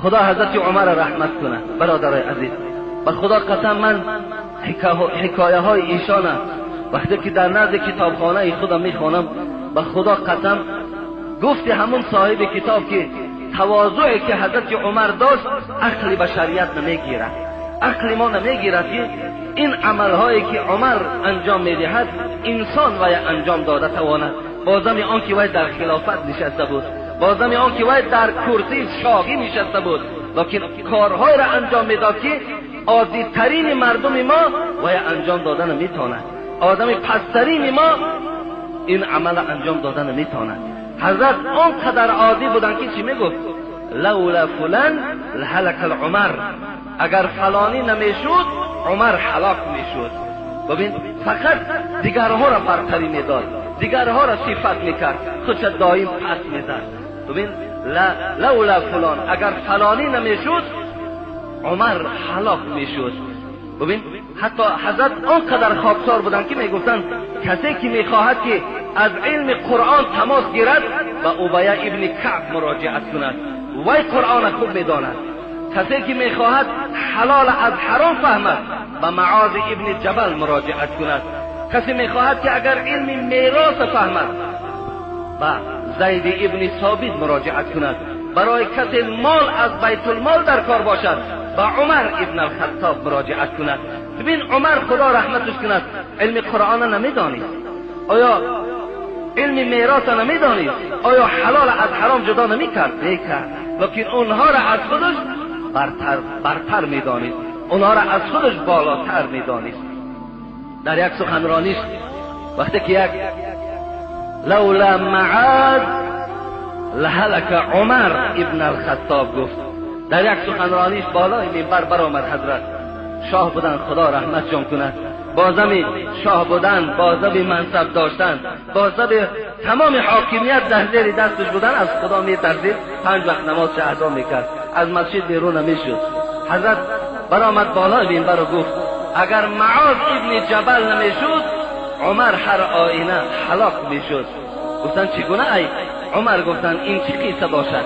خدا حضرت عمر رحمت کنه. برادرای عزیز، به خدا قسم من حکایه های ایشان وقتی که در نزد کتابخانه خودم میخوانم، به خدا قسم گفت همون صاحب کتاب که تواضعی که حضرت عمر داشت عقل بشریت نمیگیرد، عقل ما نمیگیرد که این عملهایی که عمر انجام میدهد انسان وی انجام داده تواند. بازم آن که وی در خلافت نشسته بود، بازم آن که وی در کرسی شاهی نشسته بود، لیکن کارهای را انجام میداد که عادی ترین مردم ما وی انجام داده نمیتواند، آدم پسترین ما این عمل انجام داده نمیتواند. حضرت آنقدر عادی بودن که چی میگفت؟ لولا فلان لهلك العمر، اگر فلانی نمیشود عمر هلاک میشد. ببین فقط دیگرها را برتری میداد، دیگرها را صفت میکرد، خودش دائم پس میزد. ببین لولا فلان، اگر فلانی نمیشود عمر هلاک میشد. ببین حتی حضرت آنقدر خاکسار بودن که میگفتن کسی که میخواهد که از علم قرآن تماس گیرد به ابی ابن کعب مراجعت کند، وی قرآن خوب میداند. کسی که میخواهد حلال از حرام فهمد به معاذ ابن جبل مراجعت کند. کسی میخواهد که اگر علم میراث فهمد به زید ابن ثابت مراجعت کند. برای کسی مال از بیت المال در کار باشد به عمر ابن الخطاب مراجعت کند. ببین عمر خدا رحمتش کند علم قرآن نمیدانید، آیا علم میراث نمیدانید، آیا حلال از حرام جدا نمیکرد؟ میکرد، لیکن اونها را از خودش برتر میدانید، اونها را از خودش بالاتر میدانید. در یک سخنرانیش وقتی که یک لولا معاذ لهلك عمر ابن الخطاب گفت، در یک سخنرانیش بالای منبر برآمد حضرت. شاه بودن خدا رحمت جان کند، بازم شاه بودن، بازم منصب داشتن، بازم تمام حاکمیت در زیر دستش بودن، از خدا میترسید، 5 وقت نماز ادا میکرد، از مسجد بیرون نمیشد. حضرت برآمد بالای منبر و گفت اگر معاذ ابن جبل نمیشد عمر هر آینه هلاک میشد. گفتن چگونه ای عمر؟ گفتن این چه قصه باشد؟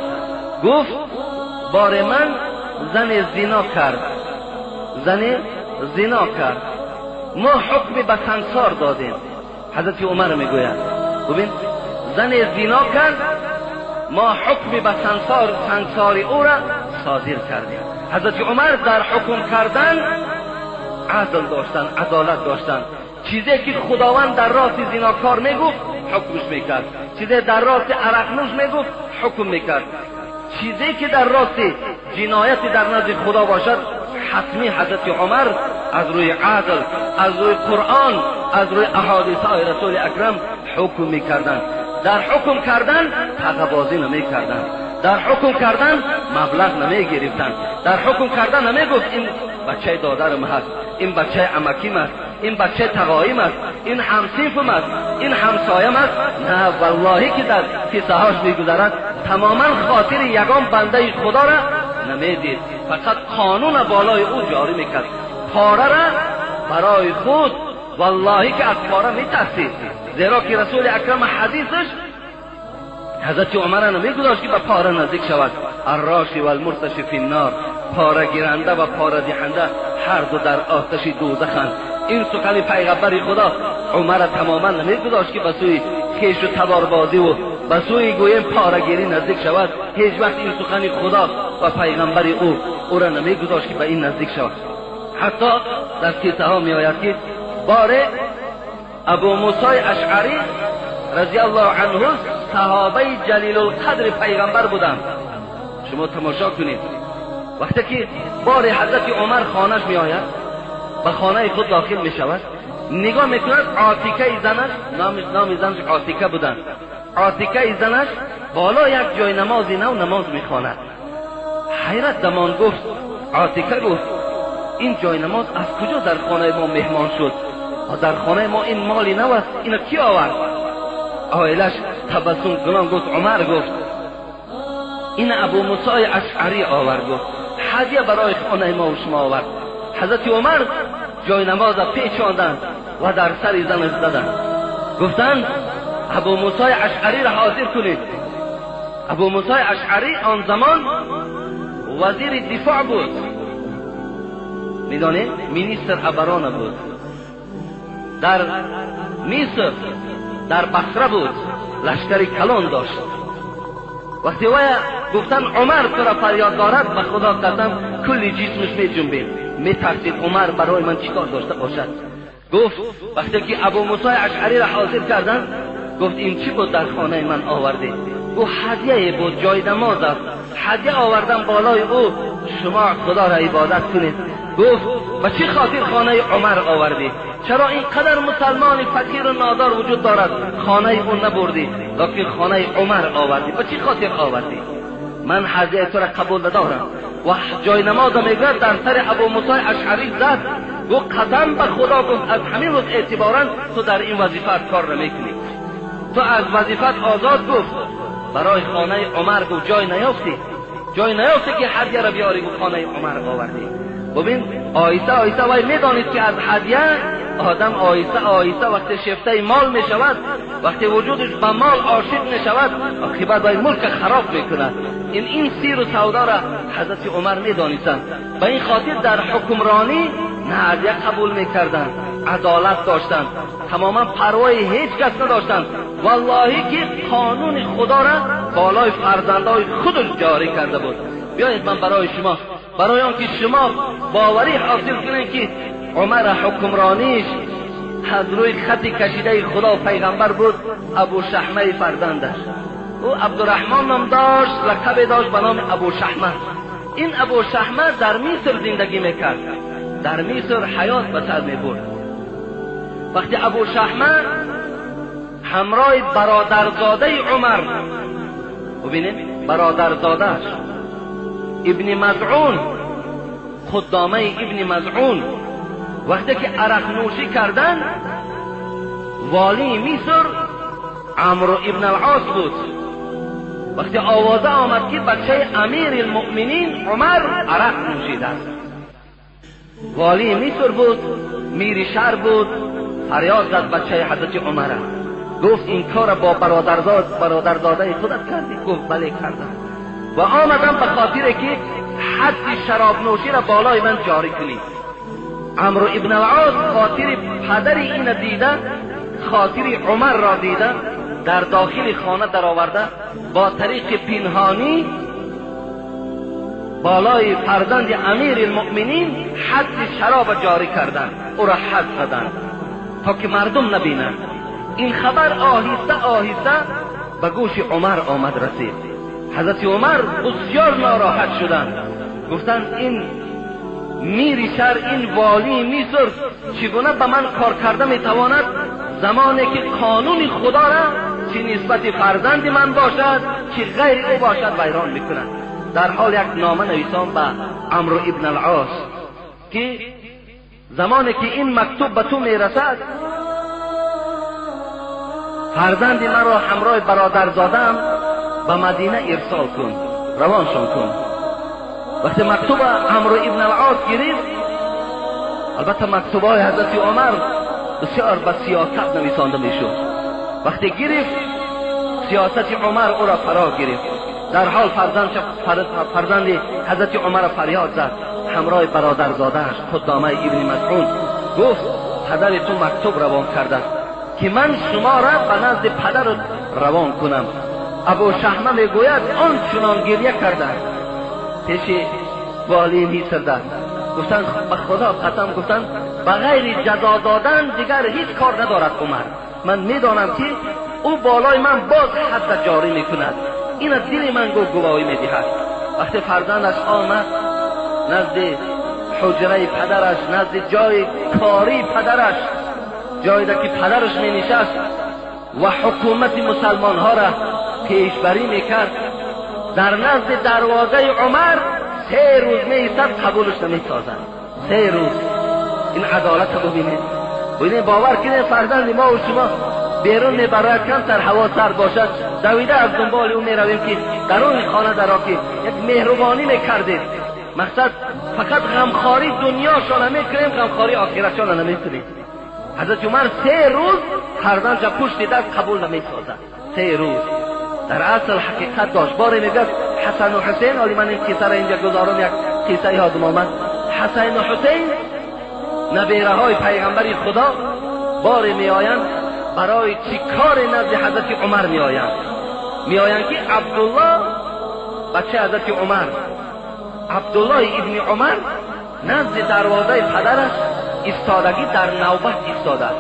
گفت بار من زن زنا کرد، زن زنا کرد، ما حکم به سنگسار دادیم. حضرت عمر میگوید ببین زن زنا کرد، ما حکم به سنگسار او را صادر کردیم. حضرت عمر در حکم کردن عدل داشتن، عدالت داشتن. چیزی که خداوند در راست زناکار میگفت حکمش میکرد، چیزی در راست عرقنوش میگفت حکم میکرد، چیزی که در راست جنایت در نزد خدا باشد حتمی حضرت عمر از روی عدل، از روی قرآن، از روی احادیث رسول اکرم حکم میکردند. در حکم کردن تقبازی نمیکردند، در حکم کردن مبلغ نمیگرفتند، در حکم کردن نمیگفت این بچه دادرم هست، این بچه عمکیم است، این بچه تقایم است، این همسیفم است، این همسایم است. نه والله که در قصه هاش میگذرد تماما خاطر یگان بنده خدا را نمیدید، فقط قانون بالای او جاری میکرد. پاره را برای خود والله که از پاره میترسید، زیرا که رسول اکرم حدیثش حضرت عمر نمیگذاشت که به پاره نزدیک شود. الراشی و المرتشی فی النار، پاره گیرنده و پاره دهنده هر دو در آتش دوزخند. این سخن پیغمبر خدا عمر تماما نمیگذاشت که به سوی کیش و تباربازی و به سوی گویم پاره‌گیری نزدیک شود. هیچ وقت این سخن خدا و پیغمبر او را نمیگذاشت که به این نزدیک شود. حتی در قصه ها می آید که باره ابو موسی اشعری رضی الله عنه صحابه جلیل القدر پیغمبر بودند. شما تماشا کنید وقتی که بار حضرت عمر خانهش می آید، به خانه خود داخل می شود، نگاه می کند عاتیکه زنش، نام زنش عاتیکه بودن، عاتیکه زنش بالا یک جای نمازی نو نماز می خواند. حیرت دمان گفت، عاتیکه گفت این جای نماز از کجا در خانه ما مهمان شد؟ در خانه ما این مالی نو است، اینو کی آورد؟ آیلش تبسم کنان گفت عمر گفت این ابو موسی اشعری آورد، گفت هدیه برای خانه ما و شما آورد. حضرت عمر جای نماز را پیچاندند و در سر زنش زدند. گفتند ابو موسی اشعری را حاضر کنید. ابو موسی اشعری آن زمان وزیر دفاع بود، میدانید مینیستر ابران بود، در مصر در بصره بود، لشکری کلان داشت. وقتی وی گفتن عمر تو را فریاد دارد، به خدا قسم کلی جسمش می جنبید، می ترسید عمر برای من چیکار داشته باشد. گفت وقتی که ابو موسی اشعری را حاضر کردن، گفت این چی بود در خانه من آوردی؟ گفت هدیه بود، جای نماز است، هدیه آوردم بالای او، شما خدا را عبادت کنید. گفت و چی خاطر خانه عمر آوردی؟ چرا اینقدر مسلمان فقیر و نادار وجود دارد خانه اون نبردی لیکن خانه عمر آوردی؟ و چی خاطر آوردی؟ من هدیه تو را قبول ندارم. و جای نماز میگرد در سر ابو موسی اشعری زد، گفت قسم به خدا، گفت از همین روز اعتبارا تو در این وظیفت کار نمیکنی، تو از وظیفت آزاد. گفت برای خانه عمر گفت جای نیافتی که هدیه را بیاری، گفت خانه عمر آوردی. ببین آیسته آیسته وی میدانید که از هدیه آدم آیسته آیسته وقتی شفته مال می شود، وقتی وجودش به مال عاشق می شود، عاقبت وی ملک خراب می کند. این سیر و سودا را حضرت عمر می دانستند. به این خاطر در حکمرانی نه هدیه قبول می کردند، عدالت داشتند، تماما پروای هیچ کس نداشتند. والله که قانون خدا را بالای فرزندای خودش جاری کرده بود. بیایید من برای شما، برای آنکه شما باوری حاصل کنید که عمر حکمرانیش از روی خط کشیده خدا و پیغمبر بود، ابو شحمه فرزندش. او عبدالرحمن نام داشت، لقب داشت به نام ابو شحمه. این ابو شحمه در مصر زندگی میکرد، در مصر حیات به سر میبرد. وقتی ابو شحمه همراه برادرزاده عمر، ببینید برادرزادهش ابن مزعون، خدامه ابن مزعون، وقتی که عرق نوشی کردن، والی مصر عمرو ابن العاص بود. وقتی آوازه آمد که بچه امیر المؤمنین عمر عرق نوشیده، والی مصر بود، میر شهر بود، فریاد زد بچه حضرت عمر. گفت این کار با برادرزاده خودت کردی؟ گفت بله کردم و آمدم به خاطر که حد شراب نوشی را بالای من جاری کنی. عمرو ابن العاص خاطر پدر این دیده، خاطر عمر را دیده، در داخل خانه در آورده، با طریق پنهانی بالای فرزند امیر المؤمنین حد شراب جاری کردن، او را حد زدن تا که مردم نبینند. این خبر آهسته آهسته به گوش عمر آمد رسید. حضرت عمر بسیار ناراحت شدند، گفتند این میر شهر، این والی مصر چگونه به من کار کرده میتواند زمانی که قانون خدا را چه نسبت فرزند من باشد چه غیر او باشد ویران میکند. در حال یک نامه نویسان به عمرو ابن العاص که زمانی که این مکتوب به تو میرسد، فرزند من را همراه برادرزادم به مدینه ارسال کن، روانشان کن. وقتی مکتوب عمرو ابن العاص گرفت، البته مکتوب های حضرت عمر بسیار به سیاست نویسانده میشد. وقتی گرفت سیاست عمر او را فرا گرفت. در حال فرزند حضرت عمر فریاد زد همراه برادرزاده‌اش خدامه ابن مسعود، گفت پدر تو مکتوب روان کرده که من شما را به نزد پدر روان کنم. ابو شحمه میگوید آن چنان گریه کرده پیش والی مصر ده. گفتن به خدا قسم، گفتن به غیر جزا دادن دیگر هیچ کار ندارد عمر. من میدانم که او بالای من باز حد جاری میکند، این از دل من گواهی میدهد. وقتی فرزندش آمد نزد حجره پدرش، نزد جای کاری پدرش، جایی که پدرش می نشست و حکومت مسلمان ها را پیشبری میکرد، در نزد دروازه عمر 3 روز می ایستد قبولش نمی سازد. 3 روز. این عدالت رو ببینید. باور کنید فرزند ما و شما بیرون میبرد، کمتر هوا سرد باشد دویده از دنبال اون میرویم که در اون خانه در آقی یک مهربانی میکردید. مقصد فقط غمخواری دنیاشان نمیکنیم، غمخواری آخرتشان نمیکنیم. حضرت عمر 3 روز فرزندش پشت دست قبول نمیسازد. 3 روز. در اصل حقیقت داشت. باری میگه حسن و حسین، ولی من این قصه را اینجا گذارم، یک قصه یادم آمد. حسین و حسین نبیره های پیغمبر خدا بار می آیند برای چیکار نزد حضرت عمر می آیند که عبدالله بچه حضرت عمر، عبدالله ابن عمر نزد دروازه پدرش ایستادگی در نوبت ایستاده است.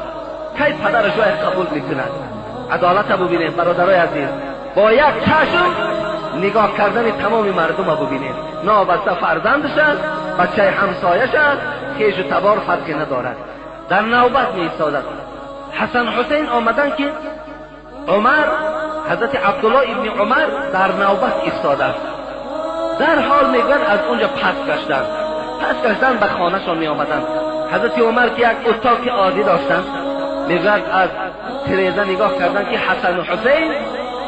کی پدرش را قبول میکند؟ عدالت ببینید برادرای عزیز، با یک چشم نگاه کردن تمام مردم ببینید. نابسته فرزندش است، بچه همسایش است، خیش و تبار فرقی ندارد، در نوبت می ایستاده. حسن حسین آمدن که عمر، حضرت عبدالله ابن عمر در نوبت ایستاده است. در حال میگن از اونجا پس گشتن به خانهشان می آمدن. حضرت عمر که یک اتاق عادی داشتن، میگن از تریزه نگاه کردن که حسن و حسین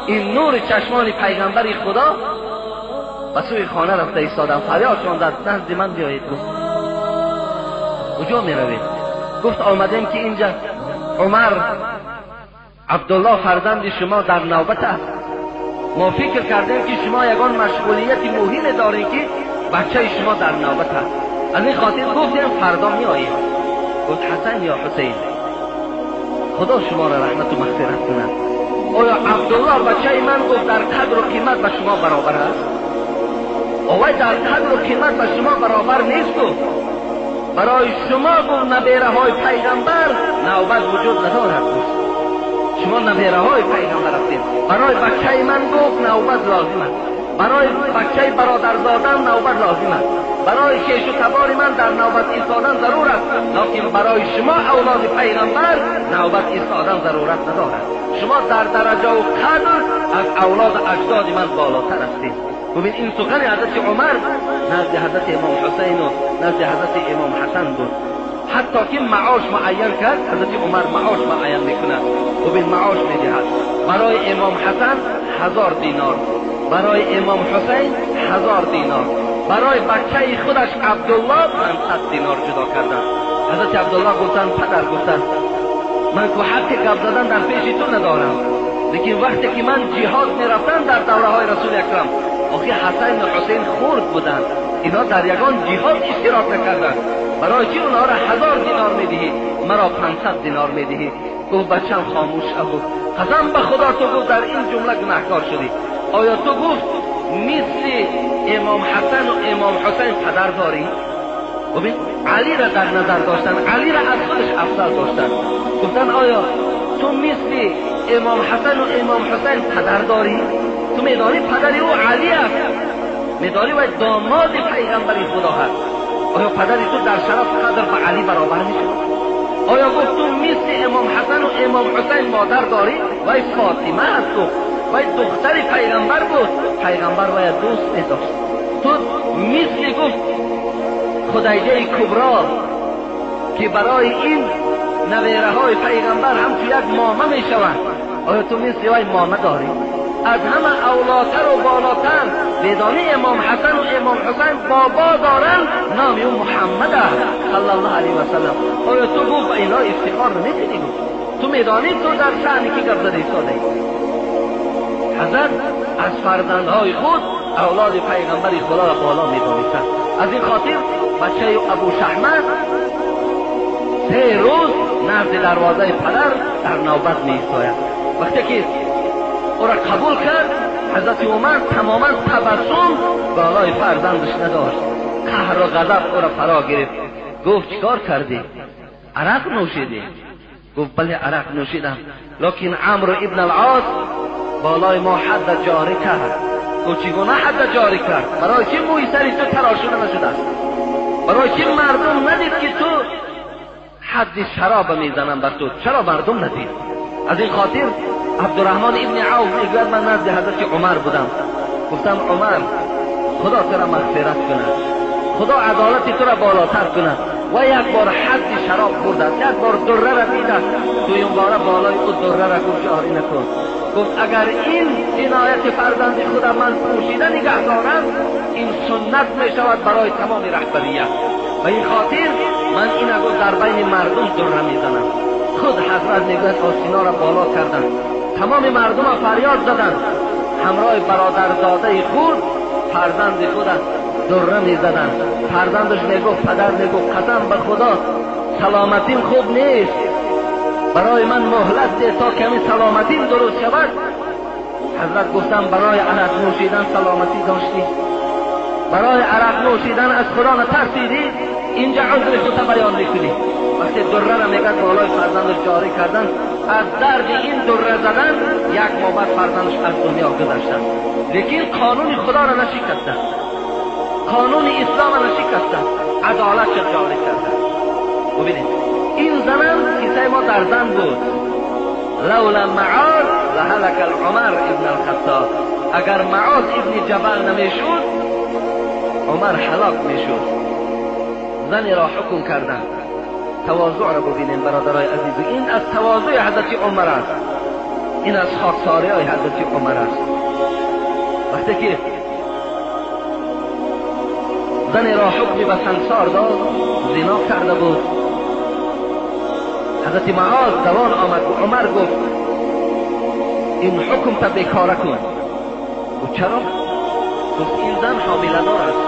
این نور چشمان پیغمبر خدا به سوی خانه رفته ایستادن. فریاد شدند نزد من بیایید. گفت کجا می روید؟ گفت آمدیم که اینجا عمر عبدالله فرزند شما در نوبت است. ما فکر کردیم که شما یگان مشغولیت مهم دارین که بچه شما در نوبت است، از این خاطر گفتیم فردا می آییم. گفت حسن یا حسین، خدا شما را رحمت و مغفرت کند، آیا عبدالله بچه من گفت در قدر و قیمت به شما برابر است؟ اوی در قدر و قیمت به شما برابر نیست. برای شما گفت نبیره های پیغمبر نوبت وجود ندارد. شما نبیره های پیغمبر هستید. برای بچه من گفت نوبت لازم است، برای بچه برادر دادن نوبت لازم است، برای کیش و تبار من در نوبت ایستادن ضرور است، لیکن برای شما اولاد پیغمبر نوبت ایستادن ضرورت ندارد. شما در درجه و قدر از اولاد اجداد من بالاتر هستید. ببین این سخن حضرت عمر نزد حضرت امام حسین و نزد حضرت امام حسن بود. حتی که معاش معین کرد، حضرت عمر معاش معین میکند. ببین معاش میدهد برای امام حسن 1000 دینار، برای امام حسین 1000 دینار، برای بچه خودش عبدالله 500 دینار جدا کردن. حضرت عبدالله گفتن پدر، گفتن من که حق گپ زدن در پیش تو ندارم، لیکن وقتی که من جهاد میرفتم در دوره های رسول اکرم، آخی حسین و حسین خرد بودن، اینا در یگان جهاد اشتراک نکردن، برای چی اونها را 1000 دینار میدهی، مرا 500 دینار میدهی؟ گفت بچم خاموش بود. قسم به خدا تو گفت در این جمله گناهکار شدی. آیا تو گفت مثل امام حسن و امام حسین پدر داری؟ ببین علی را در نظر داشتن، علی را از خودش افضل داشتن. گفتن آیا تو مثل امام حسن و امام حسین پدر داری؟ تو میدانی پدری او علی است، میدانی و داماد پیغمبر خدا هست. آیا پدری تو در شرف قدر به علی برابر میشه؟ آیا گفت تو مثل امام حسن و امام حسین مادر داری؟ وای فاطمه است، تو وای دختر پیغمبر بود، پیغمبر وای دوست نداشت. تو مثل گفت خدیجه کبرا که برای این نویره های پیغمبر هم تو یک مامه می شوند، آیا تو مثل وای مامه داری؟ از همه اولاتر و بالاتر میدانی امام حسن و امام حسین بابا دارن، نام اون محمد صلی الله علیه و سلم. آیا تو گفت به اینا افتخار نمیکنی؟ تو میدانی تو در شأنی که گپ زده ایستاده؟ حضرت از فرزندهای خود اولاد پیغمبر خدا را بالا میدانستند. از این خاطر بچه ابو شحمه 3 روز نزد دروازه پدر در نوبت می ایستاید. وقتی که او را قبول کرد، حضرت عمر تماما تبسم بالای فرزندش نداشت. قهر و غضب او را فرا گرفت. گفت چیکار کردی؟ عرق نوشیدی؟ گفت بله عرق نوشیدم، لیکن عمرو ابن العاص بالای ما حد جاری کرد. گفت چگونه حد جاری کرد؟ برای چی موی سری تو تراشیده نشده است؟ برای چی مردم ندید که تو حد شراب میزنن بر تو؟ چرا مردم ندید؟ از این خاطر عبدالرحمن ابن عوف میگوید من نزد حضرت عمر بودم، گفتم عمر خدا تو را مغفرت کند، خدا عدالت تو را بالاتر کند و یک بار حد شراب خورده، یک بار دره را دیده، تو این بار بالای او دره را گفت جاری نکن. گفت اگر این جنایت فرزند خودم من پوشیده نگه دارم، این سنت می شود برای تمام رهبریت و این خاطر من این گفت در بین مردم دره میزنم. خود حضرت میگوید آستینا را بالا کردند، تمام مردم فریاد زدند، همراه برادر داده خود فرزند خود دره میزدن. فرزندش میگفت پدر میگفت قسم به خدا سلامتیم خوب نیست، برای من مهلت ده تا کمی سلامتیم درست شود. حضرت گفتم برای عرق نوشیدن سلامتی داشتی؟ برای عرق نوشیدن از خدا نترسیدی؟ اینجا عذر خودت بیان میکنی. وقتی دره را میگه بالای فرزندش جاری کردن، از درد این دره زدن یک ماه بعد فرزندش از دنیا گذشتن. لیکن قانون خدا را نشکستن، قانون اسلام را نشکستن، عدالت را جاری کردن. ببینید این زمان کیسه ما در زن بود. لولا معاذ لهلك عمر ابن الخطاب. اگر معاذ ابن جبل نمیشد عمر هلاک میشد. زنی را حکم کردن. تواضع را ببینید برادرای عزیز، این از تواضع حضرت عمر است، این از خاکساری های حضرت عمر است. وقتی که زنی را حکم به سنگسار داد، زنا کرده بود، حضرت معاذ دوان آمد و عمر گفت این حکم تا بیکاره کن. و چرا؟ گفت این زن حامله دار است.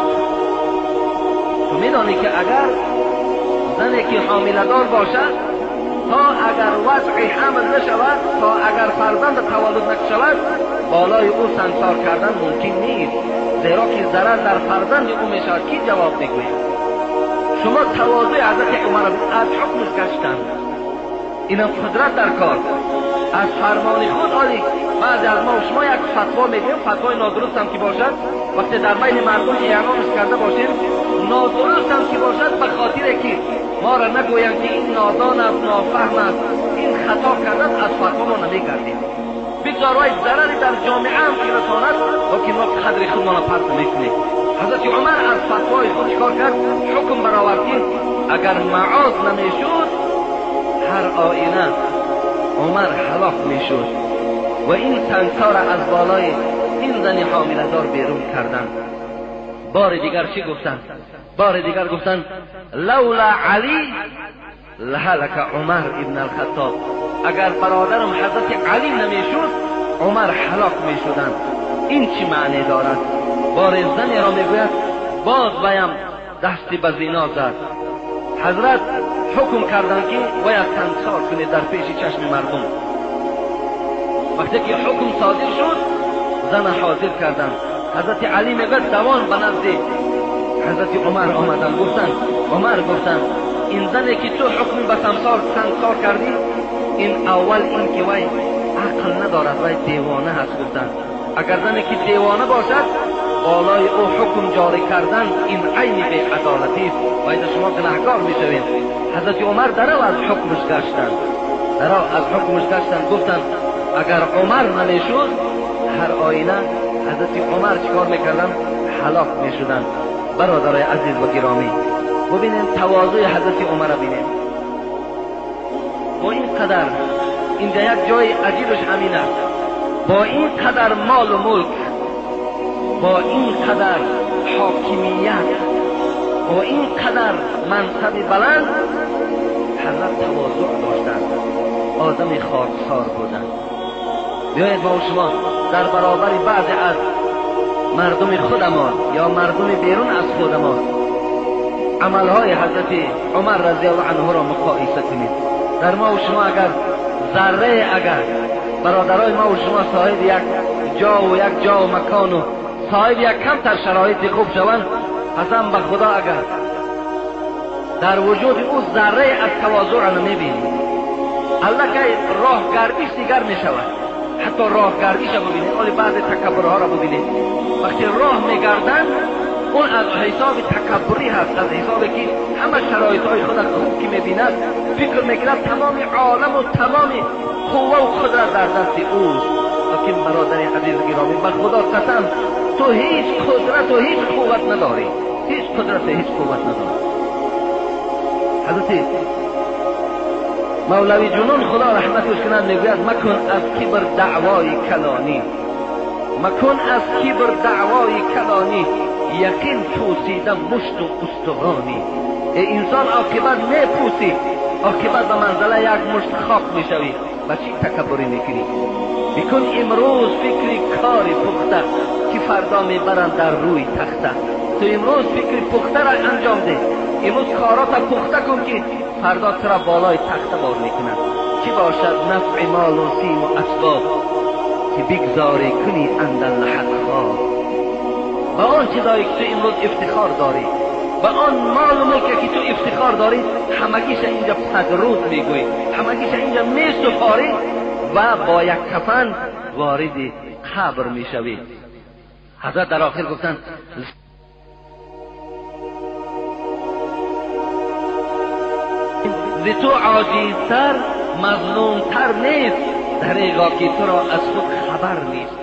تو میدانی که اگر زنی که حامله دار باشد تا اگر وضع حمل نشود، تا اگر فرزند تولد نشود، بالای او سنگسار کردن ممکن نیست، زیرا که ضرر در فرزند او میشود. کی جواب میگوید؟ شما تواضع حضرت عمر از حکمش گشتن، اینا قدرت در کار از فرمان خود. آلی بعضی از ما و شما یک فتوا میگیم، فتوای نادرست هم که باشد، وقتی در بین مردم اعلامش کرده باشیم، نادرست هم که باشد، به خاطر که ما را نگویند که این نادان است، نافهم است، این خطا کردن، از فتوا ما نمیگردیم. بگذارای ضرری در جامعه هم که رساند و که ما قدر خود ما پرت میکنیم. حضرت عمر از فتوای خود چکار کرد؟ حکم برآورد که اگر معاذ نمیشد هر آینه عمر هلاک میشد و این سنگسار از بالای این زن حامله دار بیرون کردن. بار دیگر چی گفتن؟ بار دیگر گفتن لولا علی لهلك عمر ابن الخطاب. اگر برادرم حضرت علی نمیشد عمر هلاک میشدن. این چی معنی دارد؟ بار زنی را میگوید باز ویم دستی به زنا زد. حضرت حکم کردن که باید سنگسار کنید در پیش چشم مردم. وقتی که حکم صادر شد زن حاضر کردن. حضرت علی میگه دوان به نزد حضرت عمر آمدن، گفتن عمر گفتن این زنی که تو حکم به سنگسار کردی، این اول این که وی عقل ندارد، وی دیوانه هست. گفتن اگر زنی که دیوانه باشد بالای او حکم جاری کردن این عین بی عدالتی است و ایده شما گناهکار میشوید. حضرت عمر درو از حکمش گشتن، درو از حکمش گشتن. گفتن اگر عمر نمیشد هر آینه حضرت عمر چیکار میکردن؟ هلاک میشدن. برادرای عزیز و گرامی ببینید تواضع حضرت عمر را ببینید. با این قدر اینجا یک جای عجیبش همین است، با این قدر مال و ملک، با این قدر حاکمیت، با این قدر منصب بلند، حضرت تواضع داشتند، آدم خاکسار بودند. بیایید ما و شما در برابر بعضی از مردم خودمان یا مردم بیرون از خودمان عملهای حضرت عمر رضی الله عنه را مقایسه کنید. در ما و شما اگر ذره، اگر برادرای ما و شما صاحب یک جا و مکان و صاحب یک کمتر شرایط خوب شوند، قسم به خدا اگر در وجود او ذره از تواضع را نمیبینید، الله که راه گردیش دیگر میشود. حتی راه گردیش را ببینید، ولی بعض تکبرها را ببینید، وقتی راه میگردند اون از حساب تکبری هست، از حسابی که همه شرایطهای خود خوب که میبیند فکر میکند تمام عالم و تمام قوه و قدرت در دست اوست. لیکن برادر عزیز گرامی به خدا قسم تو هیچ قدرت و هیچ قوت نداری، هیچ قدرت و هیچ قوت نداری. حضرت مولوی جنون خدا رحمتش کنند میگوید مکن از کبر دعوای کلانی، مکن از کبر دعوای کلانی، یقین پوسیده مشت و استخوانی. ای انسان عاقبت میپوسی، عاقبت به منزله یک مشت خاک میشوی، و چی تکبری میکنی؟ بکن امروز فکری کاری پخته که فردا میبرند در روی تخته. تو امروز فکر پخته را انجام ده، امروز کارات پخته کن که فردا ترا بالای تخته بار میکنند. چی باشد نفع مال و سیم و اسباب که بگذاری کنی اندر لحد خواب. با آن چیزایی که تو امروز افتخار داری، با آن مال و ملکی که تو افتخار داری، همگیش اینجا پدرود میگوی، همگیش اینجا میسپاری و با یک کفن وارد قبر میشوی. حضرت در آخر گفتن ز تو عاجزتر مظلومتر نیست، دریغا که تو را از خود خبر نیست.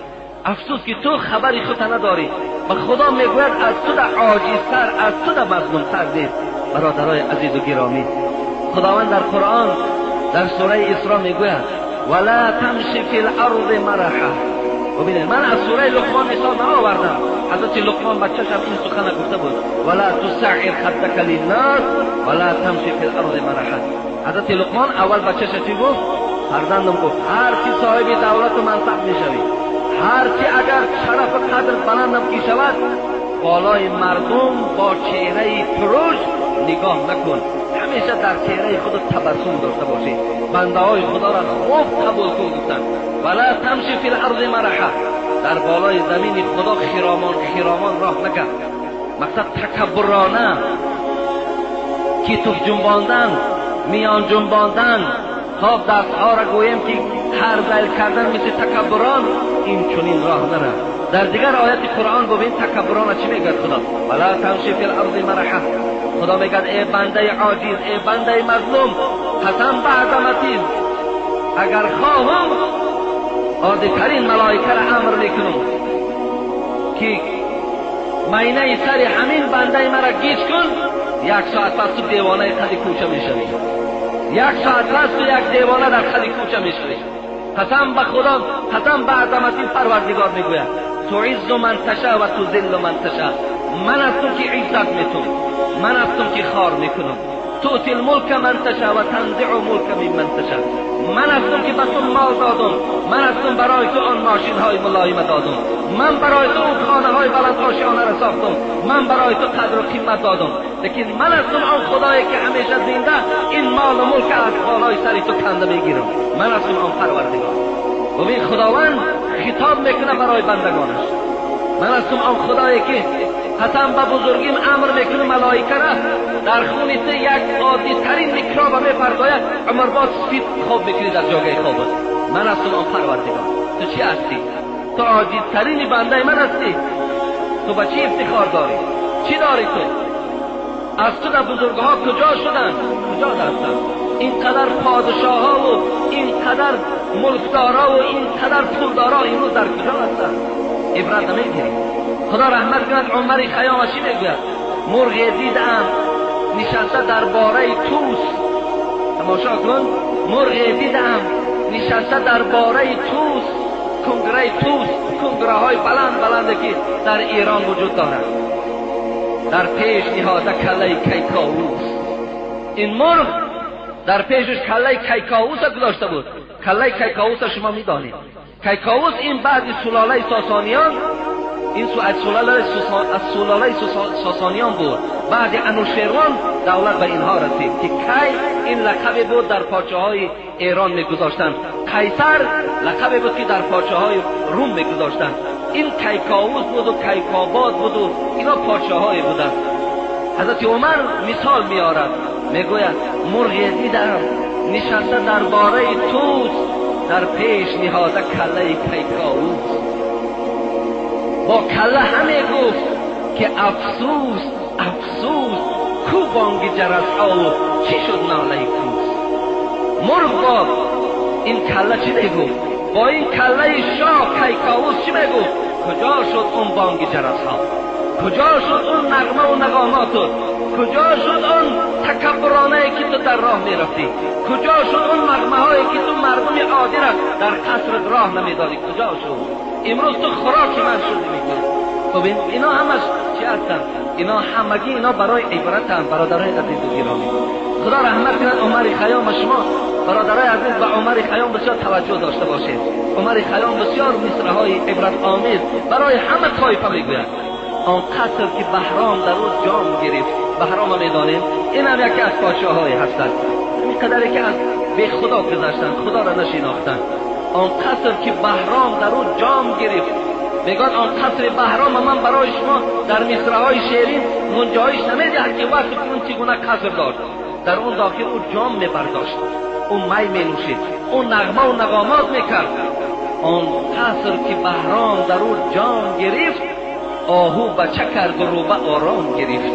افسوس که تو خبری خود نداری و خدا میگوید از تو در عاجزتر، از تو در مظلومتر نیست. برادرای عزیز و گرامی، خداوند در قرآن در سوره اسراء میگوید ولا تمشی فی الارض مرحا. ببینید من از سوره لقمان مثال آوردم، حضرت لقمان بچه‌ش هم این سخن گفته بود ولا تسعر خدک للناس ولا تمشی فی الارض مرحا. حضرت لقمان اول بچه‌ش چی گفت؟ فرزندم گفت هر کی صاحب دولت و منصب میشوی، هر کی اگر شرف و قدر بلندم کی شود، بالای مردم با چهره ترش نگاه نکن، همیشه در چهره خود تبسم داشته باشی. بنده های خدا را خوب قبول کن. گفتن ولا تمشی فی الارض مرحا، در بالای زمین خدا خرامان راه نکن. مقصد تکبرانه کیتوف جنباندن، میان جنباندن، تا دستها را گویم که هر زیل کردن مثل تکبران، این چنین راه نره. در دیگر آیت قرآن ببین تکبران چی میگه خدا؟ ولا تمشی فی الارض مرحا. خدا میگه ای بنده عاجز، ای بنده مظلوم، قسم به عظمتی اگر خواهم عادی ترین ملائکه را امر میکنم که مینه سر همین بنده مرا گیج کن، یک ساعت پس تو دیوانه خدی کوچه میشوی، یک ساعت پس تو یک دیوانه در خدی کوچه میشوی. قسم به خدا، قسم به عظمتی پروردگار میگوید تعز من تشاء و تذل من تشاء. من هستم که عزت میتونم، من هستم که خار میکنم. تؤتی الملک من تشاء و تنزع ملک ممن تشاء. من هستم که به تو مال دادم، من هستم برای تو آن ماشین های ملایم دادم، من برای تو اون خانه های بلند آشیانه را ساختم، من برای تو قدر و قیمت دادم. لیکن من هستم آن خدایی که همیشه زنده این مال و ملک از بالای سری تو کنده میگیرم. من هستم آن پروردگار. ببین خداوند خطاب میکنه برای بندگانش. من هستم آن خدایی که قسم به بزرگیم امر میکنه ملائکه را در خون یک عادی ترین میکروب میپرداید، عمر باد سفید خواب میکنی در جاگه خوابت. من هستم آن پروردگار. تو چی هستی؟ تو عاجز ترین بنده من هستی. تو به چی افتخار داری؟ چی داری تو؟ از تو در بزرگها کجا شدن؟ کجا هستن؟ اینقدر پادشاه ها و اینقدر ملکدارا و اینقدر پولدارا امروز در کجا هستن؟ عبرت نمیگیری. خدا رحمت کند عمر خیام چی میگوید؟ مرغی دیدم نشسته در باره توس. تماشا کن، مرغی دیدم نشسته در باره توس، کنگره توس، کنگره های بلند که در ایران وجود دارد. در پیش نهاده کله کیکاووس. این مرغ در پیشش کله کیکاووس گذاشته بود. کله کیکاووس شما میدانید. کیکاووس این بعد سلاله ساسانیان، این از سلاله ساسانیان بود. بعد انوشیروان دولت به اینها رسید که کی این لقب بود در پادشاهای ایران میگذاشتند. قیصر لقب بود که در پادشاهای روم میگذاشتند. این کیکاووس بود و کیکاباد بود و اینا پادشاهای بودند. حضرت عمر مثال میارد، میگوید مرغی دیدم نشسته در باره توس، در پیش نهاده کله کیکاووس. با کله همه گفت که افسوس افسوس، کو بانگ جرس ها و چی شد ناله کوس. مرغ با این کله چی میگفت؟ با این کله شاه کیکاووس چی میگفت؟ کجا شد اون بانگ جرس ها؟ کجا شد اون نغمه و نغامات؟ کجا شد اون تکبرانه که تو در راه میرفتی؟ کجا شد اون نغمه هایی که تو مردم عادی را در قصر راه نمیدادی؟ کجا شد؟ امروز تو خوراک من شدی میگوید. ببین اینا همش چی هستن؟ اینا همگی اینا برای عبرت هم. برادرای عزیز و گرامی، خدا رحمت کند عمر خیام شما برادرای عزیز و عمر خیام بسیار توجه داشته باشید. عمر خیام بسیار مصرع‌های عبرت آمیز برای همه طایفه میگوید. آن قصر که بهرام در او جام گرفت، بهرام میدانیم این هم یکی از پادشاه‌های هستند، اینقدر که از به خدا گذشتند، خدا را نشناختند. آن قصر که بهرام در او جام گرفت، میگن آن قصر بهرام من برای شما در مصرع‌های شیرین منجایش نمیدهد که وقتی اون چگونه قصر داشت. در اون داخل او جام میبرداشت، اون می مینوشید، اون نغمه و نغامات میکرد. آن قصر که بهرام در او جام گرفت، آهو بچه کرد و روبه آرام گرفت.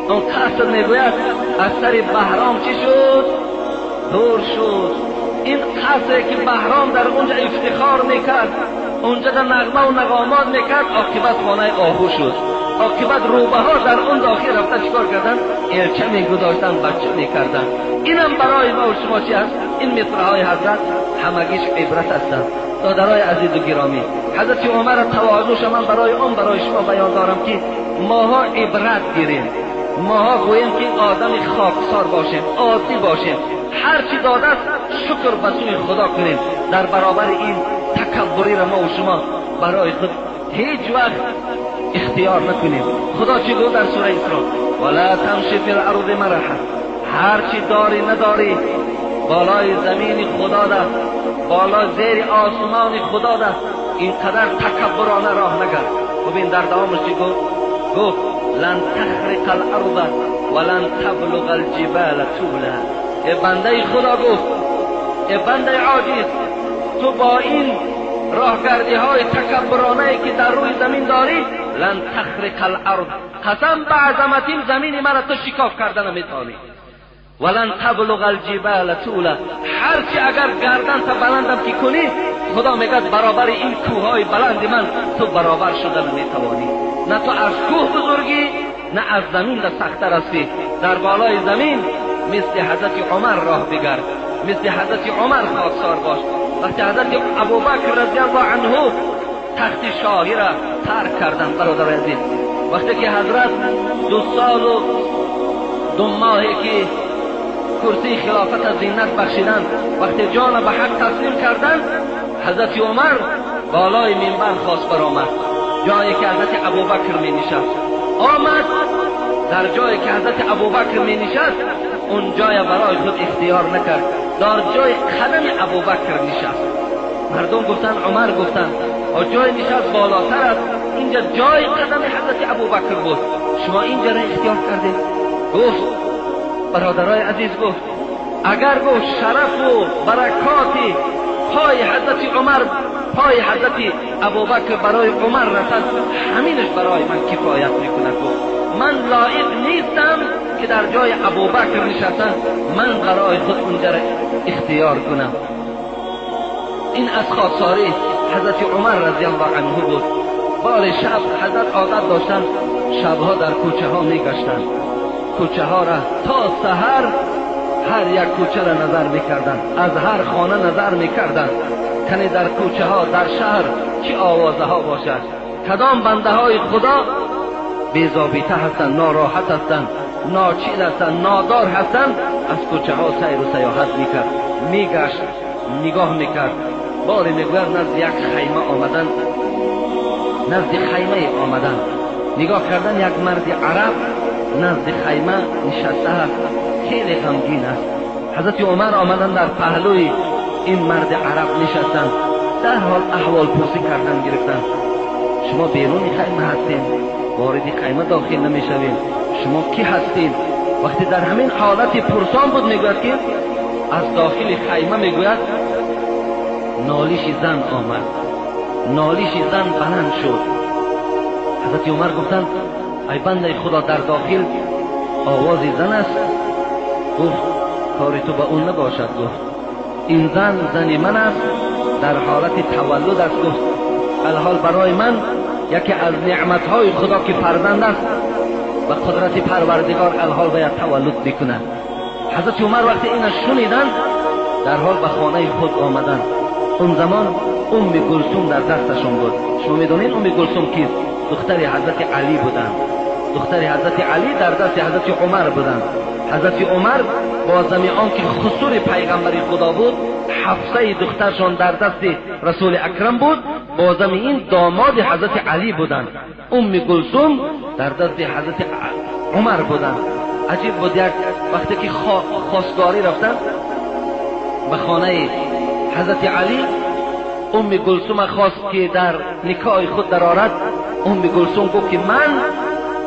اون قصر میگوید از سر بهرام چی شد؟ دور شد. این قصر که بهرام در اونجا افتخار میکرد، اونجا در نغمه و نغامات میکرد، عاقبت خانه آهو شد. عاقبت روبه ها در اون داخل رفته چیکار کردن؟ الچه میگذاشتن، بچه میکردن. اینم برای ما و شما چی هست؟ این مصرع‌های حضرت همگیش عبرت هستند. برادرای عزیز و گرامی، حضرت عمر تواضعش من برای شما بیان دارم که ماها عبرت گیریم. ماها گوییم که آدم خاکسار باشیم، عادی باشیم، هر چی داده است شکر به سوی خدا کنیم. در برابر این تکبری را ما و شما برای خود هیچ وقت اختیار نکنیم. خدا چی گفت در سوره اسراء؟ ولا تمشی فی الارض مرحا، هر چی داری نداری بالای زمین خدا ده، بالا زیر آسمان خدا ده، اینقدر تکبرانه راه نگر. ببین در دوامش چی گفت لن تخرق الارض ولن تبلغ الجبال طولا. ای بنده خدا گفت، ای بنده عاجز، تو با این راهگردی های تکبرانه که در روی زمین داری، لن تخرق الارض، قسم به عظمت این زمین مرا تو شکاف کردن نمیتوانی. ولن تبلغ الجبال طولا، هرچی اگر گردن تا بلندم که کنی، خدا میگه برابر این کوههای بلند من تو برابر شدن نمیتوانی. نه تو از کوه بزرگی، نه از زمین در سخت‌تر هستی. در بالای زمین مثل حضرت عمر راه بگرد، مثل حضرت عمر خاکسار باش. وقتی حضرت ابوبکر رضی الله عنه تخت شاهی را ترک کردن، برادر عزیز، وقتی که حضرت 2 سال و 2 ماهی که کرسی خلافت از زینت بخشیدن، وقتی جان به حق تسلیم کردن، حضرت عمر بالای منبر خواست برآمد، جایی که حضرت ابوبکر می نشست. آمد در جایی که حضرت ابوبکر می نشست، اون جای برای خود اختیار نکرد، در جای قدم ابوبکر نشست. مردم گفتن، عمر گفتن جای نشست بالاتر است، اینجا جای قدم حضرت ابوبکر بود، شما اینجا را اختیار کردید. گفت برادرای عزیز، گفت اگر گفت شرف و برکات پای حضرت عمر، پای حضرت ابوبکر برای عمر رسد، همینش برای من کفایت میکند. گفت من لایق نیستم که در جای ابوبکر نشستم، من برای خود اونجا را اختیار کنم. این از خاکساری حضرت عمر رضی الله عنه بود. بار شب حضرت عادت داشتن شبها در کوچه ها میگشتند، کوچه ها را تا سحر هر یک کوچه را نظر میکردند، از هر خانه نظر میکردند کنی در کوچه ها در شهر چه آوازه ها باشد، کدام بنده های خدا بی‌ضابطه هستند، ناراحت هستند، ناچیز هستند، نادار هستند. از کوچه ها سیر و سیاحت میکرد، میگشت، نگاه میکرد. باری میگوید نزد یک خیمه آمدن، نزد خیمه آمدن، نگاه کردن یک مرد عرب نزد خیمه نشسته است، خیلی غمگین است. حضرت عمر آمدن در پهلوی این مرد عرب نشستن، در حال احوال پرسی کردن گرفتن. شما بیرون خیمه هستین، وارد خیمه داخل نمیشوین، شما کی هستین؟ وقتی در همین حالت پرسان بود، میگوید که از داخل خیمه میگوید نالیش زن آمد، نالیش زن بلند شد. حضرت عمر گفتند ای بنده خدا در داخل آواز زن است. گفت کاری تو به اون نباشد. گفت این زن من است، در حالت تولد است. گفت الحال برای من یکی از نعمتهای خدا که فرزند است و قدرت پروردگار الحال باید تولد بکند. حضرت عمر وقتی اینش شنیدن در حال به خانه خود آمدن. اون زمان گلثوم در دستشون بود. شما میدونید گلثوم کیست؟ دختر حضرت علی بودند. دختر حضرت علی در دست حضرت عمر بودند. حضرت عمر با زمیان که خسور پیغمبر خدا بود، حفصه دخترشان در دست رسول اکرم بود، با زمین داماد حضرت علی بودند. ام کلثوم در دست حضرت عمر بودند. عجیب بود، یک وقتی که خواستگاری رفتن به خانه حضرت علی، ام کلثوم خواست که در نکاح خود درآرد. ام کلثوم گفت که من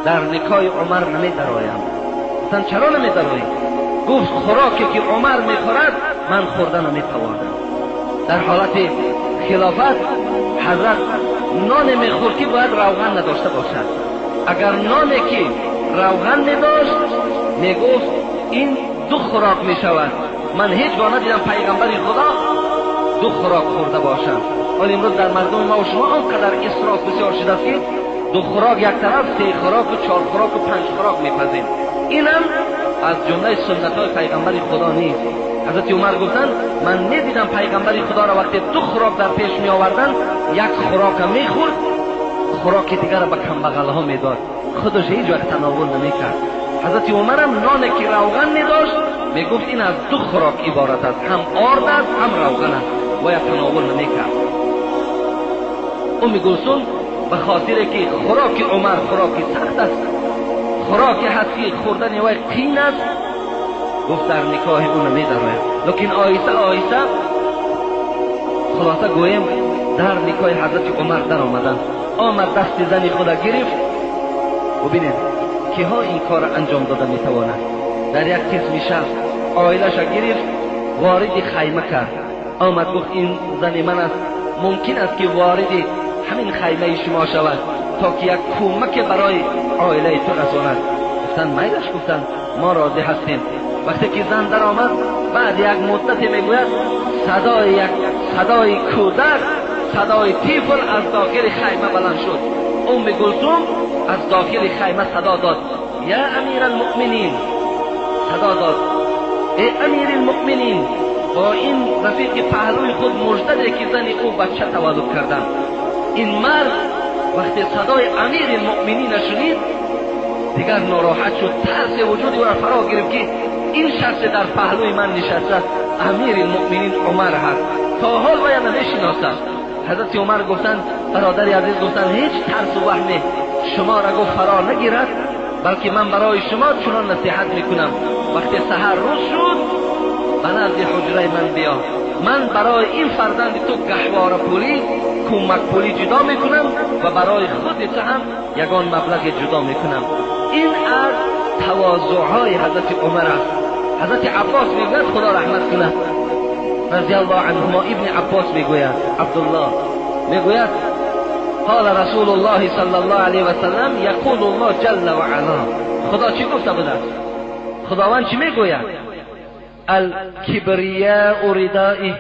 در نکاح عمر نمی درآیم. گفتن چرا نمی درآیی؟ گفت خوراکی که عمر میخورد من خوردن نمیتوانم. در حالت خلافت حضرت نان میخورد که باید روغن نداشته باشد. اگر نانی که روغن میداشت میگفت این دو خوراک میشود. من هیچگاه ندیدم پیغمبر خدا دو خوراک خورده باشم. ولی امروز در مردم ما و شما آنقدر اسراف بسیار شده است که دو خوراک یک طرف، سه خوراک و چهار خوراک و پنج خوراک میپزیم. اینم از جمله سنت های پیغمبر خدا نیست. حضرت عمر گفتن من ندیدم پیغمبر خدا را وقتی دو خوراک در پیش می آوردن یک خوراک میخورد، خوراک دیگر را به کمبغل ها میداد، خودش هیچ وقت تناول نمیکرد. حضرت عمر هم نانی که روغن میداشت میگفت این از دو خوراک عبارت است، هم آرد است هم روغن است، باید تناول نمیکرد. ام کلثوم به خاطر که خوراک عمر خوراک سخت است، خوراک هستی خوردن وی قین است، گفت در نکاح او نمیدارد. لیکن آیسته آیسته خلاصه گویم در نکاح حضرت عمر در آمد دست زنی خود گرفت. و ببینید که ها این کار انجام داده میتواند. در یک قسم شب آیلش گرفت وارد خیمه کرد. آمد گفت این زن من است، ممکن است که وارد همین خیمه شما شود تا که یک کمک برای عائله تو رساند. گفتن میلش، گفتن ما راضی هستیم. وقتی که زن در آمد بعد یک مدت میگوید صدای کودک، صدای طفل از داخل خیمه بلند شد. ام کلثوم از داخل خیمه صدا داد یا امیر المؤمنین، صدا داد ای امیر المؤمنین. با این رفیق پهلوی خود مژده که زن او بچه تولد کردن. این مرد وقتی صدای امیر المؤمنین شنید دیگر ناراحت شد، ترس وجودی او را فرا گرفت که این شخص در پهلوی من نشسته امیر المؤمنین عمر هست، تا حال باید نمیشناسم. حضرت عمر گفتند برادر عزیز، گفتند هیچ ترس و وهمی شما را گفت فرا نگیرد، بلکه من برای شما چنان نصیحت میکنم وقتی سحر روز شد به نزد حجره من بیا، من برای این فرزند تو گهواره پولی، کمک پولی جدا میکنم و برای خودت هم یگان مبلغ جدا میکنم. این از تواضعهای حضرت عمر است. حضرت عباس میگوید خدا رحمت کنه رضی الله عنهما، ابن عباس میگوید، عبدالله میگوید قال رسول الله صلی الله علیه و سلم یقول الله جل و علا، خدا چی گفته بوده؟ خداوند چی میگوید؟ الکبریاء ردائه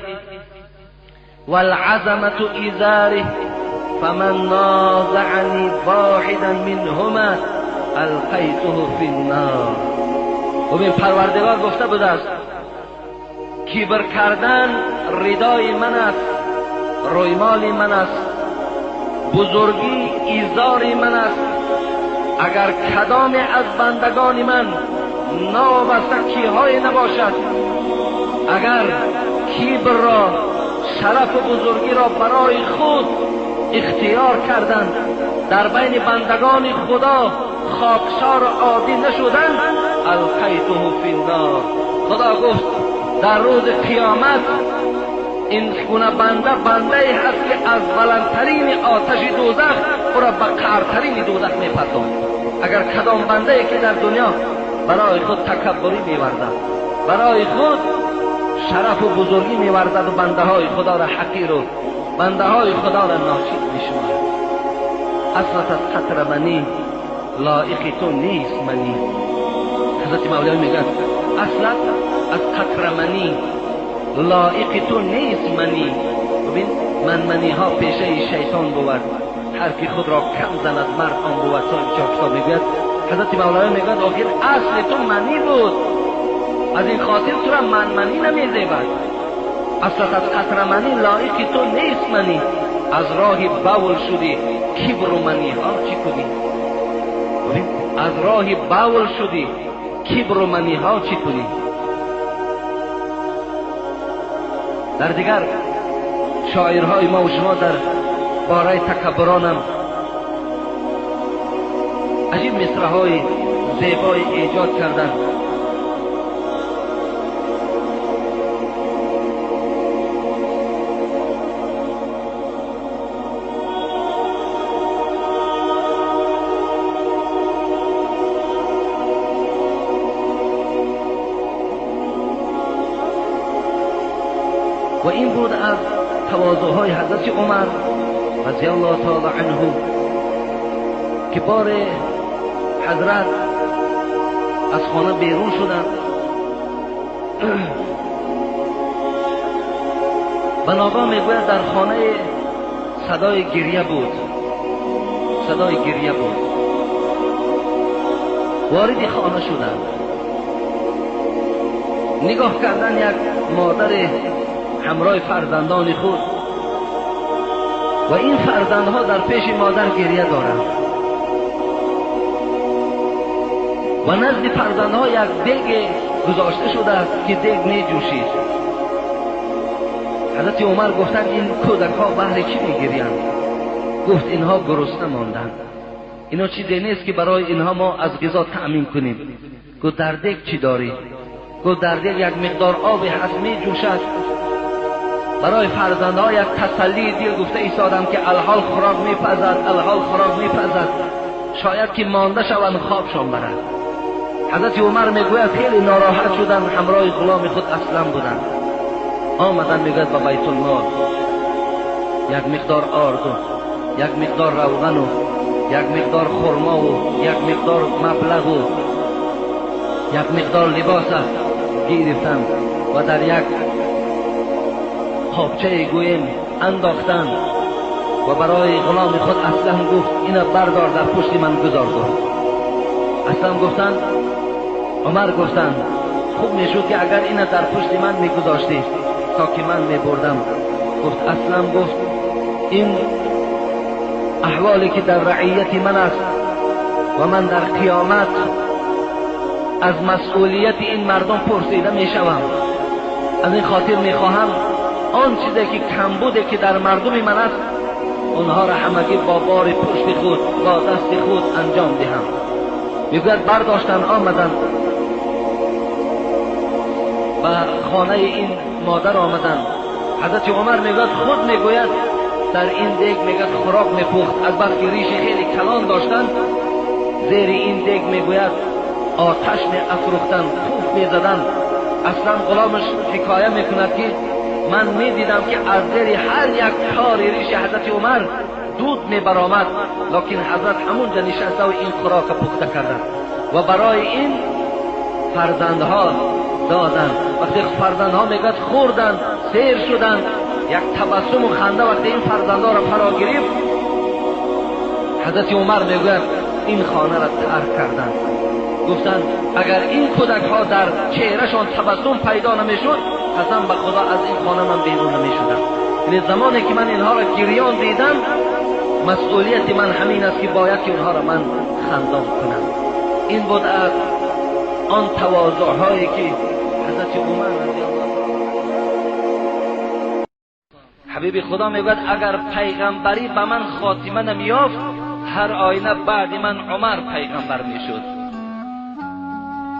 والعظمة ازاره فمن نازعني واحدا منهما القیته فی النار. ببین پروردگار گفته بوده است کبر کردن ردای من است، رویمال من است، بزرگی ایزار من است. اگر کدام از بندگان من نابسته های نباشد، اگر کبر را، شرف و بزرگی را برای خود اختیار کردند، در بین بندگان خدا خاکسار و عادی نشدند، القیته فی النار. خدا گفت در روز قیامت این گونه بنده هست که از بلندترین آتش دوزخ او را به قعرترین دوزخ میپرتاند. اگر کدام بنده که در دنیا برای خود تکبری می‌ورزد، برای خود شرف و بزرگی می‌ورزد و بنده های خدا را حقیر و بنده های خدا را ناچیز می‌شمارد، اصلا از قطر منی لایق تو نیست منی. حضرت مولانا میگن اصلا از قطر منی لایق تو نیست منی. ببین منی ها پیشه شیطان بود، هر کی خود را کم زند مرد آن بود. چاکسا میگوید، حضرت مولانا میگوید آخر اصل تو منی بود، از این خاطر تو را منی نمیزیبد. اصلا از قطر منی لایق تو نیست منی، از راه بول شدی کبر و منی ها چی کنی؟ ببین از راه باول شدی، کبر و منی ها چی کنی؟ در دیگر شاعرهای ما و شما در باره تکبرانم عجیب مصرع‌های زیبای ایجاد کردند. و این بود از تواضع‌های حضرت عمر رضی الله تعالی عنه که بار حضرت از خانه بیرون شدند. بنابرای میگوید در خانه صدای گریه بود، صدای گریه بود. وارد خانه شدند، نگاه کردن یک مادر همراه فرزندان خود و این فرزندها در پیش مادر گریه دارند و نزد فرزندها یک دیگ گذاشته شده است که دیگ می جوشید. حضرت عمر گفتند این کودک ها بهر چی می گریند؟ گفت اینها گرسنه ماندند، اینا چیزی نیست که برای اینها ما از غذا تأمین کنیم. گفت در دیگ چی داری؟ گفت در دیگ یک مقدار آب هست می جوشد. برای فرزندها یک تسلی دل گفته ایستادم که الحال خوراک میپزد، الحال خوراک میپزد، شاید که مانده شوند خوابشان برد. حضرت عمر میگوید خیلی ناراحت شدن، همراه غلام خود اسلم بودند. آمدن میگوید با بیت المال یک مقدار آرد و یک مقدار روغن و یک مقدار خرما و یک مقدار مبلغ و یک مقدار لباس گرفتند و در یک خوابچه گویم انداختند و برای غلام خود اسلم گفت اینا بردار در پشت من گذار کن. اسلم گفتند، عمر گفتند خوب میشد که اگر اینا در پشت من میگذاشتی تا که من میبردم. گفت اسلم گفت این احوالی که در رعیت من است و من در قیامت از مسئولیت این مردم پرسیده میشوم. از این خاطر میخواهم آن چیزی که کم بوده که در مردم من است اونها را همگی با بار پشت خود با دست خود انجام دهم. میگوید برداشتن آمدن و خانه این مادر آمدن. حضرت عمر میگوید خود میگوید در این دیگ میگوید خوراک میپخت، از بس ریش خیلی کلان داشتن زیر این دیگ میگوید آتش میافروختن، توف میزدن. اصلا غلامش حکایه میکند که من میدیدم که از زیر هر یک تار ریش حضرت عمر دود میبرآمد، لکن حضرت همونجا نشسته و این خوراک پخته کردند و برای این فرزندها دادند. وقتی فرزندها میگوید خوردند، سیر شدند، یک تبسم و خنده وقتی این فرزندها را فرا گرفت. حضرت عمر میگوید این خانه را ترک کردند. گفتند اگر این کودک ها در چهرهشان تبسم پیدا نمیشد قسم به خدا از این خانه من بیرون نمیشدم. یعنی زمانی که من اینها را گریان دیدم مسئولیت من همین است که باید که اونها را من خندان کنم. این بود از آن تواضع هایی که حضرت عمر رضی الله حبیب خدا میگوید اگر پیغمبری به من خاتمه نمیافت هر آینه بعد من عمر پیغمبر میشد.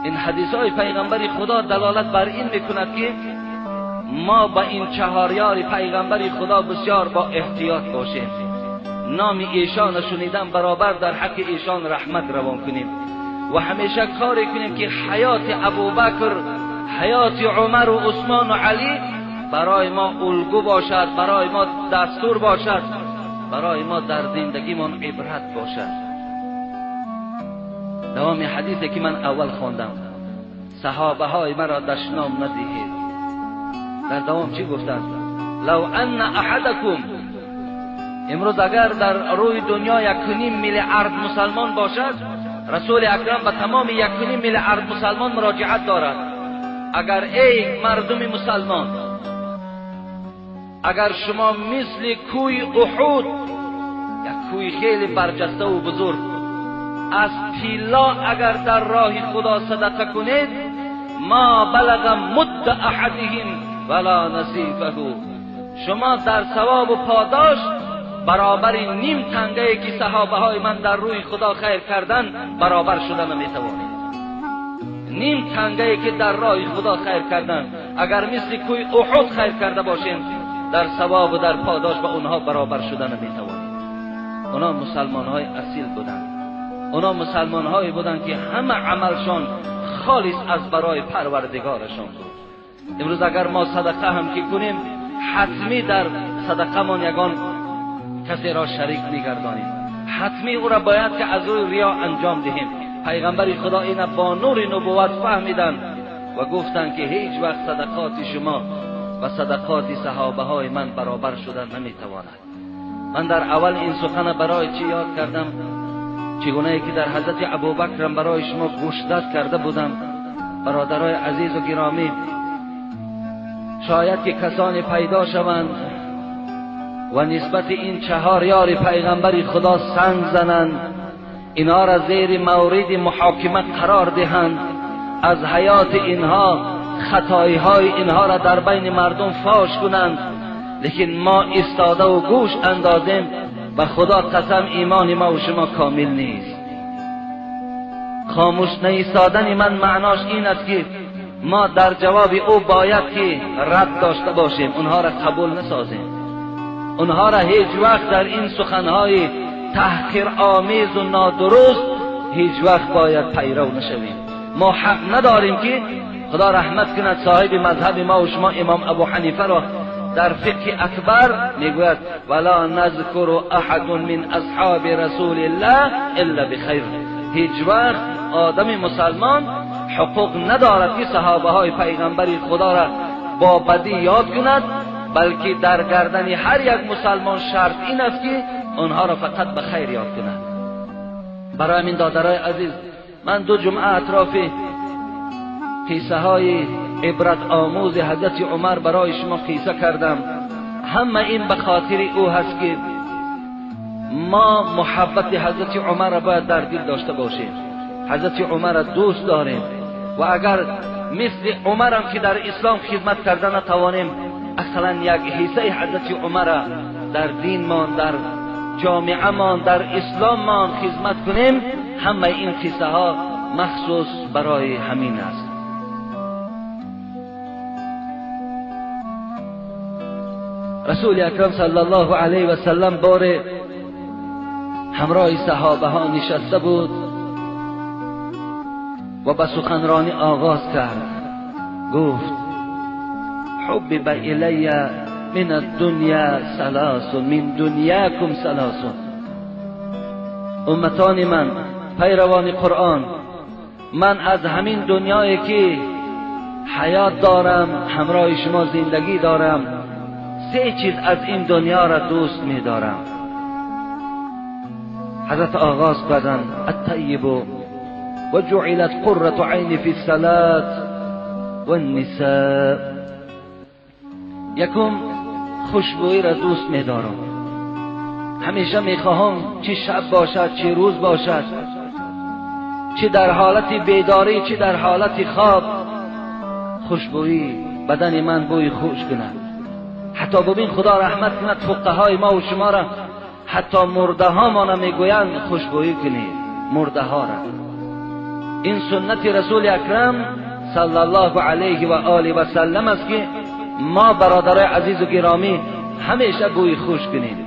این حدیث های پیغمبر خدا دلالت بر این میکند که ما با این چهاریار پیغمبر خدا بسیار با احتیاط باشیم. نام ایشان شنیدن برابر در حق ایشان رحمت روان کنیم و همیشه کاری کنیم که حیات ابوبکر، حیات عمر و عثمان و علی برای ما الگو باشد، برای ما دستور باشد، برای ما در زندگیمان عبرت باشد. دوام حدیثی که من اول خواندم صحابه های مرا دشنام ندهید. در دوام چی گفتند؟ لو ان احدکم، امروز اگر در روی دنیا 1.5 میلیارد مسلمان باشد، رسول اکرم به تمام 1.5 میلیارد مسلمان مراجعت دارد. اگر ای مردم مسلمان، اگر شما مثل کوی احد، یک کوی خیلی برجسته و بزرگ، از طلا اگر در راه خدا صدقه کنید ما بلغ مد احدهم ولا نصیفه، شما در ثواب و پاداش برابر نیم تنگه‌ای که صحابه های من در روی خدا خیر کردن برابر شدن نمیتوانید. نیم تنگه‌ای که در راه خدا خیر کردن اگر مثل کوی احد خیر کرده باشین در ثواب و در پاداش با اونها برابر شدن نمیتوانید. اونا مسلمان های اصیل بودن، اونا مسلمان هایی بودن که همه عملشان خالص از برای پروردگارشان بود. امروز اگر ما صدقه هم که کنیم حتمی در صدقه من یگان کسی را شریک نگردانیم، حتمی او را باید که از روی ریا انجام دهیم. پیغمبر خدا این با نور نبوت فهمیدن و گفتن که هیچ وقت صدقات شما و صدقات صحابه های من برابر شدن نمیتواند. من در اول این سخن برای چی یاد کردم؟ چگونه که در حضرت ابوبکر برای شما گوشدست کرده بودم. برادرای عزیز و گرامی، شاید که کسانی پیدا شوند و نسبت این 4 یار پیغمبر خدا سنگ زنند، اینها را زیر مورد محاکمه قرار دهند، از حیات اینها خطایی های اینها را در بین مردم فاش کنند، لیکن ما ایستاده و گوش اندازیم و خدا قسم ایمان ما و شما کامل نیست. خاموش نایستادن من معناش این است که ما در جواب او باید که رد داشته باشیم، اونها را قبول نسازیم، اونها را هیچ وقت در این سخنهای تحقیر آمیز و نادرست هیچ وقت باید پیرو نشویم. ما حق نداریم که خدا رحمت کند صاحب مذهب ما و شما امام ابو حنیفه را در فقه اکبر میگوید ولا نذکر احد من اصحاب رسول الله الا بخیر. هیچ وقت آدم مسلمان حقوق ندارد که صحابه های پیغمبر خدا را با بدی یاد کند، بلکه در گردن هر یک مسلمان شرط این است که آنها را فقط به خیر یاد کند. برای همین دادرای عزیز، من 2 جمعه اطراف قصه های عبرت آموز حضرت عمر برای شما قصه کردم. همه این به خاطر او هست که ما محبت حضرت عمر را باید در دل داشته باشیم، حضرت عمر را دوست داریم و اگر مثل عمر هم که در اسلام خدمت کردن نتوانیم، اصلا یک حصه حضرت عمر را در دین ما، در جامعه ما، در اسلام ما خدمت کنیم، همه این قصه ها مخصوص برای همین است. رسول اکرم صلی الله علیه و سلم بار همراه صحابه ها نشسته بود و به سخنرانی آغاز کرد. گفت حبب الی من الدنیا ثلاث من دنیاکم ثلاث. امتان من، پیروان قرآن، من از همین دنیایی که حیات دارم، همراه شما زندگی دارم، 3 چیز از این دنیا را دوست می دارم. حضرت آغاز کردن الطیب و جعلت قرة عین فی الصلاة و النساء. یکم خوشبویی را دوست می دارم، همیشه می خواهم چه شب باشد چه روز باشد، چه در حالت بیداری چه در حالت خواب، خوشبویی بدن من بوی خوش کند. حتی ببین خدا رحمت کند فقهای ما و شما را، حتی مرده ها ما نمیگویند خوشبویی کنید مرده ها را. این سنت رسول اکرم صلی الله علیه و آله و سلم است که ما برادرای عزیز و گرامی همیشه بوی خوش کنید،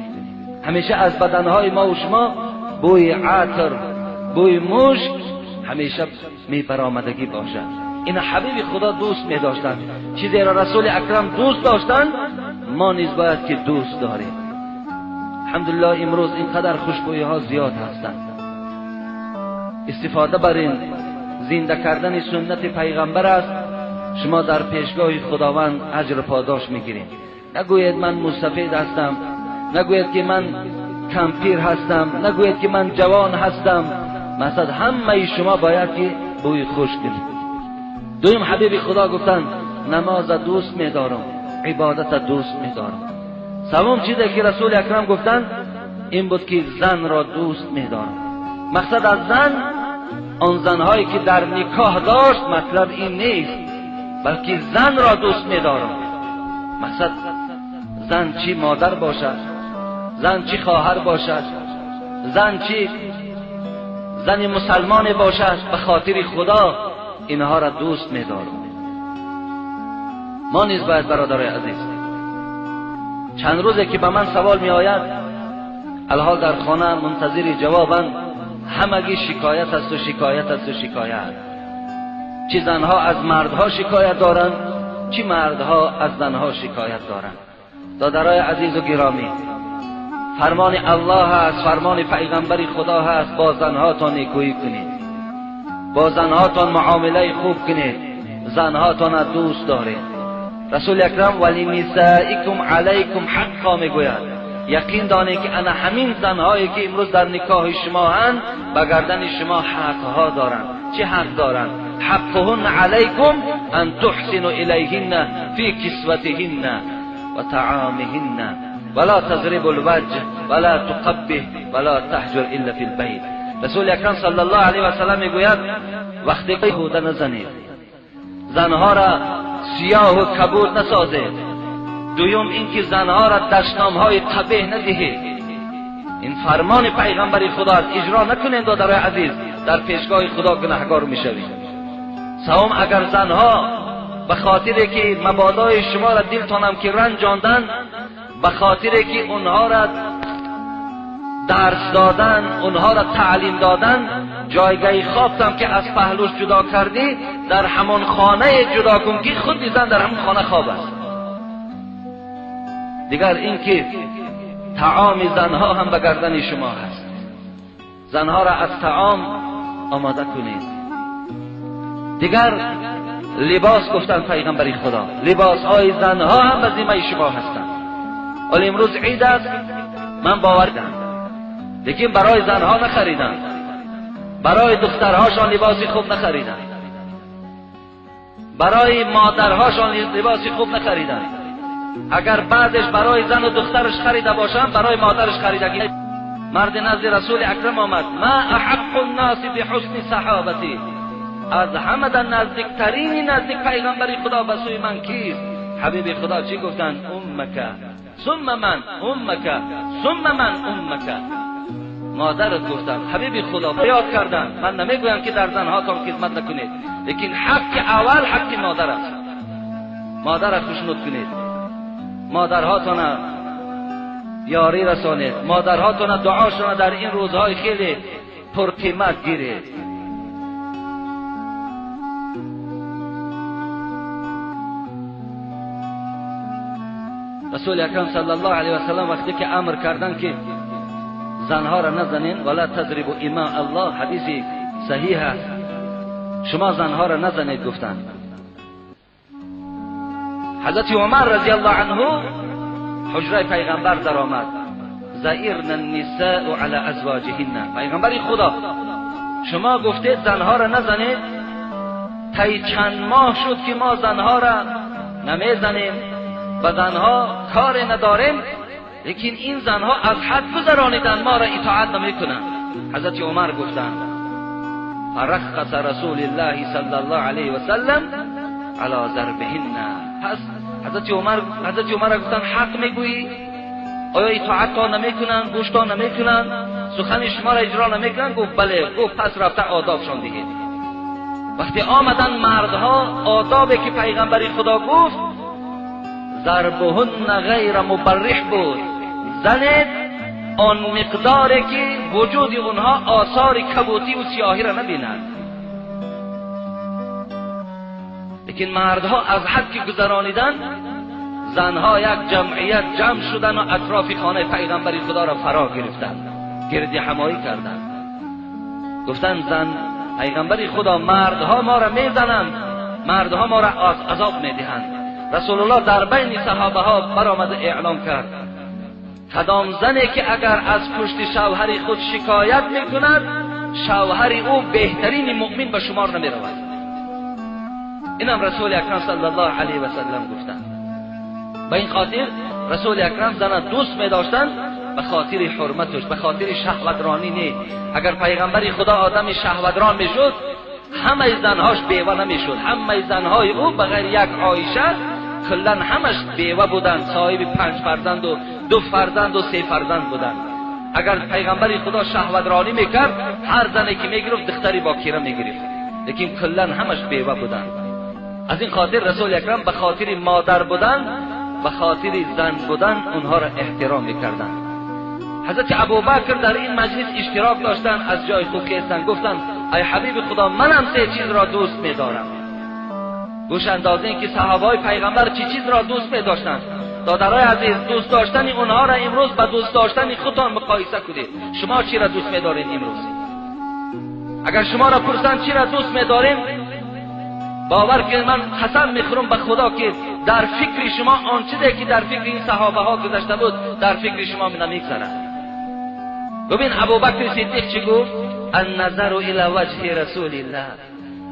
همیشه از بدنهای ما و شما بوی عطر، بوی مشک همیشه می برآمدگی باشد. این حبیب خدا دوست می داشتند، چیزی را رسول اکرم دوست داشتند ما نیز باید که دوست داریم. الحمدلله امروز اینقدر خوشبویی ها زیاد هستند. استفاده بر این زنده کردن سنت پیغمبر است. شما در پیشگاه خداوند اجر پاداش میگیرید. نگوید من مستفید هستم، نگوید که من کمپیر هستم، نگوید که من جوان هستم. مثلا همه شما باید که بوی خوش کنید. دویم حبیب خدا گفتن نماز دوست می‌دارم، عبادت دوست می‌دارم. سوم چیزی که رسول اکرم گفتن این بود که زن را دوست می‌دارم. مقصد از زن آن زنهایی که در نکاح داشت مطلب این نیست، بلکه زن را دوست می‌دارم. مقصد زن چی مادر باشد، زن چی خواهر باشد، زن چی زن مسلمان باشد، به خاطر خدا اینها را دوست می‌دارم. ما نیز باید برادرای عزیز، چند روزه که به من سوال می آید، الحال در خانه منتظر جوابند، همگی شکایت است و شکایت است و شکایت. چه زنها از مردها شکایت دارند، چه مردها از زنها شکایت دارند. برادرای عزیز و گرامی، فرمان الله هست، فرمان پیغمبر خدا هست، با زنهاتان نیکویی کنید، با زنهاتان معامله خوب کنید، زنهاتان را دوست دارید. رسول اکرم ولنسائکم علیکم حقا میگوید، یقین دانید که انا همین زنهایی که امروز در نکاح شما هستند به گردن شما حقها دارند. چه حق دارند؟ حقهن علیکم ان تحسنوا الیهن فی کسوتهن و طعامهن ولا تضرب الوجه ولا تقبح ولا تهجر الا فی البیت. رسول اکرم صلی الله علیه و سلم میگوید وقتی بیهوده نزنید، زنها را سیاه و کبود نسازید. دوم اینکه زنها را دشنامهای قبیح ندهید. این فرمان پیغمبر خدا است، اجرا نکنید برادرای عزیز، در پیشگاه خدا گناهکار میشوید. سوم اگر زنها به خاطر که مبادای شما را دلتانم که رنجاندن، به خاطر که اونها را درس دادن، اونها را تعلیم دادن، جایگاه خوابتم که از پهلوش جدا کردی، در همان خانه جدا کن که خود زن در همون خانه خواب است. دیگر اینکه طعام زنها هم به گردن شما هست، زنها را از طعام آماده کنید. دیگر لباس گفتن پیغمبر خدا، لباس های زنها هم به ذمه شما هستند. ولی امروز عید است، من باور دارم، لیکن برای زنها نخریدن، برای دخترهاشان لباسی خوب نخریدن، برای مادرهاشان لباسی خوب نخریدن. اگر بعدش برای زن و دخترش خریده باشن، برای مادرش خریدگی. مرد نزد رسول اکرم آمد، ما احق الناس بحسن صحابتی، از همه در نزدیکترین نزدیک پیغمبر خدا به سوی من کیست؟ حبیب خدا چی گفتن؟ امک ثم من، امک ثم من، امک. مادرت گفتن، حبیب خدا یاد کردن. من نمیگویم که در زنهاتان خدمت نکنید، لیکن حق اول حق مادر است. مادر را خوشنود کنید، مادرهاتان یاری رسانید، مادرهاتان دعاشان در این روزهای خیلی پرقیمت گیرید. رسول اکرم صلی الله علیه و سلم وقتی که امر کردن که زنها را نزنین، ولا تضربوا اماء الله، حدیثی صحیح است، شما زنها را نزنید گفتن. حضرت عمر رضی الله عنه حجره پیغمبر در آمد، زائرن النساء علی ازواجهن. پیغمبر خدا شما گفتید زنها را نزنید، طی چند ماه شد که ما زنها را نمیزنیم، و زنها کار نداریم، لیکن این زنها از حد گذرانیدن، ما را اطاعت نمیکنند. حضرت عمر گفتند فرخص رسول الله صلی الله علیه و سلم علی ضربهن. پس حضرت عمر گفتند حق میگویی؟ آیا اطاعت تا نمیکنند، گوش تا نمیکنند، سخن شما را اجرا نمیکنند؟ گفت بله. گفت پس رفته آدابشان دیگه. وقتی آمدن مردها، آدابی که پیغمبر خدا گفت ضربهن غیر مبرح بود، زنید آن مقداری که وجود اونها آثار کبوتی و سیاهی را نبینند. لیکن مردها از حد که گذرانیدن، زنها یک جمعیت جمع شدن و اطراف خانه پیغمبر خدا را فرا گرفتند، گرد همایی کردند. گفتند زن پیغمبر خدا، مردها ما را میزنند، مردها ما را عذاب میدهند. رسول الله در بین صحابه ها برآمد اعلام کرد کدام زنی که اگر از پشت شوهر خود شکایت میکند، شوهر او بهترین مؤمن به شمار نمی رود. اینم رسول اکرم صلی الله علیه و سلم گفتند. به این خاطر رسول اکرم زن دوست می داشتند به خاطر حرمتش، به خاطر شهوترانی نه. اگر پیغمبر خدا آدم شهوتران میشد همه زنهاش بیوه نمیشد. همه زنهای او بغیر یک عایشه کلا همش بیوه بودند، صاحب 5 فرزند و 2 فرزند و 3 فرزند بودند. اگر پیغمبر خدا شهوترانی میکرد هر زنی که میگرفت دختری باکره میگرفت، لیکن کلا همش بیوه بودند. از این خاطر رسول اکرم به خاطر مادر بودن، به خاطر زن بودن اونها را احترام میکردند. حضرت ابوبکر در این مجلس اشتراک داشتن، از جای خود خیستن، گفتن ای حبیب خدا منم 3 چیز را دوست می‌دارم. گوش اندازین که صحابای پیغمبر چی چیز را دوست می‌داشتند. دادرای عزیز، دوست داشتن اونها را امروز با دوست داشتن خودتان مقایسه کنید. شما چی را دوست می‌دارین امروز؟ اگر شما را پرسن چی را دوست می‌دارین، باور کنید من قسم می‌خورم به خدا که در فکر شما آنچه که در فکر این صحابه ها گذشته بود در فکر شما نمی‌گذرد. ببین ابوبکر صدیق چی گفت؟ النظر الی وجه رسول الله.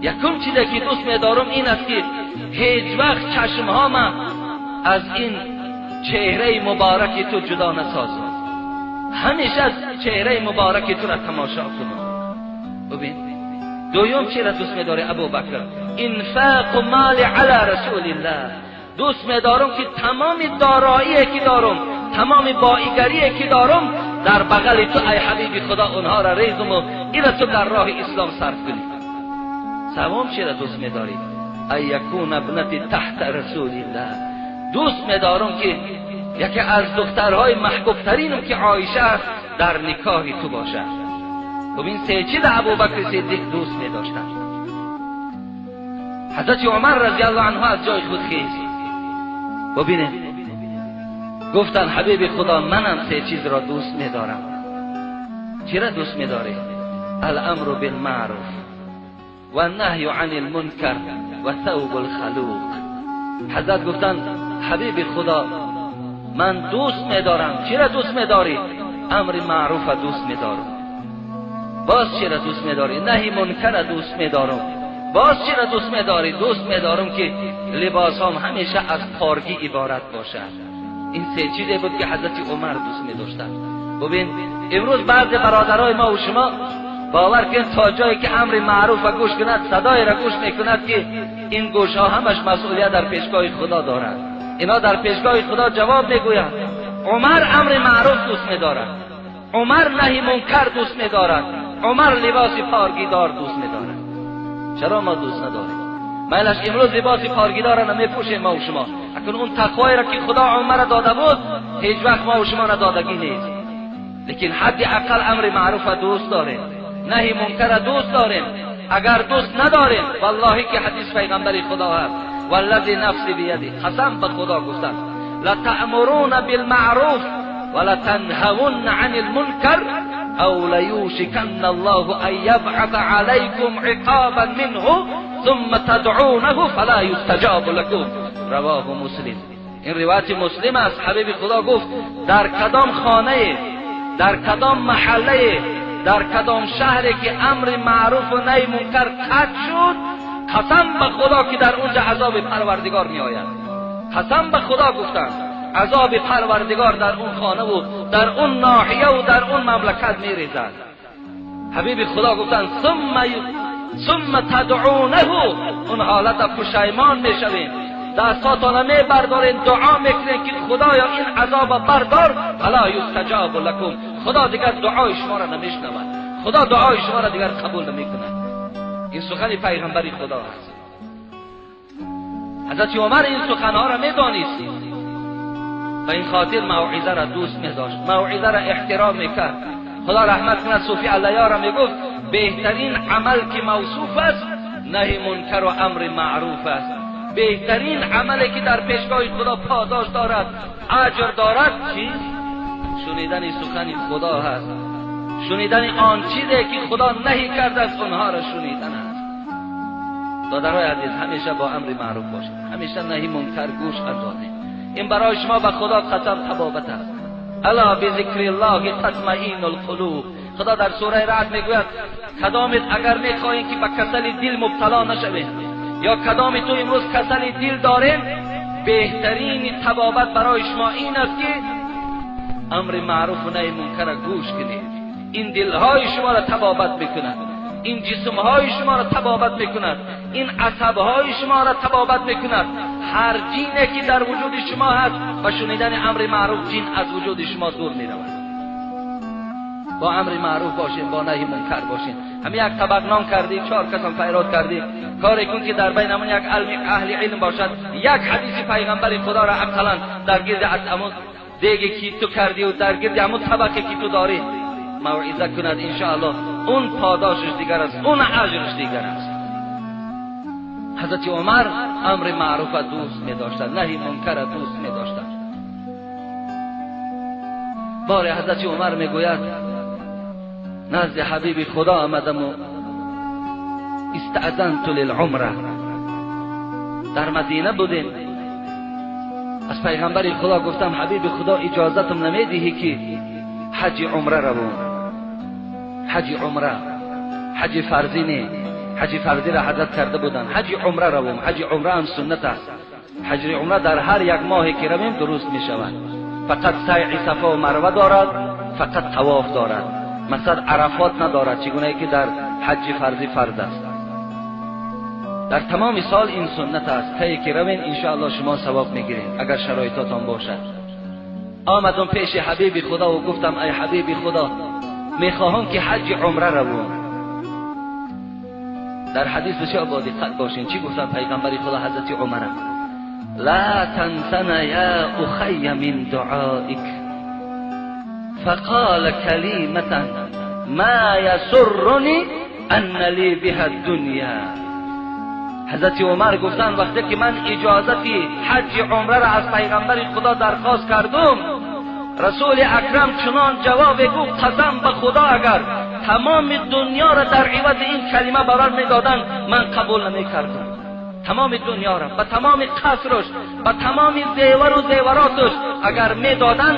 یکم چیزی که دوست می‌دارم این است که هیچ وقت چشم‌هام از این چهره مبارک تو جدا نسازم، همیشه از چهره مبارک تو را تماشا کنم. ببین دوم چی را دوست می‌داره ابوبکر؟ انفاق مال علی رسول الله. دوست می‌دارم که تمام دارایی که دارم، تمام بایگری که دارم در بغل تو ای حبیب خدا اونها را ریزم و این تو در راه اسلام صرف کنی. سوم چی را دوست می‌داری؟ ای یکون ابنت تحت رسول الله. دوست می‌دارم که یکی از دخترهای محبوب ترینم که عایشه در نکاح تو باشه. ببین 3 چیز ابوبکر صدیق دوست می‌داشتن. حضرت عمر رضی الله عنه از جای خود خیست. ببینه گفتن حبیب خدا منم 3 چیز را دوست می‌دارم. چی را دوست می‌داری؟ الامر بالمعروف و النهی عن المنکر و ثوب الخلوق. حضرت گفتن حبیب خدا من دوست می‌دارم. چی را دوست می‌داری؟ امر معروف دوست می‌دارم. باز چی را دوست می‌داری؟ نهی منکر دوست می‌دارم. باز چی را دوست می‌داری؟ دوست می‌دارم که لباسام همیشه از پارگی عبارت باشد. این 3 چیزی بود که حضرت عمر دوست می‌داشتند. ببین امروز بعض برادرای ما و شما باور کن تا جایی که امر معروف و گوش کند صدای را گوش می‌کند که این گوش‌ها همش مسئولیت در پیشگاه خدا دارند. اینا در پیشگاه خدا جواب می‌گویند. عمر امر معروف دوست می‌دارد، عمر نهی منکر دوست می‌دارد، عمر لباس پارگیدار دوست می‌دارد. چرا ما دوست نداریم؟ مالش امروز لباس پارگیدار را نمی‌پوشیم ما و شما، اکنون اون تقوایی را که خدا عمر داده بود هیچ وقت ما و شما ندادگی نیست. لیکن حد اقل امر معروف دوست داریم، نهی منکر دوست داریم. اگر دوست نداریم والله که حدیث پیغمبر خدا هست والذی نفسی بیده، قسم به خدا گفتن لتأمرون بالمعروف ولتنهون عن المنکر او لیوشکن الله ان یبعث علیکم عقابا منه ثم تدعونه فلا یستجاب لكم. رواه مسلم. این روایت مسلم است. حبیب خدا گفت در کدام خانه، در کدام محله، در کدام شهری که امر معروف و نهی منکر قطع شد، قسم به خدا که در اونجا عذاب پروردگار می آید. قسم به خدا گفتن عذاب پروردگار در اون خانه و در اون ناحیه و در اون مملکت می ریزد. حبیب خدا گفتن ثم تدعونه، اون حالت پشیمان می شویم، دستاتون می بردارین، دعا میکنین که خدایا این عذاب بردار فلا یستجاب لکم. خدا دیگر دعای شما را نمیشنود، خدا دعای شما را دیگر قبول نمیکند. این سخن پیغمبر خدا است. حضرت عمر این سخنها را میدانست و این خاطر موعظه را دوست می‌داشت، موعظه را احترام میکرد. خدا رحمت کند صوفی علیه را میگفت بهترین عمل که موصوف است نهی منکر و امر معروف است. بهترین عملی که در پیشگاه خدا پاداش دارد، اجر دارد چیست؟ شنیدن سخن خدا هست، شنیدن آن چیزی که خدا نهی کرده است اونها را شنیدن است. دادرای عزیز همیشه با امر معروف باشید، همیشه نهی منکر گوش اندازید. این برای شما به خدا قسم طبابت است. الا بذکر الله تطمئن القلوب. خدا در سوره رعد میگوید کدامت اگر میخواهید که به کسل دل مبتلا نشوید یا کدام تو امروز کسل دل دارین، بهترین طبابت برای شما این است که امر معروف و نهی منکر را گوش کنید. این دلهای شما را تبابت میکند، این جسمهای شما را تبابت میکند، این عصبهای شما را تبابت میکند. هر جینی که در وجود شما هست با شنیدن امر معروف جین از وجود شما دور میرود. با امر معروف باشین، با نهی منکر باشین. همین یک طبق نان کردی، 4 کس هم فیراد کردی، کاری کن که در بین همون یک اهل علم باشد، یک حدیث پیغمبر خدا را اقلا در گرد همون دیگه که تو کردی و در گرد همون طبقه که تو داری موعظه کند، انشاءالله اون پاداشش دیگر است، اون اجرش دیگر است. حضرت عمر امر معروف دوست می داشتند، نهی منکر دوست می داشتند. بار حضرت عمر می گوید نزد حبیب خدا آمدم و استأذنت للعمره. در مدینه بودیم، از پیغمبر خدا گفتم حبیب خدا اجازتم نمیدهی که حج عمره روم. حج عمره، حج فرضی نه، حج فرضی را حضرت کرده بودن، حج عمره روم. حج عمره هم سنت است. حج عمره در هر یک ماهی که رویم درست می شود. فقط سعی صفا و مروه دارد، فقط طواف دارد، مثلا عرفات ندارد چگونه که در حج فرضی فرض است. در تمام سال این سنت است. طی که روین انشاءالله شما ثواب میگیرین اگر شرایطاتون باشد. آمدم پیش حبیب خدا و گفتم ای حبیب خدا میخواهم که حج عمره روم. در حدیث بسیار با دقت باشین چی گفتن پیغمبر خدا حضرت عمر؟ لا تنسنا یا اخی من دعائک فقال کلمة ما یسرنی ان لی بها الدنیا. حضرت عمر گفتن وقتی که من اجازتی حج عمره را از پیغمبر خدا درخواست کردم، رسول اکرم چنان جواب گفت قسم به خدا اگر تمام دنیا را در عوض این کلمه برام میدادن من قبول نمیکردم. تمام دنیا را، با تمام قصرش، با تمام زیور و زیوراتش اگر میدادن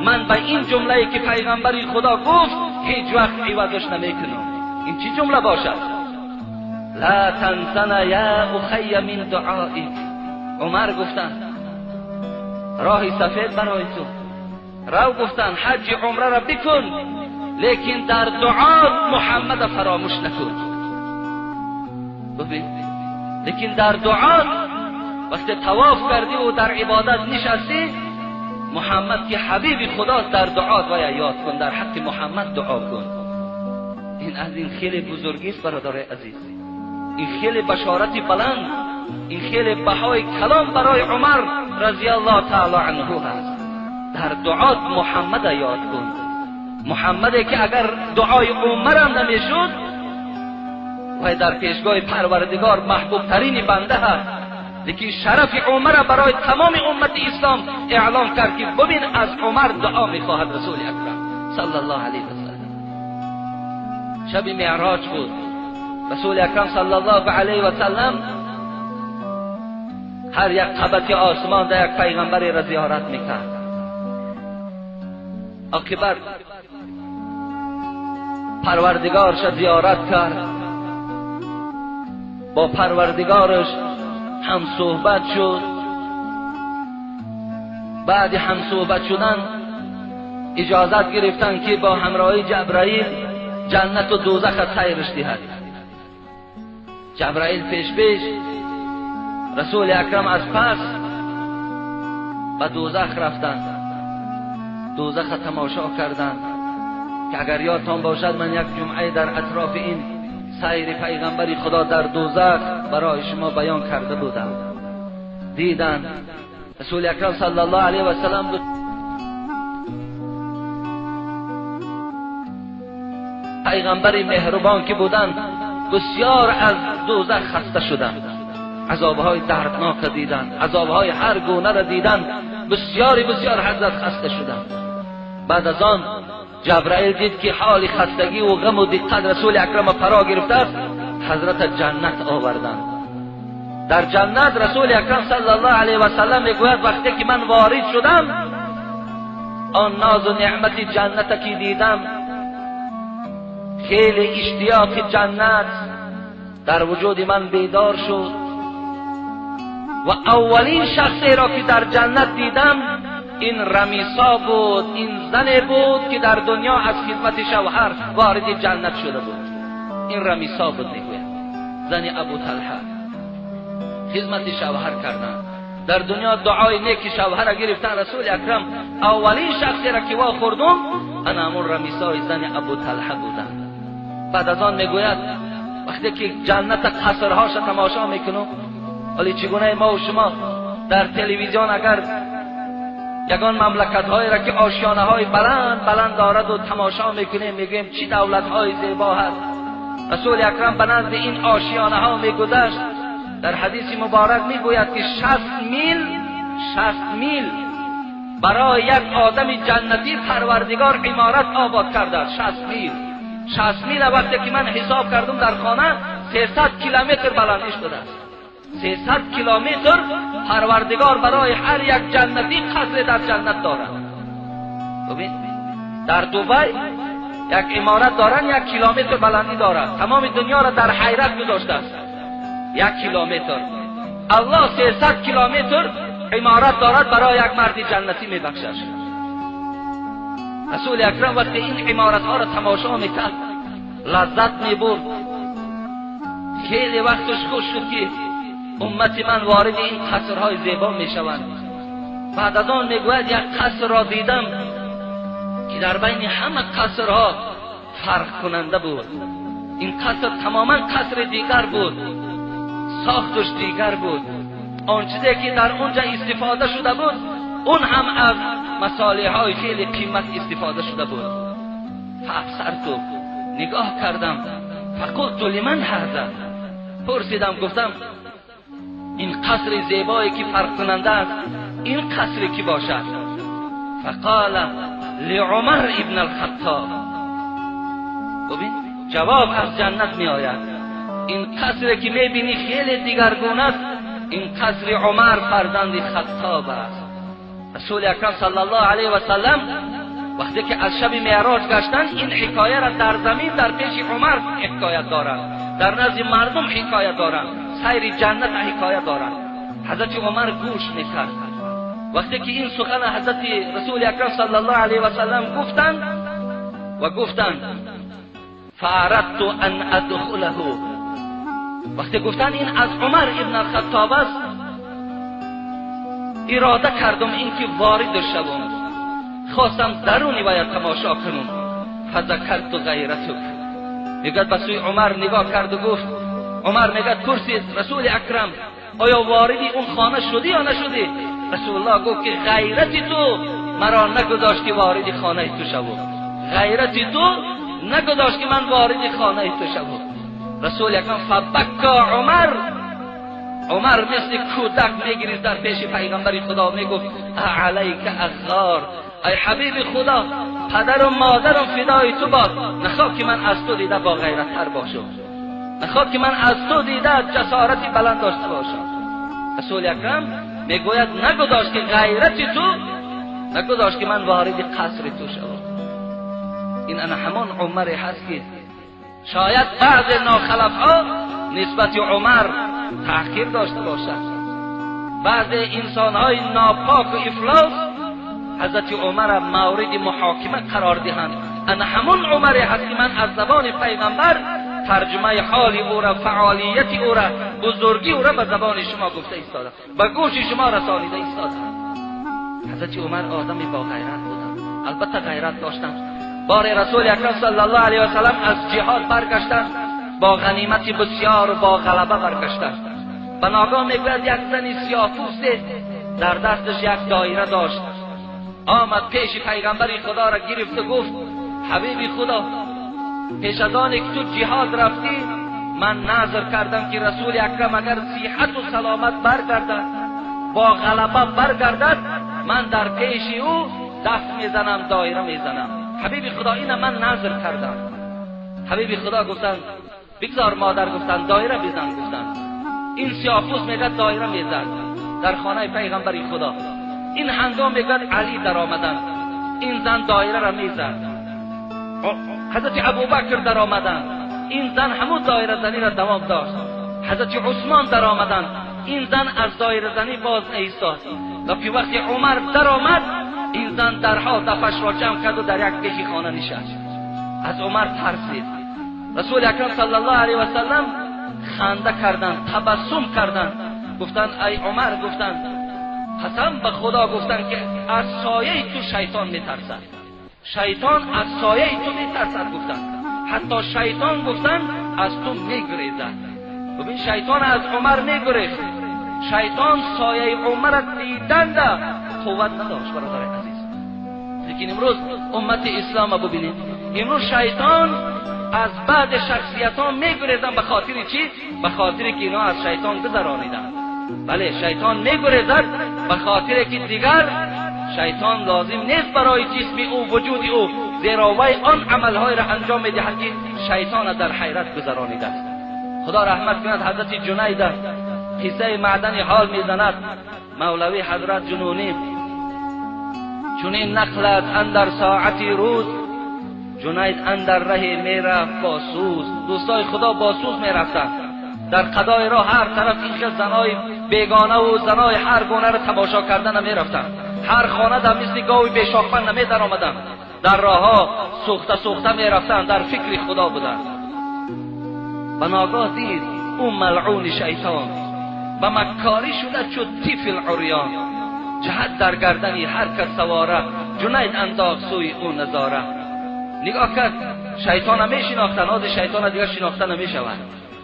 من به این جمله که پیغمبر خدا گفت هیچ وقت عوضش نمیکنم. این چی جمله باشد؟ لا تنسنا یا اخی من دعائک. عمر گفتن راه سفید برای تو رو، گفتن حج عمره را بکن لیکن در دعا محمد فراموش نکن. ببین لیکن در دعا وقتی طواف کردی و در عبادت نشستی محمد که حبیب خداست در دعا و یاد کن، در حق محمد دعا کن. این از این خیلی بزرگی است برادر عزیز، این خیلی بشارت بلند، این خیلی بهای کلام برای عمر رضی الله تعالی عنه هست. در دعات محمد یاد کن، محمدی که اگر دعای عمر هم نمیشد و در پیشگاه پروردگار محبوب ترین بنده هست، لیکن شرف عمر برای تمام امت اسلام اعلام کرد که ببین از عمر دعا میخواهد رسول اکرم صلی الله علیه و سلم. شب معراج بود، رسول اکرم صلی الله علیه و سلم هر یک طبقه آسمان در یک پیغمبری را زیارت میکرد. عاقبت پروردگارش زیارت کرد، با پروردگارش هم صحبت شد. بعد هم صحبت شدن اجازت گرفتن که با همراهی جبرائیل جنت و دوزخ سیرش دهد. جبرائیل پیش رسول اکرم از پس به دوزخ رفتند، دوزخ تماشا کردند که اگر یادتان باشد من یک جمعه در اطراف این سیر پیغمبر خدا در دوزخ برای شما بیان کرده بودم. دیدن رسول اکرم صلی الله علیه و سلم پیغمبر مهربان که بودند بسیار از دوزخ خسته شدند، عذابهای دردناک دیدند، عذابهای هر گونه را دیدند، بسیار حضرت خسته شدند. بعد از آن جبرائیل دید که حال خستگی و غم و دقت رسول اکرم فرا گرفته است، حضرت جنت آوردند. در جنت رسول اکرم صلی الله علیه و سلم میگوید وقتی که من وارد شدم آن ناز و نعمت جنت که دیدم، خیلی اشتیاق جنت در وجود من بیدار شد و اولین شخصی را که در جنت دیدم این رمیسا بود، این زن بود که در دنیا از خدمت شوهر وارد جنت شده بود. این رمیسا بود میگوید، زن ابو طلحه خدمت شوهر کردن در دنیا، دعای نیک شوهر گرفتن. رسول اکرم اولین شخصی را که وا خوردم انا همون رمیسای زن ابو طلحه بودن. بعد از آن میگوید وقتی که جنت قصرهاش تماشا میکنم، ولی چگونه ما و شما در تلویزیون اگر یگان مملکت هایی را که آشیانه های بلند بلند دارد و تماشا میکنیم میگیم چی دولت های زیبا هست. رسول اکرم به نزد این آشیانه ها میگذشت. در حدیث مبارک میگوید که 60 میل برای یک آدم جنتی پروردگار عمارت آباد کرده است. 60 میل وقتی که من حساب کردم در خانه 300 کیلومتر بلندش بوده است. 300 کیلومتر پروردگار برای هر یک جنتی قصر در جنت دارد. ببین در دبی یک عمارت دارن 1 کیلومتر بلندی دارد، تمام دنیا را در حیرت گذاشته است. 1 کیلومتر الله 300 کیلومتر عمارت دارد برای یک مرد جنتی میبخشد. رسول اکرم وقتی این عمارت ها را تماشا میکرد لذت میبرد. خیلی وقتش خوش شد که امت من وارد این قصرهای زیبا میشوند. بعد از آن میگوید یک قصر را دیدم که در بین همه قصرها فرق کننده بود. این قصر تماما قصر دیگر بود، ساختش دیگر بود. آن چیزی که در اونجا استفاده شده بود اون هم از مصالح های خیلی قیمت استفاده شده بود. فابصرت، نگاه کردم، فقلت لمن هذا، پرسیدم گفتم این قصر زیبایی که فرق کننده است این قصری کی باشد؟ فقال لعمر ابن الخطاب. ببین جواب از جنت می آید. این قصری که می بینی خیلی دیگرگونه است، این قصر عمر فرزند خطاب است. رسول اکرم صلی الله علیه و سلم وقتی که از شب معراج گشتند این حکایه را در زمین در پیش عمر حکایت دارند، در نزد مردم حکایت دارند، سیر جنت حکایت دارند. حضرت عمر گوش میکرد. وقتی که این سخن حضرت رسول اکرم صلی الله علیه و سلم گفتند فاردت ان ادخله، وقتی گفتند این از عمر ابن الخطاب است اراده کردم اینکه وارد شوم، خواستم درونی باید تماشا کنم. فذکرت غیرتک، میگد به سوی عمر نگاه کرد و گفت، عمر میگد پرسید رسول اکرم آیا واردی اون خانه شدی یا نشدی؟ رسول الله گفت که غیرتی تو مرا نگذاشت که وارد خانه تو شوم، غیرتی تو نگذاشت که من وارد خانه تو شوم. رسول اکرم فبکا عمر مثل کودک میگریست در پیش پیغمبر خدا میگفت علیک اغار، ای حبیب خدا پدر و مادرم فدای تو باد، نخواه که من از تو دیده با غیرت تر باشم، نخواه که من از تو دیده جسارتی بلند داشته باشم. رسول اکرم میگوید نگذاشت که غیرتی تو نگذاشت که من وارد قصر تو شوم. این انا همان عمر هست که شاید بعض ناخلفها نسبت عمر تأخیر داشته باشد، بعض انسانهای ناپاک و افلاس حضرت عمر مورد محاکمه قرار دهند. انا همون عمر هست که من از زبان پیغمبر ترجمه حال او را، فعالیت او را، بزرگی او را به زبان شما گفته ایستادم، به گوش شما رسانیده ایستادم. حضرت عمر آدمی با غیرت بودند، البته غیرت داشتند. بار رسول اکرم صلی الله علیه و سلم از جهاد برگشتند، با غنیمت بسیار و با غلبه برگشتند. به ناگاه میگوید یک زن سیاه‌پوست در دستش یک دایره داشت، آمد پیش پیغمبر خدا را گرفت و گفت حبیب خدا پیش از آن که تو جهاد رفتی من نظر کردم که رسول اکرم اگر صحت و سلامت برگردد، با غلبه برگردد، من در پیش او دست میزنم، دایره میزنم. حبیب خدا این من نظر کردم. حبیب خدا گفتن بگذار مادر، گفتن دایره بزن، گفتن این سیاه‌پوست میگه دایره میزد در خانه پیغمبر خدا. این هنگام میگه علی در آمدن، این زن دایره را میزد. حضرت ابوبکر در آمدن، این زن همون دایره زنی را دوام داشت. حضرت عثمان در آمدن، این زن از دایره زنی باز ایستاد. وقتی عمر در آمد زن درها دفش را جمع کرد و در یک پیش خانه نشست. از عمر ترسید. رسول اکرم صلی الله علیه و سلم خنده کردند، تبسم کردند، گفتند ای عمر، گفتند قسم به خدا، گفتند که از سایه تو شیطان میترسد، شیطان از سایه تو میترسد، گفتند حتی شیطان گفتند از تو میگریزد. ببین شیطان از عمر میگریخت. شیطان سایه عمر دیدن قوت نداشت برادر عزیز. لیکن امروز امت اسلام ببینید، امروز شیطان از بعد شخصیتان میگریزن. به خاطر چی؟ به خاطر که اینا از شیطان گذرانیدن. بله شیطان میگریزد به خاطر که دیگر شیطان لازم نیست برای جسم او، وجود او، زیرا وی آن عملهای را انجام میدهد که شیطان در حیرت گذرانیده است. خدا رحمت کند حضرت جنید قصه معدن حال میزند. مولوی حضرت جنونی چنین نقلت اندر ساعتی روز، جنید اندر ره میرفت با سوز. دوستای خدا با سوز میرفتن در قضای راه، هر طرف این زنای بیگانه و زنای هر گونه را تماشا کردن میرفتن. هر خانه در مثل گاوی بیشاخمن نمی در آمدن، در راه ها سوخته سوخته میرفتن، در فکر خدا بودن. به ناگاه دید اون ملعون شیطان به مکاری شده چو طفل عریان، جهت در گردنی هر کس سواره، جنید انداخت سوی اون نظاره. نگاه کرد شیطان هم میشناختن، آز شیطان دیگر شناخته نمیشود.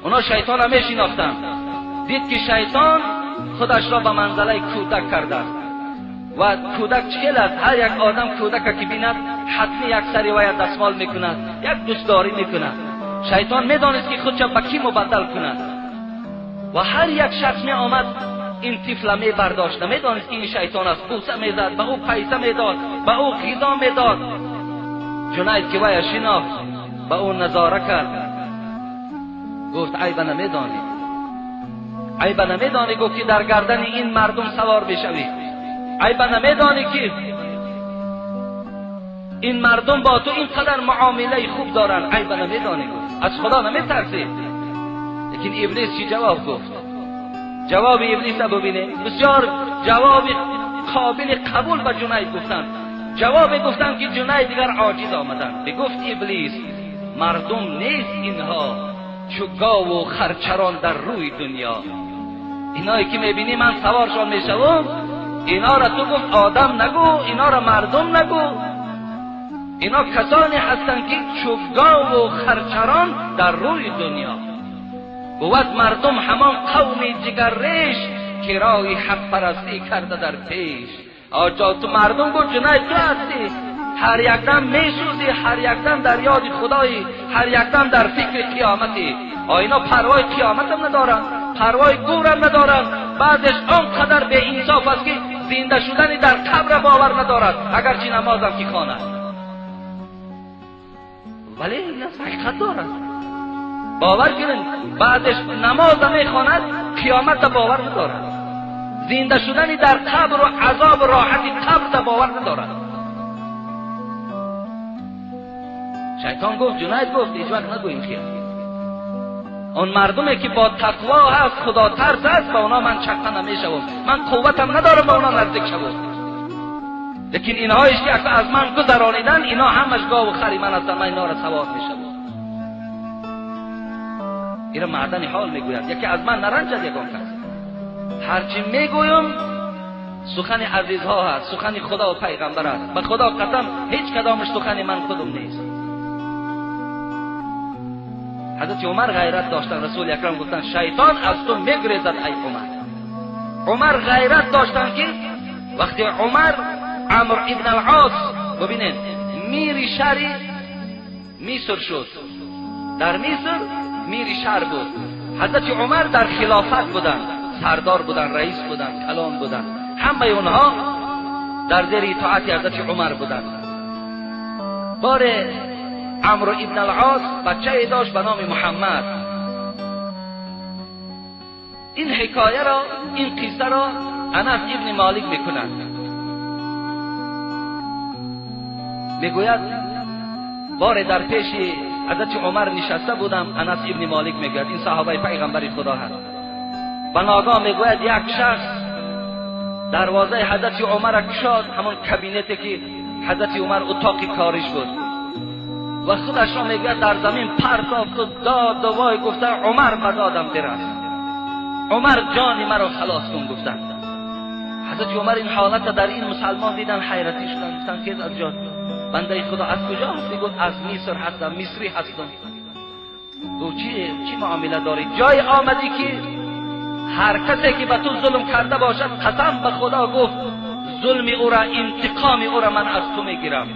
اونا شیطان هم میشناختن. دید که شیطان خودش را به منزله کودک کرده و کودک چیل است. هر یک آدم کودک که بیند حتمی یک سری وی دستمال میکند، یک دوستداری میکند. شیطان میدانست که خودش به کی مبدل کند و هر یک شخص می آمد این طفل می برداشت. میدانست که این شیطان است. بوسه میزد، به او پیسه میداد، به او غذا میداد. جنید که وی شناخت به او نظاره کرد، گفت عیب نمیدانی، عیب نمیدانی، گفت که در گردن این مردم سوار بشوی، عیب نمیدانی که این مردم با تو اینقدر معامله خوب دارن، عیب نمیدانی، از خدا نمیترسی. لیکن ابلیس چی جواب گفت؟ جواب ابلیس ببینه، بسیار جواب قابل قبول به جنید گفتن. جواب گفتن که جنید دیگر عاجز آمدن. بگفت ابلیس مردم نیست اینها چو گاو و خرچران در روی دنیا. اینایی که میبینی من سوارشان میشوم، اینا را تو گفت آدم نگو، اینا را مردم نگو. اینا کسانی هستند که چو گاو و خرچران در روی دنیا. بود مردم همان قومی جگر ریش که رای حق پرستی کرده در پیش. آجا تو مردم گفت جنید تو هستی، هر یک دم میسوزی، هر یک دم در یاد خدایی، هر یک دم در فکر قیامتی. اینا پروای قیامت هم ندارن، پروای گور هم ندارن. بعدش آنقدر به انصاف است که زنده شدن در قبر باور ندارد، اگرچه نماز هم که خواند. ولی این حقیقت دارد. باور کنید بعدش نماز هم میخواند، قیامت باور ندارد. زنده شدن در قبر و عذاب و راحت قبر باور ندارد. شیطان گفت، جنید گفت هیچ وقت نگویم خیر. اون مردمی که با تقوا هست، خدا ترس هست، با اونا من چقدر نمیشوم، من قوتم ندارم با اونا نزدیک شوم. لیکن اینهایش که از من گذرانیدن، اینا همش گاو و خری من هستن، من اینا را سوار میشوم. اینا معدن حال میگوید، یکی از من نرنجد یکان کس. هرچی میگویم سخن عزیزها هست، سخن خدا و پیغمبر است. به خدا قسم هیچ کدامش سخن من خودم نیست. حضرت عمر غیرت داشتن. رسول اکرم گفتن شیطان از تو میگریزد ای عمر. عمر غیرت داشتن که وقتی عمر عمرو ابن العاص ببینید میری شهری میسر شد، در میسر میری شهر بود. حضرت عمر در خلافت بودن، سردار بودن، رئیس بودن، کلان بودن، همه اونها در زیر اطاعت حضرت عمر بودن. بار عمرو ابن العاص بچه داشت به نام محمد. این حکایه را، این قصه را انس ابن مالک میکنند. میگوید بار در پیش حضرت عمر نشسته بودم. انس ابن مالک میگوید این صحابه پیغمبر خدا هست. به ناگاه میگوید یک شخص دروازه حضرت عمر کشاد، همون کابینتی که حضرت عمر اتاقی کاریش بود و خودش را میگه در زمین پرتافت و داد و وای گفته عمر به دادم برس، عمر جان مرا خلاص کن. گفتن حضرت عمر این حالت در این مسلمان دیدن، حیرتی شدن، گفتن که از جان بنده خدا از کجا هستی؟ گفت از مصر هستم، مصری هستم. گفت چی معامله داری؟ جای آمدی که هر کسی که به تو ظلم کرده باشد قسم به خدا گفت ظلم او را، انتقام او را من از تو میگیرم.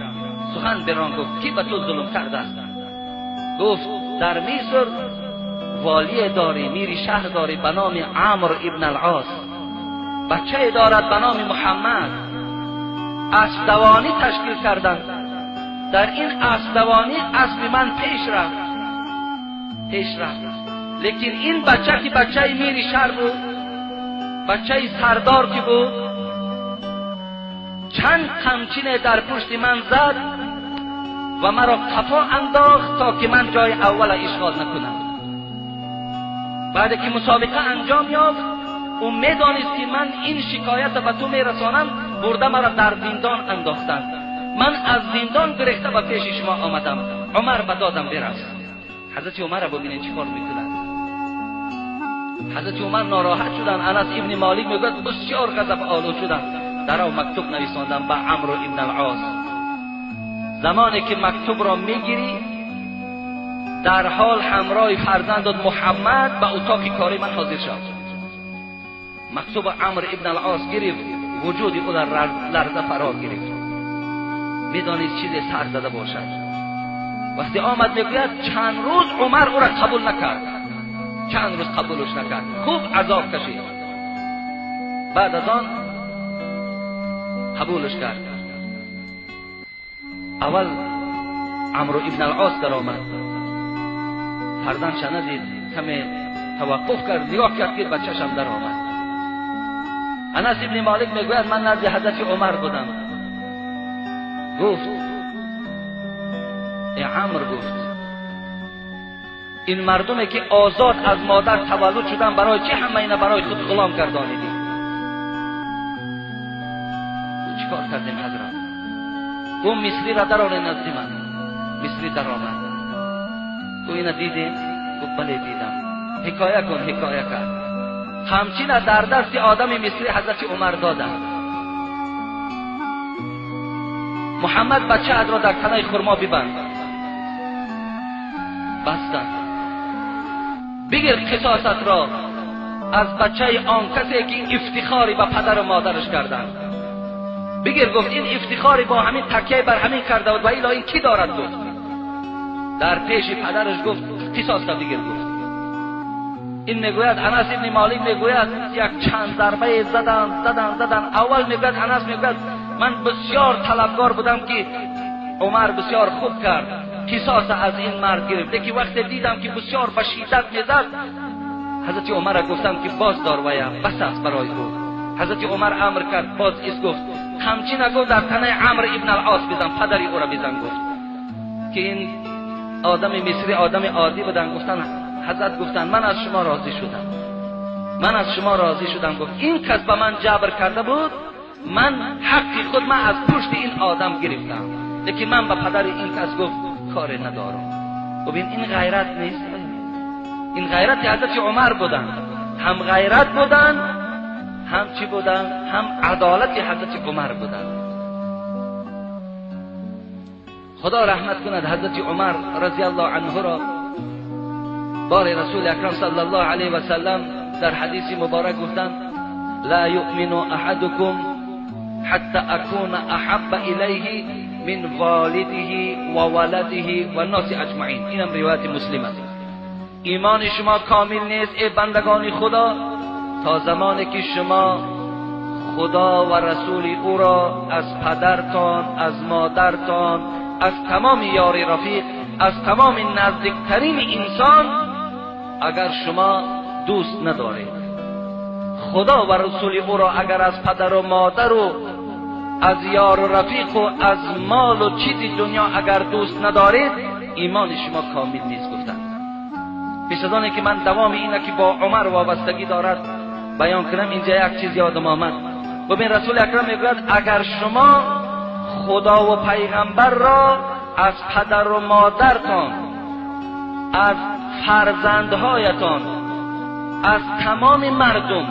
سخن بران گفت کی به تو ظلم کرده است؟ گفت در مصر والی داری، میری شهر داری به نام عمرو ابن العاص، بچه دارد به نام محمد، اسب دوانی تشکیل کردند. در این اسب دوانی اسب من پیش رفت. لیکن این بچه که بچه میری شهر بود، بچه سردار که بود، چند قمچینه در پشت من زد و مرا قفا انداخت تا که من جای اول اشغال نکنم. بعد که مسابقه انجام یافت او میدانست که من این شکایت به تو میرسانم، برده مرا در زندان انداختند. من از زندان گرفته به پیش شما آمدم، عمر به دادم برس. حضرت عمر را ببینید چی کار میکنند. حضرت عمر ناراحت شدن. انس ابن مالک میگه بسیار غضب آلود شدن، در او مکتوب نویساندن به عمرو ابن العاص. زمانی که مکتوب را میگیری در حال همراه فرزندت محمد به اتاق کاری من حاضر شد. مکتوب عمرو ابن العاص گرفت، وجود او در لرزه فرار گرفت، میدانید چیزی سر زده باشد. وقتی آمد میگوید چند روز عمر او را قبول نکرد، چند روز قبولش نکرد، خوب عذاب کشید. بعد از آن قبولش کرد. اول عمرو ابن العاص در آمد، فرزند شنید، کمی توقف کرد، نگاه کرد که بچه‌شم در آمد. انس ابن مالک میگوید من نزد حضرت عمر بودم. گفت ای عمرو، گفت این مردمی که آزاد از مادر تولد شدن برای چه همه اینا برای خود غلام گردانیدی؟ چیکار کردیم حضرت؟ گفت مصری را در آورد نزد من. مصری در آمد. گفت اینا دیدی؟ گفت بله دیدم. حکایه کن. حکایه کرد. همچین در دست آدم مصری حضرت عمر دادن. محمد بچه را در تنه خرما ببند. بستن. بگیر قصاصت را از بچه آن کسی که افتخاری به پدر و مادرش کردن. بگیر. گفت این افتخاری با همین تکیه بر همین کرده بود و الا این کی دارد؟ گفت در پیش پدرش گفت قصاص را بگیر. گفت این میگوید انس ابن مالک میگوید یک چند ضربه زدن. اول میگوید انس میگوید من بسیار طلبکار بودم که عمر بسیار خوب کرد، قصاص از این مرد گرفت. لیکن وقتی دیدم که بسیار به شدت میزد، حضرت عمر را گفتم که باز دار ویم، بس است برای او. حضرت عمر امر کرد، باز ایست. گفت همچین نگو در تنه عمرو ابن العاص بزن، پدری او را بزن. گفت که این آدم مصری آدم عادی بودن. گفتن حضرت گفتن من از شما راضی شدم. گفت این کس به من جبر کرده بود، من حقی خود من از پشت این آدم گرفتم، لیکن من به پدر این کس گفت کاری ندارم. ببین این غیرت نیست؟ این غیرت حضرت عمر بودن، هم غیرت بودن، هم چی بودن؟ هم عدالت حضرت عمر بودن. خدا رحمت کند حضرت عمر رضی الله عنه را. بار رسول اکرم صلی الله علیه و سلم در حدیث مبارک گفتند لا یؤمن احدکم حتی اکون احب الیه من والده و ولده و الناس اجمعین. اینم روایت مسلم است. ایمان شما کامل نیست ای بندگان خدا تا زمانی که شما خدا و رسول او را از پدرتان، از مادرتان، از تمام یار رفیق، از تمام نزدیکترین انسان اگر شما دوست ندارید، خدا و رسول او را اگر از پدر و مادر و از یار و رفیق و از مال و چیز دنیا اگر دوست ندارید، ایمان شما کامل نیست. گفتند پیش از آنکه من دوام اینه که با عمر وابستگی دارد بیان کنم، اینجا یک چیز یادم آمد. ببین رسول اکرم میگوید اگر شما خدا و پیغمبر را از پدر و مادرتان، از فرزندهایتان، از تمام مردم،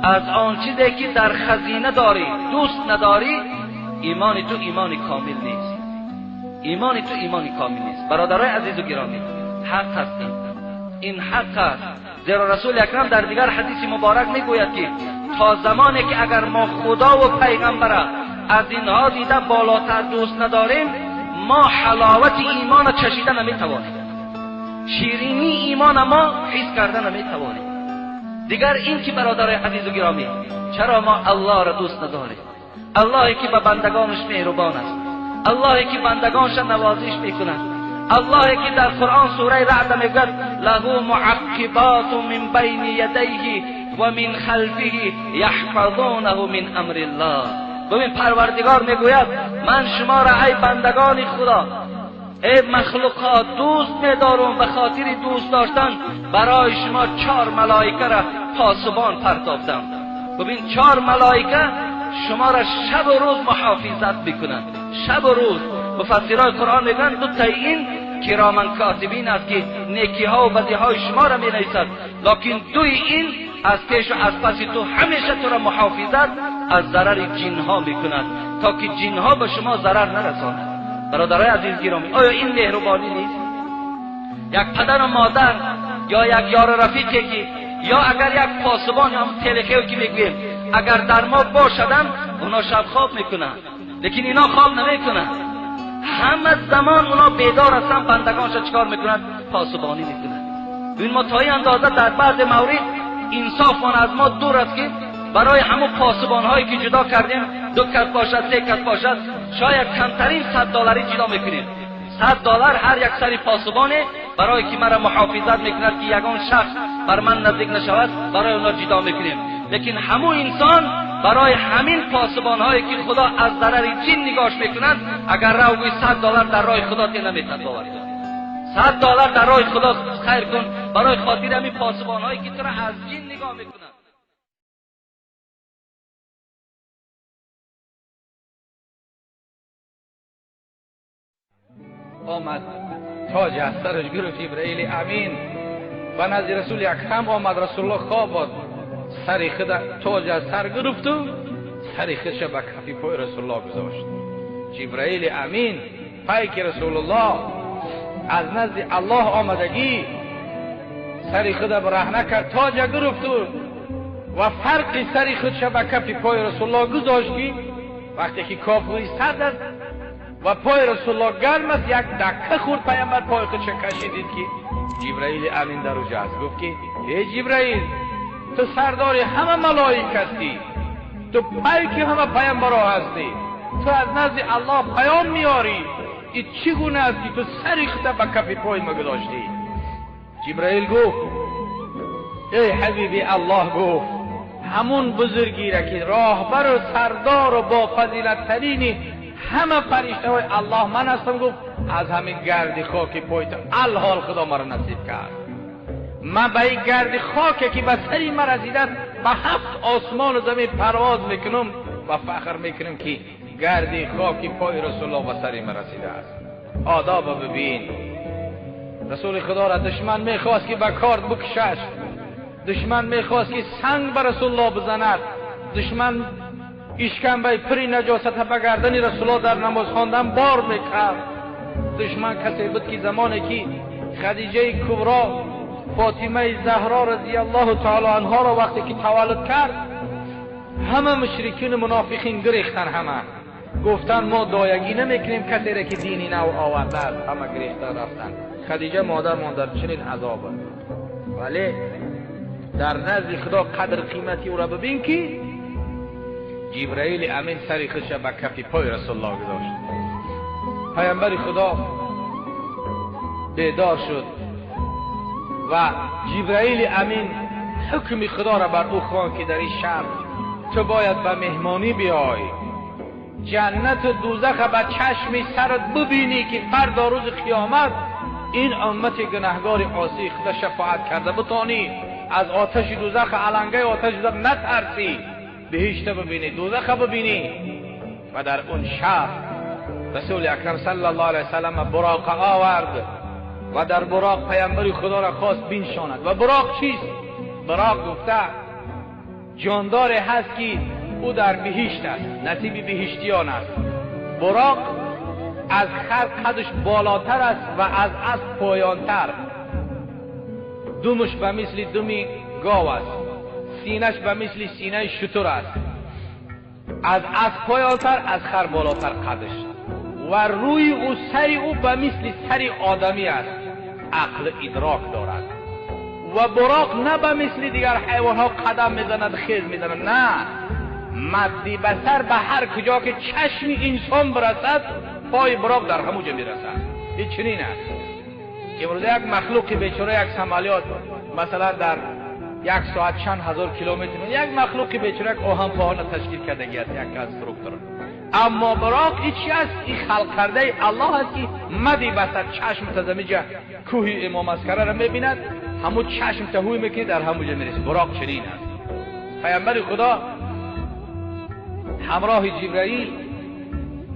از آن چیزی که در خزینه داری دوست نداری، ایمان تو ایمان کامل نیست. ایمان تو ایمان کامل نیست. برادرای عزیز و گرامی، حق هست این حق است. زیرا رسول اکرم در دیگر حدیث مبارک میگوید که تا زمانی که اگر ما خدا و پیغمبر از اینها دیده بالاتر دوست نداریم، ما حلاوت ایمان چشیده نمیتوانیم، شیرینی ایمان ما حس کرده نمیتوانیم. دیگر این که برادرای عزیز و گرامی، چرا ما الله را دوست نداریم؟ اللهی که به بندگانش مهربان است، اللهی که بندگانش نوازش میکند، اللهی که در قرآن سوره رعد میگوید له معقبات من بین یدیه و من خلفه یحفظونه من امر الله. ببین پروردگار میگوید من شما را ای بندگان خدا، ای مخلوقات دوست می‌دارم، به خاطر دوست داشتن برای شما 4 ملائکه را پاسبان پرتافتم. ببین 4 ملائکه شما را شب و روز محافظت میکنند، شب و روز. مفسرای قرآن میگن دو تا این کرامن کاتبین است که نیکی ها و بدی های شما را مینویسد، لکن دوی این از پیش و از پس تو همیشه تو را محافظت از ضرر جن ها میکنند تا که جن ها به شما ضرر نرسانند. برادرای عزیز گرامی، آیا این مهربانی نیست؟ یک پدر و مادر یا یک یار رفیقی که یا اگر یک پاسبان یا هم تلخیو که میگویم اگر در ما باشدن اونا شب خواب میکنن، لیکن اینا خواب نمیکنن، همه زمان اونا بیدار هستن، بندگانش چیکار میکنن؟ پاسبانی میکنن. ببین ما تا این اندازه در بعض مورد انصافان از ما دور است که برای همون پاسبان هایی که جدا کردیم 2 کت باشد 3 کت باشد شاید کمترین $100 جدا میکنیم. $100 هر یک سری پاسبانه برای که مرا محافظت میکند که یگان شخص بر من نزدیک نشود، برای اونا جدا میکنیم. لیکن همون انسان برای همین پاسبان هایی که خدا از ضرر جن نگاش میکنند اگر روی $100 در راه خدا تی نمیتد باور کن. $100 در راه خدا خیر کن برای خاطر همین پاسبان هایی که تو را از جن نگاه میکنند. آمد تاج از سرش گرفت جبرئیل امین و نزد رسول اکرم آمد. رسول الله خواب بود، سر خود تاج از سر گرفت و سر خودش به کف پای رسول الله گذاشت. جبرئیل امین پیک رسول الله از نزد الله آمدگی سر خود برهنه کرد، تاج گرفت و فرق سر خودش به کف پای رسول الله گذاشت که وقتی که کافوی سرد است و پای رسول الله گرم است، یک دکه خورد پیامبر پای خودش کشیدید که جبرئیل امین در او جاست. گفت که ای جبرئیل تو سردار همه ملائک هستی، تو پیک همه پیامبرها هستی، تو از نزد الله پیام میاری، این چگونه است که تو سر خودت به کف پای ما گذاشتی؟ جبرئیل گفت ای حبیبی الله گفت همون بزرگی را که راهبر و سردار و با فضیلت ترینی همه فرشته های الله من هستم، گفت از همین گرد خاک پایت الحال خدا مرا نصیب کرد. من به این گرد خاک که به سری من رسیده به 7 آسمان و زمین پرواز میکنم و فخر میکنم که گرد خاک پای رسول الله به سری من رسیده است. آداب ببین، رسول خدا را دشمن میخواست که به کارد بکشش، دشمن میخواست که سنگ به رسول الله بزند، دشمن اشکمبه پری نجاست به گردن رسول الله در نماز خواندن بار میکرد. دشمن کسی بود که زمانی که خدیجه کبرا فاطمه زهرا رضی الله تعالی عنها را وقتی که تولد کرد همه مشرکین منافقین گریختن، همه گفتن ما دایگی نمیکنیم کسی را که دینی نو آورده است، همه گریختن رفتن. خدیجه مادر ماندر چنین عذاب، ولی در نزد خدا قدر قیمتی او را ببین که جبرئیل امین سر خودش به کف پای رسول الله گذاشت. پیامبر خدا بیدار شد و جبرئیل امین حکم خدا را بر او خواند که در این شب تو باید به مهمانی بیای، جنت و دوزخ به چشم سرت ببینی که فردا روز قیامت این امت گناهگار عاصی خدا شفاعت کرده بتانی از آتش دوزخ، علنگه آتش دوزخ نترسی. بهشت ببینی، دوزخ ببینی. و در اون شب رسول اکرم صلی الله علیه وسلم براق آورد و در براق پیامبر خدا را خواست بنشاند. و براق چیست؟ براق گفته جاندار هست که او در بهشت است، نصیب بهشتیان است. براق از خر قدش بالاتر است و از اسب پایانتر. دومش به مثل دومی گاو است، سینهش به مثل سینه شتر است. از اسب پایانتر، از خر بالاتر قدش. و روی او، سر او به مثل سر آدمی است، عقل ادراک دارد. و براق نه به مثل دیگر حیوانها قدم میزند خیز میزند، نه، مد بصر به هر کجا که چشم انسان برسد پای براق در همونجا میرسد. این چنین است. امروز یک مخلوق بیچاره، یک سمالیات مثلا در یک ساعت چند هزار کیلومتر، یک مخلوق بیچاره یک آهن پاهانه تشکیل کرده است، یک کنسترکتور. اما براق چی است؟ این خلق کرده الله است که مدی بسر چشم تزمیجه کوهی امام اسکره را میبیند، همون چشم تهوی میکنه در همونجا میرسه. براق چنین است. پیامبر خدا همراه جبرائیل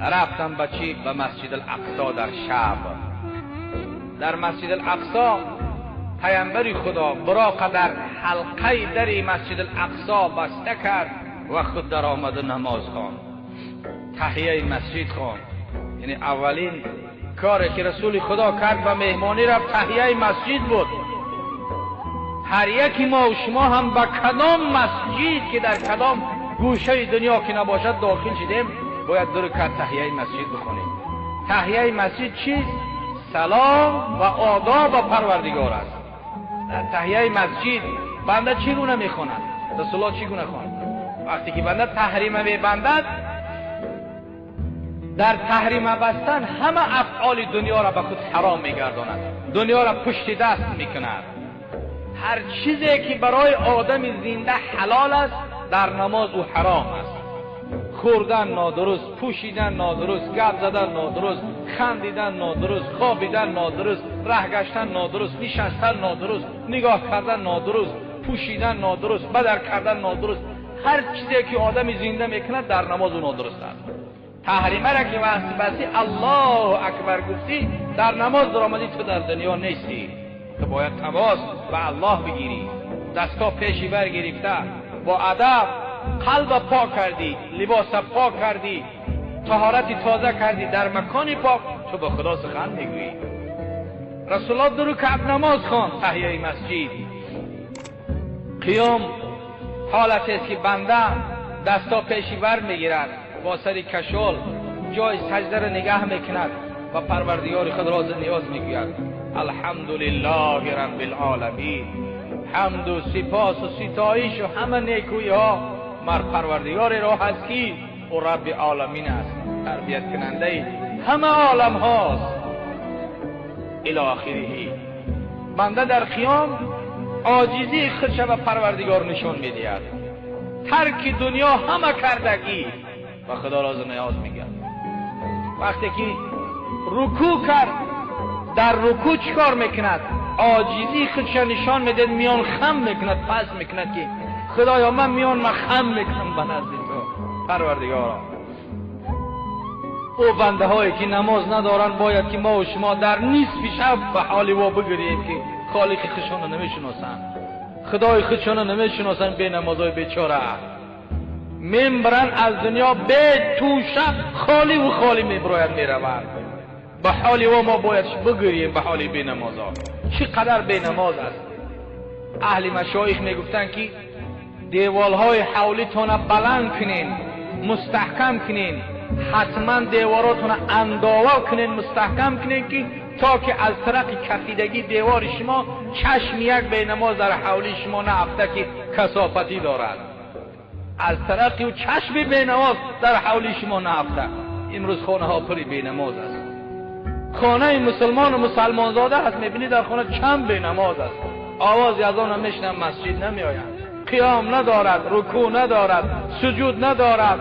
رفتن به مسجد الاقصی در شب. در مسجد الاقصی پیامبر خدا براق در حلقه در مسجد الاقصی بسته کرد و خود در آمد و نماز خواند، تحیه مسجد خواند. یعنی اولین کاری که رسول خدا کرد و مهمانی رفت تحیه مسجد بود. هر یکی ما و شما هم به کدام مسجد که در کدام گوشه دنیا که نباشد داخل شدیم باید دو رکعت تحیه مسجد بخونیم. تحیه مسجد چیست؟ سلام و آداب و پروردگار است. در تحیه مسجد بنده چگونه میخواند؟ رسول الله چگونه خواند؟ وقتی که بنده تحریم میبندد، در تحریم بستن همه افعال دنیا را به خود حرام میگرداند، دنیا را پشت دست میکند. هر چیزی که برای آدم زنده حلال است در نماز او حرام است. خوردن نادرست، پوشیدن نادرست، گپ زدن نادرست، خندیدن نادرست، خوابیدن نادرست، رهگشتن نادرست، نشستن نادرست، نگاه کردن نادرست، پوشیدن نادرست، بدر کردن نادرست. هر چیزی که آدم زنده میکند در نماز او نادرست است. تحریمه را که وقتی بسی الله اکبر گفتی در نماز درآمدی، تو در دنیا نیستی. تو باید تماس به الله بگیری، دستا پیشی بر گرفته با ادب قلب پاک کردی، لباس پاک کردی، طهارت تازه کردی، در مکان پاک تو به خدا سخن میگویی. رسول الله 2 رکعت نماز خواند تحیه مسجد. قیام حالت است که بنده دستا پیشی بر میگیرد، با سر کشال جای سجده را نگاه میکند و پروردگار خود راز نیاز میگوید الحمدلله رب العالمین. حمد و سپاس و ستایش و همه نیکویی ها مر پروردگار را هست که او رب عالمین است، تربیت کننده همه عالم هاست الی آخره. بنده در قیام عاجزی خودش به پروردگار نشان میدهد، ترک دنیا همه کردگی و خدا راز نیاز میگه. وقتی که رکوع کرد، در رکوع چیکار میکند؟ عاجزی خودش نشان میده، میان خم میکند، پس میکند که خدایا من میان خم میکنم به نزد تو پروردگارا. او بنده هایی که نماز ندارن باید که ما و شما در نصف شب به حال وا بگیریم که خالق خودشون نمیشناسن، خدای خودشون نمیشناسن، به نمازای بیچاره میبرن از دنیا به توشه، خالی و خالی میبراید میروند. به حالی و ما باید بگیریم به حالی بی نمازا. چقدر بی نماز است. اهل مشایخ میگفتن که دیوالهای حولیتون بلند کنین، مستحکم کنین، حتما دیواراتون انداور کنین، مستحکم کنین که تا که از طرف کفیدگی دیوار شما چشم یک بی نماز در حولی شما نهفته که کثافتی دارد. از طرف و چشم بی نماز در حولی شما نهفته. امروز خانه ها پری بی نماز است. خانه مسلمان و مسلمان زاده هست، میبینی در خانه چند بی نماز است. آواز از آن میشنم، مسجد نمیآیند، قیام ندارد، رکوع ندارد، سجود ندارد،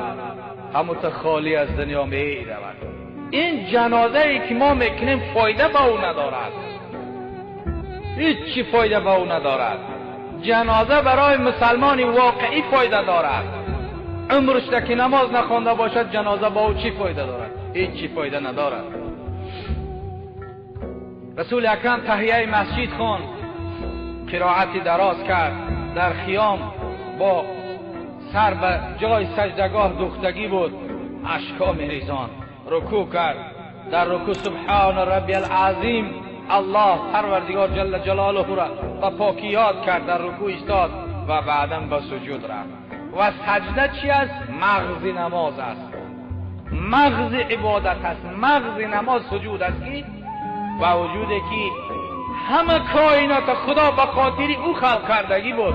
همون خالی از دنیا میرود. این جنازه ای که ما میکنیم فایده به او ندارد، هیچی فایده به او ندارد. جنازه برای مسلمانی واقعی فایده دارد. عمرش که نماز نخوانده باشد جنازه با او چی فایده دارد؟ هیچ چی فایده ندارد. رسول اکرم تحیه مسجد خواند، قرائتی دراز کرد، در خیام با سر به جای سجدگاه دوختگی بود، اشکا میریزاند، رکوع کرد، در رکوع سبحان ربی العظیم الله پروردگار جل جلاله را و پاکی یاد کرد، در رکوع ایستاد و بعداً به سجود رفت. و سجده چی است؟ مغز نماز است، مغز عبادت است، مغز نماز سجود است که با وجودی که همه کائنات خدا به خاطر او خلق کردگی بود.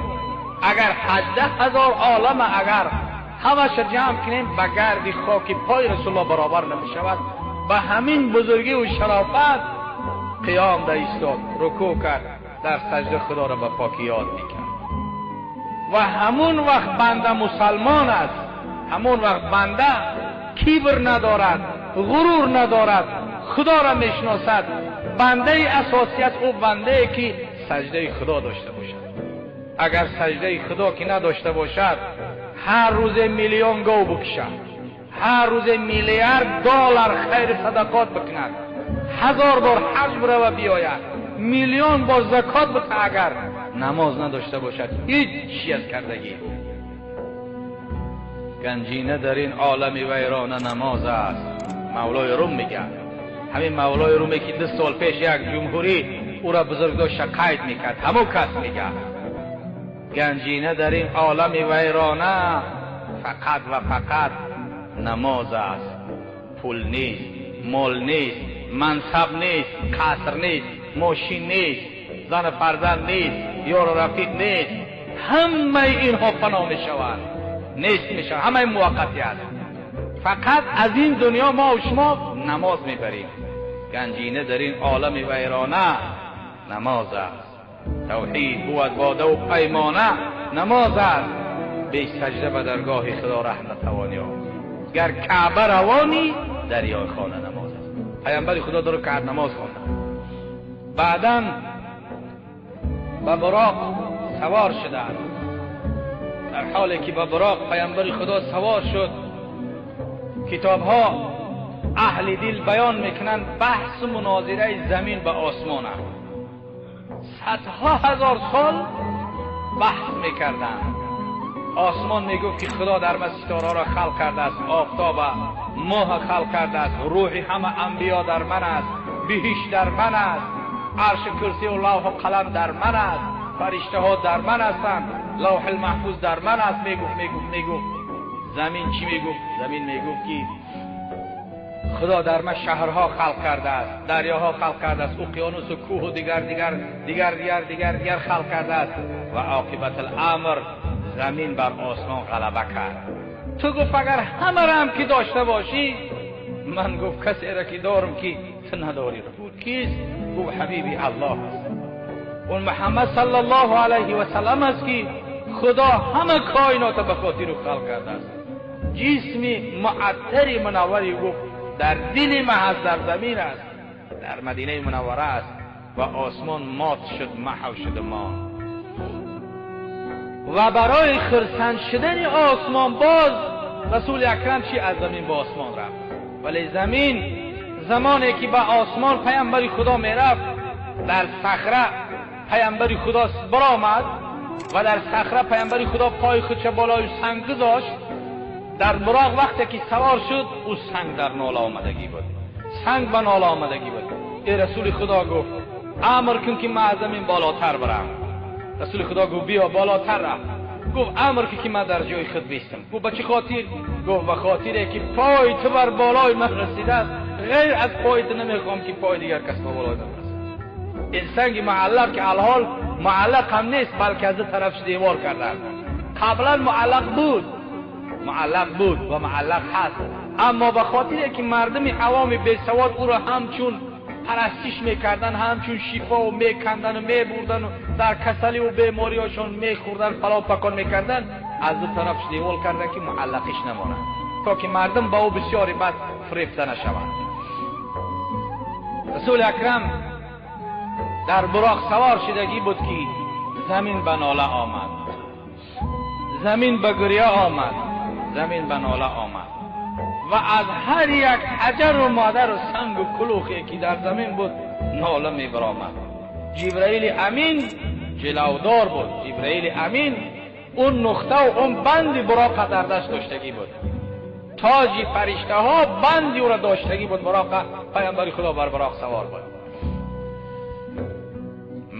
اگر 18,000 عالم اگر همش جمع کنیم به گرد خاک پای رسول الله برابر نمی شود. به همین بزرگی و شرافت قیام ده ایستاد، رکوع کرد، در سجده خدا را به پاکی یاد میکرد. و همون وقت بنده مسلمان است، همون وقت بنده کبر ندارد، غرور ندارد، خدا را میشناسد. بنده اساسی است او بنده که سجده خدا داشته باشد. اگر سجده خدا که نداشته باشد، هر روز میلیون گاو بکشد، هر روز میلیارد دلار خیر صدقات بکند، 1000 بار حج بره و بیاید، میلیون بار زکات بده، اگر نماز نداشته باشد هیچ چیز از کردگی. گنجینه در این عالم ویرانه نماز است. مولای روم میگه، همین مولای رومی که 2 سال پیش یک جمهوری او را بزرگ داشت قید میکرد، همون کس میگه گنجینه در این عالم ویرانه فقط و فقط نماز است. پول نیست، مال نیست، منصب نیست، قصر نیست، ماشین نیست، زن فرزند نیست، یار رفیق نیست، همه اینها فنا می شود، نیست می شود، همه موقتی است. فقط از این دنیا ما و شما نماز می بریم. گنجینه در این عالم ویرانه نماز است. توحید بود باده و پیمانه نماز است. به سجده به درگاه خدا ره نتوانی آمد. گر کعبه روانی دریای خانه نماز است. پیامبر خدا داره که نماز خوانده. بعداً به براق سوار شده. در حالی که به براق پیامبر خدا سوار شد، کتاب ها اهل دل بیان میکنند بحث و مناظره زمین به آسمان است. صدها هزار سال بحث میکردند. آسمان میگفت که خدا در ستاره را خلق کرده است، آفتاب ماه خلق کرده است، روح همه انبیا در من است، بهشت در من است، عرش کرسی و لوح و قلم در من است، فرشته ها در من هستند، لوح المحفوظ در من است. میگفت زمین چی میگفت؟ زمین میگفت که خدا در من شهرها خلق کرده است، دریاها خلق کرده است، اقیانوس و کوه و دیگر خلق کرده است و عاقبت الامر زمین بر آسمان غلبه کرد. تو گفت اگر همه را هم که داشته باشی، من گفت کسی را که دارم که تو نداری. بود کیست؟ گفت حبیبی الله است. اون محمد صلی الله علیه و سلم است که خدا همه کائنات به خاطر خلق کرده است. جسمی معطر منوری گفت در دل محض در زمین است، در مدینه منوره است و آسمان مات شد، محو شد ما. و برای خرسند شدن آسمان باز رسول اکرم چی از زمین به آسمان رفت. ولی زمین زمانی که به آسمان پیامبر خدا میرفت، در صخره پیامبر خدا برآمد و در صخره پیامبر خدا پای خودش بالای سنگ گذاشت. در براق وقتی که سوار شد، او سنگ در ناله آمدگی بود، سنگ به ناله آمدگی بود. ای رسول خدا گفت امر کن که من از زمین بالاتر برم. رسول خدا گفت بیا بالاتر رفت. گفت امر که من در جای خود بیستم. گفت به چه خاطر؟ گفت به خاطر که پای تو بر بالای من رسیده است، غیر از پای تو نمیخوام که پای دیگر کس به بالای من رسید. این سنگ معلق که الحال معلق هم نیست، بلکه از طرفش دیوار کردن. قبلا معلق بود و معلق هست، اما به خاطر که مردم عوام بیسواد او را همچون پرستش میکردن، همچون شفا و میکندن و میبردن و در کسلی و بیماریاشون میخوردن، پلاو پکان میکردن، از دو طرفش دیوال کردن که معلقش نماند، تا که مردم با او بسیاری بد فریفته نشوند. رسول اکرم در براق سوار شدگی بود که زمین به ناله آمد، زمین به گریه آمد، زمین به ناله آمد و از هر یک حجر و مادر و سنگ و کلوخی که در زمین بود ناله می برآمد. جبرائیل امین جلودار بود. جبرائیل امین اون نقطه و اون بند براق در دست داشتگی بود. تاج فرشته ها بندی او را داشتگی بود. براق پیامبر خدا بر براق سوار بود.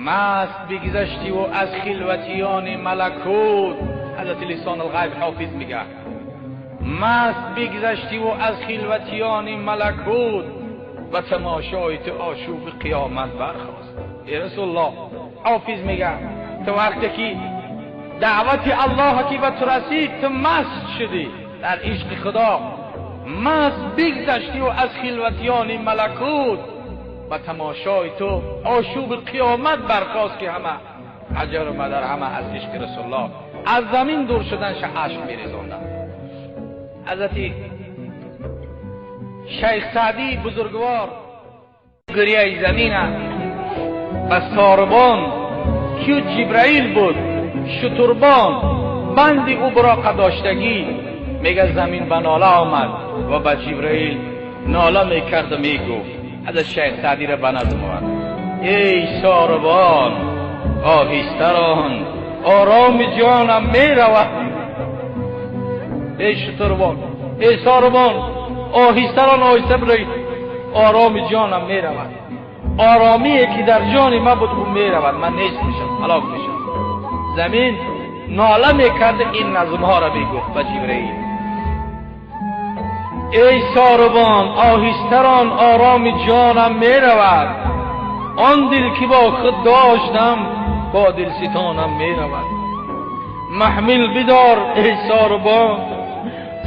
مست بگذشتی و از خلوتیان ملکوت، حضرت لسان الغیب حافظ میگه، مست بگذشتی و از خلوتیان ملکوت و تماشای تو آشوب قیامت برخاست. ای رسول الله، حافظ میگه تو وقتی که دعوت الله که به تو رسید تو مست شدی در عشق خدا، مست بگذشتی و از خلوتیان ملکوت و تماشای تو آشوب قیامت برخاست که همه حجر و مدر همه از عشق رسول الله از زمین دور شدن اشک میریزوندن. حضرت شیخ سعدی بزرگوار گریه زمینه و ساربان که جبرائیل بود شتربان بندی او براق داشتگی، میگه زمین به ناله آمد و به جبرائیل ناله میکرد و میگفت. حضرت شیخ سعدی را بنظم آورد: ای ساربان آهستران آرام جانم میرود. ای شتربان، ای ساربان آهستران آهسته برید، آرام جانم میرود. آرامی که در جان من بود اون میرود، من نیست میشم، هلاک میشم. زمین ناله میکرد این نظم ها را میگفت به جبرائیل: ای ساربان آهستران آرام جانم میرود، آن دل که با خود داشتم با دل ستانم میرود. محمل بدار ای ساربان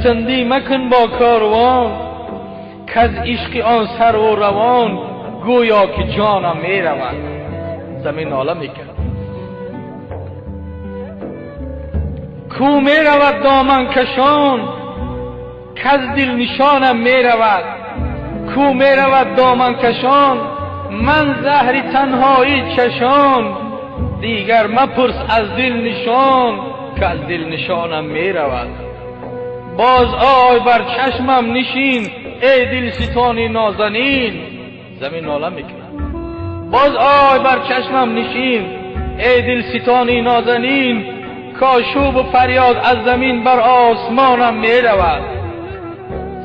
تندی مکن با کاروان، که از عشق آن سر و روان گویا که جانم میرود. زمین ناله میکرد: کو میرود دامن کشان که از دل نشانم میرود. کو میرود دامن کشان من زهر تنهایی چشان، دیگر مپرس از دل نشان که از دل نشانم میرود. باز آی بر چشمم نشین ای دل ستانی نازنین. زمین ناله میکرد: باز آی بر چشمم نشین ای دل ستانی نازنین، کاشوب و فریاد از زمین بر آسمانم میرود.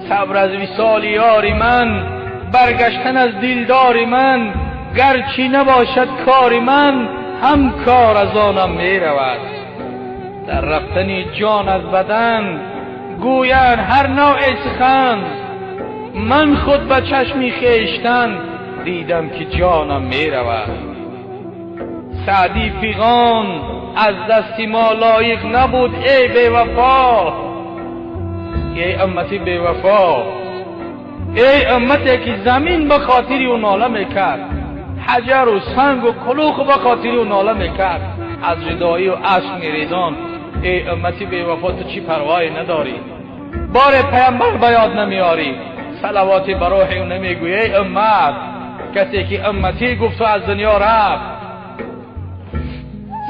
صبر از وصال یاری من، برگشتن از دلدار من، گرچه نباشد کار من هم کار از آنم میرود. در رفتن جان از بدن گویند هر نوع سخن، من خود به چشمی خویشتن دیدم که جانم میرود. سعدی فیغان از دست ما لایق نبود ای بی وفا. ای امتی بی وفا، ای امتی که زمین به خاطری او ناله میکرد، حجر و سنگ و کلوخ به خاطری او ناله میکرد، از جدایی و اشک میریزان. ای امتی بی وفا تو چی پروایی نداری؟ بار پیامبر به یاد نمیاری؟ صلواتی بر روح او نمیگویی؟ ای امت، کسی که امتی گفت و از دنیا رفت.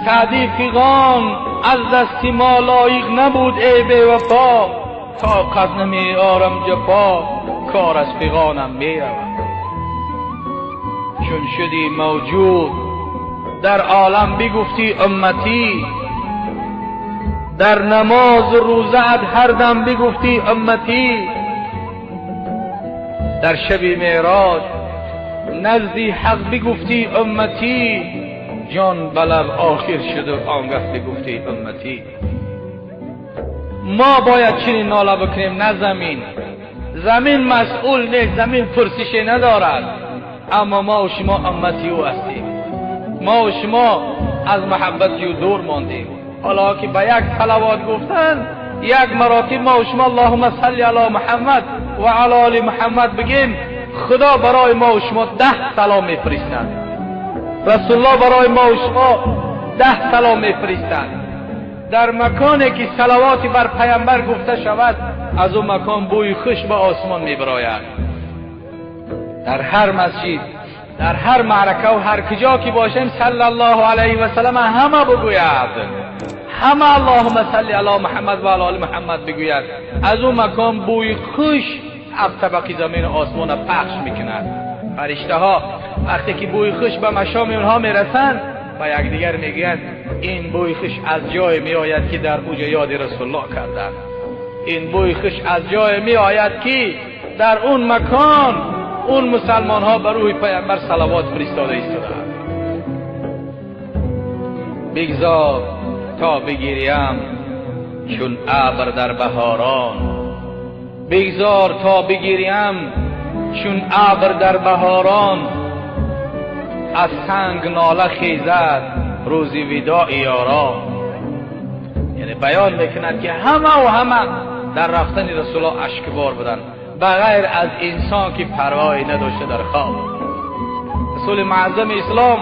سعدی فیغان از دست ما لایق نبود ای بی وفا، طاقت نمی آرم جفا کار از فیغانم میرود. چون شدی موجود در عالم بگفتی امتی، در نماز و روزت هر دم بگفتی امتی. در شب معراج نزدی حق بگفتی امتی، جان بلب آخر شد و آنگه بگفتی امتی. ما باید چنین ناله بکنیم نه زمین. زمین مسئول نیست، زمین پرسشی ندارد، اما ما و شما امتی او هستیم. ما و شما از محبت او دور ماندیم. حالا که به یک صلوات گفتن یک مراتب ما و شما اللهم صل علی محمد و علی آل محمد بگیم، خدا برای ما و شما 10 سلام میفرستند، رسول الله برای ما و شما 10 سلام میفرستند. در مکانی که صلواتی بر پیامبر گفته شود از اون مکان بوی خوش به آسمان میبراید. در هر مسجد، در هر معرکه و هر کجا که باشیم صلی الله علیه و سلم همه بگوید همه اللهم صل علی محمد و علی آل محمد بگوید، از اون مکان بوی خوش از طبق زمین و آسمان پخش میکند. فرشته ها وقتی که بوی خوش به مشام اونها میرسند و یکدیگر میگویند این بوی خوش از جای میآید که در اوج یاد رسول الله کردند. این بوی خوش از جای میآید که در اون مکان اون مسلمان ها بر روی پیامبر صلوات فرستاده ایستادند. بگذار تا بگیریم چون ابر در بهاران، بگذار تا بگیریم چون ابر در بهاران، از سنگ ناله خیزد روزی وداع یاران. یعنی بیان میکند که همه در رفتن رسول الله اشکبار بودن، بغیر از انسان که پروایی نداشته در خواب. رسول معظم اسلام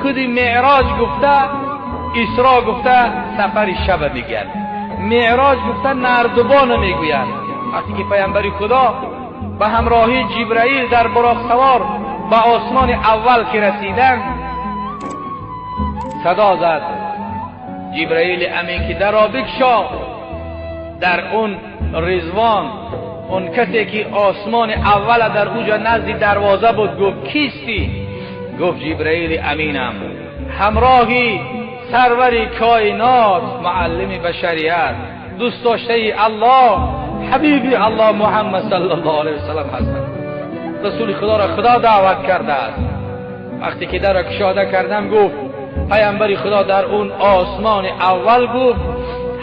خودی معراج گفته، اسرا گفته سفر شب میگن، معراج گفته نردبان میگوید. وقتی که پیامبر خدا به همراهی جبرائیل در براق سوار به آسمان اول که رسیدن، صدا زد جبرائیل امین که در را بگشا. در اون رضوان اون کسی که آسمان اول در اوجا نزد دروازه بود گفت کیستی؟ گفت جبرائیل امینم، همراهی سرور کائنات، معلم بشریت، دوست داشته الله، حبیبی الله محمد صلی الله علیه وسلم هستند. رسول خدا را خدا دعوت کرده است. وقتی که در کشاده کردم گفت پیامبر خدا در اون آسمان اول گفت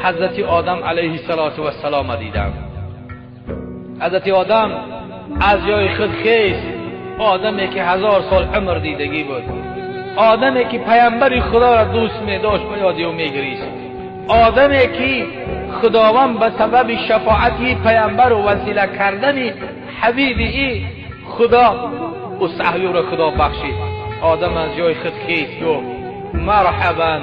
حضرت آدم علیه السلام دیدم. حضرت آدم از جای خود خیست، آدمی که 1000 سال عمر دیدگی بود، آدمی که پیامبر خدا را دوست می داشت و یادی او می گریست، آدمی که خداوند به سبب شفاعتی پیامبر و وسیله کردن حبیبی خدا او صحوی را خدا بخشید. آدم از جای خود خیست گفت مرحبا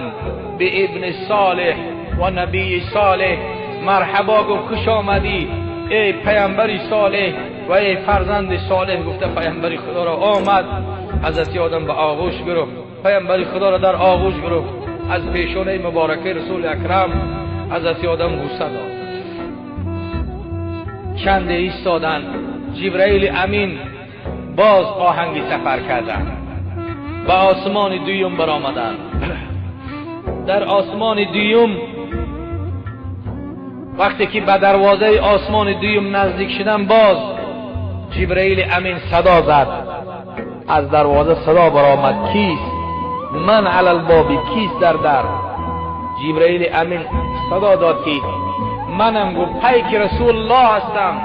به ابن صالح و نبی صالح، مرحبا گفت خوش آمدی ای پیامبر صالح و ای فرزند صالح. گفته پیامبر خدا را آمد، حضرت آدم به آغوش گرفت، پیامبر خدا را در آغوش گرفت، از پیشانه مبارکه رسول اکرم حضرت آدم بوسه داد. چند ایستادن، جبرائیل امین باز آهنگی سفر کردند، به آسمان دویم برآمدند. در آسمان دویم وقتی که به دروازه آسمان دویم نزدیک شدن، باز جبرائیل امین صدا زد، از دروازه صدا برآمد کیست؟ من علی الباب، کیست در در؟ جبرائیل امین صدا داد که منم. گفت پیک رسول الله هستم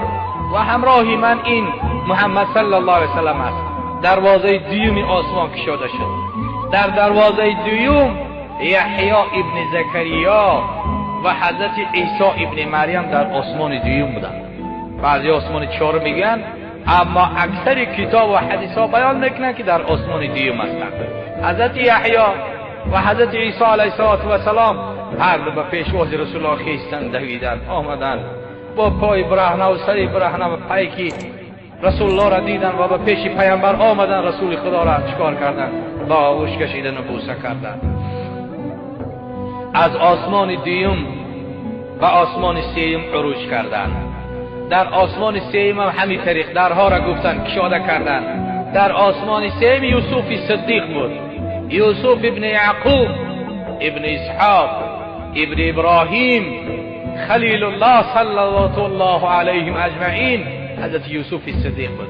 و همراهی من این محمد صلی الله علیه وسلم است. دروازه دویم آسمان کشاده شد. در دروازه دویم یحیی ابن زکریا و حضرت عیسی ابن مریم در آسمان دویم بودند. بعضی آسمان 4 میگن، اما اکثر کتاب و حدیث ها بیان میکنن که در آسمان دویم هستند. حضرت یحیی و حضرت عیسی علیه السلام هر دو به پیشواز رسول الله خیستند، دویدند، آمدند با پای برهنه و سر برهنه و پیکی رسول الله را دیدن و به پیش پیامبر آمدن، رسول خدا را چکار کردن؟ با آغوش کشیدن و بوسه کردن. از آسمان دویم و آسمان سوم عروج کردن. در آسمان سوم هم همین طریق درها را گفتن کشاده کردن. در آسمان سوم یوسف صدیق بود، یوسف ابن یعقوب ابن اسحاق ابن ابراهیم خلیل الله صلوات الله علیهم اجمعین، حضرت یوسف صدیق بود.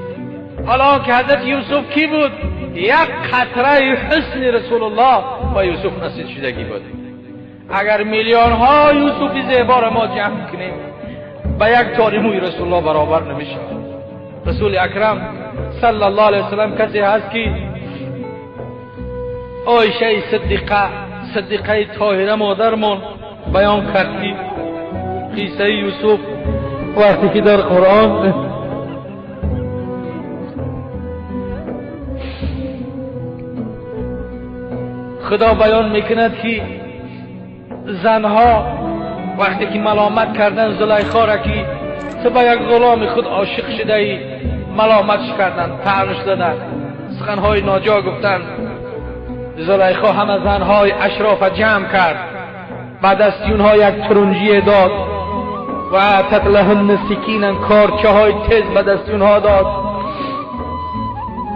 حالا که حضرت یوسف کی بود؟ یک قطره حسن رسول الله با یوسف نصیب شدگی بود. اگر میلیون ها یوسف زیبا را ما جمع کنیم با یک تار موی رسول الله برابر نمیشه. رسول اکرم صلی الله علیه وسلم کسی هست که عایشه صدیقه طاهره مادرمون بیان کرد که قصه یوسف وقتی که در قرآن خدا بیان میکند که زنها وقتی که ملامت کردن زلیخا را که تو به یک غلام خود عاشق شده ای، ملامتش کردن، طعنش دادن، سخنهای ناجا گفتن. زلیخا همه زنهای اشراف جمع کرد، بعد از اونها یک ترنجی داد و تطلهن سکینن کارچه های تیز به دست اونها داد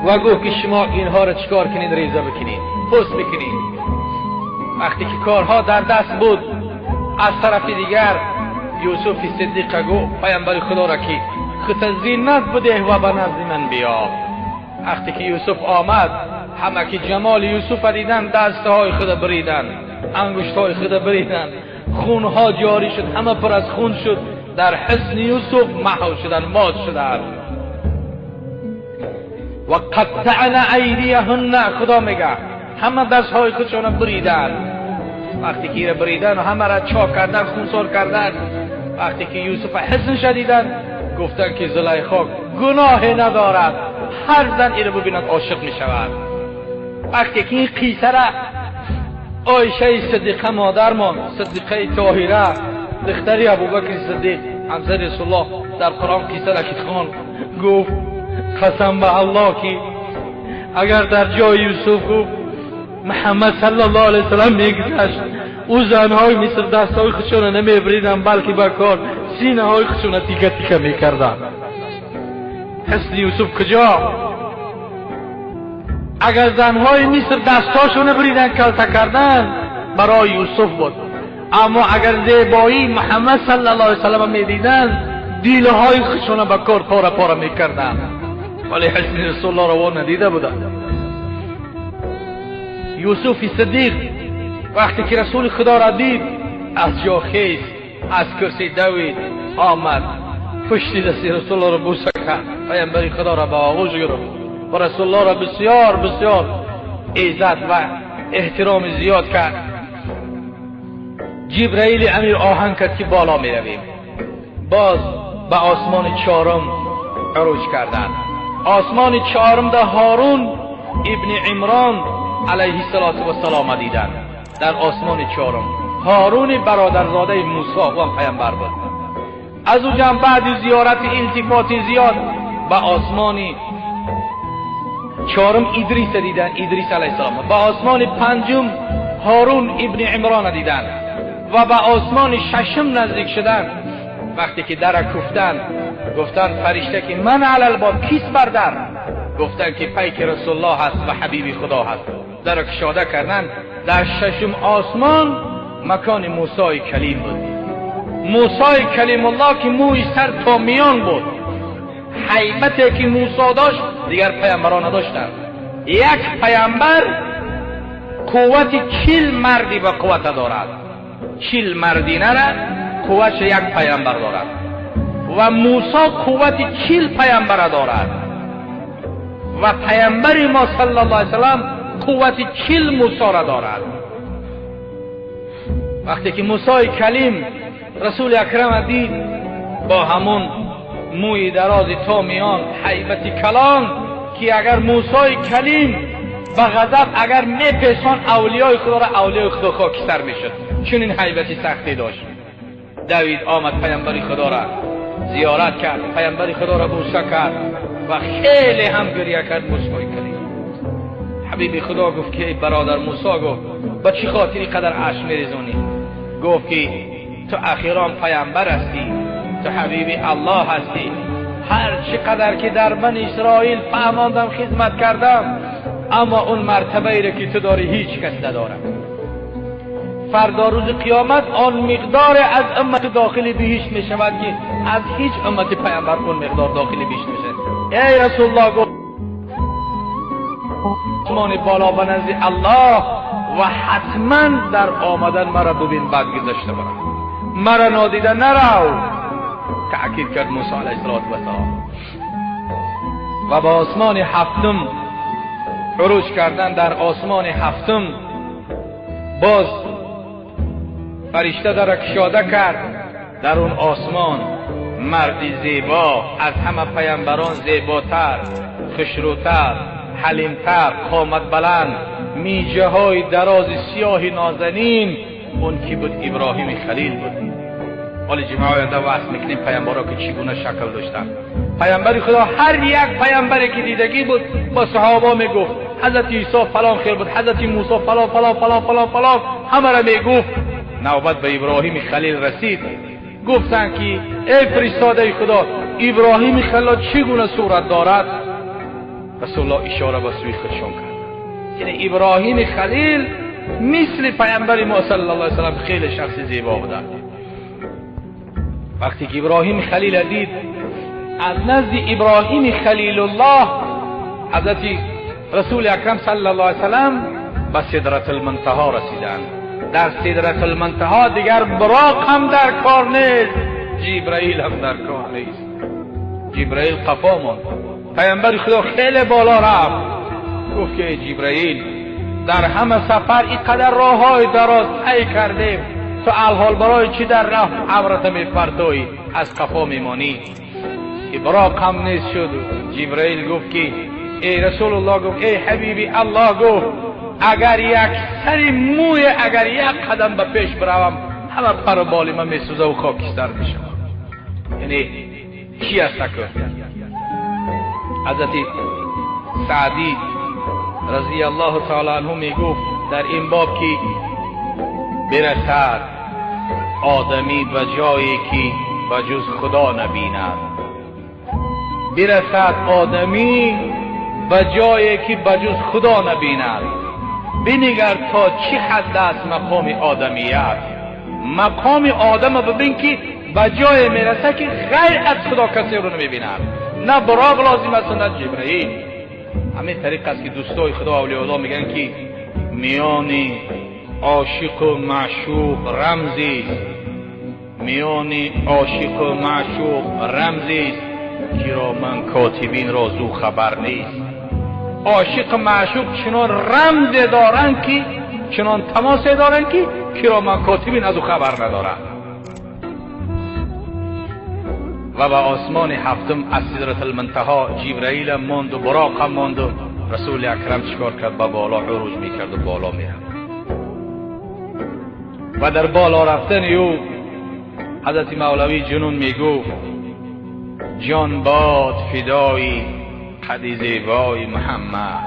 و گفت که شما اینها را چیکار کنید؟ ریزه بکنید، پوست بکنید. وقتی که کارها در دست بود، از طرف دیگر یوسف صدیق گفت پیامبر خدا را که خود زینت بده و به نزد من بیا. وقتی که یوسف آمد، همه که جمال یوسف دیدن دستهای خود بریدن، انگشتهای خود بریدن، خونها جاری شد، همه پر از خون شد، در حسن یوسف محو شدن، مات شدن. و قطعنا ایدیهن، خدا میگه همه دستهای خودشون بریدن. وقتی که بریدن و همه را چاک کردن، خونسار کردن، وقتی که یوسف حسن شدیدن، گفتن که زلیخا گناه ندارد، هر زن این رو ببیند عاشق می شود. وقتی که این قیصه را عایشه صدیقه مادرمان، صدیقه طاهره دختری ابوبکر صدیق همسر رسول الله در قرآن قیصه را که خوان، گفت قسم به الله که اگر در جای یوسف گفت محمد صلی الله علیه وسلم میگذشت، او زنهای مصر دستهای خودشون نمیبریدن، بلکه با کار سینه های خودشون تیکه تیکه میکردن. حسن یوسف کجا؟ اگر زنهای مصر دستاشون بریدن کلته کردن برای یوسف بود، اما اگر زیبایی محمد صلی الله علیه وسلم میدیدن، دیله های خودشون با کار پاره پاره میکردن، ولی حسن رسول الله رو ندیده بودن. یوسف صدیق وقتی که رسول خدا را دید، از جا خیز، از کرسی دوید، آمد پشت دست رسول الله را بوسه کرد، پیامبر خدا را به آغوش گرفت و رسول الله را بسیار بسیار عزت و احترام زیاد کرد. جبرئیل امیر آهنگ کرد که بالا می رویم. باز به آسمان چهارم عروج کردند. آسمان چهارم ده هارون ابن عمران علیه السلام دیدند. در آسمان چهارم هارون برادرزاده موسی و هم پیامبر بود. از او جمع بعد زیارت التفات زیاد به آسمان چهارم ادریس دیدن، ادریس علیه السلام. به آسمان پنجم هارون ابن عمران دیدن و به آسمان ششم نزدیک شدن. وقتی که در گفتن فرشته که من علی الباب، کیست بر در؟ گفتن که پیک رسول الله هست و حبیب خدا هست. در کشاده کردن. در ششم آسمان مکان موسی کلیم بود. موسی کلیم الله که موی سر تا میان بود. هیبتی که موسی داشت دیگر پیامبران نداشتند. یک پیامبر قوت 40 مردی به قوت دارد. 40 مردینه را قوت یک پیامبر دارد و موسی قوت 40 پیامبر دارد و پیامبر ما صلی الله علیه وسلم قوت 40 موسی را دارد. وقتی که موسی کلیم رسول اکرم دید با همون موی دراز تا میان، هیبت کلان که اگر موسی کلیم به غضب اگر میپیسان اولیای خدا را اولیای خدا خاکستر میشد، چون این هیبتی سختی داشت. دوید آمد پیامبر خدا را زیارت کرد، پیامبر خدا را بوسه کرد و خیلی هم گریه کرد. موسی کلیم حبیب خدا گفت که برادر موسی، گفت با چی خاطری قدر اشک میریزونی؟ گفت که تو اخیران پیامبر هستی، تو حبیب الله هستی. هر چقدر که در بنی اسرائیل فهماندم خدمت کردم، اما اون مرتبه ای که تو داری هیچ کس نداره. فردا روز قیامت آن مقدار از امت داخلی بهشت می شود که از هیچ امت پیامبر اون مقدار داخلی بهشت میشه. ای رسول الله، گفت آسمان بالا به نزد الله و حتما در آمدن مرا ببین، بعد گذشته برم، مرا نادیده نرو. تأکید کرد موسی علیه السلام. و با آسمان هفتم عروج کردن. در آسمان هفتم باز فرشته در کشاده کرد. در اون آسمان مردی زیبا، از همه پیامبران زیباتر، خوشروتر، حلیمتر، قامت بلند، میجه های دراز سیاه نازنین، اون کی بود؟ ابراهیم خلیل بود. حالا جمعه آینده واسه میکنیم پیامبرا که چگونه شکل داشتن. پیامبر خدا هر یک پیامبری که دیدگی بود با صحابه میگفت حضرت عیسی فلان خیر بود، حضرت موسی فلان فلان فلان فلان فلان، همه را میگفت نوبت به ابراهیم خلیل رسید، گفتند که ای فرستاده خدا، ابراهیم خلیل چگونه صورت دارد؟ رسول الله اشاره به سوی خودشان کرد. یعنی ابراهیم خلیل مثل پیامبر ما صلی الله علیه و سلم خیلی شخص زیبا بود. وقتی که ابراهیم خلیل دید، از نزد ابراهیم خلیل الله حضرت رسول اکرم صلی الله علیه و سلم به سدرة المنتهی رسیدند. در سدرة المنتهی دیگر براق هم در کار نیست، جبرائیل هم در کار نیست. جبرائیل قفا ماند. پیامبر خدا خیلی بالا رفت، گفت که جبرائیل در همه سفر اینقدر راههای دراز طی کردیم، تو الحال برای چی در راه عورت میپرتویی، از قفا میمانی؟ براق هم نیست شد. جبرائیل گفت که ای رسول الله، گفت ای حبیبی الله، گفت اگر یک سری موی، اگر یک قدم به پیش بروم، همه پر و بال من میسوزه و خاکستر میشه. یعنی چی است که حضرت سعدی رضی الله تعالی عنه میگفت در این باب که برسد آدمی به جایی که به جز خدا نبیند، برسد آدمی به جایی که به جز خدا نبیند. بنگر تا چی حد است مقام آدمیت. مقام آدم ببین که به جای میرسه که غیر از خدا کسی رو نمیبیند، نه براق لازم است نه جبرائیل. همین طریق است که دوستای خدا اولیاء الله میگن که میان عاشق و معشوق رمزی است، میان عاشق و معشوق رمزی است، کرامان کاتبین را زو خبر نیست. عاشق و معشوق چنان رمز دارند که، چنان تماس دارند که کرامان کاتبین از او خبر ندارند. و به آسمان هفتم از سدرة المنتهی جبرائیل ماند و براق هم ماند و رسول اکرم چیکار کرد؟ به بالا عروج میکرد و بالا میرفت. و در بالا رفتن او حضرت مولوی جنون میگفت جان باد فدای قد زیبای محمد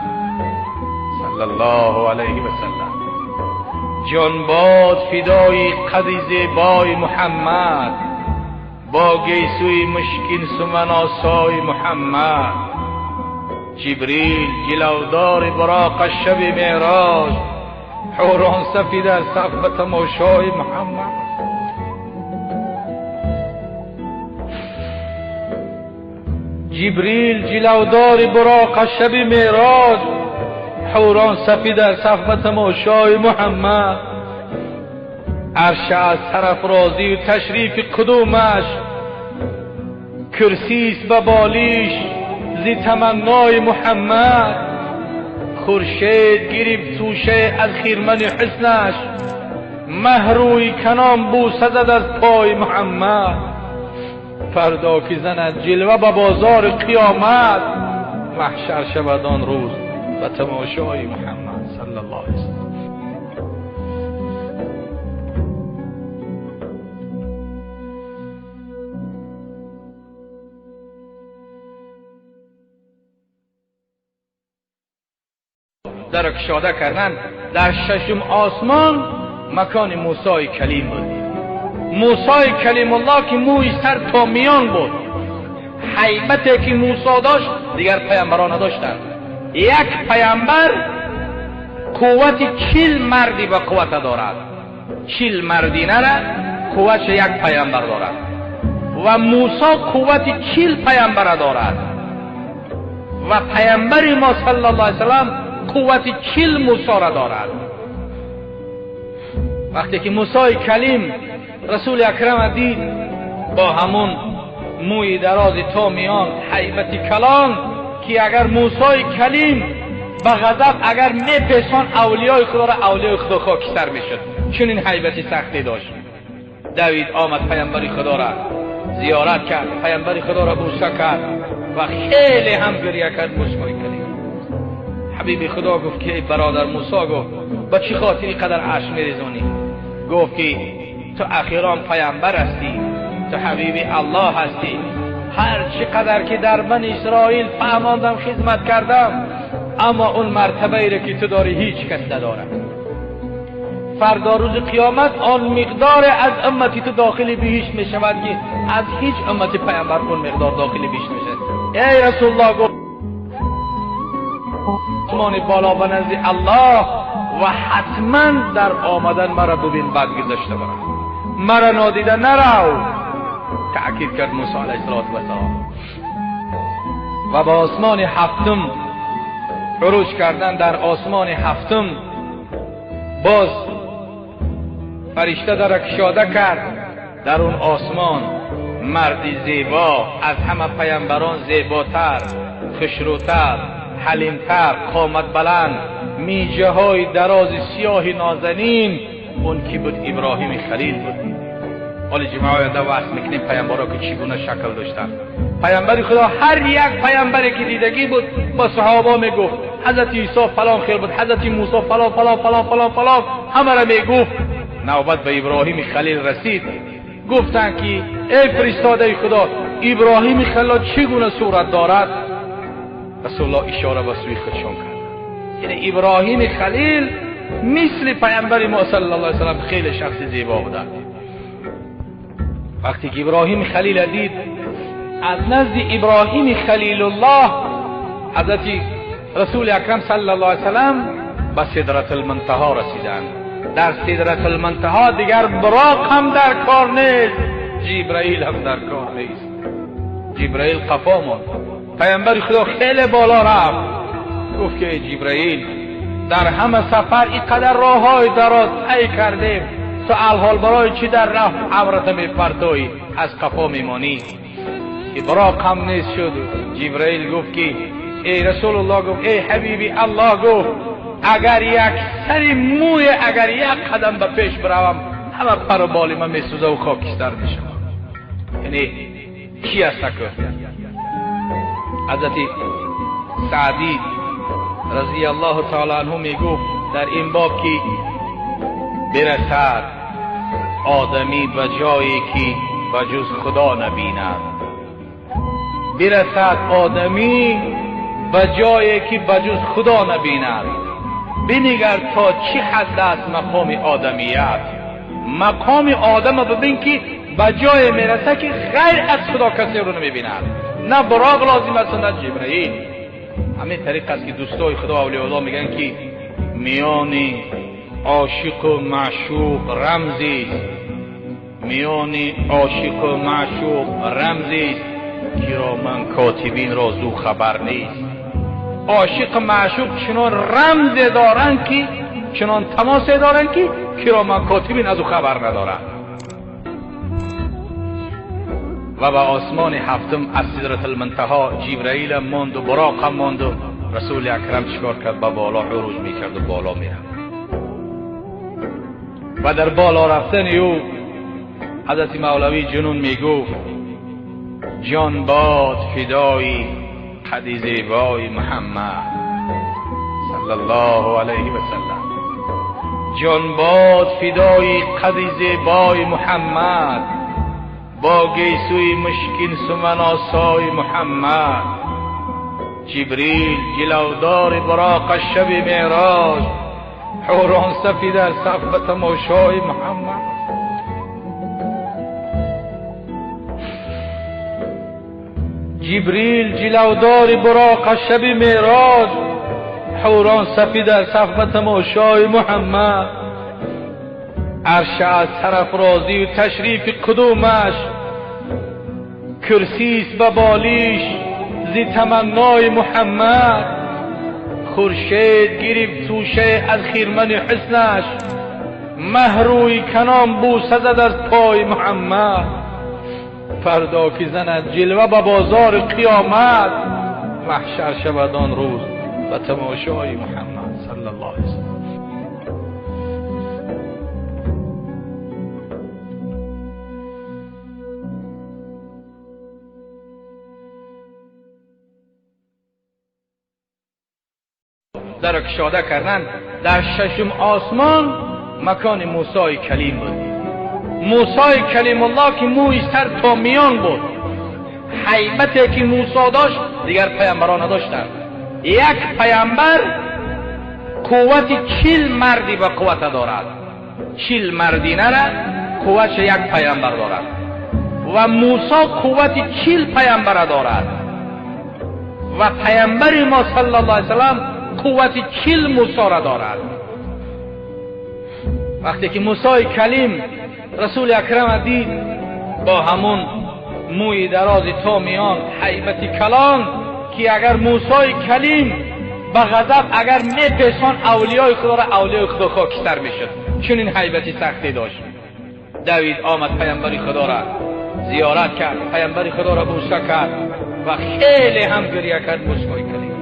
صلی الله علیه و سلم، جان باد فدای قد زیبای محمد، با گیسوی مشکین سمن آسای محمد. جبریل جلودار براق شب معراج، حوران صفی در صف به تماشای محمد. جبریل جلودار براق شب معراج، حوران صفی در صف به تماشای محمد. عرش از سرافرازی و تشریف قدومش، کرسیست به بالیش زی تمنای محمد. خورشید گرفت توشه از خیرمن حسنش، مهروی کنام بوسه زد از پای محمد. فردا که زند جلوه به بازار قیامت، محشر شود آن روز به تماشای محمد صلی الله علیه وسلم. در کشاده کردن در ششم آسمان مکان موسی کلیم بود. موسی کلیم الله که موی سر تا میان بود، هیبتی که موسی داشت دیگر پیامبران نداشتند. یک پیامبر قوت 40 مردی به قوت دارد، 40 مردی نره قوت یک پیامبر دارد و موسی قوت 40 پیامبر دارد و پیامبر ما صلی الله علیه و سلم قوت 40 موسی را دارد. وقتی که موسی کلیم رسول اکرم دید با همون موی دراز تا میان، هیبت کلان که اگر موسی کلیم به غضب اگر میپسان اولیای خدا را اولیای خدا خاکستر میشد، چون این هیبت سختی داشت. دوید آمد پیامبر خدا را زیارت کرد، پیامبر خدا را بوسه کرد و خیلی هم گریه کرد. موسی کلیم حبیب خدا گفت که برادر موسی، گفت با چی خاطر اینقدر اشک میریزونی؟ گفت که تو اخیرا پیامبر هستی، تو حبیب الله هستی. هر چقدر که در بنی اسرائیل فهماندم خدمت کردم، اما اون مرتبه ای که تو داری هیچ کس نداره. فردا روز قیامت آن مقدار از امتی تو داخل بهش می شود که از هیچ امتی پیامبر اون مقدار داخل بهش میشه. ای رسول الله گفت آسمان بالا و نزد الله و حتما در آمدن مرا ببین بعد گذشته برم، مرا نادیده نرو. تأکید کرد موسی علیه السلام و با آسمان هفتم عروج کردن. در آسمان هفتم باز فرشته در کشاده کرد. در اون آسمان مردی زیبا، از همه پیامبران زیباتر، خوشروتر، حلیمتر، قامت بلند، میجه های دراز سیاه نازنین، اون کی بود؟ ابراهیم خلیل بود. حالا جمعه آینده وحث میکنیم پیامبرا که چگونه شکل داشتن. پیامبر خدا هر یک پیامبری که دیدگی بود با صحابه میگفت حضرت عیسی فلان خیر بود، حضرت موسی فلان فلان فلان فلان فلان، همه را میگفت. نوبت به ابراهیم خلیل رسید، گفتن که ای فرستاده خدا، ابراهیم خلیل چگونه صورت دارد؟ رسول الله اشاره به سوی خودشان کرد. یعنی ابراهیم خلیل مثل پیامبر ما صلی الله علیه و سلم خیلی شخص زیبا بود. وقتی که ابراهیم خلیل دید، از نزد ابراهیم خلیل الله حضرت رسول اکرم صلی الله علیه و سلم به سدرة المنتهی رسیدند. در سدرة المنتهی دیگر براق هم در کار نیست، جبرائیل هم در کار نیست. جبرائیل قفا ماند. پیامبر خدا خیلی بالا رفت، گفت که جبرائیل در همه سفر اینقدر راههای دراز طی کردیم، سؤال حال برای چی در راه عورت میپرتوی، از قفا میمانی؟ براق هم نیست شد. جبرائیل گفت که ای رسول الله، گفت ای حبیبی الله، گفت اگر یک سری موی، اگر یک قدم به پیش بروم، همه پر و بال من میسوزه و خاکستر میشم. یعنی کی است که حضرت سعدی رضی الله تعالی عنه میگفت در این باب که برسد آدمی به جایی که به جز خدا نبیند، برسد آدمی به جایی که به جز خدا نبیند. بنگر تا چه حد است مقام آدمیت. مقام آدم ببین که به جای میرسه که غیر از خدا کسی رو نمیبیند، نه براق لازم است نه جبرائیل. همین طریق است که دوستای خدا اولیاء الله میگن که میان عاشق و معشوق رمزی است، میان عاشق و معشوق رمزی است، کرامان کاتبین را زو خبر نیست. عاشق معشوق چنان رمز دارند که، چنان تماس دارند که کرامان کاتبین از او خبر ندارند. و به آسمان هفتم از سدرة المنتهی جبرائیل ماند و براق هم ماند و رسول اکرم چیکار کرد؟ به بالا عروج میکرد و بالا میرفت. و در بالا رفتن او حضرت مولوی جنون میگفت جان باد فدای قد زیبای محمد صلی الله علیه و سلم، جان باد فدای قد زیبای محمد، با گیسوی مشکین سمن آسای محمد. جبریل جلودار براق شب معراج، حوران صفی در صف به تماشای محمد. جبریل جلودار براق شب معراج، حوران صفی در صف به تماشای محمد. عرش از طرف راضی و تشریف قدومش، کرسیست و بالیش زی تمنای محمد. خورشید گرفت توشه از خیرمن حسنش، مهروی کنام بوسه زد از پای محمد. فردا که زند جلوه به بازار قیامت، محشر شود آن روز به تماشای محمد صلی الله علیه وسلم. در کشاده کردن در ششم آسمان مکان موسی کلیم بود. موسی کلیم الله که موی سر تا میان بود، هیبتی که موسی داشت دیگر پیامبران نداشتند. یک پیامبر قوت 40 مردی به قوت دارد. 40 مردینه را قوت یک پیامبر دارد و موسی قوت 40 پیامبر دارد و پیامبر ما صلی الله علیه وسلم قوت 40 موسی را دارد. وقتی که موسی کلیم رسول اکرم دید با همون موی دراز تا میان هیبت کلان که اگر موسی کلیم به غضب اگر میپسان اولیای خدا را اولیای خدا خاکستر میشد، چون این هیبتی سختی داشت. دوید آمد پیامبر خدا را زیارت کرد، پیامبر خدا را بوسه کرد و خیلی هم گریه کرد. موسی کلیم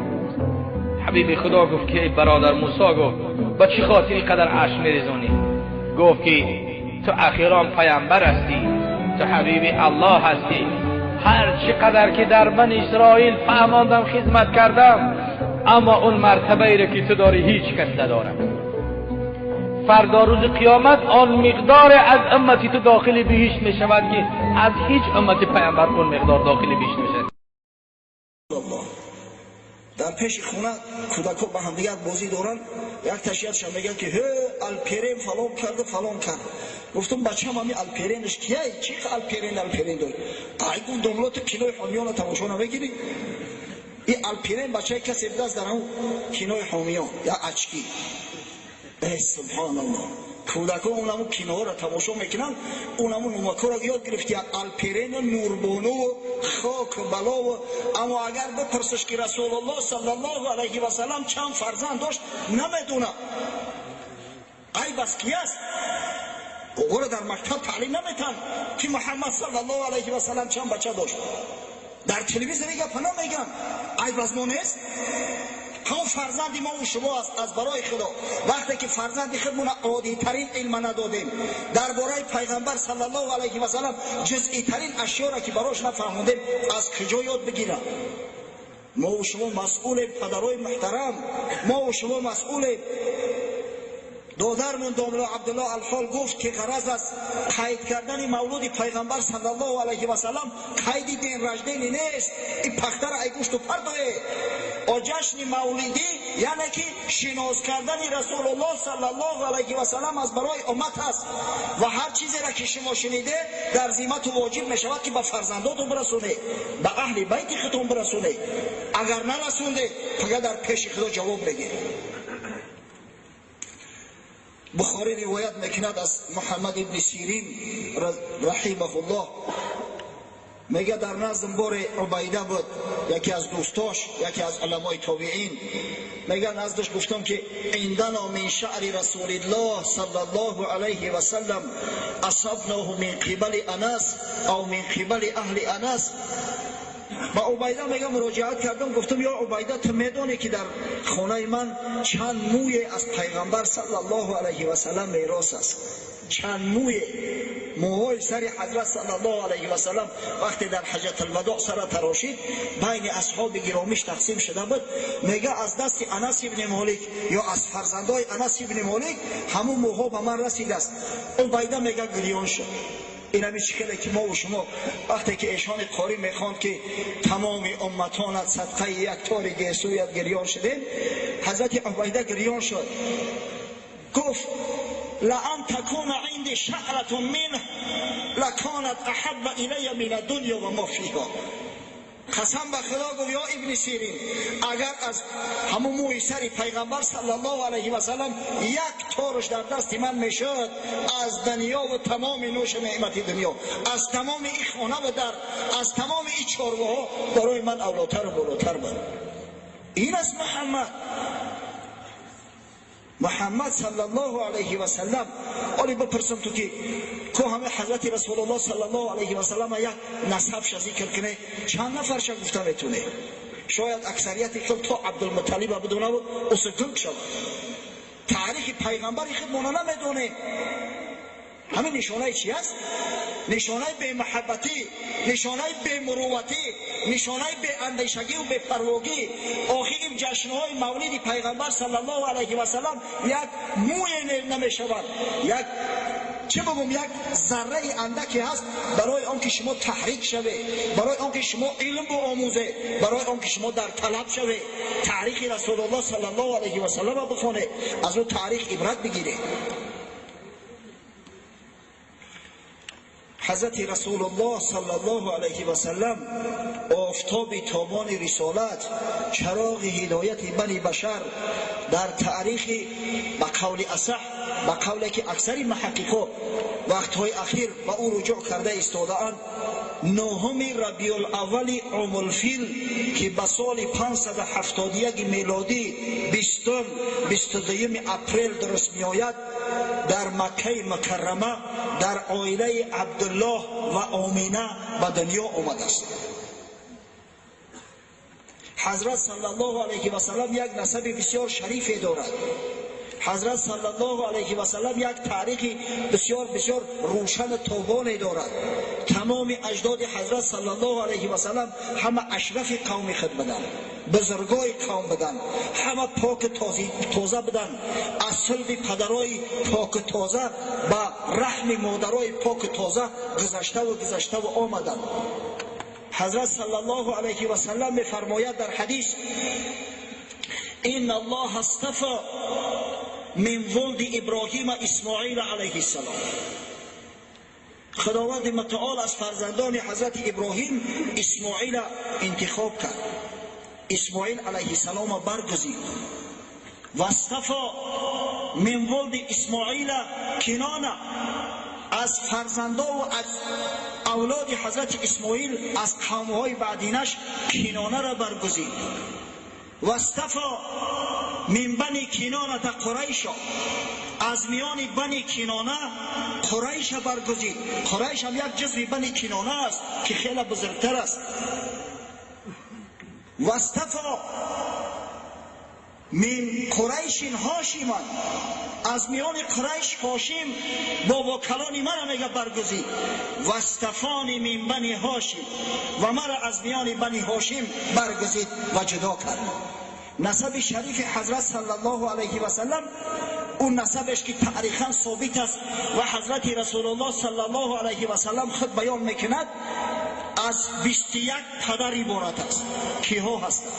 حبیب خدا گفت که برادر موسی گفت با چه خاطری قدر اشک میریزونی؟ گفت که تو اخیرا پیامبر هستی، تو حبیب الله هستی، هر چقدر که در بنی اسرائیل فهماندم خدمت کردم، اما اون مرتبه ای که تو داری هیچ کس نداره. فردا روز قیامت آن مقدار از امتی تو داخل بهشت می شود که از هیچ امتی پیامبر اون مقدار داخل بهشت میشه. در پیش خونه کودکا با هم دیگه بازی دارن، یک تشیادشان میگن که هی الپرین فلان کرده فلان کرد. گفتم بچه‌م همین الپرینش کیه؟ چی الپرین داری؟ قایقون دنبالات کینوی حامیان تماشا نمیگیری؟ این الپرین بچه کسی بدست در اون کینوی حامیان یا اچکی. سبحان الله، کودکان اونمو کینوها را تماشا میکنن، اونمو نمکا را یاد گرفتی الپرین نوربانو و خاک و بلا و. اما اگر بپرسش که رسول الله صلی الله علیه و سلم چند فرزند داشت نمیدونه. ای بس کی است؟ او را در مکتب تعلیم نمیتن که محمد صلی الله علیه و سلم چند بچه داشت. در تلویزیون گپ نمیگن. ای بس ما نیست؟ همون فرزند ما و شما است از برای خدا. وقتی که فرزند خودمون عادی ترین علم ندادیم، درباره پیغمبر صلی الله علیه و سلم جزئی ترین اشیا را که براش نفهمیدیم، از کجا یاد بگیرم؟ ما و شما مسئول، پدرای محترم، ما و شما مسئول. دادرمون داملا عبدالله الحال گفت که غرض از قید کردن مولود پیغمبر صلی الله علیه و سلم قید دین رجدینی نیست. این پختر ای گوشت و پردوه و جشن مولدی یعنی که شناس کردن رسول الله صلی الله علیه و سلم از برای امت است و هر چیزی را که شما شنیده در ذمت و واجب می شود که به فرزنداتون برسونه، به اهل بیت خودتون برسونه. اگر نرسونده فقط در پیش خدا جواب بگیر. بخاری روایت میکند از محمد ابن سیرین رحمه الله، میگه در نزد بار عبیده بود، یکی از دوستاش، یکی از علمای تابعین. میگه نزدش گفتم که عندنا من شعر رسول الله صلی الله علیه و سلم اصبناه من قبل انس او من قبل اهل انس. با عبیده میگه مراجعت کردم، گفتم یا عبیده تو میدونی که در خانه من چند موی از پیغمبر صلی الله علیه و سلم میراث است؟ چند موهای سر حضرت صلی الله علیه و سلم وقتی در حجت الوداع سر تراشید بین اصحاب گرامیش تقسیم شده بود. میگه از دست انس ابن مالک یا از فرزندای انس ابن مالک همون موها به من رسیده است. عبیده میگه گریان شد. این همی شکله که ما و شما وقتی که ایشان قاری میخواند که تمام امتانت صدقه یک تارگی سویت گریان شده، حضرت عبیده گریان شد. گفت لأن تكون عندي شعرة منه لكانت أحب إلي من الدنيا وما فيها. قسم به خدا گفت یا ابن سیرین، اگر از همون موی سری پیغمبر صلی الله علیه و سلم یک تارش در دست من میشد، از دنیا و تمام نوش نعمت دنیا، از تمام این خانه و در، از تمام این چارگاه ها برای من اولاتر و بالاتر بود. این است محمد صلی الله علیه و سلم. ولی بپرسم تو که همه حضرت رسول الله صلی الله علیه و سلم یک نسبش ذکر کنه چند نفرش گفته میتونه؟ شاید اکثریت خود تا عبدالمطلب بدونه بود اصدق شد. تاریخ پیغمبر خود مونه نمیدونه. همین نشانه چی است؟ نشانه به محبتی، نشانه به مروتی، نشانه به اندیشگی و به پرواگی. آخرین جشنهای مولد پیغمبر صلی الله علیه و سلم یک موی نمی شود، یک چه بگم یک ذره اندکی هست برای آنکه شما تحریک شوه، برای آنکه شما علم بیاموزه، برای آنکه شما در طلب شوه. تاریخ رسول الله صلی الله علیه و سلم بخونه، از اون تاریخ عبرت بگیره. حضرت رسول الله صلی الله علیه و سلم آفتاب تابان رسالت، چراغ هدایت بنی بشر، در تاریخ به قول اصح، به قولی که اکثر محققان وقتهای اخیر به او رجوع کرده استاده‌اند، 9 ربیع الاول عام الفیل که به سال 571 میلادی 22 اپریل درست می آید، در مکه مکرمه در عائله عبدالله و آمینه به دنیا آمده است. حضرت صلی الله علیه و سلم یک نسب بسیار شریف دارد. حضرت صلی الله علیه و سلم یک تاریخ بسیار بسیار روشن تابان دارد. تمام اجداد حضرت صلی الله علیه و سلم همه اشرف قوم خود بودند، بزرگای قوم بودند، همه پاک تازه بودند، از صلب پدرای پاک تازه به رحم مادرای پاک تازه گذشته و آمدند. حضرت صلی الله علیه و سلم می‌فرماید در حدیث: ان الله اصطفى من ولد ابراهیم اسماعیل علیه السلام. خداوند متعال از فرزندان حضرت ابراهیم اسماعیل انتخاب کرد، اسماعیل علیه السلام برگزید. و اصطفى من ولد اسماعیل کنانه، از فرزندان و از اولاد حضرت اسماعیل از قوم‌های بعدینش کنانه را برگزید. و اصطفى من بنی کنانه قریش، از میان بنی کنانه قریش برگزید. قریش هم یک جزء بنی کنانه است که خیلی بزرگتر است. و اصطفى من قریش هاشم، از میان قریش هاشم با وکلان من میگه برگزید. و اصطفانی من بنی هاشم، و مرا از میان بنی هاشم برگزید و جدا کرد. نسب شریف حضرت صلی الله علیه و سلم اون نسبش که تاریخاً ثابت است و حضرت رسول الله صلی الله علیه و سلم خود بیان میکند، از 21 پدر عبارت است. کیها هستند؟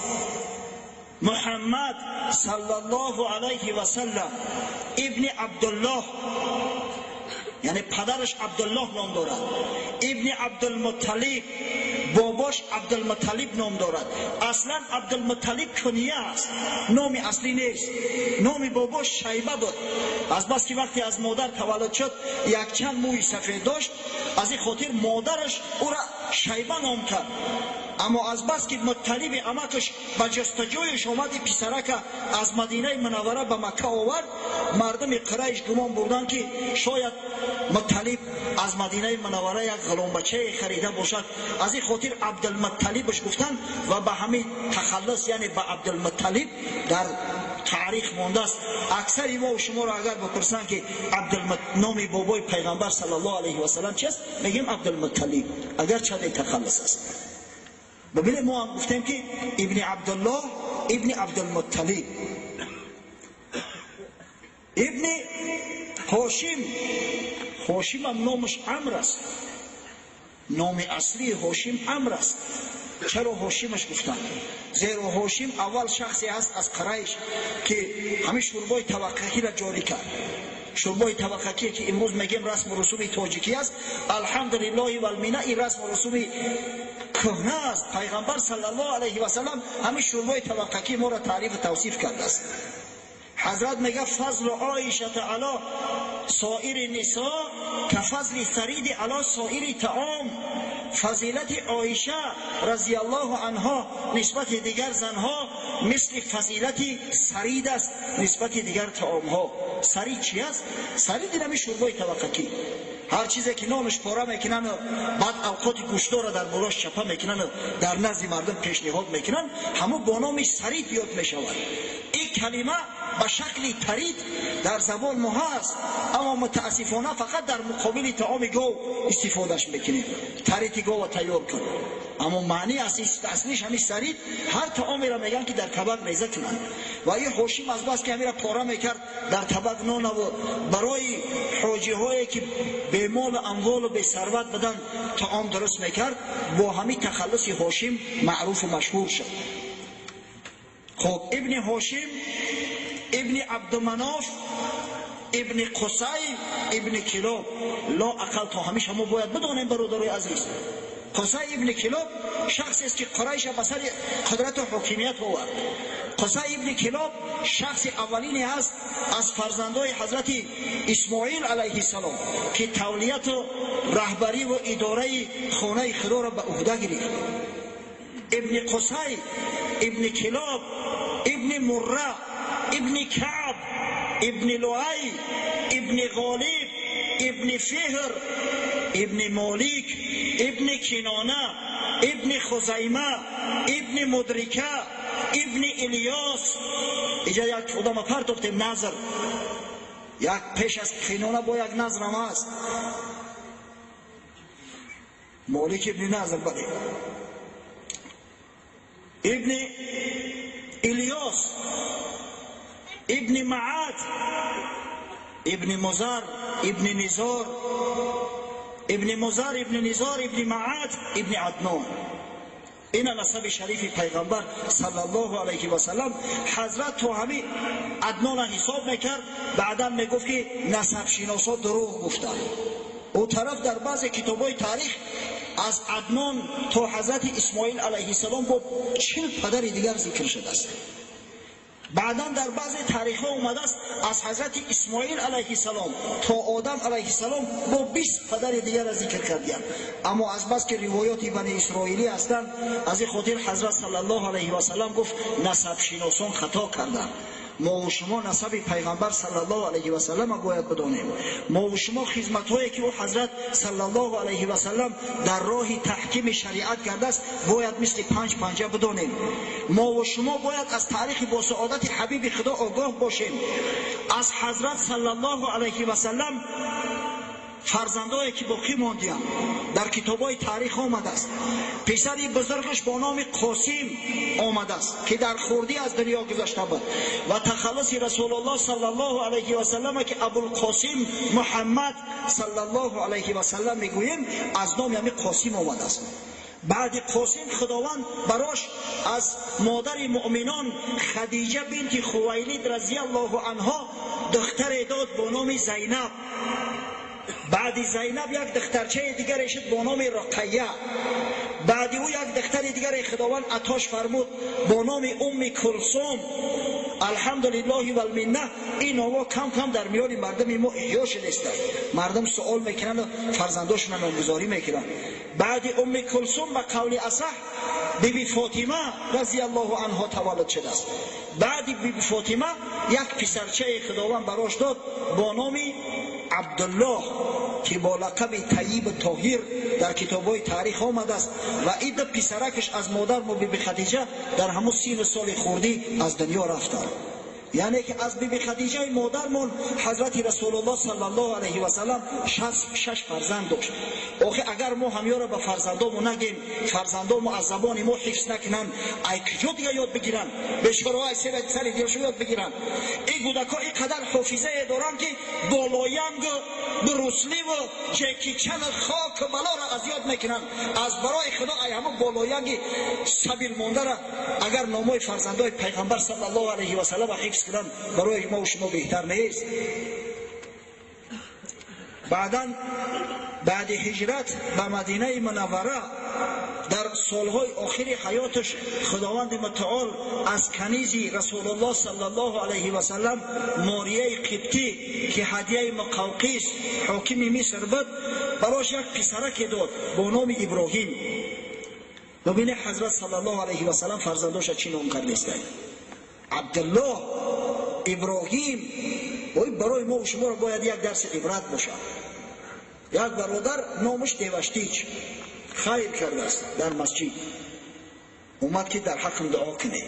محمد صلی الله علیه و سلم ابن عبدالله، یعنی پدرش عبدالله نام دارد. ابن عبدالمطلب، باباش عبدالمطلب نام دارد. اصلا عبدالمطلب کنیه است، نام اصلی نیست. نام باباش شیبه بود، از بس که وقتی از مادر تولد شد یک چند موی سفید داشت، از این خاطر مادرش او را شیبه نام کرد. اما از بس که مطلب امکش به جستجویش آمد، پسرک از مدینه منوره به مکه آورد، مردم قریش گمان بردند که شاید مطلب از مدینه منوره یک غلام بچه خریده باشد، از این خاطر عبدالمطلبش گفتند و به همین تخلص یعنی به عبدالمطلب در تاریخ مانده است. اکثر ما و شما را اگر بپرسند که نام بابای پیغمبر صلی الله علیه و سلم چیست، میگیم عبدالمطلب، اگر چه تخلص است. ببینید ما هم گفتیم که ابن عبدالله ابن عبدالمطلب. ابن هاشم، هاشم هم نامش عمرو است، نام اصلی هاشم عمرو است. چرا هاشمش گفتن؟ زیرا هاشم اول شخصی است از قریش که همه شوربای توقعی را جاری کرد. شوربای توقعی که امروز میگیم رسم و رسوم تاجیکی است، الحمدلله و المنه این رسم و رسوم کهنه است. پیغمبر صلی الله علیه و سلم همه شوربای توقعی ما را تعریف و توصیف کرده است. حضرت میگه فضل عایشه علی سایر نساء کفضل ثرید علی سایر طعام. فضیلت عایشه رضی الله عنها نسبت دیگر زنها مثل فضیلت ثرید است نسبت دیگر طعام ها. ثرید چی است؟ ثرید نمی شوربای توقعی، هر چیزی که نامش پاره میکنن بعد اوقات گوشتار را در بالاش چپه میکنن در نزد مردم پیشنهاد میکنن، همو با نام ثرید یاد میشود. این کلمه به شکل ترید در زبان ما هست، اما متاسفانه فقط در مقابل طعام گاو استفادهش میکنیم. ترید گاو تیار کن، اما معنی اصلیش همین ثرید. هر طعامی را میگن که در طبق ریزه کنن و این هاشم از بس که همین را پاره میکرد در طبق نان و برای حاجی هایی که به مال و اموال و به ثروت بدن طعام درست میکرد، با همین تخلص هاشم معروف و مشهور شد. خب ابن هاشم ابن عبدمناف ابن قصی ابن کلاب، لا اقل تا همیشه ما باید بدانیم برادرای عزیز، قصی ابن کلاب شخصی است که قریش به سر قدرت و حاکمیت آورد. قصی ابن کلاب شخص اولینی است از فرزندای حضرت اسماعیل علیه السلام که تولیت و رهبری و اداره خانه خدا را به عهده گرفت. ابن قصی ابن کلاب ابن مره ابن کعب ابن لؤی ابن غالب ابن فهر ابن مالک ابن کنانه ابن خزیمه ابن مدرکه ابن الیاس. اینجا یک خودم پرتوفتیم نظر، یک پیش از کنانه با یک نظرم است، مالک ابن نظر بده، ابن الیاس ابن معاد ابن مزار ابن نزار ابن مزار ابن نزار ابن معاد ابن عدنان. این نسب شریف پیغمبر صلی الله علیه و سلم. حضرت تو همین عدنان حساب میکرد، بعدا میگفت که نسب شناسا دروغ گفتن. او طرف در بعض کتابای تاریخ از عدنان تا حضرت اسماعیل علیه السلام با 40 پدر دیگر ذکر شده است. بعدا در بعض تاریخ ها اومده است از حضرت اسماعیل علیه السلام تا آدم علیه السلام با 20 پدر دیگر را ذکر کردند. اما از بس که روایات بنی اسرائیلی هستند، از این خاطر حضرت صلی الله علیه و سلم گفت نسب شناسان خطا کردند. ما و شما نسب پیغمبر صلی الله علیه و سلم باید بدانیم. ما و شما خدمت هایی که او حضرت صلی الله علیه و سلم در راه تحکیم شریعت کرده است باید مثل 5 پنجه بدانیم. ما و شما باید از تاریخ با سعادت حبیب خدا آگاه باشیم. از حضرت صلی الله علیه و سلم فرزندایی که باقی ماندیان در کتابای تاریخ آمده است. پسری بزرگش با نام قاسم آمده است که در خردی از دنیا گذشته بود و تخلص رسول الله صلی الله علیه و سلم که ابوالقاسم محمد صلی الله علیه و سلم میگوییم از نام همین قاسم آمده است. بعد قاسم خداوند براش از مادر مؤمنان خدیجه بنت خویلد رضی الله عنها دختر داد با نام زینب. بعد زینب یک دخترچه دیگر شد با نام رقیه. بعد او یک دختر دیگر خداوند عطاش فرمود با نام ام کلثوم. الحمدلله و المنه. این نام‌ها کم کم در میان مردم ما احیا شده است. مردم سوال میکنن و فرزنداشون نامگذاری میکنن. بعد ام کلثوم به قول اصح بیبی فاطمه رضی الله عنها تولد شده است. بعد بیبی فاطمه یک پسرچه خداوند براش داد با نام عبدالله که با لقب طیب طاهر در کتاب‌های تاریخ آمده است و این دو پسرکش از مادر و بیبی خدیجه در همون 30 سال خردی از دنیا رفتند. یعنی که از بیبی خدیجه مادرمون حضرت رسول الله صلی الله علیه و سلم 6 فرزند داشت. آخه اگر ما همیشه را به فرزندامون نگیم، فرزندامون از زبان ما حفظ نکنن، ای کجا دیگه یاد بگیرن؟ بشورای سر دیگه یاد بگیرن. این گودکا اینقدر حافظه دارن که بالایند بروسلی و جکی چن خاک بلا را از یاد میکنن. از برای خدا ای همه بالایند سبیل مونده را اگر نامای فرزندای پیغمبر صلی الله علیه و سلم حفظ کردن برای ما و شما بهتر نیست؟ بعد هجرت به مدینه منوره در سالهای آخر حیاتش خداوند متعال از کنیز رسول الله صلی الله علیه و سلم ماریه قبطی که هدیه مقوقس حاکم مصر بود براش یک پسرک داد با نام ابراهیم. ببینید حضرت صلی الله علیه و سلم فرزنداش چی نام کرده است؟ عبدالله، ابراهیم. برای ما و شما را باید یک درس عبرت باشه. یک برادر نامش دیوشتیچ خیر کرده است در مسجد، اومد که در حقم دعا کنه.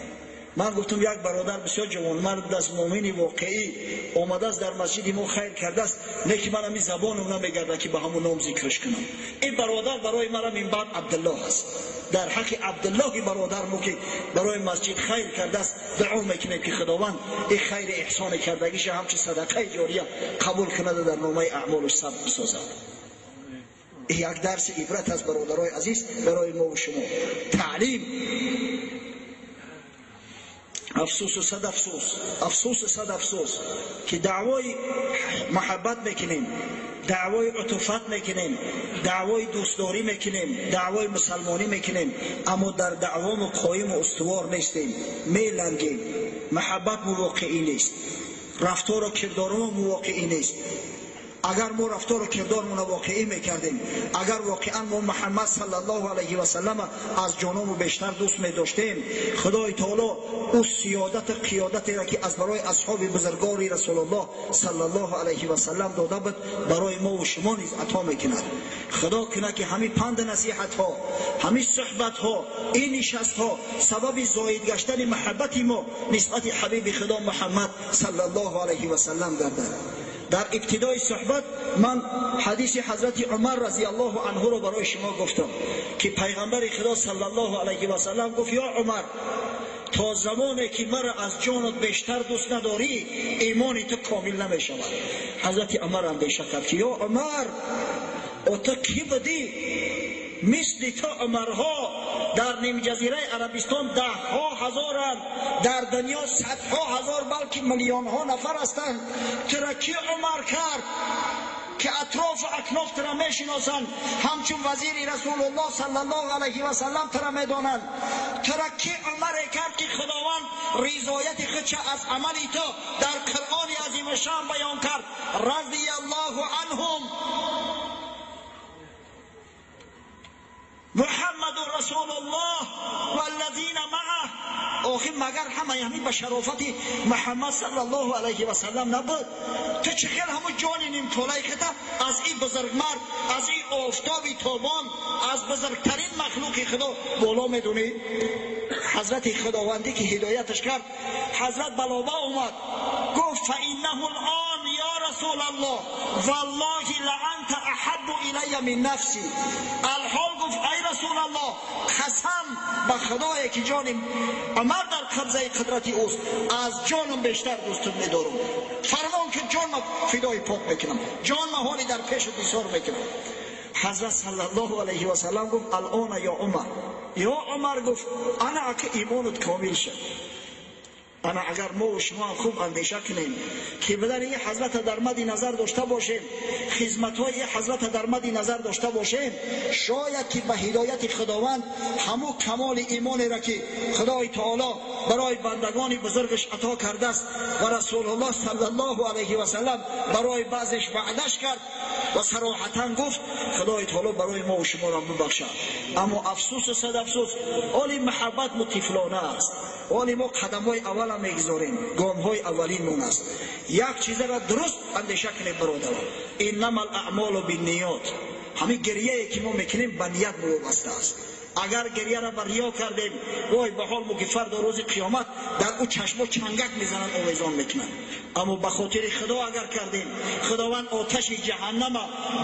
من گفتم یک برادر بسیار جوانمرد است، مؤمن واقعی اومده است در مسجد ما خیر کرده است، لیکن من همین زبانم نمیگرده که به همون نام ذکرش کنم. این برادر برای من من بعد عبدالله است. در حق عبدالله برادر مو که برای مسجد خیر کرده است دعا میکنه که خداوند این خیر احسان کردگیش همچه صدقه جاریه قبول کنه در نامه اعمالش ثبت بسازد. این یک درس عبرت است برادرای عزیز برای ما و شما. تعلیم افسوس و صد افسوس، افسوس و صد افسوس که دعوای محبت میکنیم، دعوای عطوفت میکنیم، دعوای دوستداری میکنیم، دعوای مسلمانی میکنیم، اما در دعوام قایم و استوار نیستیم، میلنگیم. محبت واقعی نیست، رفتار و کردارمون واقعی نیست. اگر ما رفتار و کردارمون واقعی میکردیم، اگر واقعا ما محمد صلی الله علیه و سلم از جانمون بیشتر دوست می‌داشتیم، خدای تعالی او سیادت قیادتی را که از برای اصحاب بزرگواری رسول الله صلی الله علیه و سلم داده بود برای ما و شما نیز عطا میکند. خدا کنه که همین پند نصیحت ها، همین صحبت ها، این نشست ها سبب زاید گشتن محبت ما نسبت حبیب خدا محمد صلی الله علیه و سلم گردد. در ابتدای صحبت من حدیث حضرت عمر رضی الله عنه رو برای شما گفتم که پیغمبر خدا صلی الله علیه و سلم گفت یا عمر، تا زمانی که مرا از جانت بیشتر دوست نداری ایمان تو کامل نمیشود. حضرت عمر اندیشه کرد که یا عمر، او تو کی بدی؟ مثل تو عمرها در نیم جزیره عربستان 10,000 هزارند، در دنیا 100,000 هزار بلکه میلیون ها نفر هستند. ترا کی عمر کرد که اطراف و اکناف ترا میشناسند، همچون وزیر رسول الله صلی الله علیه و سلم ترا میدانند؟ ترا کی عمر کرد که خداوند رضایت خودش از عملی تو در قرآن عظیم شان بیان کرد؟ رضی الله عنهم محمد رسول الله والذین معه. آخه مگر همه یعنی به شرافت محمد صلی الله علیه و سلم نبود؟ تو چه خیلی همون جان نیم طوله خدا از این بزرگ مرد، از این آفتابی تابان، از بزرگترین مخلوق خدا بالا میدونی؟ حضرت خداوندی که هدایتش کرد، حضرت بلابا اومد گفت فانه الان یا رسول الله والله لانت احب الی من نفسی. الحال گفت ای رسول الله، قسم به خدایی که جانم عمر در قبضه قدرتی اوست، از جانم بیشتر دوستت می‌دارم. فرمان که جانم فدای پاک میکنم، جان حالی در پیش بسیار میکنم. حضرت صلی الله علیه و سلم گفت الان یا عمر. یا عمر گفت انا که ایمانت کامل شد. اما اگر ما و شما خوب اندیشه کنیم که بدن این حضرت در مد نظر داشته باشیم، خدمت‌های حضرت در مد نظر داشته باشیم، شاید که به هدایت خداوند همو کمال ایمانی را که خدای تعالی برای بندگان بزرگش عطا کرده است و رسول الله صلی الله علیه و سلم برای بعضش وعدش کرد و صراحتا گفت، خدای تعالی برای ما و شما را ببخشد. اما افسوس و صد افسوس، آلی محبت مطفلانه است، آلی ما قدم‌های اول میگذاریم، گام‌های اولینمون است. یک چیز را درست اندیشه کنید برادران، انما الاعمال بالنیات. همین گریه‌ای که ما میکنیم به نیت وابسته است. اگر گریه را بر ریا کردیم، وای به حال ما که فردا روز قیامت در او چشما چنگک میزنن، آویزان میکنن. اما به خاطر خدا اگر کردیم، خداوند آتش جهنم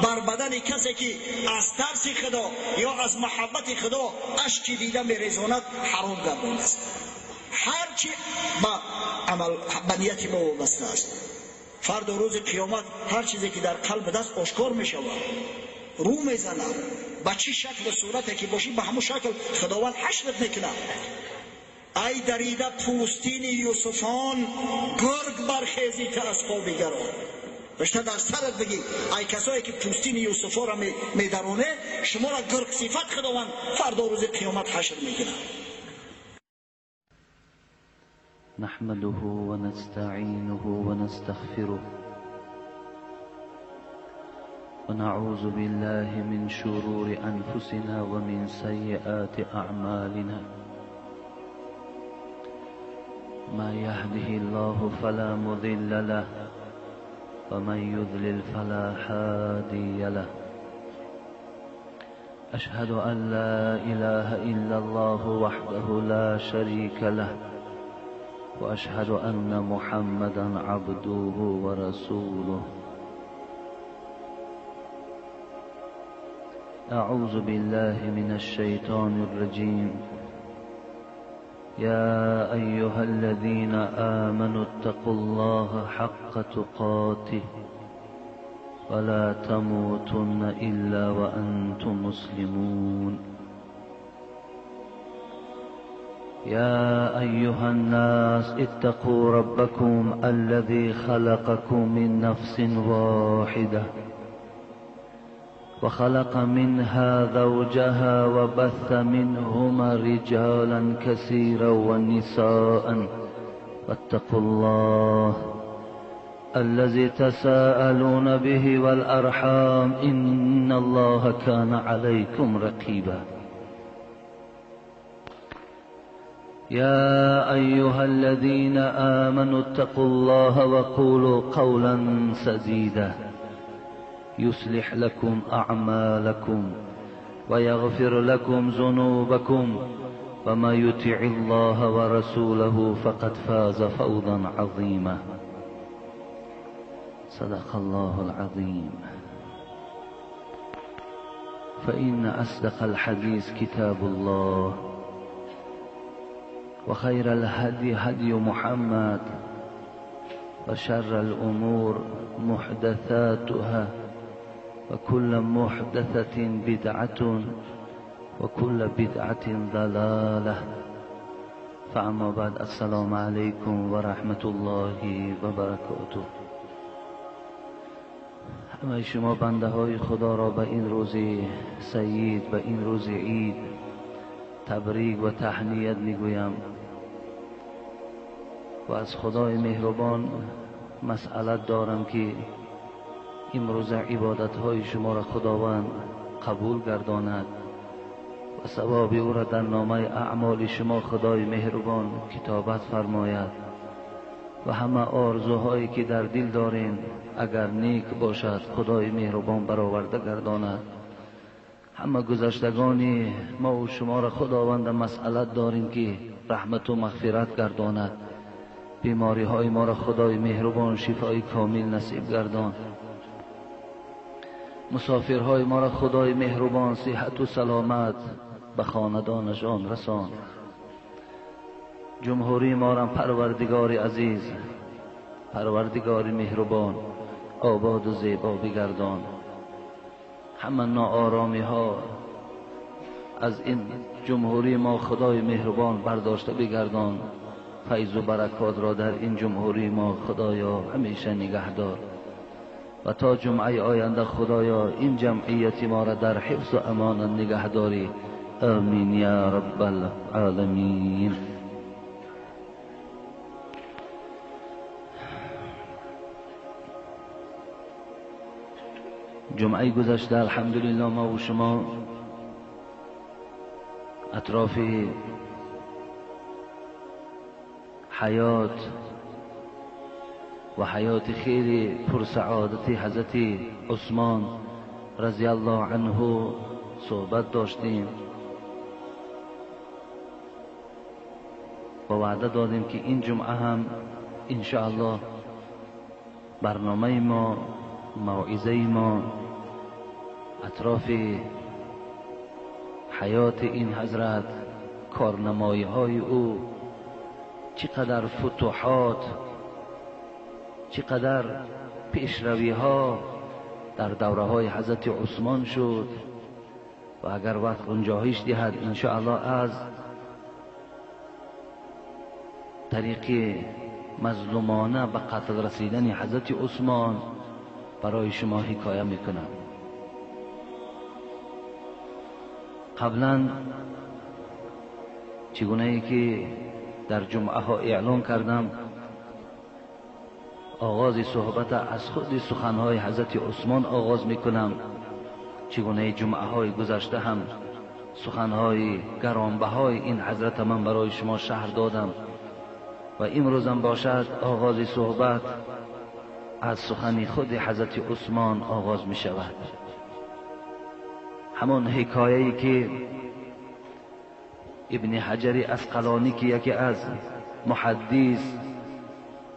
بر بدن کسی که از ترس خدا یا از محبت خدا اشک دیده میریزاند حرام گردانده است. هرچی با عمل به نیت ما وابسته است. فردا روز قیامت هر چیزی که در قلب دست آشکار میشود، رو میزنه، با چی شکل و صورتی که باشی به همون شکل خداوند حشرت میکنه. ای دریده پوستین یوسفان، گرگ برخیزی که از خواب گران. رشته در سرت بگی ای کسایی که پوستین یوسفا را میدرونه، شما را گرگ صفت خداوند فردا روز قیامت حشر میکنه. نحمده ونستعينه ونستغفره ونعوذ بالله من شرور أنفسنا ومن سيئات أعمالنا. ما يهده الله فلا مضل له ومن يضلل فلا هادي له. أشهد أن لا إله إلا الله وحده لا شريك له وأشهد أن محمدا عبده ورسوله. أعوذ بالله من الشيطان الرجيم. يا أيها الذين آمنوا اتقوا الله حق تقاته ولا تموتن إلا وأنتم مسلمون. يا أيها الناس اتقوا ربكم الذي خلقكم من نفس واحدة وخلق منها زوجها وبث منهما رجالا كثيرا ونساء واتقوا الله الذي تساءلون به والأرحام إن الله كان عليكم رقيبا يا أيها الذين آمنوا اتقوا الله وقولوا قولا سديدا يصلح لكم أعمالكم ويغفر لكم ذنوبكم وما يطع الله ورسوله فقد فاز فوزا عظيما صدق الله العظيم فإن أصدق الحديث كتاب الله وخير الهدي هدي محمد وشر الأمور محدثاتها وكل محدثة بدعة وكل بدعة ضلالة فأما بعد السلام عليكم ورحمة الله وبركاته. همه شما بنده های خدا را به این روز سعید، به این روز عید تبریک و تهنیت میگویم و از خدای مهربان مسئلت دارم که امروز عبادت های شما را خداوند قبول گرداند و ثواب او را در نامه اعمال شما خدای مهربان کتابت فرماید و همه آرزوهایی که در دل دارین اگر نیک باشد خدای مهربان برآورده گرداند. همه گذشتگانی ما و شما را خداوند مسئلت داریم که رحمت و مغفرت گرداند. بیماری های ما را خدای مهربان شفای کامل نصیب گردان. مسافرهای ما را خدای مهربان صحت و سلامت به خاندانشان رسان. جمهوری ما را پروردگار عزیز، پروردگار مهربان آباد و زیبا بگردان. همه ناآرامی ها از این جمهوری ما خدای مهربان برداشته بگردان. فیض و برکات را در این جمهوری ما خدایا همیشه نگهدار و تا جمعه آینده خدایا این جمعیت ما را در حفظ و امان نگهداری. آمین یا رب العالمین. جمعه گذشته الحمدلله ما و شما اطراف حیات و حیات خیلی پرسعادت حضرت عثمان رضی الله عنه صحبت داشتیم و وعده دادیم که این جمعه هم انشاءالله برنامه ما، موعظه ما اطراف حیات این حضرت، کارنمایی های او، چقدر فتوحات، چقدر پیشروی ها در دوره های حضرت عثمان شد و اگر وقت گنجایش دهد انشاءالله از طریق مظلومانه به قتل رسیدن حضرت عثمان برای شما حکایه میکنم. قبلا چگونه ای که در جمعه ها اعلان کردم آغاز صحبت از خود سخنهای حضرت عثمان آغاز میکنم. چگونه جمعه های گذشته هم سخنهای گرانبهای این حضرت من برای شما شرح دادم و امروزم باشد آغاز صحبت از سخن خود حضرت عثمان آغاز می شود. همان حکایه‌ای که ابن حجر عسقلانی که یکی از محدث،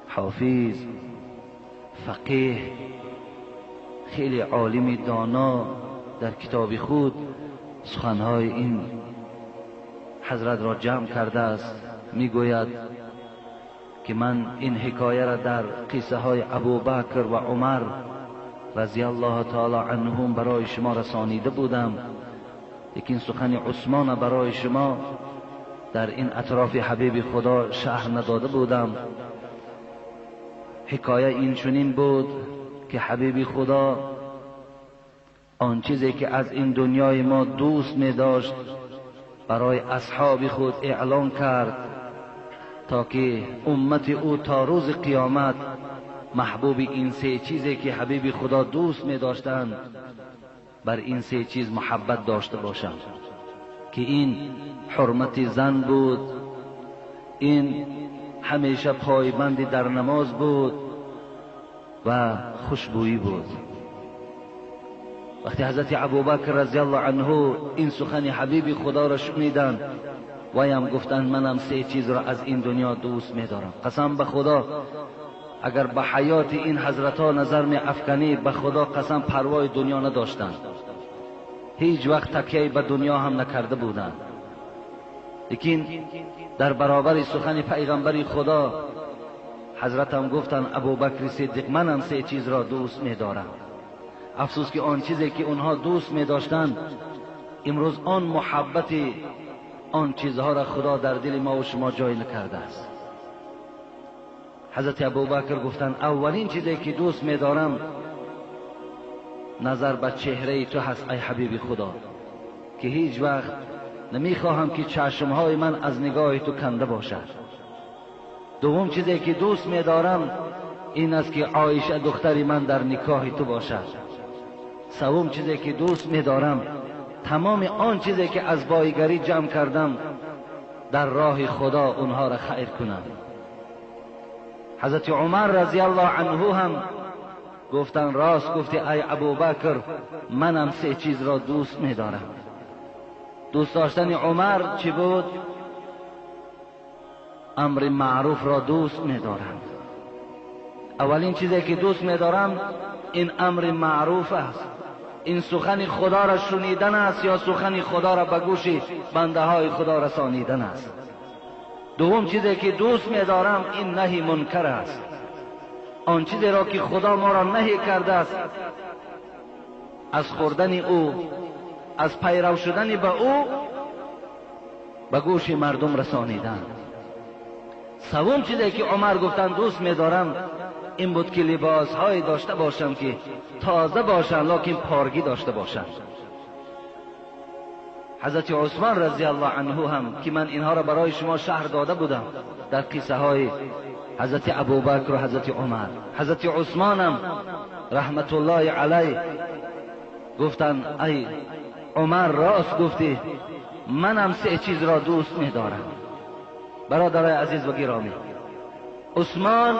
حافظ، فقیه، خیلی عالم دانا در کتاب خود سخنهای این حضرت را جمع کرده است. میگوید که من این حکایه را در قصه های ابوبکر و عمر رضی الله تعالی عنهم برای شما رسانیده بودم، لیکن سخن عثمان برای شما در این اطراف حبیب خدا شهر نداده بودم. حکایه این چنین بود که حبیب خدا آن چیزی که از این دنیای ما دوست می داشت برای اصحاب خود اعلان کرد تا که امت او تا روز قیامت محبوب این سه چیزی که حبیب خدا دوست می داشتند بر این سه چیز محبت داشته باشند، که این حرمت زن بود، این همیشه پایبند در نماز بود و خوشبویی بود. وقتی حضرت ابوبکر رضی الله عنه این سخن حبیب خدا را شنیدند ویم گفتند منم سه چیز را از این دنیا دوست می‌دارم. قسم به خدا اگر به حیات این حضرت ها نظر می افکنی به خدا قسم پروای دنیا نداشتند، هیچ وقت تکیه به دنیا هم نکرده بودند. لیکن در برابر سخن پیغمبر خدا حضرت هم گفتند ابوبکر صدیق منم سه چیز را دوست می‌دارم. افسوس که آن چیزی که اونها دوست می‌داشتند امروز آن محبت آن چیزها را خدا در دل ما و شما جای نکرده است. حضرت ابوبکر گفتند اولین چیزی که دوست می‌دارم نظر به چهره تو هست ای حبیب خدا، که هیچ وقت نمیخواهم که چشمهای من از نگاه تو کنده باشد. دوم چیزی که دوست می‌دارم این است که عایشه دختری من در نکاح تو باشد. سوم چیزی که دوست می‌دارم تمام آن چیزی که از بایگری جمع کردم در راه خدا اونها را خیر کنم. حضرت عمر رضی الله عنه هم گفتن راست گفتی ای ابوبکر منم سه چیز را دوست می‌دارم. دوست داشتن عمر چی بود؟ امر معروف را دوست می‌دارم. اولین چیزی که دوست می‌دارم این امر معروف است، این سخن خدا را شنیدن است یا سخن خدا را به گوش بنده های خدا رسانیدن است. دوم چیزی که دوست می‌دارم این نهی منکر است، آن چیزی را که خدا ما را نهی کرده است از خوردن او، از پیرو شدن به او به گوش مردم رسانیدن. سوم چیزی که عمر گفتن دوست می‌دارم این بود که لباس های داشته باشم که تازه باشن لکن پارگی داشته باشن. حضرت عثمان رضی الله عنه هم که من اینها را برای شما شرح داده بودم در قصه های حضرت ابوبکر و حضرت عمر. حضرت عثمان هم رحمت الله علیه گفتن ای عمر راست گفتی منم سه چیز را دوست می‌دارم. برادرای عزیز و گرامی، عثمان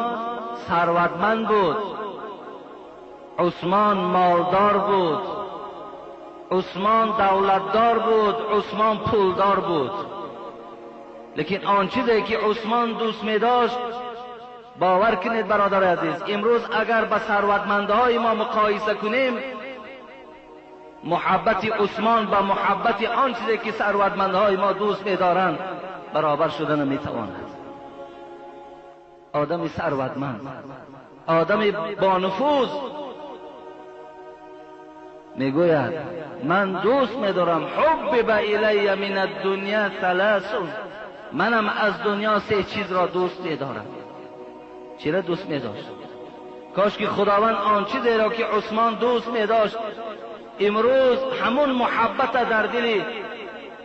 ثروتمند بود، عثمان مالدار بود، عثمان دولتدار بود، عثمان پولدار بود. لیکن آن چیزی که عثمان دوست می داشت باور کنید برادر عزیز امروز اگر با ثروتمندهای ما مقایسه کنیم محبت عثمان با محبت آن چیزی که ثروتمندهای ما دوست می دارند برابر شدن نمی تواند. آدم ثروتمند، آدم با نفوذ میگوید من دوست می‌دارم حب الی من الدنیا ثلاث، منم از دنیا سه چیز را دوست می‌دارم. چرا دوست می‌داشت؟ کاش که خداوند آن چیزی را که عثمان دوست می‌داشت امروز همون محبت در دل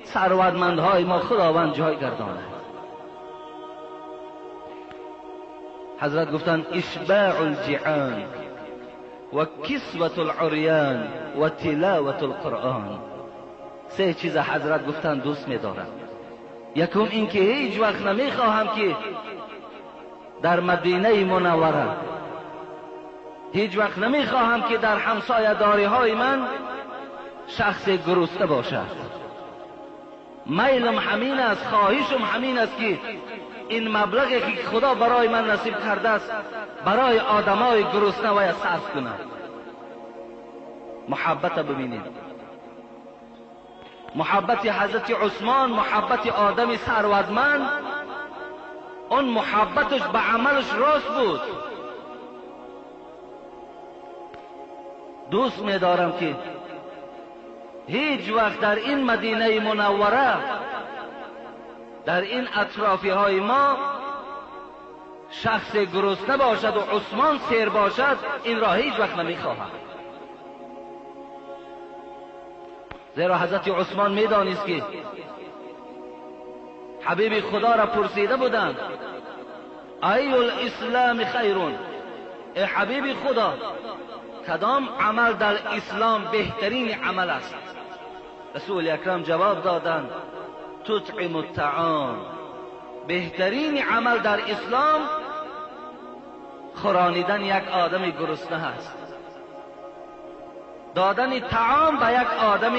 ثروتمندهای ما خداوند جای گرداند. حضرت گفتن اشباع الجعان و کسوة العریان و تلاوة القرآن. سه چیز حضرت گفتن دوست می‌دارم. یکم این که هیچ وقت نمیخواهم که در مدینه منوره، هیچ وقت نمیخواهم که در همسایه داری های من شخص گرسنه باشد. میلم همین است، خواهشم همین است که این مبلغی که خدا برای من نصیب کرده است برای آدمای گرسنه و صرف کنم. محبت ببینید، محبت حضرت عثمان، محبت آدم ثروتمند، اون محبتش به عملش راست بود. دوست می‌دارم که هیچ وقت در این مدینه منوره در این اطرافی های ما شخص گرسنه باشد و عثمان سیر باشد، این را هیچ وقت نمیخواهد. زیرا حضرت عثمان میدانست که حبیب خدا را پرسیده بودند ای الاسلام خیرون، ای حبیب خدا کدام عمل در اسلام بهترین عمل است؟ رسول اکرم جواب دادند تطعم الطعام، بهترین عمل در اسلام خورانیدن یک آدم گرسنه است، دادن طعام به یک آدم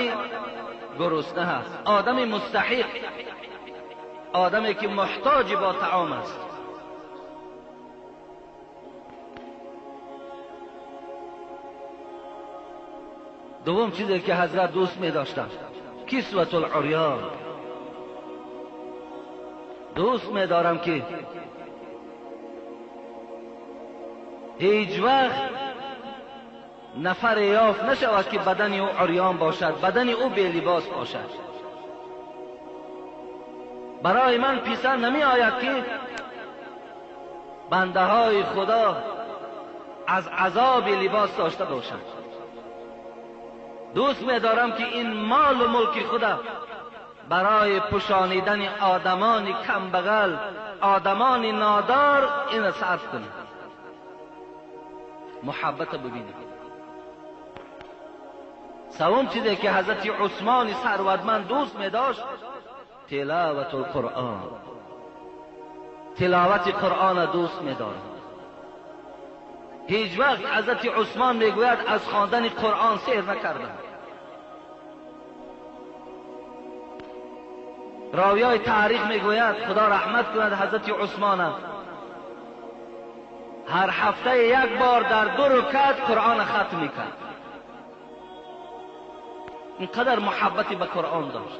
گرسنه است، آدم مستحق، آدمی که محتاج با طعام است. دوم چیزی که حضرت دوست می داشتند کسوت العریان. دوست می دارم که هیچ وقت نفر یافت نشود که بدن او عریان باشد، بدن او بی لباس باشد. برای من پسند نمی آید که بنده های خدا از عذاب لباس داشته باشند. دوست می دارم که این مال و ملک خدا برای پوشانیدن آدمان کمبغل، آدمان نادار این صرف کنید. محبت ببینید. سوم چیزی که حضرت عثمان ثروتمند دوست می داشت تلاوت القرآن، تلاوت قرآن دوست می دارد. هیچ وقت حضرت عثمان میگوید از خواندن قرآن سیر نکردم. راویای تاریخ میگوید خدا رحمت کند حضرت عثمان هر هفته یک بار در 2 رکعت قرآن ختم میکرد. اینقدر محبتی به قرآن داشت.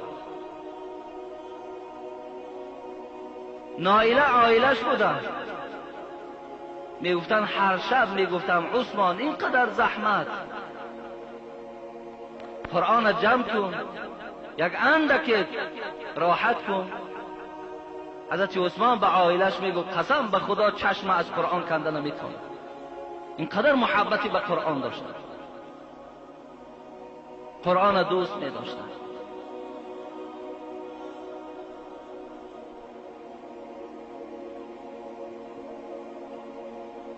نائله عائلش بودن، میگفتن هر شب میگفتم عثمان اینقدر زحمت، قرآن جمع کن، یک اندک راحت کن. حضرت عثمان به عائلش میگفت قسم به خدا چشم از قرآن کنده نمیتونه. اینقدر محبتی به قرآن داشتن، قرآن دوست میداشتن.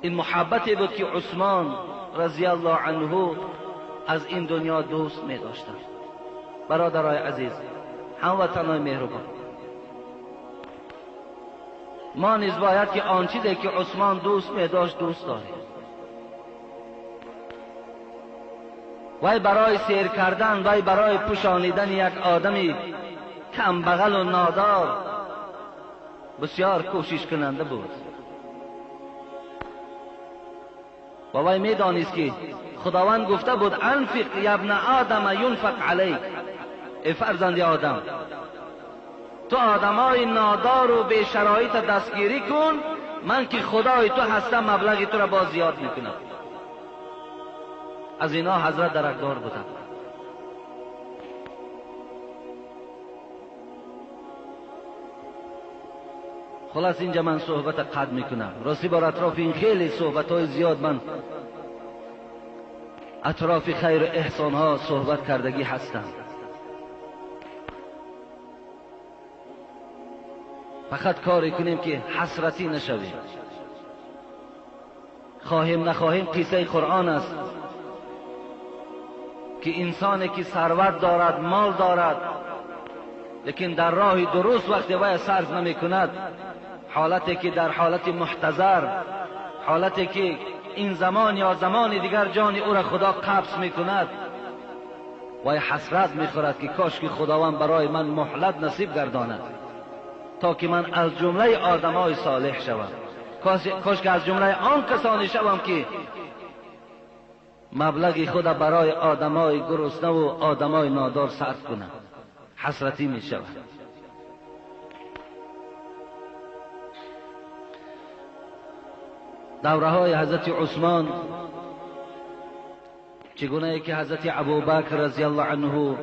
این محبتی بود که عثمان رضی الله عنه از این دنیا دوست می داشتند. برادرای عزیز، هموطنان مهربان، ما نیز باید که آن چیزی که عثمان دوست می داشت دوست داریم. وای برای سیر کردن، وای برای پوشانیدن یک آدمی کم بغل و نادار بسیار کوشش کننده بود. و وای میدانست که خداوند گفته بود انفق یا ابن آدم ینفق علیک، ای فرزند آدم تو آدمای نادار و به شرایط دستگیری کن، من که خدای تو هستم مبلغ تو را باز زیاد میکنم. از اینا حضرت درکدار بودند. خلاص اینجا من صحبت قطع میکنم. راستی بر اطراف این خیلی صحبت های زیاد من اطراف خیر و احسان ها صحبت کردگی هستم. فقط کاری کنیم که حسرتی نشویم. خواهیم نخواهیم قصه قرآن است که انسانی که ثروت دارد، مال دارد، لیکن در راه درست وقتی وی صرف نمی کند، حالتی که در حالت محتضر، حالتی که این زمان یا زمان دیگر جان او را خدا قبض می کند، وی حسرت می خورد که کاش که خداوند برای من مهلت نصیب گرداند تا که من از جمله آدمای صالح شوم، کاش که از جمله آن کسانی شوم که مبلغ خود برای آدمای گرسنه و آدمای نادار صرف کنم. حسرتی می شود. دوره های حضرت عثمان چگونه که حضرت ابوبکر رضی الله عنه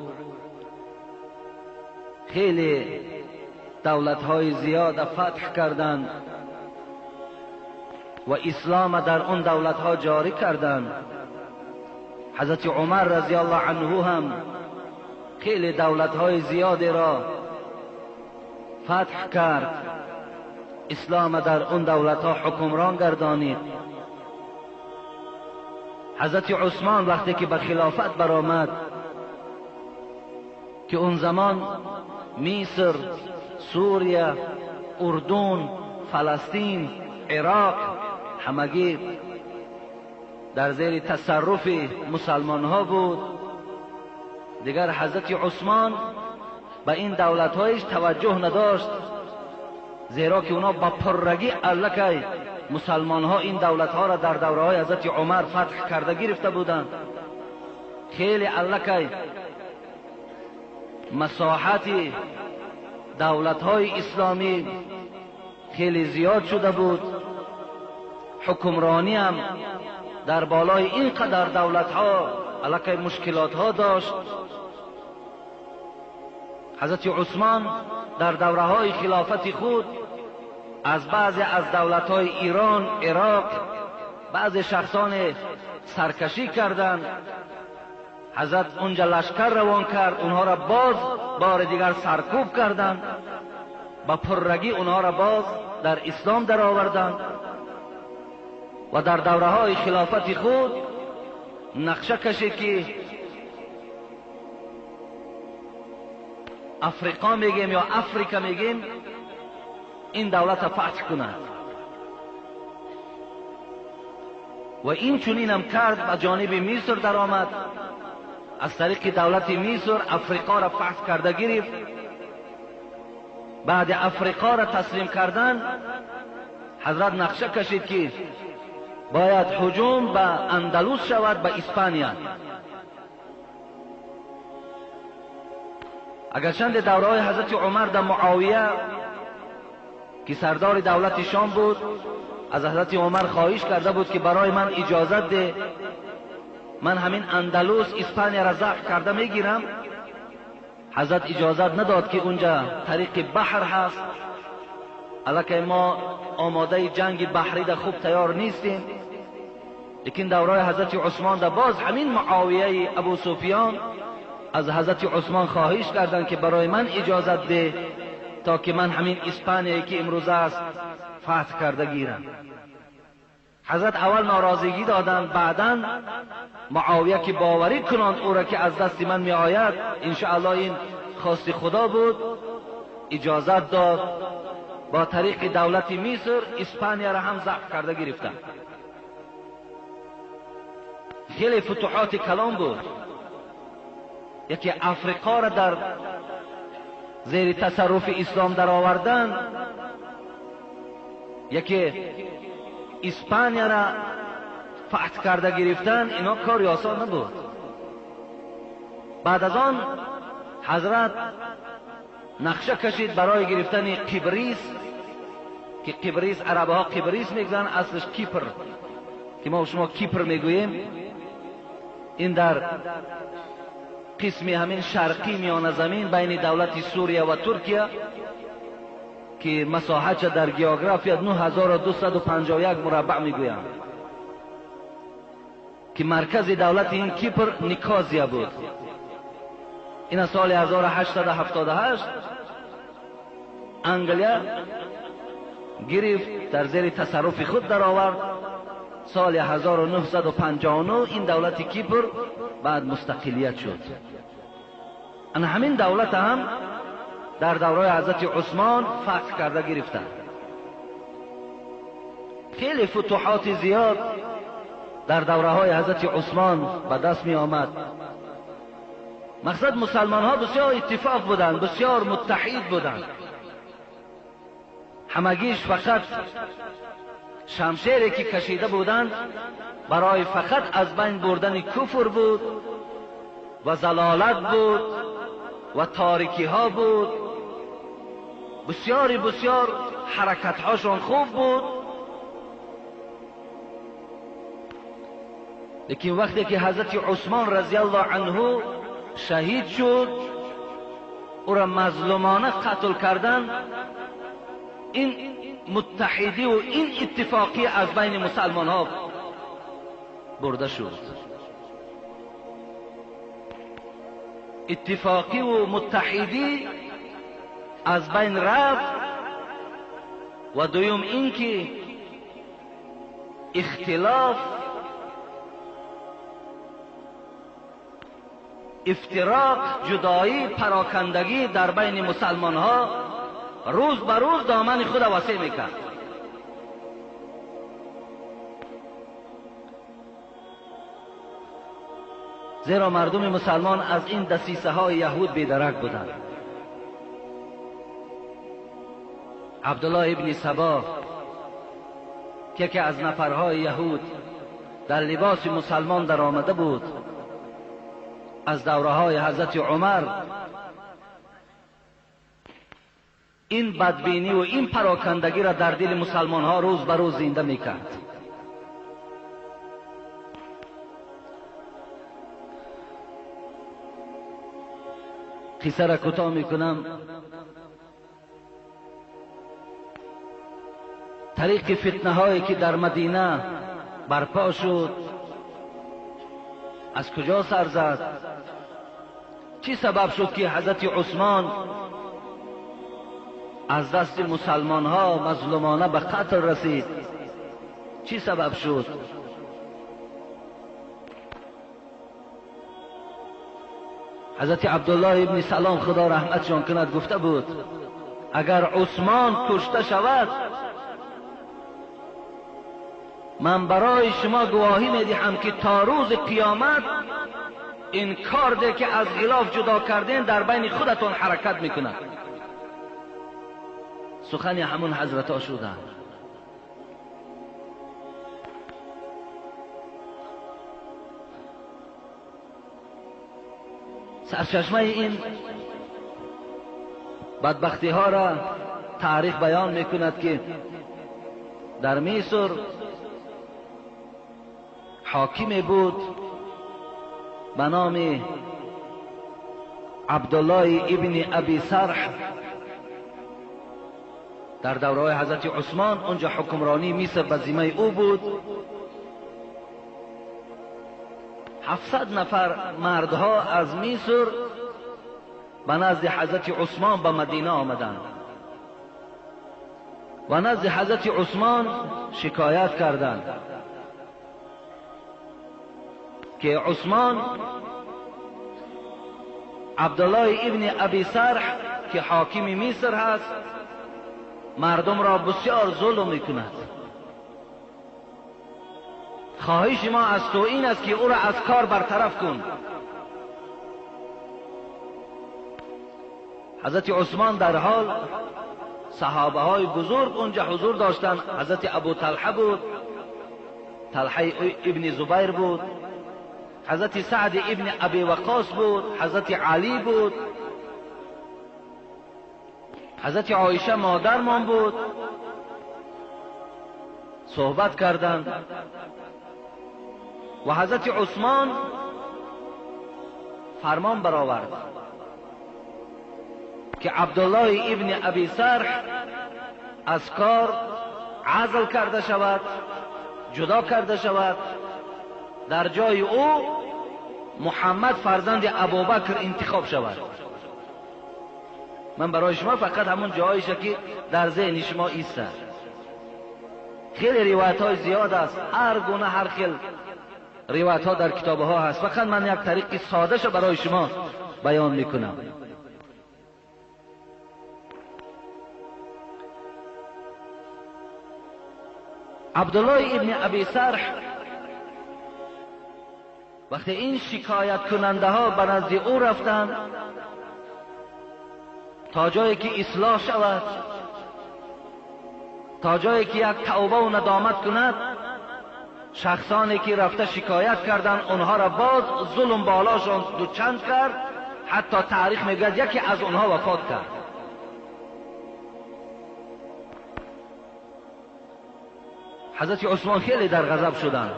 خیلی دولت‌های زیاد فتح کردند و اسلام در اون دولت‌ها جاری کردند. حضرت عمر رضی الله عنه هم خیلی دولت‌های زیادی را فتح کرد، اسلام در اون دولت‌ها حکمران گردانید. حضرت عثمان وقتی که به خلافت برآمد، که اون زمان مصر، سوریه، اردن، فلسطین، عراق همگی در زیر تصرف مسلمان ها بود، دیگر حضرت عثمان به این دولت هایش توجه نداشت، زیرا که اونا با پررگی الکی مسلمان ها این دولت ها را در دوره های حضرت عمر فتح کرده گرفته بودند. خیلی الکی مساحت دولت های اسلامی خیلی زیاد شده بود، حکمرانی هم در بالای اینقدر دولت ها الکی مشکلات ها داشت. حضرت عثمان در دوره های خلافت خود از بعضی از دولت های ایران، عراق بعضی شخصان سرکشی کردند. حضرت اونجا لشکر روان کرد، اونها را باز بار دیگر سرکوب کردند، با پررگی اونها را باز در اسلام در آوردند و در دوره های خلافت خود نقشه کشید که افریقا میگیم یا افریقا میگیم این دولت فتح کند و این چنین هم کرد. به جانب مصر در آمد، از طریق دولت مصر افریقا را فتح کرده گرفت. بعد افریقا را تسلیم کردن، حضرت نقشه کشید که باید هجوم به اندلس شود، به اسپانیا. اگرچند دوره های حضرت عمر در معاویه که سردار دولت شام بود، از حضرت عمر خواهش کرده بود که برای من اجازت ده، من همین اندلس اسپانیا را ضبط کرده میگیرم. حضرت اجازت نداد که اونجا طریق بحر هست، البته ما آماده جنگ بحری در خوب تیار نیستیم. لیکن دوره حضرت عثمان در باز همین معاویه ابو سفیان از حضرت عثمان خواهش کردند که برای من اجازت ده تا که من همین اسپانیایی که امروز است فتح کرده گیرم. حضرت اول ناراضگی دادند، بعداً معاویه که باوری کنند او را که از دست من می آید انشاءالله این خواست خدا بود، اجازت داد. با طریق دولت مصر اسپانیا را هم ضبط کرده گرفتند. خیلی فتوحات کلان بود. یکی افریقا را در زیر تصرف اسلام در آوردن، یکی اسپانیا را فتح کرده گرفتن، اینا کاری آسان نبود. بعد از آن حضرت نقشه کشید برای گرفتن قبریس، که قبریس عربه ها قبریس میگن، اصلش کیپر که ما شما کیپر میگوییم. این در قسمی همین شرقی میان زمین بین دولت سوریه و ترکیه که مساحت در گیوگرافی 9251 مربع میگویند، که مرکز دولت این کیپر نیکازیا بود. این سال 1878 انگلیا گرفت، در زیر تصرف خود در آورد. سال 1959 این دولت کیپر بعد مستقلیت شد. ان همین دولت هم در دوره حضرت عثمان فتح کرده گرفتند. خیلی فتوحات زیاد در دوره های حضرت عثمان به دست می آمد. مقصد مسلمان ها بسیار اتفاق بودند، بسیار متحد بودند. همگیش فقط شمشیری که کشیده بودند برای فقط از بین بردن کفر بود و ضلالت بود و تاریکی ها بود. بسیار حرکت هاشون خوب بود. لیکن وقتی که حضرت عثمان رضی الله عنه شهید شد، او را مظلومانه قتل کردن، این متحدی و این اتفاقی از بین مسلمان ها برده شد. اتفاقی و متحدی از بین رفت. و دویم این که اختلاف، افتراق، جدایی، پراکندگی در بین مسلمان ها روز به روز دامن خود وسیع میکرد. زیرا مردم مسلمان از این دسیسه های یهود بیدرک بودند. عبدالله ابن سبا که یکی از نفرهای یهود در لباس مسلمان در آمده بود، از دوره های حضرت عمر این بدبینی و این پراکندگی را در دل مسلمان ها روز به روز زنده میکرد. قصه را کوتاه میکنم. طریق فتنه هایی که در مدینه برپا شد از کجا سر زد؟ چی سبب شد که حضرت عثمان از دست مسلمان ها مظلومانه به قتل رسید؟ چی سبب شد؟ حضرت عبدالله ابن سلام خدا رحمتشان کند گفته بود اگر عثمان کشته شود من برای شما گواهی میدهم که تا روز قیامت این کار ده که از غلاف جدا کردین در بین خودتون حرکت میکند. سخن همون حضرت ها شدند. سرچشمه این بدبختی ها را تاریخ بیان میکند که در مصر حاکمی بود به نام عبدالله ابن ابی سرح. در دوره حضرت عثمان اونجا حکمرانی مصر به ذمه او بود. 700 نفر مردها از مصر به نزد حضرت عثمان به مدینه آمدند و نزد حضرت عثمان شکایت کردند که عثمان عبدالله ابن ابی سرح که حاکم مصر هست مردم را بسیار ظلم میکند. خواهش ما از تو این است که او را از کار برطرف کن. حضرت عثمان در حال صحابه های بزرگ اونجا حضور داشتند. حضرت ابو طلحه بود، طلحه ابن زبیر بود، حضرت سعد ابن ابی وقاص بود، حضرت علی بود، حضرت عایشه مادرمان بود. صحبت کردند و حضرت عثمان فرمان برآورد که عبدالله ابن ابی سرح از کار عزل کرده شود، جدا کرده شود. در جای او محمد فرزند ابوبکر انتخاب شود. من برای شما فقط همون جایش که در ذهن شما ایستد. خیلی روایت های زیاد است، هر گونه هر خیل روایت ها در کتاب ها هست. فقط من یک طریق ساده شو برای شما بیان میکنم. عبدالله ابن ابی سرح وقتی این شکایت کننده ها به نزد او رفتند تا جایی که اصلاح شود، تا جایی که یک توبه و ندامت کند، شخصانی که رفته شکایت کردند اونها را باز ظلم بالاشان دوچند کرد. حتی تاریخ میگوید یکی از اونها وفات کرد. حضرت عثمان خیلی در غضب شدند.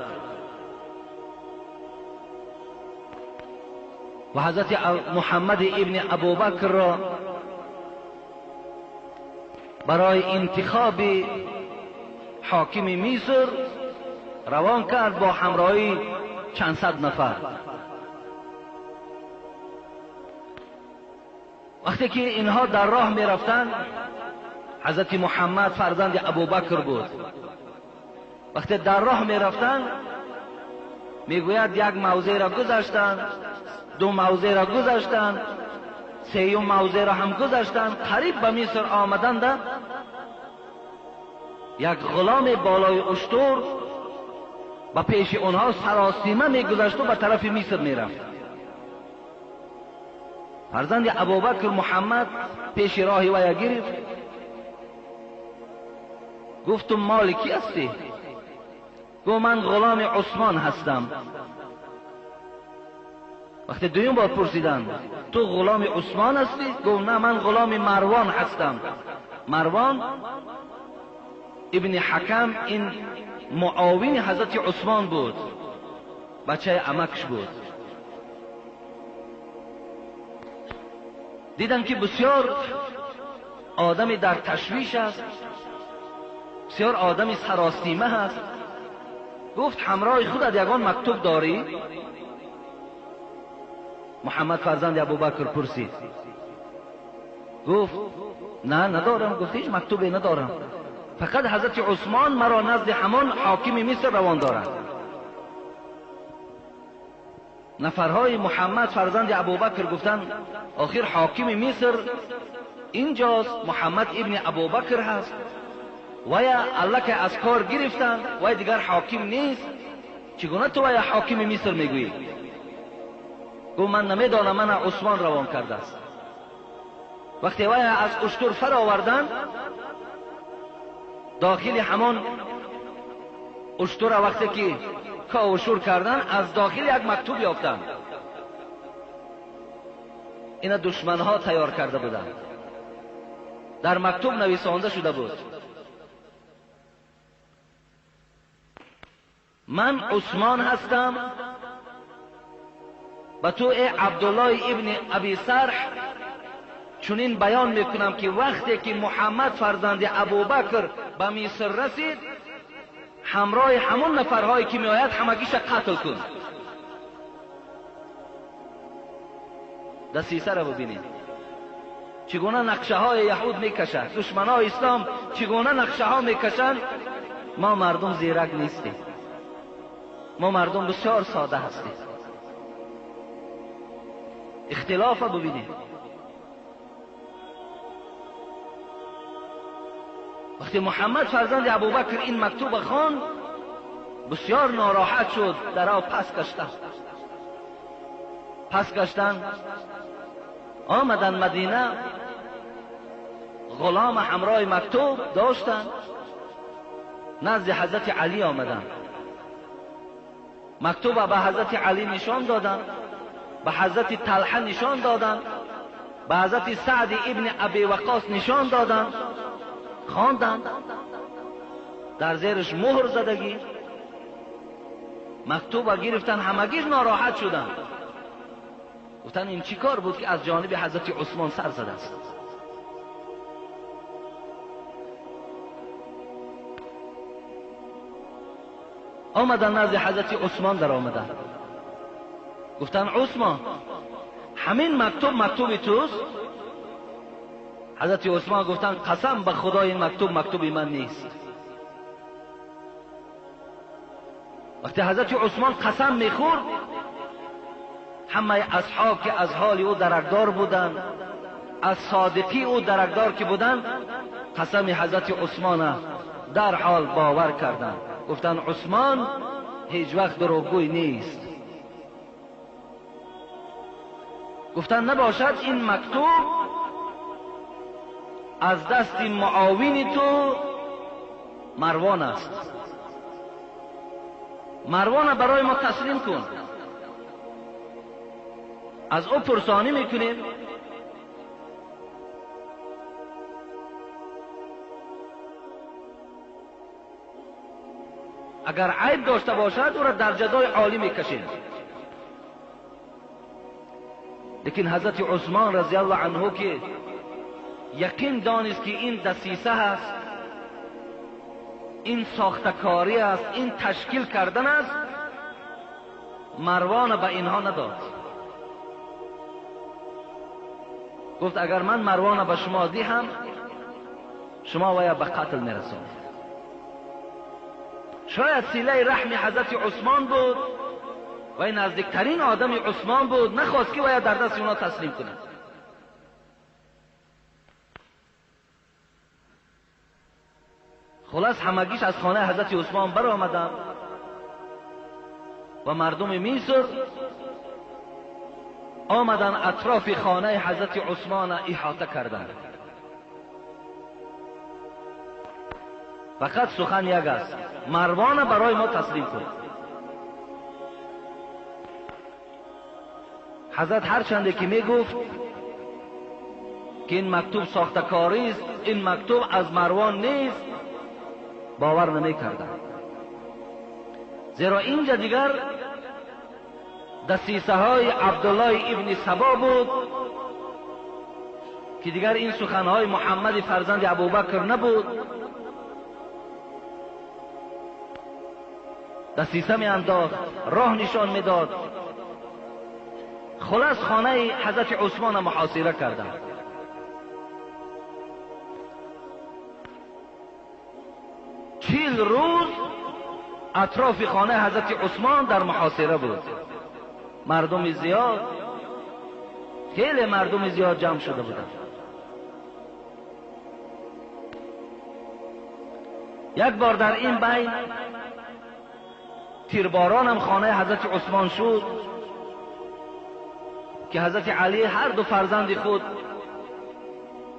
و حضرت محمد ابن ابوبکر را برای انتخاب حاکم مصر روان کرد با همراهی چند صد نفر. وقتی که اینها در راه می رفتند، حضرت محمد فرزند ابوبکر بود. وقتی در راه می رفتند میگوید یک موضع را گذشتند، دو موضع را گذشتند، سیوم موضع را هم گذشتند. قریب به مصر آمدند، یک غلام بالای اشتر به پیش آنها سراسیمه میگذشت و به طرف مصر میرفت. فرزند ابوبکر محمد پیش راهی وی گرفت، گفتم مال کی هستی؟ گفت من غلام عثمان هستم. وقتی دویم بار پرسیدند تو غلام عثمان هستی؟ گفت نه، من غلام مروان هستم. مروان ابن حکم این معاون حضرت عثمان بود، بچه عمکش بود. دیدن که بسیار آدمی در تشویش است، بسیار آدمی سراسیمه هست. گفت همراه خودت یگان مکتوب داری؟ محمد فرزند ابوبکر پرسید. گفت نه ندارم. گفت هیچ مکتوبی ندارم، فقط حضرت عثمان مرا نزد همان حاکم مصر روان دارد. نفرهای محمد فرزند ابوبکر گفتند آخر حاکم مصر اینجاست، محمد ابن ابوبکر هست. ویا الله که از کار گرفتند، وی دیگر حاکم نیست. چگونه تو ویا حاکم مصر میگویی؟ گفت من نمیدانم، من عثمان روان کرده است. وقتی وی از اشتر فر آوردند، داخل همان اشتر وقتی که کاوشور کردن، از داخل یک مکتوب یافتند. اینا دشمنها تیار کرده بودند. در مکتوب نویسنده شده بود من عثمان هستم و تو ای عبدالله ابن ابی سرح چنین بیان میکنم که وقتی که محمد فرزند ابوبکر به مصر رسید، همراه همون نفرهایی که میآید همگیش قتل کن. دسیسه را ببینید چگونه نقشه های یهود میکشند، دشمنان اسلام چگونه نقشه ها میکشند. ما مردم زیرک نیستیم، ما مردم بسیار ساده هستیم. اختلاف ببینید. وقتی محمد فرزند ابوبکر این مکتوب خواند، بسیار ناراحت شد، در آب پس گشتن آمدن مدینه. غلام همراه مکتوب داشتن، نزد حضرت علی آمدن. مکتوب به حضرت علی نشان دادن، به حضرت طلحه نشان دادن، به حضرت سعد ابن ابی وقاص نشان دادن، خواندند، در زیرش مهر زدگی. مکتوب گرفتن، همگیش ناراحت شدن. گفتن این چی کار بود که از جانب حضرت عثمان سر زده است؟ آمدن نزد حضرت عثمان در آمدن. گفتن عثمان همین مکتوب توست؟ حضرت عثمان گفتن قسم به خدا این مکتوب من نیست. وقتی حضرت عثمان قسم میخورد، همه اصحاب که از حال او درکدار بودند، از صادقی او درکدار که بودند، قسم حضرت عثمان در حال باور کردند. گفتن عثمان هیچ وقت دروغگوی نیست. گفتن نباشد این مکتوب از دست معاون تو مروان است. مروان برای ما تسلیم کن. از او پرسانی میکنیم. اگر عیب داشته باشد او را در جزای عالی میکشیم. لیکن حضرت عثمان رضی الله عنه که یقین دانست که این دسیسه هست، این ساختکاری است، این تشکیل کردن است، مروان به اینها نداد. گفت اگر من مروان به شما دیهم، شما ویا به قتل میرسونید. شاید صله رحم حضرت عثمان بود و این نزدیکترین آدم عثمان بود، نخواست که ویا در دست اونا تسلیم کنه. خلاص همگیش از خانه حضرت عثمان بر آمدند و مردم مصر آمدن اطراف خانه حضرت عثمان احاطه کردند. فقط سخن یک است، مروان برای ما تسلیم کن. حضرت هرچند که می گفت که این مکتوب ساختکاری است، این مکتوب از مروان نیست، باور نمی کردند. زیرا اینجا دیگر دسیسه های عبدالله ابن سبا بود که دیگر این سخنهای محمد فرزند ابوبکر نبود. دسیسه می انداخت، راه نشان می داد. خلاص خانه حضرت عثمان محاصره کردند. چیل روز اطراف خانه حضرت عثمان در محاصره بود. مردم زیاد، خیلی مردم زیاد جمع شده بودند. یک بار در این بین تیرباران هم خانه حضرت عثمان شد که حضرت علی هر دو فرزند خود،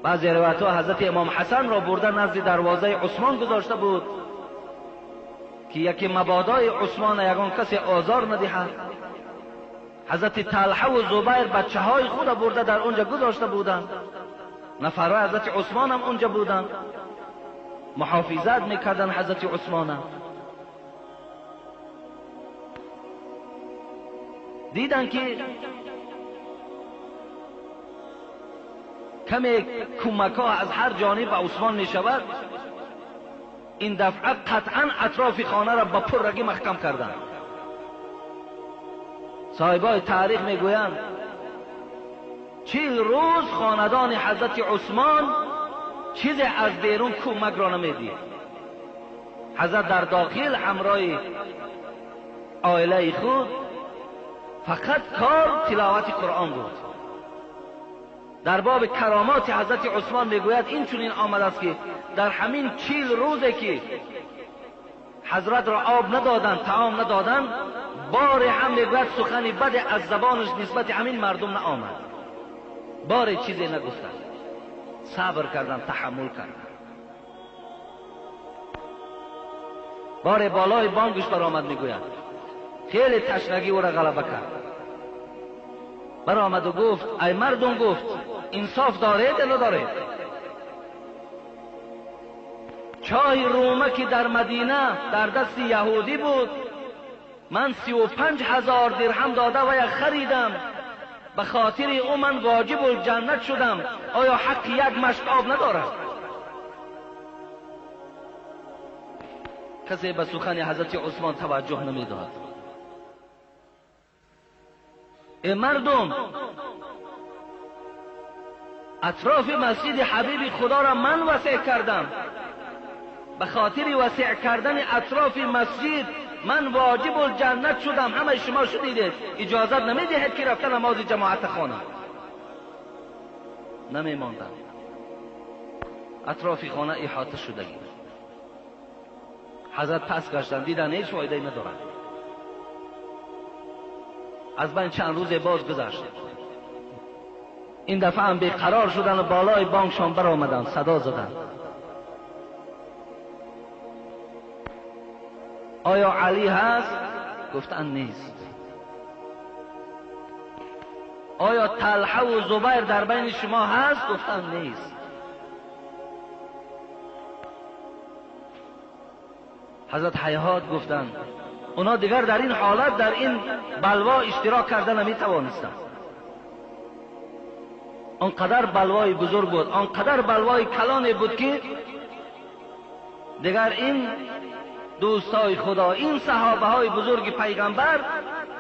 بعضی روایت‌ها حضرت امام حسن را برده نزد دروازه عثمان گذاشته بود که یکی مبادای عثمان یگان کسی آزار ندهد. حضرت طلحه و زبیر بچه های خود برده در اونجا گذاشته بودند. نفرهای حضرت عثمان هم اونجا بودند، محافظت میکردن حضرت عثمان. دیدن که کمی کمک ها از هر جانب به عثمان می شود، این دفعه قطعا اطراف خانه را با پررگی محکم کردند. صاحبای تاریخ می گویند 40 روز خاندان حضرت عثمان چیزی از بیرون کمک را نمیدید. حضرت در داخل همراه عائله خود فقط کار تلاوت قرآن بود. در باب کرامات حضرت عثمان میگوید این چنین آمده است که در همین 40 روزی که حضرت را آب ندادند، طعام ندادند، بار هم میگوید سخنی بد از زبانش نسبت همین مردم نآمد. بار چیزی نگفتند، صبر کردند، تحمل کردند. بار بالای بانگش برآمد، میگوید خیلی تشنگی او را غلبه کرد. برآمد و گفت ای مردم، گفت انصاف دارید یا ندارید؟ چای رومه که در مدینه در دست یهودی بود، من 35,000 درهم داده و یک خریدم، به خاطر او من واجب الجنت شدم. آیا حق یک مشت آب ندارد؟ کسی به سخن حضرت عثمان توجه نمیداد. ای مردم، اطراف مسجد حبیب خدا را من وسیع کردم. به خاطر وسیع کردن اطراف مسجد من واجب الجنت شدم. همه شما شدیدید، اجازت نمیدهید که رفتن نماز جماعت خانه. نمیماندم. اطراف خانه احاطه شدگی. حضرت پس گشتن، دیدن هیچ فایده ندارد. از بین چند روز باز گذشت. این دفعه هم بیقرار شدن و بالای بانکشان بر آمدن، صدا زدن. آیا علی هست؟ گفتن نیست. آیا طلحه و زبیر در بین شما هست؟ گفتن نیست. حضرت حیات گفتند اونا دیگر در این حالت، در این بلوا اشتراک کردن نمی توانستند. آنقدر بلوای بزرگ بود، آنقدر بلوای کلانی بود که دیگر این دوستای خدا، این صحابه های بزرگ پیغمبر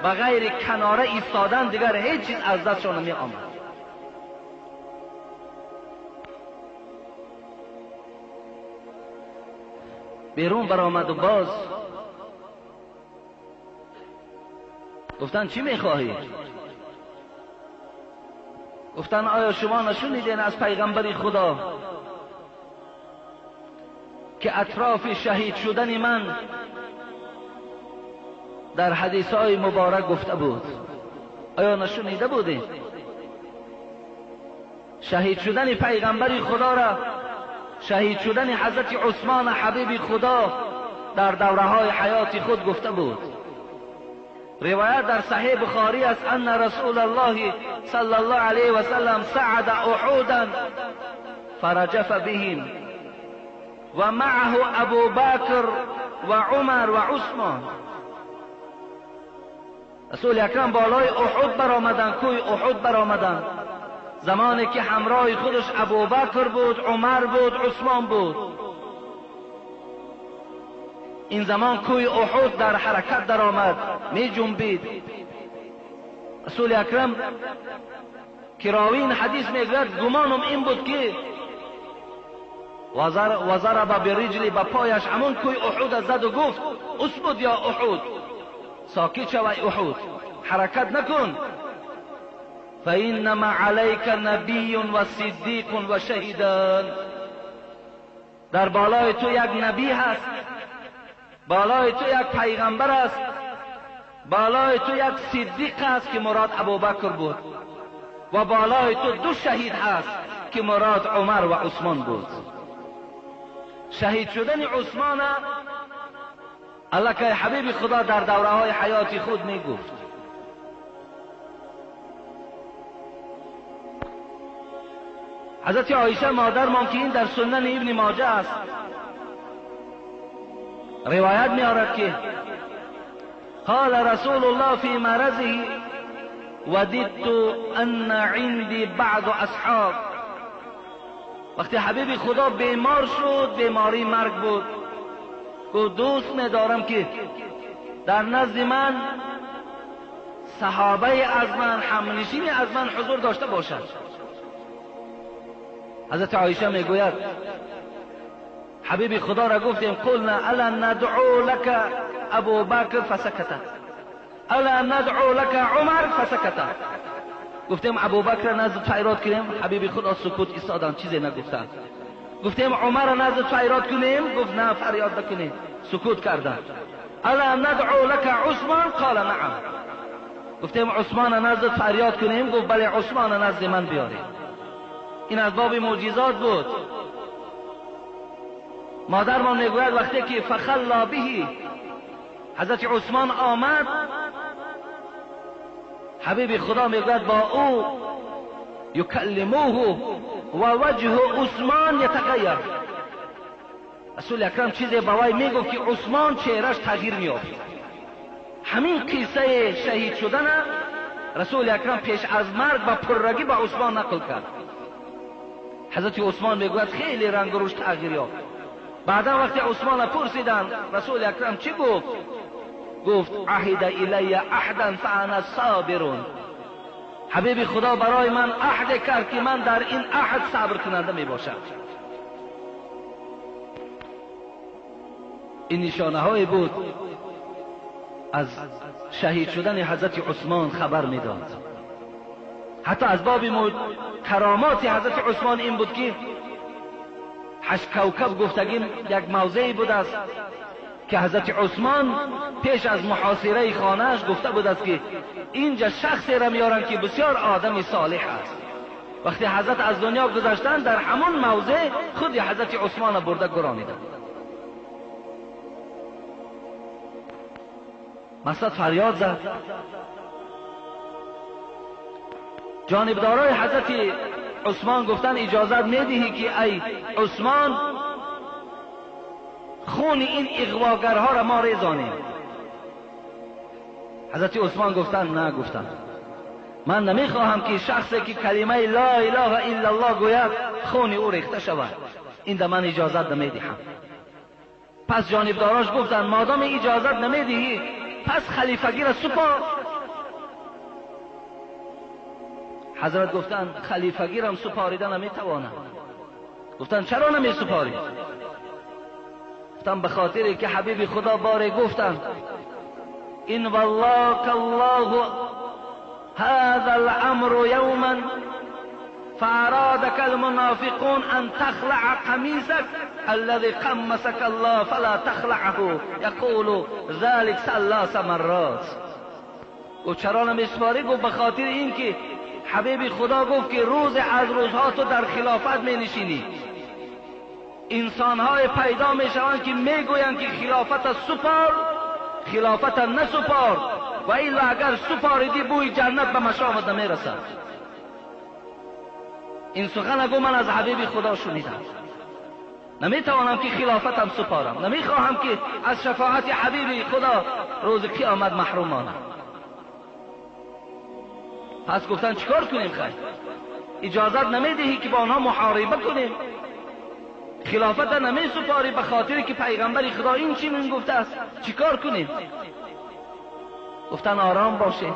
به غیر کناره ایستادن دیگر هیچ چیز از دستشان نمی آمد. بیرون برآمد و باز گفتن چی میخواهی؟ گفتن آیا شما نشنیدین از پیغمبر خدا که اطراف شهید شدن من در حدیثهای مبارک گفته بود؟ آیا نشنیده بودین؟ شهید شدن پیغمبر خدا را، شهید شدن حضرت عثمان حبیب خدا در دوره‌های حیات خود گفته بود. روایت در صحیح بخاری است ان رسول الله صلی الله علیه و سلم صعد احودا فرجف بهم و معه ابو بکر و عمر و عثمان. رسول اکرم بالای احد برآمدند، کوه احد برآمدند، زمانی که همراه خودش ابو بکر بود، عمر بود، عثمان بود. این زمان کوه احد در حرکت در آمد، می جنبید. رسول اکرم که راوی این حدیث میگوید گمانم این بود که وضرب برجلی، با پایش همون کوه احد زد و گفت اسبد یا احد، ساکت شو ای احد، حرکت نکن، فانما علیک نبی و صدیق و شهیدان. در بالای تو یک نبی هست، بالای تو یک پیغمبر است، بالای تو یک صدیق است که مراد ابوبکر بود و بالای تو دو شهید هست که مراد عمر و عثمان بود. شهید شدن عثمان الله که حبیب خدا در دوره های حیات خود می گفت. حضرت عایشه مادرمان که این در سنن ابن ماجه است روایت می آورد که قال رسول الله فی مرضه وددت ان عندي بعض اصحاب. وقتی حبیب خدا بیمار شد، بیماری مرگ بود، گفت دوست می دارم که در نزد من صحابه از من، همنشینی از من حضور داشته باشد. حضرت عایشه می گوید حبیب خدا را گفتیم قلنا الا ندعو لك ابو بکر فسکت، الا ندعو لك عمر فسکت. گفتیم ابو بکر نزد تو ایراد کنیم، حبیب خدا سکوت ایستادن، چیزی نگفتن. گفتیم عمر نزد تو ایراد کنیم، گفت نه فریاد نکنید، سکوت کردن. الا ندعو لك عثمان، قال نعم. گفتیم عثمان نزد فریاد کنیم، گفت بله عثمان نزد من بیارید. این از باب معجزات بود. مادرمان میگوید وقتی که فخلا به، حضرت عثمان آمد، حبیب خدا میگوید با او یکلموه و وجه عثمان یتغیر. رسول اکرم چیزی با وی میگفت که عثمان چهرش تغییر میافت. همین قصه شهید شدن رسول اکرم پیش از مرگ و پررگی با عثمان نقل کرد. حضرت عثمان میگوید خیلی رنگ و روش تغییر یافت. بعدا وقتی عثمان پرسیدند رسول اکرم چی گفت؟ گفت عهد الی عهدا فانا صابر. حبیب خدا برای من عهد کرد که من در این عهد صبر کننده می باشم. این نشانه های بود از شهید شدن حضرت عثمان خبر میداد. حتی از باب کرامات حضرت عثمان این بود که 8 کوکب گفتگیم یک موضعی بود است که حضرت عثمان پیش از محاصره خانهش گفته بود است که اینجا شخصی را میارن که بسیار آدم صالح است. وقتی حضرت از دنیا گذشتن در همون موضع خود حضرت عثمان برده گرانیدند. مسعود فریاد زد. جانبدارای حضرت عثمان گفتن اجازت میدهی که ای عثمان خون این اغواگرها را ما ریزانیم؟ حضرت عثمان گفتن نه. گفتن من نمیخواهم که شخصی که کلمه لا اله الا الله گوید خون او ریخته شود. این در من اجازت نمیدهم. پس جانبداراش گفتند مادام اجازت نمیدهی پس خلیفگی را سپار. حضرت گفتند خلیفگی را سپاریدن نمیتوانم. گفتند چرا نمیسپاری؟ گفتند به خاطر که حبیب خدا باره گفتند این والله کالله هذا الامر یوما فارادك المنافقون ان تخلع قمیصك الذي قمصك الله فلا تخلعه یقول ذلك 3 مرات. گفت چرا نمیسپاری؟ گفت به خاطر این که حبیب خدا گفت که روز از روزها تو در خلافت می نشینی. انسانهای پیدا می شوند که می گویند که خلافت سپار، خلافت نسپار، و الا اگر سپاریدی بوی جنت به مشامت نمی رسد. این سخن گو من از حبیب خدا شنیدم. نمی توانم که خلافتم سپارم. نمی خواهم که از شفاعت حبیب خدا روز قیامت محروم مانم. پس گفتن چیکار کنیم؟ خیر اجازت نمیدهی که با آنها محاربه کنیم؟ خلافت نمی سپاری به خاطر که پیغمبر خدا این چی من گفته است؟ چیکار کنیم؟ گفتن آرام باشید،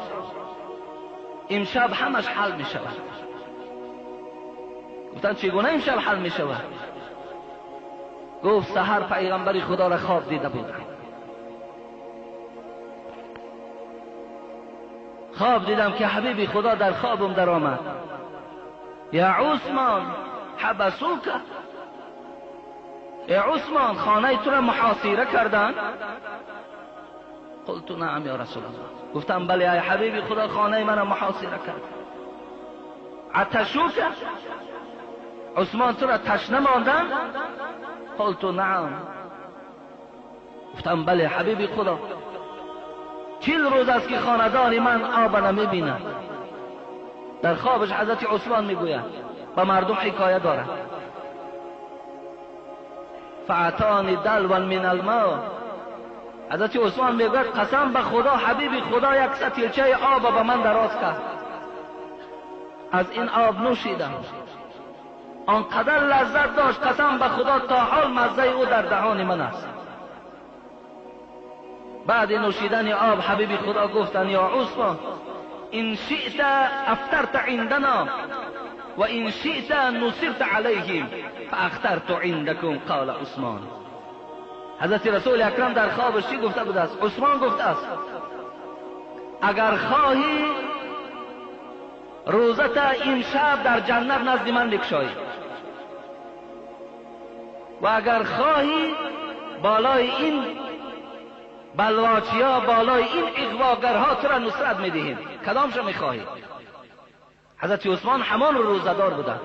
امشب همش حل می شود. گفتن چگونه امشب حل می شود؟ گفت سحر پیغمبر خدا را خواب دیده بودم. خواب دیدم که حبیب خدا در خوابم در آمد. یا عثمان حبسوک، یا عثمان خانه تو را محاصره کردن؟ قلت نعم یا رسول الله. گفتم بله ای حبیب خدا خانه من را محاصره کرد. عطشوک، عثمان تو را تشنه ماندن؟ قلت نعم. گفتم بله حبیب خدا 40 روز است که خاندان من آب نمیبینند. در خوابش حضرت عثمان میگوید و مردم حکایه دارد فعطانی دلوا من الماء. حضرت عثمان میگوید قسم به خدا حبیب خدا 100 تیلچه آب به من دراز کرد. از این آب نوشیدم، آنقدر لذت داشت قسم به خدا تا حال مزه او در دهان من است. بعد نوشیدن آب حبیب خدا گفتن یا عثمان ان شئت افطرت عندنا و ان شئت نصرت علیهم فاخترت عندكم. قال عثمان. حضرت رسول اکرم در خوابش چی گفته بود است؟ عثمان گفته است اگر خواهی روزت این شب در جنت نزد من بکشای و اگر خواهی بالای این بلواچیا، بالای این اغواگرها تو را نصرت میدهیم، کدامشو میخواهی؟ حضرت عثمان همان روزدار بودند.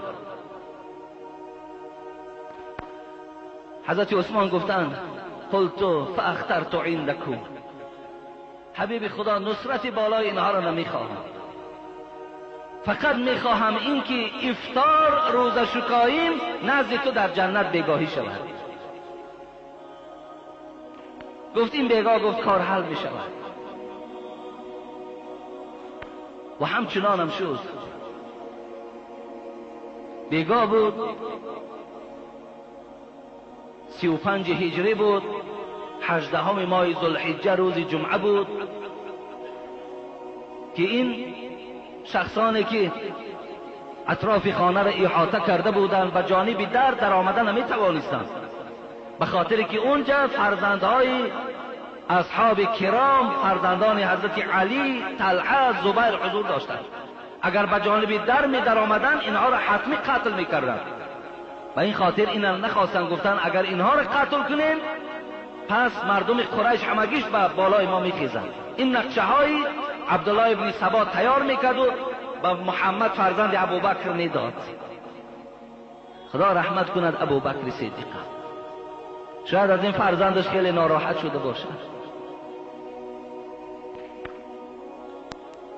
حضرت عثمان گفتند قلت فاخترت عندكم. حبیب خدا نصرت بالای اینها را نمیخواهم، فقط میخواهم این که افطار روز شکاییم نزد تو در جنت بگاهی شود. گفت این بگاه، گفت کار حل می شود. و همچنان هم شد. بگاه بود 35 هجری بود، 18 ماه ذوالحجه روز جمعه بود که این شخصانی که اطراف خانه را احاطه کرده بودند و جانب در آمدن نمی توانستند، به خاطر که اونجا فرزندهای اصحاب کرام، فرزندان حضرت علی، طلحه، زبیر حضور داشتند. اگر به جانب در می در آمدن اینها را حتمی قتل می کردن. و این خاطر اینا نخواستن، گفتن اگر اینها را قتل کنیم پس مردم قریش همگیش به بالای ما می خیزند. این نقشه های عبدالله ابن سبا تیار میکرد و به محمد فرزند ابوبکر میداد. خدا رحمت کند ابوبکر صدیق. شاید از این فرزندش خیلی ناراحت شده باشد.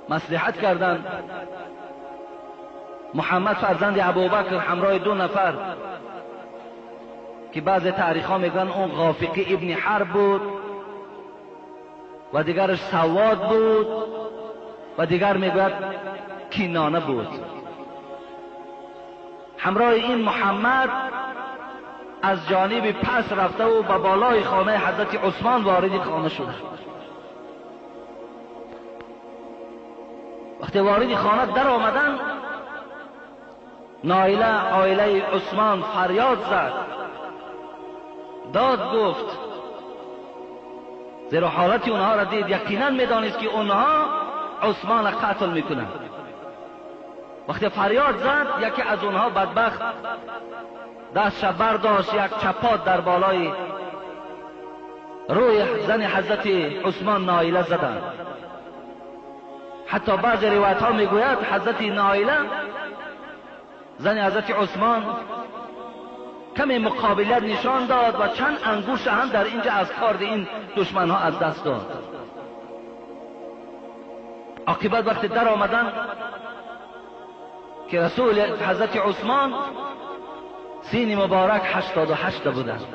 مصلحت کردند محمد فرزند ابوبکر همراه 2 نفر که بعض تاریخ ها میگن اون غافقی ابن حرب بود و دیگرش سواد بود. و دیگر میگوید کینانه بود. همراه این محمد از جانب پس رفته و به بالای خانه حضرت عثمان وارد خانه شده. وقتی وارد خانه در آمدن، نایله عائله عثمان فریاد زد، داد گفت، زیرا حالت اونها را دید، یقینا میدانست که اونها عثمان قتل میکنند. وقتی فریاد زد، یکی از اونها بدبخت دستش برداشت، یک چپات در بالای روی زن حضرت عثمان نایله زدند. حتی بعض روایت ها میگوید حضرت نایله زن حضرت عثمان کمی مقابلیت نشان داد و چند انگشت هم در اینجا از کار این دشمن ها از دست داد. عاقبت وقتی در آمدن که رسول حضرت عثمان سین مبارک 88 بودند.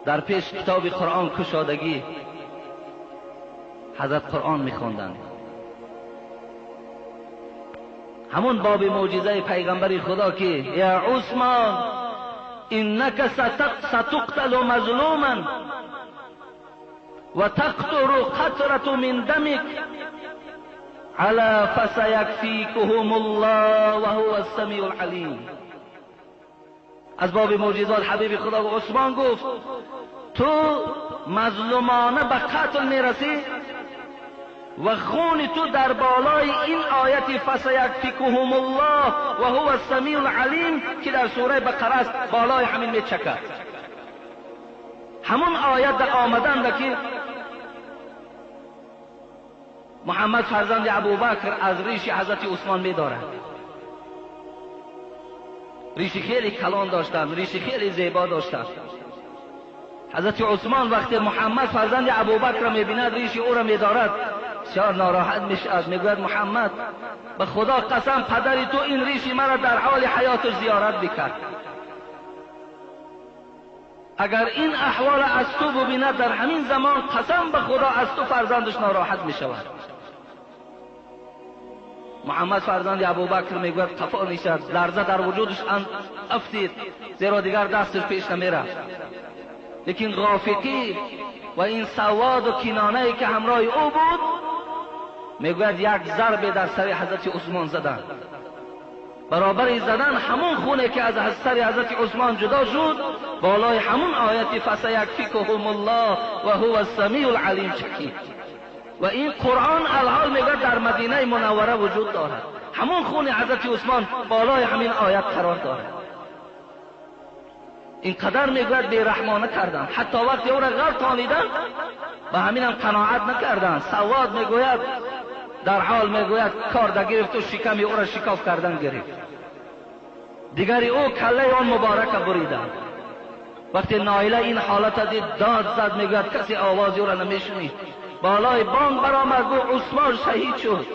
در پیش کتاب قرآن کشادگی حضرت قرآن میخوندند. همون باب معجزه پیغمبر خدا که یا عثمان انک ستقتل مظلوما و تقطر قطرة من دمک علا فسیکفیکهم الله و هو السمیع العلیم. از باب معجزات حبیب خدا و عثمان گفت تو مظلومانه به قتل میرسی و خون تو در بالای این آیت فسیکفیکهم الله و هو السمیع العلیم که در سوره بقره است بالای همین میچکد. همون آیت در آمدن که محمد فرزند ابوبکر از ریش حضرت عثمان می‌دارد. ریش خیلی کلان داشتند، ریش خیلی زیبا داشتند. حضرت عثمان وقتی محمد فرزند ابوبکر را می‌بیند ریش او را می‌دارد، بسیار ناراحت می‌شود. میگوید محمد به خدا قسم پدری تو این ریش مرا در حال حیاتش زیارت بکرد. اگر این احوال از تو ببیند در همین زمان قسم به خدا از تو فرزندش ناراحت می‌شود. محمد فرزند ابوبکر میگوید خفا میشد، لرزه در وجودش افتید، زیرا دیگر دستش پیش نمیرفت. لیکن غافقی و این سواد و کینانه‌ای که همراه او بود میگوید یک ضربه در سر حضرت عثمان زدن. برابر زدن همون خونه که از سر حضرت عثمان جدا شد بالای همون آیت فسیکفیکهم الله و هو السمیع العلیم چکید. و این قرآن الحال میگوید در مدینه منوره وجود دارد. همون خون حضرت عثمان بالای همین آیت قرار دارد. اینقدر میگوید بیرحمانه کردن، حتی وقتی او را غلطانیدن و همین هم قناعت نکردن. سواد میگوید در حال میگوید کار در گرفت و شکمی او را شکاف کردن گرفت. دیگری او کله آن مبارک بریدن. وقتی نایله این حالت دید داد زد، میگوید کسی آوازی او را نمیشنید. بالای بانگ برآمد گفت عثمان شهید شد.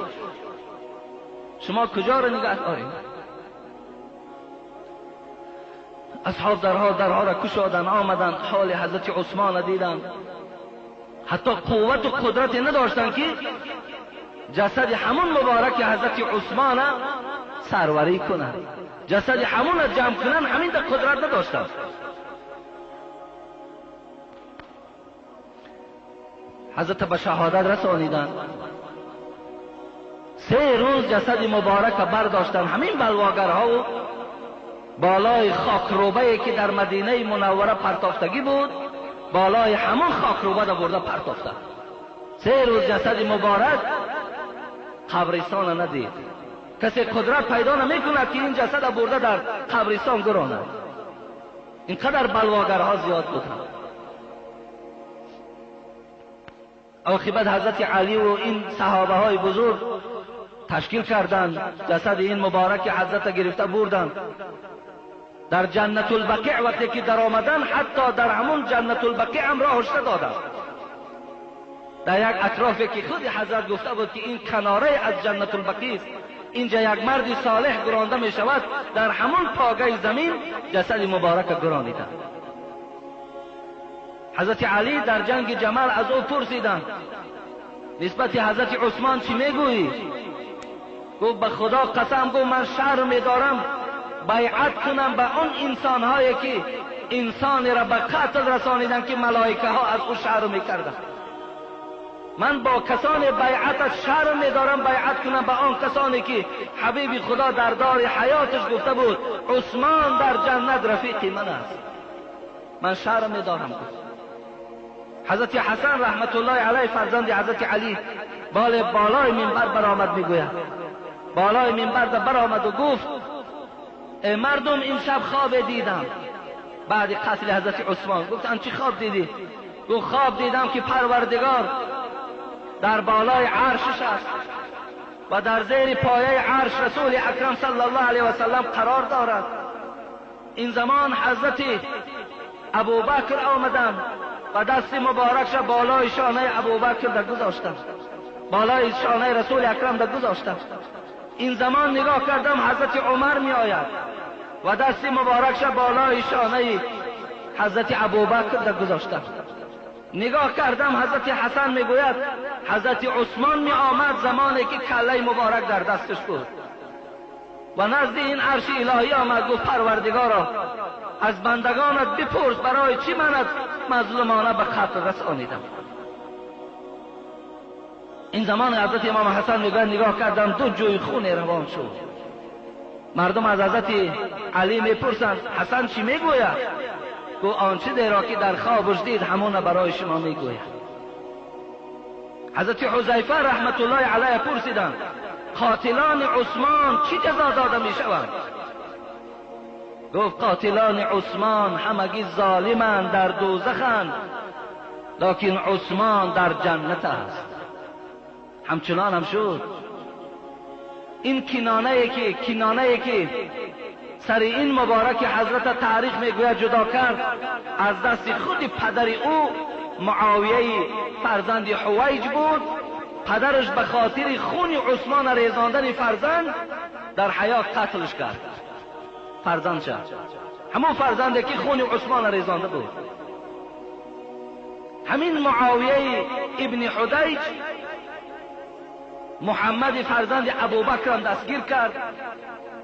شما کجا را نگه دارید؟ اصحاب درها را کشادن، آمدن حال حضرت عثمان دیدن. حتی قوت و قدرتی نداشتن که جسد همون مبارک حضرت عثمان سروری کنن، جسد همون را جمع کنن، همین در قدرت نداشتن. حضرت به شهادت رسانیدن. 3 روز جسد مبارک برداشتن. همین بلواگرها و بالای خاکروبه‌ای که در مدینه منوره پرتافتگی بود، بالای همون خاکروبه را برده پرتافتن. 3 روز جسد مبارک قبرستان ندید. کسی قدرت پیدا نمی‌کند که این جسد برده در قبرستان گراند. اینقدر بلواگرها زیاد بودند. عاقبت حضرت علی و این صحابه های بزرگ تشکیل کردند، جسد این مبارک حضرت گرفته بردند در جنت البقیع. وقتی که در آمدن حتی در همون جنت البقیع هم راهش دادند. در یک اطرافی که خود حضرت گفته بود که این کناره از جنت البقیع است، اینجا یک مرد صالح گرانده می شود، در همون پاگه زمین جسد مبارک گرانیدند. حضرت علی در جنگ جمل از او پرسیدند نسبت حضرت عثمان چی میگویی؟ گفت به خدا قسم، گفت من شرم می‌دارم بیعت کنم به اون انسان‌هایی که انسانی را به قتل رسانیدن که ملائکه ها از او شرم می‌کردند. من با کسانی بیعت شرم می‌دارم بیعت کنم به آن کسانی که حبیب خدا در دار حیاتش گفته بود عثمان در جنت رفیق من است. من شرم می‌دارم. حضرت حسن رحمت الله علیه فرزند حضرت علی بالای منبر برآمد، میگوید بالای منبر برآمد و گفت ای مردم امشب خواب دیدم بعد قتل حضرت عثمان. گفتن چی خواب دیدی؟ گفت خواب دیدم که پروردگار در بالای عرشش است و در زیر پایه عرش رسول اکرم صلی الله علیه و سلم قرار دارد. این زمان حضرت ابوبکر آمدند و دست مبارکش بالای شانه ابوبکر در گذاشتند، بالای شانه رسول اکرم در گذاشتند. این زمان نگاه کردم حضرت عمر می آید و دست مبارکش بالای شانه حضرت ابوبکر در گذاشتند. نگاه کردم حضرت حسن میگوید حضرت عثمان می آمد زمانی که کله مبارک در دستش بود و نزد این عرش الهی آمد. گفت پروردگارا از بندگانت بپرس برای چی من از مظلومانه به قتل رسانیدم. این زمان حضرت امام حسن میگوید نگاه کردم دو جوی خون روان شد. مردم از حضرت علی میپرسند حسن چی میگوید؟ گفت آنچه دیرا که در خوابش دید همون برای شما میگوید. حضرت حذیفه رحمت الله علیه پرسیدند قاتلان عثمان چی جزا داده میشوند؟ گفت قاتلان عثمان همگی ظالمند در دوزخند لکن عثمان در جنت است. همچنان هم شد. این کنانه که سر این مبارک حضرت تاریخ میگوید جدا کرد از دست خود پدر او معاویه فرزند حویج بود. پدرش به خاطر خون عثمان ریزاندن فرزند در حیات قتلش کرد. فرزندش همون فرزندی که خون عثمان ریزانده بود. همین معاویه ابن حدیج محمد فرزند ابوبکر هم دستگیر کرد،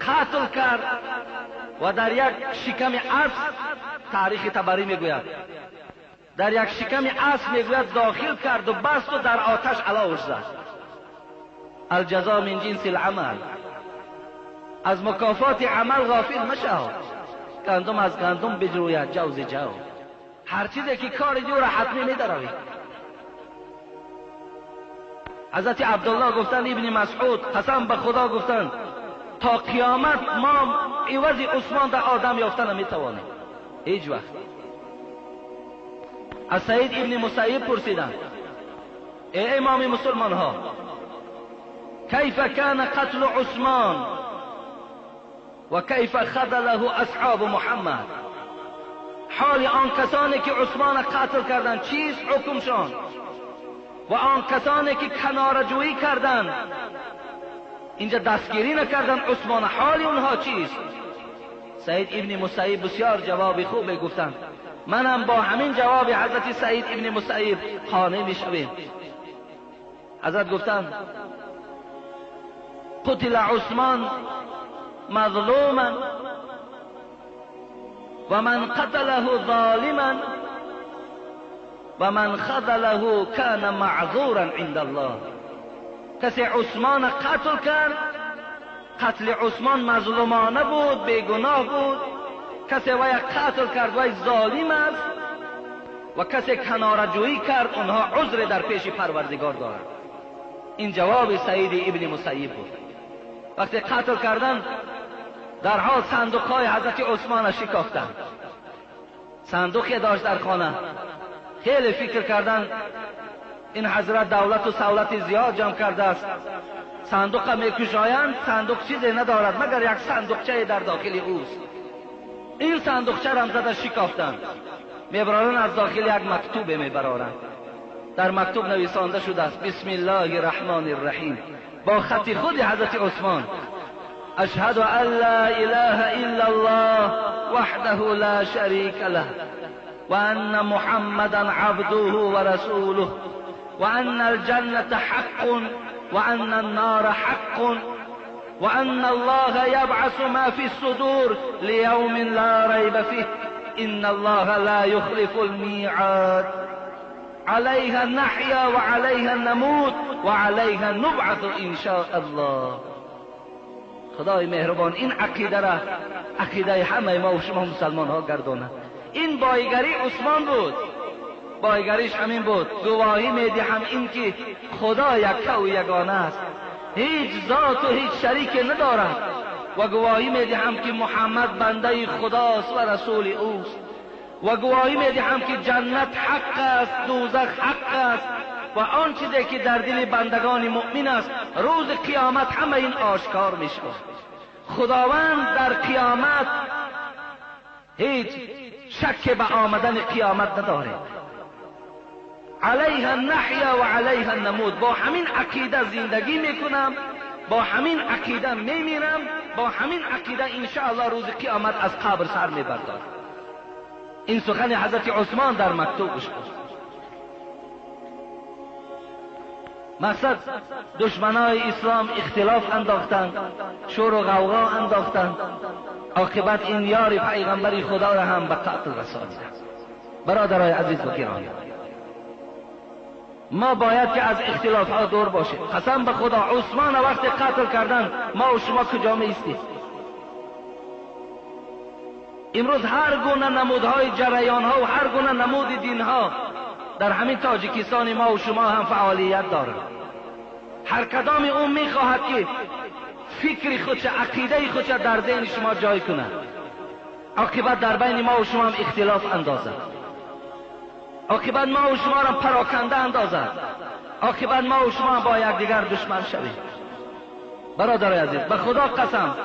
قتل کرد و در یک شکم اسب، تاریخ طبری میگوید در یک شکم اسب میگوید داخل کرد و بست و در آتش علاوش زد. الجزا من جنس العمل. از مکافات عمل غافل مشو. گندم از گندم بجوید جوز جو. هر چیزی که کار جو را حتمی میدروید. حضرت عبدالله گفتن ابن مسعود قسم به خدا گفتن تا قیامت ما عوض عثمان در آدم یافتن نمیتوانیم هیچ وقت. از سعید ابن مسیب پرسیدن ای امام مسلمان ها کیف کان قتل عثمان و کیف خذله اصحاب محمد؟ حال آن کسانی که عثمان قتل کردند چیست حکمشان و آن کسانی که کناره‌جویی کردند اینجا دستگیری نکردند عثمان حال اونها چیست؟ سعید ابن مسیب بسیار جواب خوبی گفتند. منم با همین جواب حضرت سعید ابن مسیب قانع میشویم. حضرت گفتند قتل عثمان مظلوما و من قتله ظالما و من خذله کان معذورا عند الله. کسی عثمان قتل کرد، قتل عثمان مظلومانه بود، بیگناه بود. کسی وی قتل کرد وی ظالم است و کسی کناره‌جویی کرد اونها عذر در پیش پروردگار دارند. این جواب سعید ابن مسیب بود. وقتی قتل کردن در حال صندوق‌های حضرت عثمان شکافتند. صندوقی داشت در خانه. خیلی فکر کردن این حضرت دولت و سولت زیاد جمع کرده است، صندوق میکشایند، صندوق چیزی ندارد مگر یک صندوقچه در داخل اوست. این صندوقچه را هم زده شکافتند، میبرارن از داخل یک مکتوب میبرارن. در مکتوب نویسانده شده است بسم الله الرحمن الرحیم با خط خود حضرت عثمان اشهد ان لا اله الا الله وحده لا شریک له و ان محمدا عبده و رسوله وأن الجنة حق وأن النار حق وأن الله يبعث ما في الصدور ليوم لا ريب فيه إن الله لا يخلف الميعاد عليها نحيا وعليها نموت وعليها نبعث إن شاء الله. خدای مهربان این عقیده را عقیده همه ما و شما مسلمان ها گردانه. این بایگری عثمان بود، بایگریش همین بود. گواهی میدی هم این که خدا یک و یگانه است، هیچ ذات و هیچ شریک ندارد، و گواهی میدی هم که محمد بنده خداست و رسول اوست، و گواهی میدی هم که جنت حق است، دوزخ حق است، و آن چیزی که در دل بندگان مؤمن است روز قیامت همه این آشکار میشه. خداوند در قیامت هیچ شک به آمدن قیامت نداره. علیها نحیا و علیها نموت. با همین عقیده زندگی میکنم، با همین عقیده میمیرم، با همین عقیده انشاءالله روز قیامت از قبر سر میبردارم. این سخن حضرت عثمان در مکتوبش بود. مقصد دشمنای اسلام اختلاف انداختند، شور و غوغا انداختند، عاقبت این یار پیغمبر خدا را هم به قتل رساندند. برادرای عزیز و گرامی، ما باید که از اختلاف ها دور باشیم. قسم به خدا عثمان وقت قتل کردن ما و شما کجا میستیم؟ امروز هر گونه نمودهای جریان ها و هر گونه نمود دین ها در همین تاجیکستان ما و شما هم فعالیت داره. هر کدام اون میخواهد که فکر خودش، عقیده خودش در ذهن شما جای کنه، عاقبت در بین ما و شما هم اختلاف اندازد، عاقبت ما و شما را پراکنده اندازد، عاقبت ما و شما با یکدیگر دشمن شویم. برادرای عزیز، به خدا قسم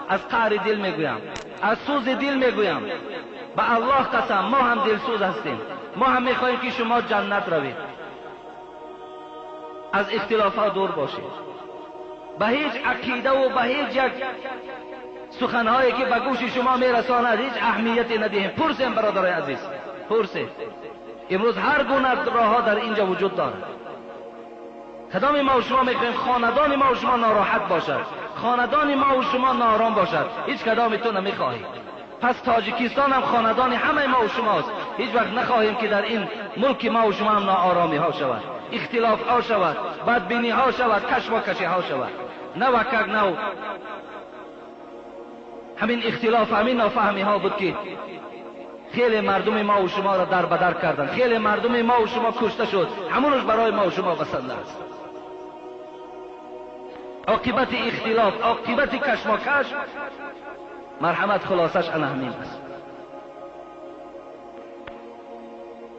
از قعر دل میگویم، از سوز دل میگویم، به الله قسم ما هم دلسوز هستیم، ما هم میخواهیم که شما جنت روید. از اختلافات دور باشید، به هیچ عقیده و به هیچ یک سخنهایی که به گوش شما میرساند هیچ اهمیتی ندهیم. پرسیم برادرای عزیز، پرسیم. امروز هر گونه راه ها در اینجا وجود دارد. کدام ما و شما میخواهیم خاندان ما و شما ناراحت باشد، خاندان ما و شما نارام باشد؟ هیچ کدامتون نمیخواهید. پس تاجیکستان هم خاندان همه ما و شماست. هیچ وقت نخواهیم که در این ملک ما و شما هم ناآرامی ها شود، اختلاف ها شود، بدبینی ها شود، کشمکشی ها شود. نه وکک نه همین اختلاف، همین نافهمی ها بود که خیلی مردم ما و شما را در بدر کردن، خیلی مردم ما و شما کشته شد، همونش برای ما و شما بسنده است. عاقبت اختلاف، عاقبت کشمکش، مرحمت خلاصش همین است.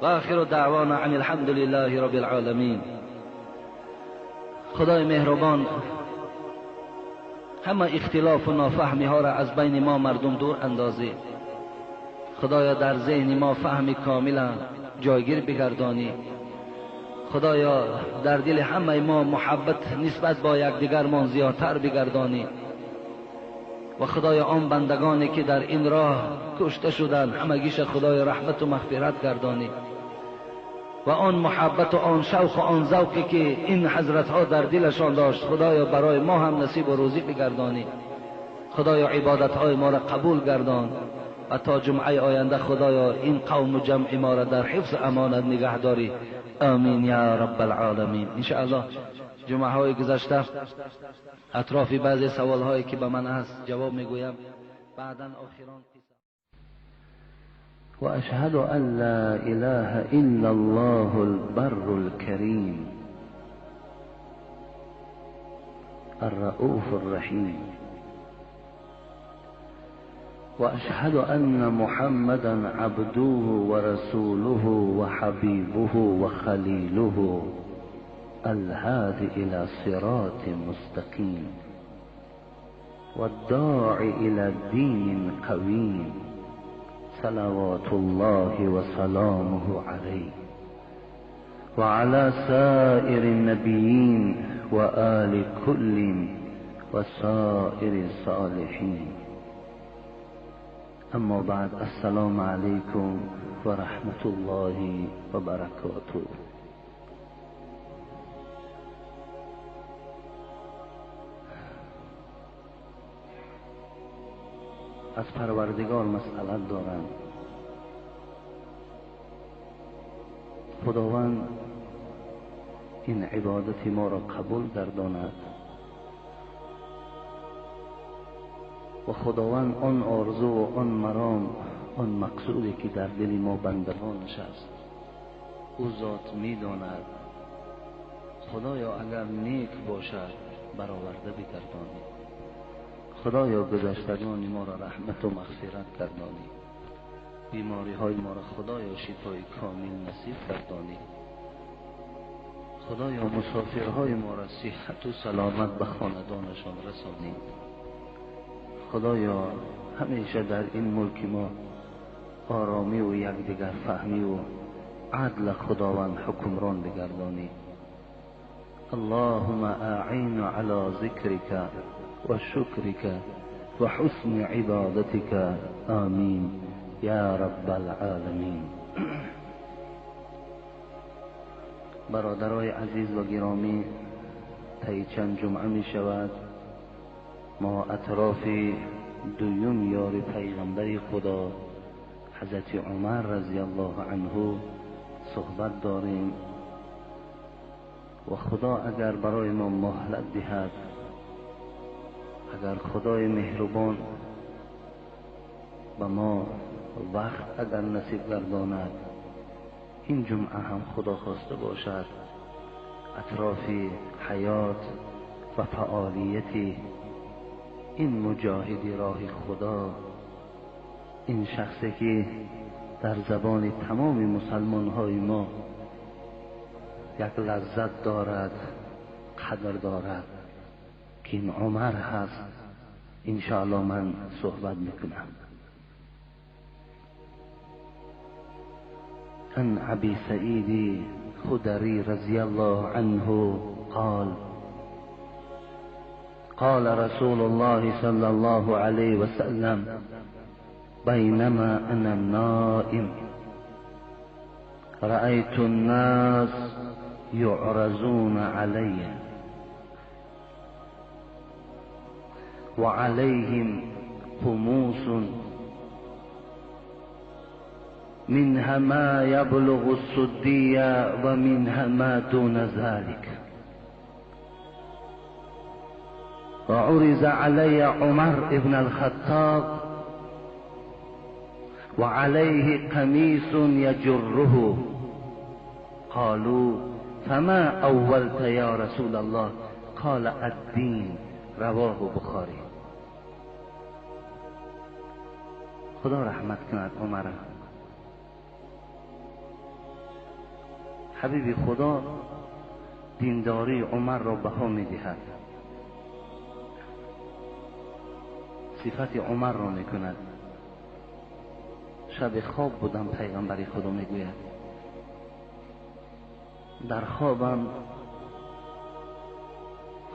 و آخر دعوانا عن الحمد لله رب العالمین. خدای مهربان همه اختلاف و نافهمی ها را از بین ما مردم دور اندازی. خدایا در ذهن ما فهم کاملا جایگیر بگردانی. خدایا در دل همه ما محبت نسبت با یکدیگر من زیادتر بگردانی. و خدایا آن بندگانی که در این راه کشته شدند همگیش خدای رحمت و مغفرت گردانی. و آن محبت و آن شوق و آن ذوقی که این حضرت ها در دلشان داشت خدایا برای ما هم نصیب و روزی بگردانی. خدایا عبادت های ما را قبول گردان و تا جمعه آینده خدایا این قوم و جمع ما را در حفظ امانت نگه داری. آمین یا رب العالمین. انشاءالله جمعه های گذشته اطراف بعضی سوال هایی که به من هست جواب میگویم. بعداً آخران وأشهد أن لا إله إلا الله البر الكريم الرؤوف الرحيم. وأشهد أن محمدا عبده ورسوله وحبيبه وخليله الهادي إلى صراط مستقيم والداعي إلى دين قويم صلوات الله وسلامه عليه وعلى سائر النبيين وآل كل وسائر الصالحين. اما بعد، السلام علیکم و رحمت الله و برکاته. از پروردگار مسئلت دارند. خداوند این عبادت ما را قبول گرداند و خداوند آن آرزو و آن مرام، آن مقصودی که در دل ما بندگانش است او ذات می‌داند. خدایا اگر نیک باشد برآورده بگردانی، خدایا گذشتگان ما را رحمت و مغفرت گردانی، بیماری های ما را خدایا شفای کامل نصیب گردانی، خدایا مسافرهای ما را صحت و سلامت به خاندانشان رسانی. خدایا همیشه در این ملک ما آرامی و یکدیگر فهمی و عدل خداوند حکمران بگردانی. اللهم اعین علی ذکرک و شکرک و حسن عبادتک. آمین یا رب العالمین. برادرای عزیز و گرامی، طی چند جمعه می شود ما اطراف دویم یار پیغمبر خدا حضرت عمر رضی الله عنه صحبت داریم و خدا اگر برای ما مهلت دهد، اگر خدای مهربان به ما وقت اگر نصیب گرداند، این جمعه هم خدا خواسته باشد اطراف حیات و فعالیت این مجاهد راه خدا، این شخصی که در زبان تمام مسلمان های ما یک لذت دارد، قدر دارد، که این عمر هست، انشاءالله من صحبت میکنم. عن ابي سعيد خدري رضي الله عنه قال قال رسول الله صلى الله عليه وسلم بينما أنا نائم رأيت الناس يعرضون علي وعليهم قموس منها ما يبلغ السدية ومنها ما دون ذلك، وعرض علي عمر ابن الخطاب وعليه قميص يجره، قالوا فما أولت يا رسول الله؟ قال الدين. رواه بخاری. خدا رحمت کند عمر. حبیب خدا دینداری عمر را بها می‌دهد، صفت عمر را می‌کند. شب خواب بودم، پیغمبر خدا میگوید در خوابم،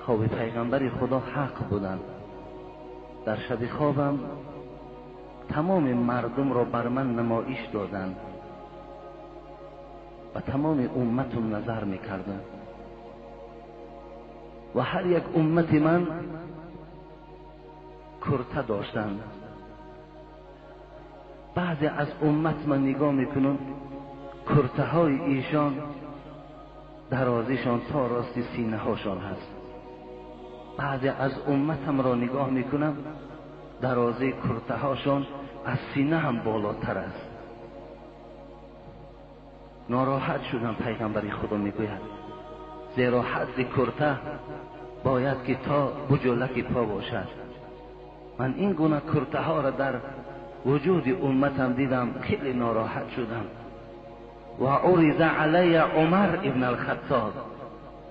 خواب پیغمبر خدا حق بودند، در شب خوابم تمام مردم را بر من نمایش دادند و تمام امت را نظر میکردند و هر یک امت من کرته داشتند. بعضی از امت من نگاه میکنم کرته های ایشان درازیشان تا راست سینه هاشان هست. بعضی از امتم را نگاه میکنم درازی کرته هاشان از سینه هم بالاتر است. ناراحت شدم. پیغمبر خدا میگوید زیرا حد کرته باید که تا بجلک پا باشد. من این گونه کرته ها را در وجود امتم دیدم، خیلی ناراحت شدم. و عرض علی عمر ابن الخطاب.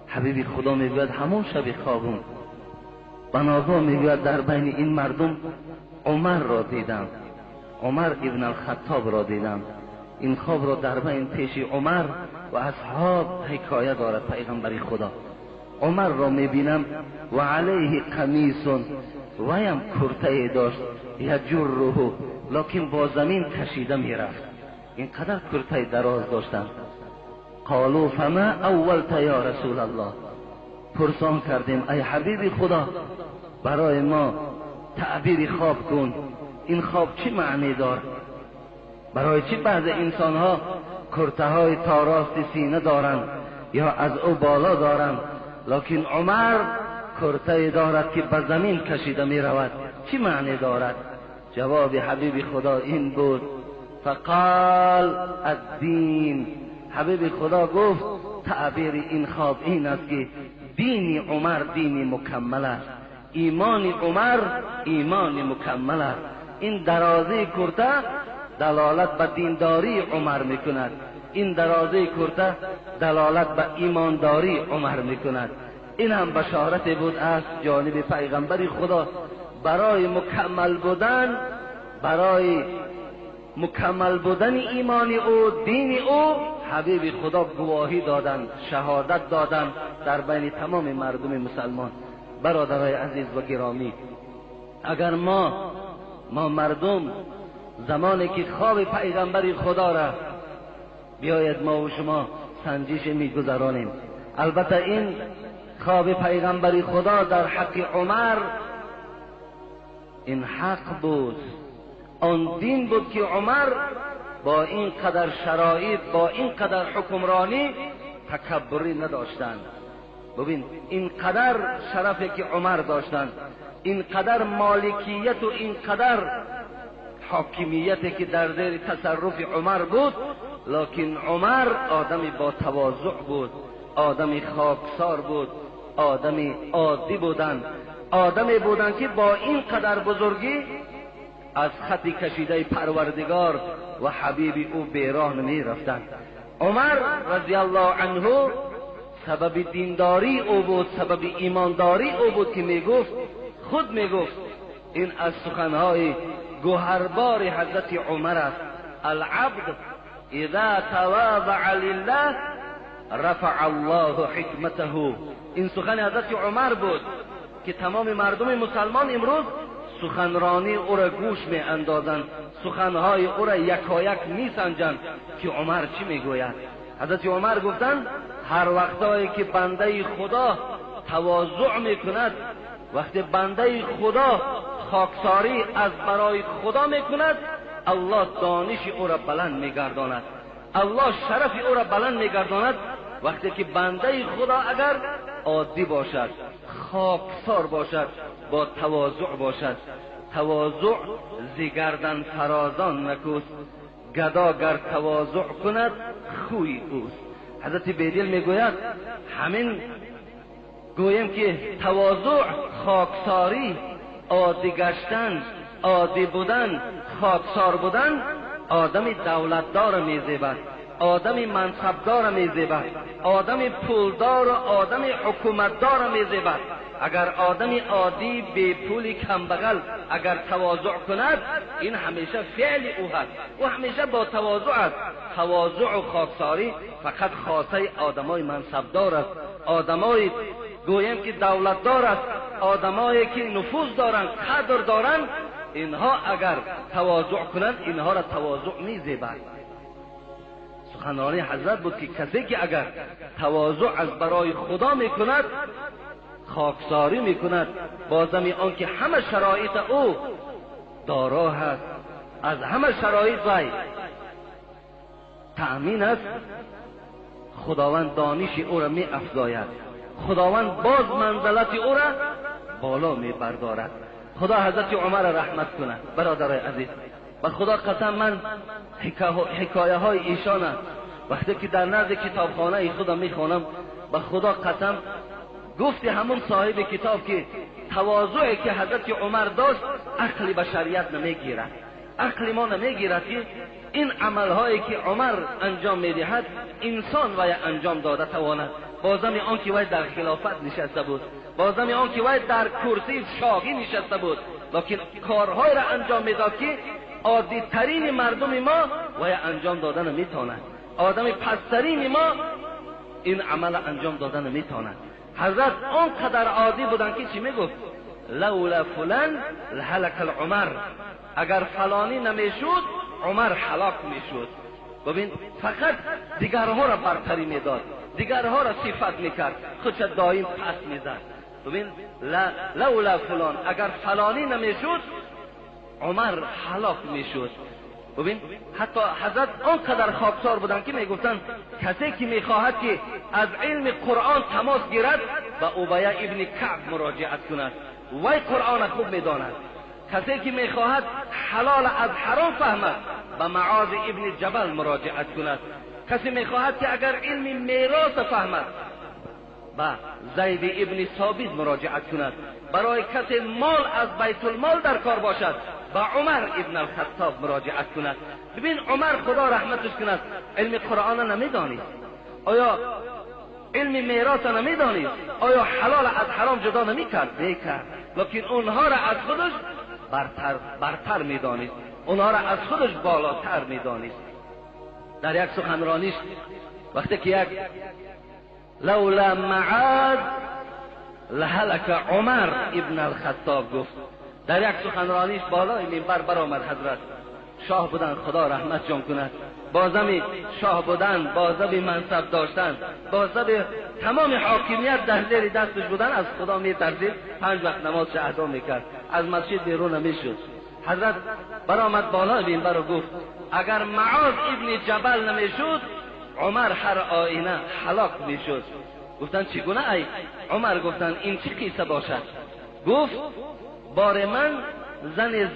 حبیب خدا میگوید همون شب خوابم بناگاه میگوید در بین این مردم عمر را دیدم، عمر ابن الخطاب را دیدم. این خواب را در بین پیش عمر و اصحاب حکایه دارد پیغمبر خدا. عمر را میبینم و علیه قمیص، ویم کرته داشت یجره، لکن با زمین کشیده میرفت، اینقدر کرته دراز داشتم. قالوا فما اولت یا رسول الله؟ پرسان کردیم ای حبیب خدا برای ما تعبیر خواب کن، این خواب چی معنی دارد؟ برای چی بعض انسان ها کرته های تا راست سینه دارند یا از او بالا دارند، لکن عمر کرته دارد که به زمین کشیده می رود؟ چی معنی دارد؟ جواب حبیب خدا این بود، فقال الدین. حبیب خدا گفت تعبیر این خواب این است که دین عمر دین مکمل است، ایمان عمر ایمان مکمل است. این درازه کرته دلالت به دینداری عمر میکند، این درازه کرته دلالت به ایمانداری عمر میکند. این هم بشارت بود از جانب پیغمبر خدا برای مکمل بودن ایمان او، دین او. حبیب خدا گواهی دادند، شهادت دادند در بین تمام مردم مسلمان. برادرای عزیز و گرامی، اگر ما مردم زمانی که خواب پیغمبر خدا را بیاید ما و شما سنجش میگذرانیم. البته این خواب پیغمبر خدا در حق عمر این حق بود، آن دین بود که عمر با این قدر شرایط، با این قدر حکمرانی تکبری نداشتند. ببین این قدر شرفی که عمر داشتند، این قدر مالکیت و این قدر حاکمیتی که در زیر تصرف عمر بود، لکن عمر آدمی با تواضع بود، آدمی خاکسار بود، آدمی عادی بودند، آدمی بودند که با این قدر بزرگی از خط کشیده پروردگار و حبیب او بیراه نمی رفتند. عمر رضی الله عنه سبب دینداری او بود، سبب ایمانداری او بود که میگفت، خود میگفت، این از سخنهای گوهربار حضرت عمر است، العبد اذا تواضع لله رفع الله حکمته. این سخن حضرت عمر بود که تمام مردم مسلمان امروز سخنرانی او را گوش می اندازند، سخنهای او را یکایک می سنجند که عمر چی می گوید. حضرت عمر گفتند هر وقتایی که بنده خدا تواضع می کند، وقتی بنده خدا خاکساری از برای خدا می کند، الله دانش او را بلند می گرداند، الله شرف او را بلند می گرداند. وقتی که بنده خدا اگر عادی باشد، خاکسار باشد، با تواضع باشد، تواضع زگردن فرازان نکوست، گدا گر تواضع کند خوی اوست. حضرت بیدل میگوید همین گویم که تواضع، خاکساری، عادی گشتن، عادی بودن، خاکسار بودن آدمی دولتدار میزیبد، آدمی منصبدار میزیبد، آدمی پولدار و آدمی حکومتدار میزیبد. اگر آدمی عادی بی پولی کمبغل اگر تواضع کند، این همیشه فعل او هست و همیشه با تواضع است. تواضع و خاکساری فقط خاصه آدمای منصبدار است، آدمای گویم که دولتدار است، آدمایی که نفوذ دارند، قدر دارند. اینها اگر تواضع کنند، اینها را تواضع میزیبد. سخنرانی حضرت بود که کسی که اگر تواضع از برای خدا میکند، خاکساری میکند، بازمی آن که همه شرایط او دارا هست، از همه شرایط وی تأمین است، خداوند دانش او را می افزاید، خداوند باز منزلت او را بالا می بردارد. خدا حضرت عمر رحمت کند. برادرای عزیز، و خدا قسم من حکایه های ایشان وقتی که در نزد کتابخانه خودم میخوانم، به خدا قسم گفتی همون صاحب کتاب که تواضعی که حضرت عمر داشت عقل بشریت نمیگیرد، عقل ما نمیگیرد که این عملهایی که عمر انجام میدهد انسان وی انجام داده تواند. بازم آن که وی در خلافت نشسته بود، بازم آن که وی در کرسی شاهی نشسته بود، لکن کارهای را انجام میداد که عادی ترین مردم ما وی انجام داده نمیتواند، آدم پسترین ما این عمل انجام داده نمیتواند. حضرت آنقدر عادی بودن که چی میگفت؟ لولا فلان لهلك العمر، اگر فلانی نمیشود عمر هلاک میشد. ببین فقط دیگرها را برتری میداد، دیگرها را صفت میکرد، خودش دائم پس میزد. ببین لولا فلان، اگر فلانی نمیشود عمر هلاک میشد. ببین حتی حضرت آنقدر خاکسار بودن که میگفتن کسی که میخواهد که از علم قرآن تماس گیرد به ابیه ابن کعب مراجعت کند، وی قرآن خوب میداند. کسی که میخواهد حلال از حرام فهمد به معاذ ابن جبل مراجعت کند. کسی میخواهد که اگر علم میراث فهمد به زید ابن ثابت مراجعت کند. برای کسی مال از بیت المال در کار باشد با عمر ابن الخطاب مراجعت کند. ببین عمر خدا رحمتش کند علم قرآن نمیدانید، آیا علم میراث نمیدانید، آیا حلال از حرام جدا نمیکرد؟ میکرد، لیکن اونها را از خودش برتر میدانید، اونها را از خودش بالاتر میدانید. در یک سخنرانیش وقتی که یک لولا معاذ لهلك عمر ابن الخطاب گفت، در یک سخنرانیش بالای منبر برآمد حضرت، شاه بودن خدا رحمت جان کند، بازم شاه بودن، بازم منصب داشتن، بازم تمام حاکمیت در زیر دستش بودن، از خدا میترسید، 5 وقت نمازش ادا میکرد، از مسجد بیرون نمیشد. حضرت برآمد بالای منبر و گفت اگر معاذ ابن جبل نمیشد عمر هر آینه هلاک میشد. گفتن چگونه ای عمر؟ گفتن این چه قصه باشد؟ گفت بار من زن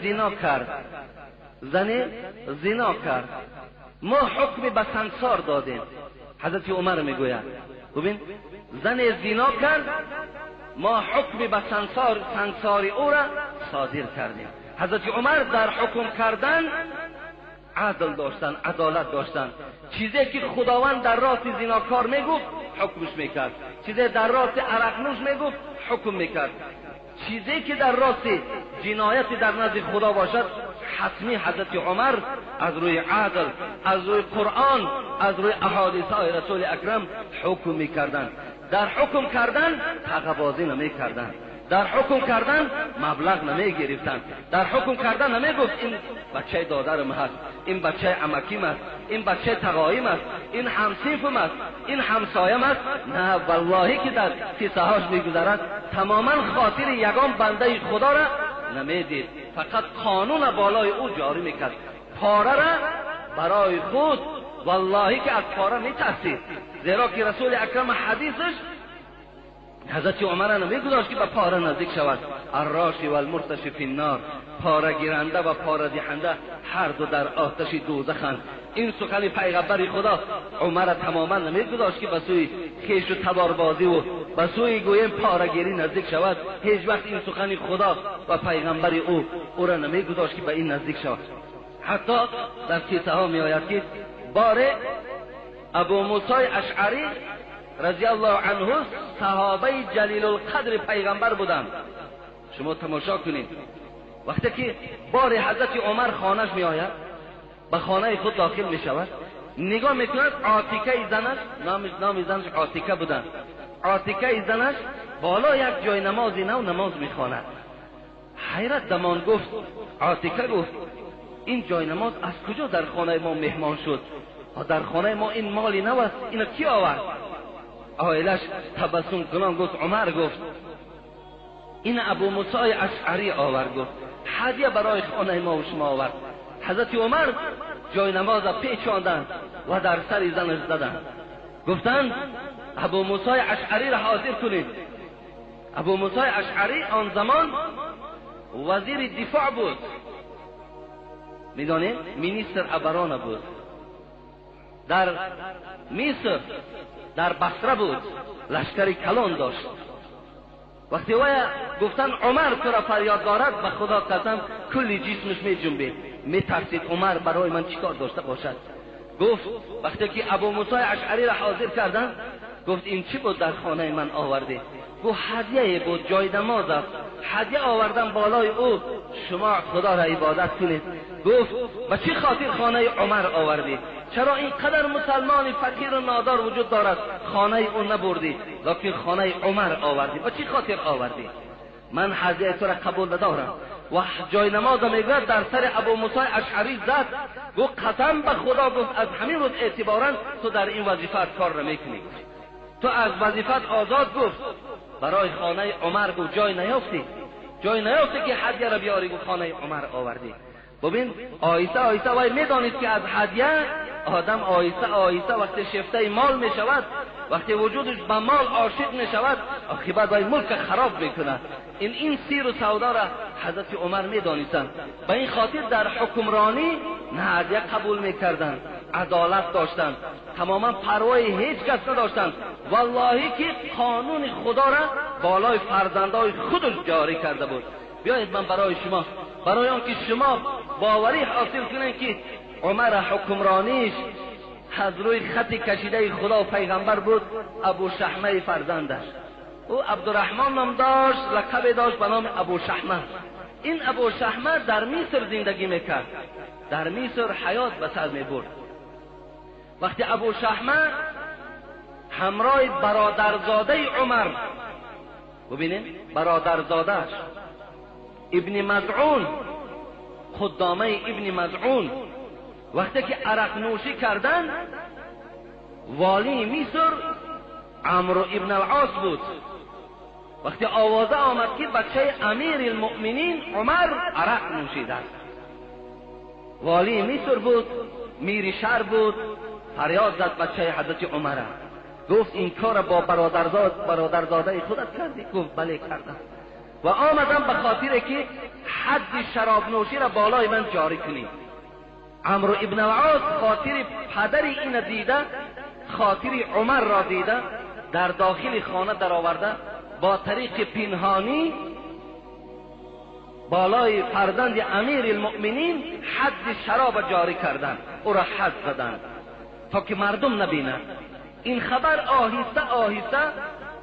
زنا کرد، ما حکم به سنگسار دادیم. حضرت عمر میگوید ببین زن زنا کرد، ما حکم به سنگسار او را صادر کردیم. حضرت عمر در حکم کردن عدل داشتن، عدالت داشتن. چیزی که خداوند در راست زناکار میگفت حکمش میکرد، چیزی در راست عرق نوش میگفت حکم میکرد، چیزی که در راست جنایت در نزد خدا باشد حتمی حضرت عمر از روی عدل، از روی قرآن، از روی احادیث های رسول اکرم حکم میکردن. در حکم کردن تقبازی نمیکردن، در حکم کردن مبلغ نمیگرفتن، در حکم کردن نمیگفت این بچه دادرم هست، این بچه عمکیم است، این بچه تقایم است، این همسیفم است، این همسایم است. نه والله که در قصه هاش میگذرد تماما خاطر یگان بنده خدا را نمیدید، فقط قانون بالای او جاری میکرد. پاره را برای خود والله که از پاره میترسید، زیرا که رسول اکرم حدیثش حضرت عمر نمیگذاشت که به پاره نزدیک شود. الراشی و المرتشی فی النار، پاره گیرنده و پاره دهنده هر دو در آتش دوزخند. این سخن پیغمبر خدا عمر تماما نمیگذاشت که به سوی خیش و تباربازی و به سوی گویم پاره گیری نزدیک شود. هیچ وقت این سخن خدا و پیغمبر او را نمیگذاشت که به این نزدیک شود. حتی در قصه ها می آید که باره ابو موسی اشعری رضی الله عنه صحابه جلیل القدر پیغمبر بودند. شما تماشا کنید وقتی که بار حضرت عمر خانهش می آید، به خانه خود داخل می شود، نگاه می کند عاتیکه زنش، نام زنش عاتیکه بودند، عاتیکه زنش بالا یک جای نمازی نو نماز می خواند. حیرت دمان گفت، عاتیکه گفت این جای نماز از کجا در خانه ما مهمان شد؟ در خانه ما این مالی نو است، اینو کی آورد؟ آیلش تبسم کنان گفت عمر گفت این ابو موسی اشعری آورد، گفت هدیه برای خانه ما و شما آورد. حضرت عمر جای نماز پیچاندند و در سر زنش زدند، گفتند ابو موسی اشعری را حاضر کنید. ابو موسی اشعری آن زمان وزیر دفاع بود، میدانید مینیستر ابران بود، در مصر در بصره بود، لشکری کلان داشت. وقتی وی گفتن عمر تو را فریاد دارد، به خدا قسم کلی جسمش می جنبید، می ترسید عمر برای من چیکار داشته باشد. گفت وقتی که ابو موسی اشعری را حاضر کردن، گفت این چی بود در خانه من آورده؟ گفت هدیه بود، جای نماز است، هدیه آوردم بالای او، شما خدا را عبادت کنید. گفت به چه خاطر خانه عمر آوردی؟ چرا اینقدر مسلمان فقیر و نادار وجود دارد خانه او نبردی لیکن خانه عمر آوردی؟ به چه خاطر آوردی؟ من هدیه تو را قبول ندارم. و جای نماز میگوید در سر ابو موسی اشعری زد، گفت قسم به خدا، گفت از همین روز اعتبارا تو در این وظیفت کار نمیکنی، تو از وظیفت آزاد. گفت برای خانه عمر گفت جای نیافتی، جای نیافته که هدیه را بیاری و خانه عمر آوردی. ببین آیسته آیسته وای میدانید که از هدیه آدم آیسته آیسته وقتی شفته مال می شود، وقتی وجودش به مال عاشق می شود، آخی بعد وای ملک خراب میکنه. این سیر و سودا را حضرت عمر میدانستند. به این خاطر در حکمرانی نه هدیه قبول میکردند، عدالت داشتند، تماما پروای هیچ کس نداشتند. والله که قانون خدا را بالای فرزندای خودش جاری کرده بود. بیایید من برای شما، برای آنکه شما باوری حاصل کنید که عمر حکمرانیش از روی خط کشیده خدا و پیغمبر بود، ابو شحمه فرزندش. او عبدالرحمن نام داشت، لقب داشت به نام ابو شحمه. این ابو شحمه در مصر زندگی میکرد، در مصر حیات به سر میبرد. وقتی ابو شحمه همراه برادرزاده عمر، ببینید برادرزادهش ابن مزعون، خدامه ابن مزعون، وقتی که عرق نوشی کردن، والی مصر عمرو ابن العاص بود. وقتی آوازه آمد که بچه امیر المؤمنین عمر عرق نوشیده است، والی مصر بود، میر شهر بود، فریاد زد بچه حضرت عمر. گفت این کار با برادرزاده خودت کردی؟ گفت بله کردم و آمدم به خاطر که حد شراب نوشی را بالای من جاری کنی. عمرو ابن العاص خاطر پدر این دیده، خاطر عمر را دیده، در داخل خانه در آورده، با طریق پنهانی بالای فرزند امیر المؤمنین حد شراب جاری کردند، او را حد زدند تا که مردم نبینند. این خبر آهسته آهسته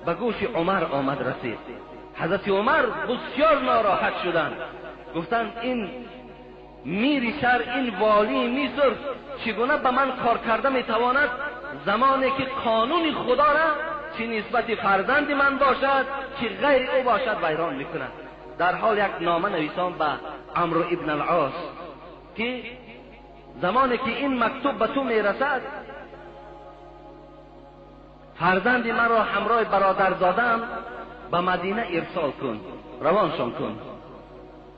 به گوش عمر آمد رسید. حضرت عمر بسیار ناراحت شدند، گفتند این میر شهر، این والی مصر چگونه به من کار کرده میتواند زمانی که قانون خدا را چه نسبت فرزند من باشد چه غیر او باشد ویران میکند. در حال یک نامه نویسان به عمرو ابن العاص که زمانی که این مکتوب به تو میرسد، فرزند من را همراه برادرزاده‌ام به مدینه ارسال کن، روانشان کن.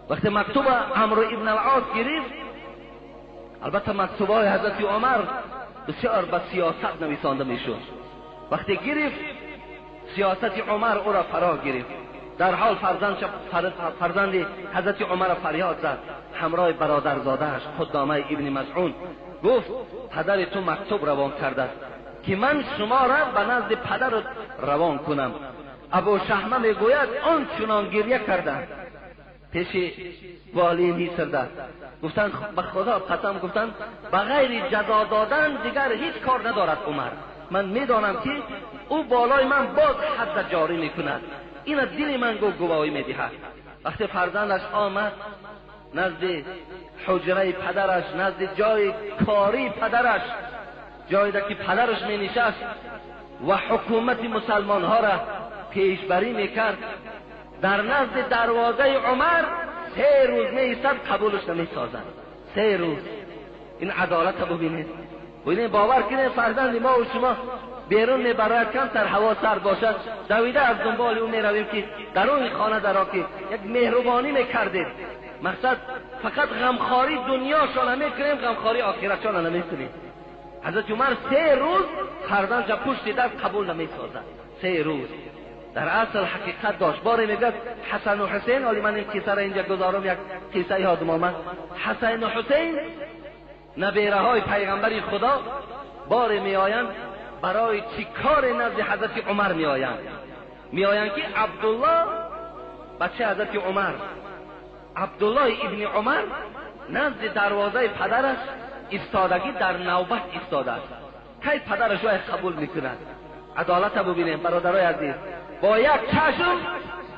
وقتی مکتوب عمرو ابن العاص گرفت، البته مکتوب‌های حضرت عمر بسیار به سیاست نویسانده میشد. وقتی گرفت سیاست عمر او را فرا گرفت. در حال فرزند حضرت عمر فریاد زد همراه برادرزاده‌اش خدامه ابن مزعون، گفت پدر تو مکتوب روان کرده که من شما را به نزد پدر روان کنم. ابو شحمه میگوید آن چنان گریه کردند پیش والی مصر. گفتند به خدا قسم، گفتند به غیر جزا دادن دیگر هیچ کار ندارد عمر. من میدانم که او بالای من باز حد جاری میکند، این از دل من گواهی میدهد. وقتی فرزندش آمد نزد حجره پدرش، نزد جای کاری پدرش، جایی که پدرش می نشست و حکومت مسلمان ها را پیشبری میکرد، در نزد دروازه عمر 3 روز می ایستد، قبولش نمی سازند. 3 روز. این عدالت ببینید. ببینید باور کنید فرزند ما و شما بیرون میبرد، کمتر هوا سرد باشد دویده از دنبال او میرویم که در اون خانه درا که یک مهربانی میکردید. مقصد فقط غمخواری دنیاشان نمیکنیم، غمخواری آخرتشان نمیکنیم. حضرت عمر 3 روز فرزندش پشت دست قبول نمیسازد. 3 روز. در اصل حقیقت داشت. باری میگد حسن و حسین، ولی من این قصه را اینجا گذارم، یک قصه یادم آمد. حسن و حسین نبیره های پیغمبری خدا باری میآیند برای چی کار نزد حضرت عمر میآیند که عبدالله بچه حضرت عمر، عبدالله ابن عمر نزد دروازه پدرش ایستادگی در نوبت ایستاده است. کی پدرش را قبول میکند؟ عدالت ببینیم برادرای عزیز، با یک چشم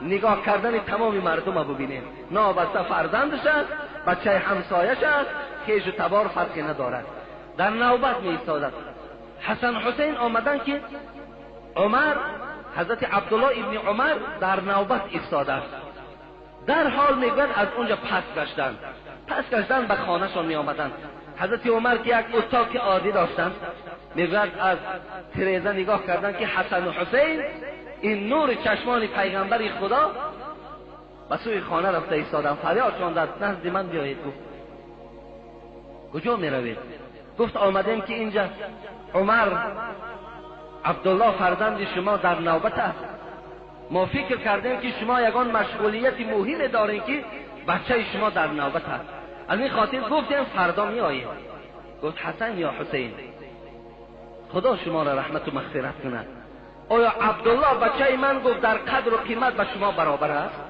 نگاه کردن تمام مردم ببینیم. نابسته فرزندش است، بچه همسایش است، خیش و تبار فرقی ندارد، در نوبت می ایستادند. حسن حسین آمدن که عمر، حضرت عبدالله ابن عمر در نوبت ایستاده است. در حال میگوید از اونجا پس گشتن به خانه شان می آمدن. حضرت عمر که یک اتاق عادی داشتن، میگوید از تریزه نگاه کردن که حسن و حسین این نور چشمان پیغمبری خدا به سوی خانه رفته ایستادم، فریاد شاندند نزد من بیایید. گفت کجا می روید؟ گفت آمدیم که اینجا عمر عبدالله فرزند شما در نوبت است. ما فکر کردیم که شما یگان مشغولیت مهم دارین که بچه شما در نوبت است، از این خاطر گفتیم فردا می آییم. گفت حسن یا حسین، خدا شما را رحمت و مغفرت کند. آیا عبدالله بچه من گفت در قدر و قیمت به شما برابر است؟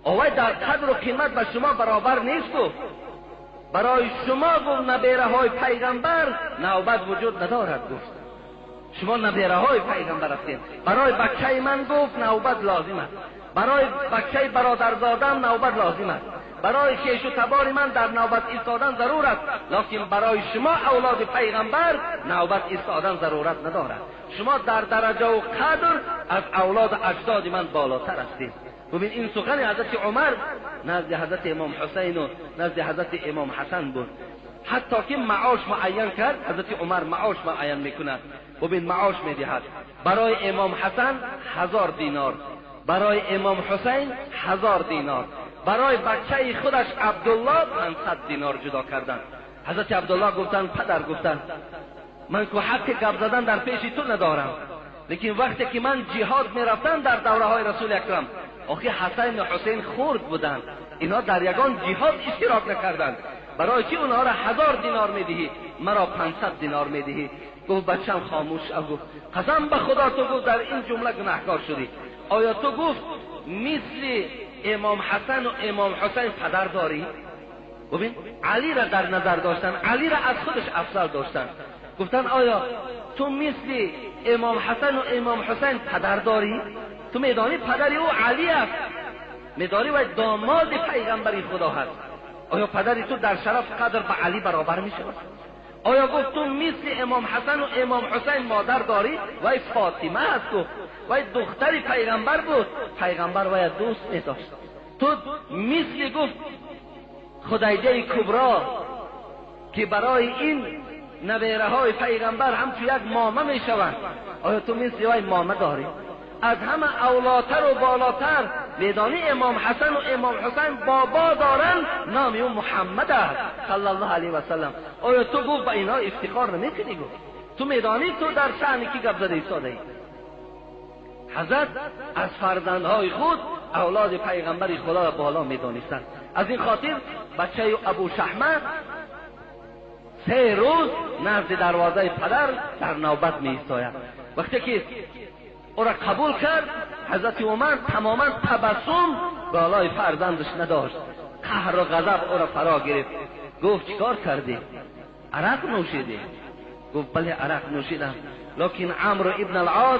آیا در قدر و قیمت به شما برابر نیست؟ گفت برای شما گفت نبیره های پیغمبر نوبت وجود ندارد. گفت شما نبیره های پیغمبر هستید. برای بچه من گفت نوبت لازم است، برای بچه برادرزادم نوبت لازم است، برای کیش و تبار من در نوبت ایستادن ضرور است، لیکن برای شما اولاد پیغمبر نوبت ایستادن ضرورت ندارد. شما در درجه و قدر از اولاد اجداد من بالاتر هستید. ببین این سخن حضرت عمر نزد حضرت امام حسین و نزد حضرت امام حسن بود. حتی که معاش معین کرد، حضرت عمر معاش معین میکند. ببین معاش میدهد برای امام حسن 1000 دینار، برای امام حسین 1000 دینار، برای بچه خودش عبدالله 500 دینار جدا کردند. حضرت عبدالله گفتند پدر، گفتند من که حق گپ زدن در پیش تو ندارم، لیکن وقتی که من جهاد میرفتم در دوره های رسول اکرم، آخه حسین و حسین خرد بودند، اینا در یگان جهاد اشتراک نکردند، برای چی اونها را 1000 دینار میدهی مرا 500 دینار میدهی؟ گفت بچم خاموش شو. گفت قسم به خدا تو گفت در این جمله گناهکار شدی. آیا تو گفت مثل امام حسن و امام حسین پدر داری؟ ببین علی را در نظر داشتن، علی را از خودش افضل داشتن. گفتن آیا تو مثل امام حسن و امام حسین پدر داری؟ تو میدانی پدری او علی است، میدانی و داماد پیغمبری خدا هست. آیا پدری تو در شرف قدر به علی برابر می شود؟ آیا گفت تو مثل امام حسن و امام حسین مادر داری؟ وای فاطمه هست، گفت وای دختری پیغمبر بود، پیغمبر وای دوست می داشت. تو مثل گفت خدیجه کبرا که برای این نویره های پیغمبر هم تو یک مامه می شوند، آیا تو مثل وای مامه داری؟ از همه اولاتر و بالاتر میدانی امام حسن و امام حسین بابا دارن، نام اون محمد است صلی الله علیه و سلم. آیا تو گفت به اینا افتخار نمیکنی؟ گفت تو میدانی تو در شأن کی گپ زده ایستاده ای؟ حضرت از فرزندهای خود اولاد پیغمبر خدا را بالا میدانستند. از این خاطر بچه ابو شحمه 3 روز نزد دروازه پدر در نوبت می ایستاید. وقتی که او را قبول کرد، حضرت عمر تماما تبسم بالای فرزندش نداشت، قهر و غضب او را فرا گرفت. گفت چیکار کردی؟ عرق نوشیدی؟ گفت بله عرق نوشیدم، لیکن عمرو ابن العاص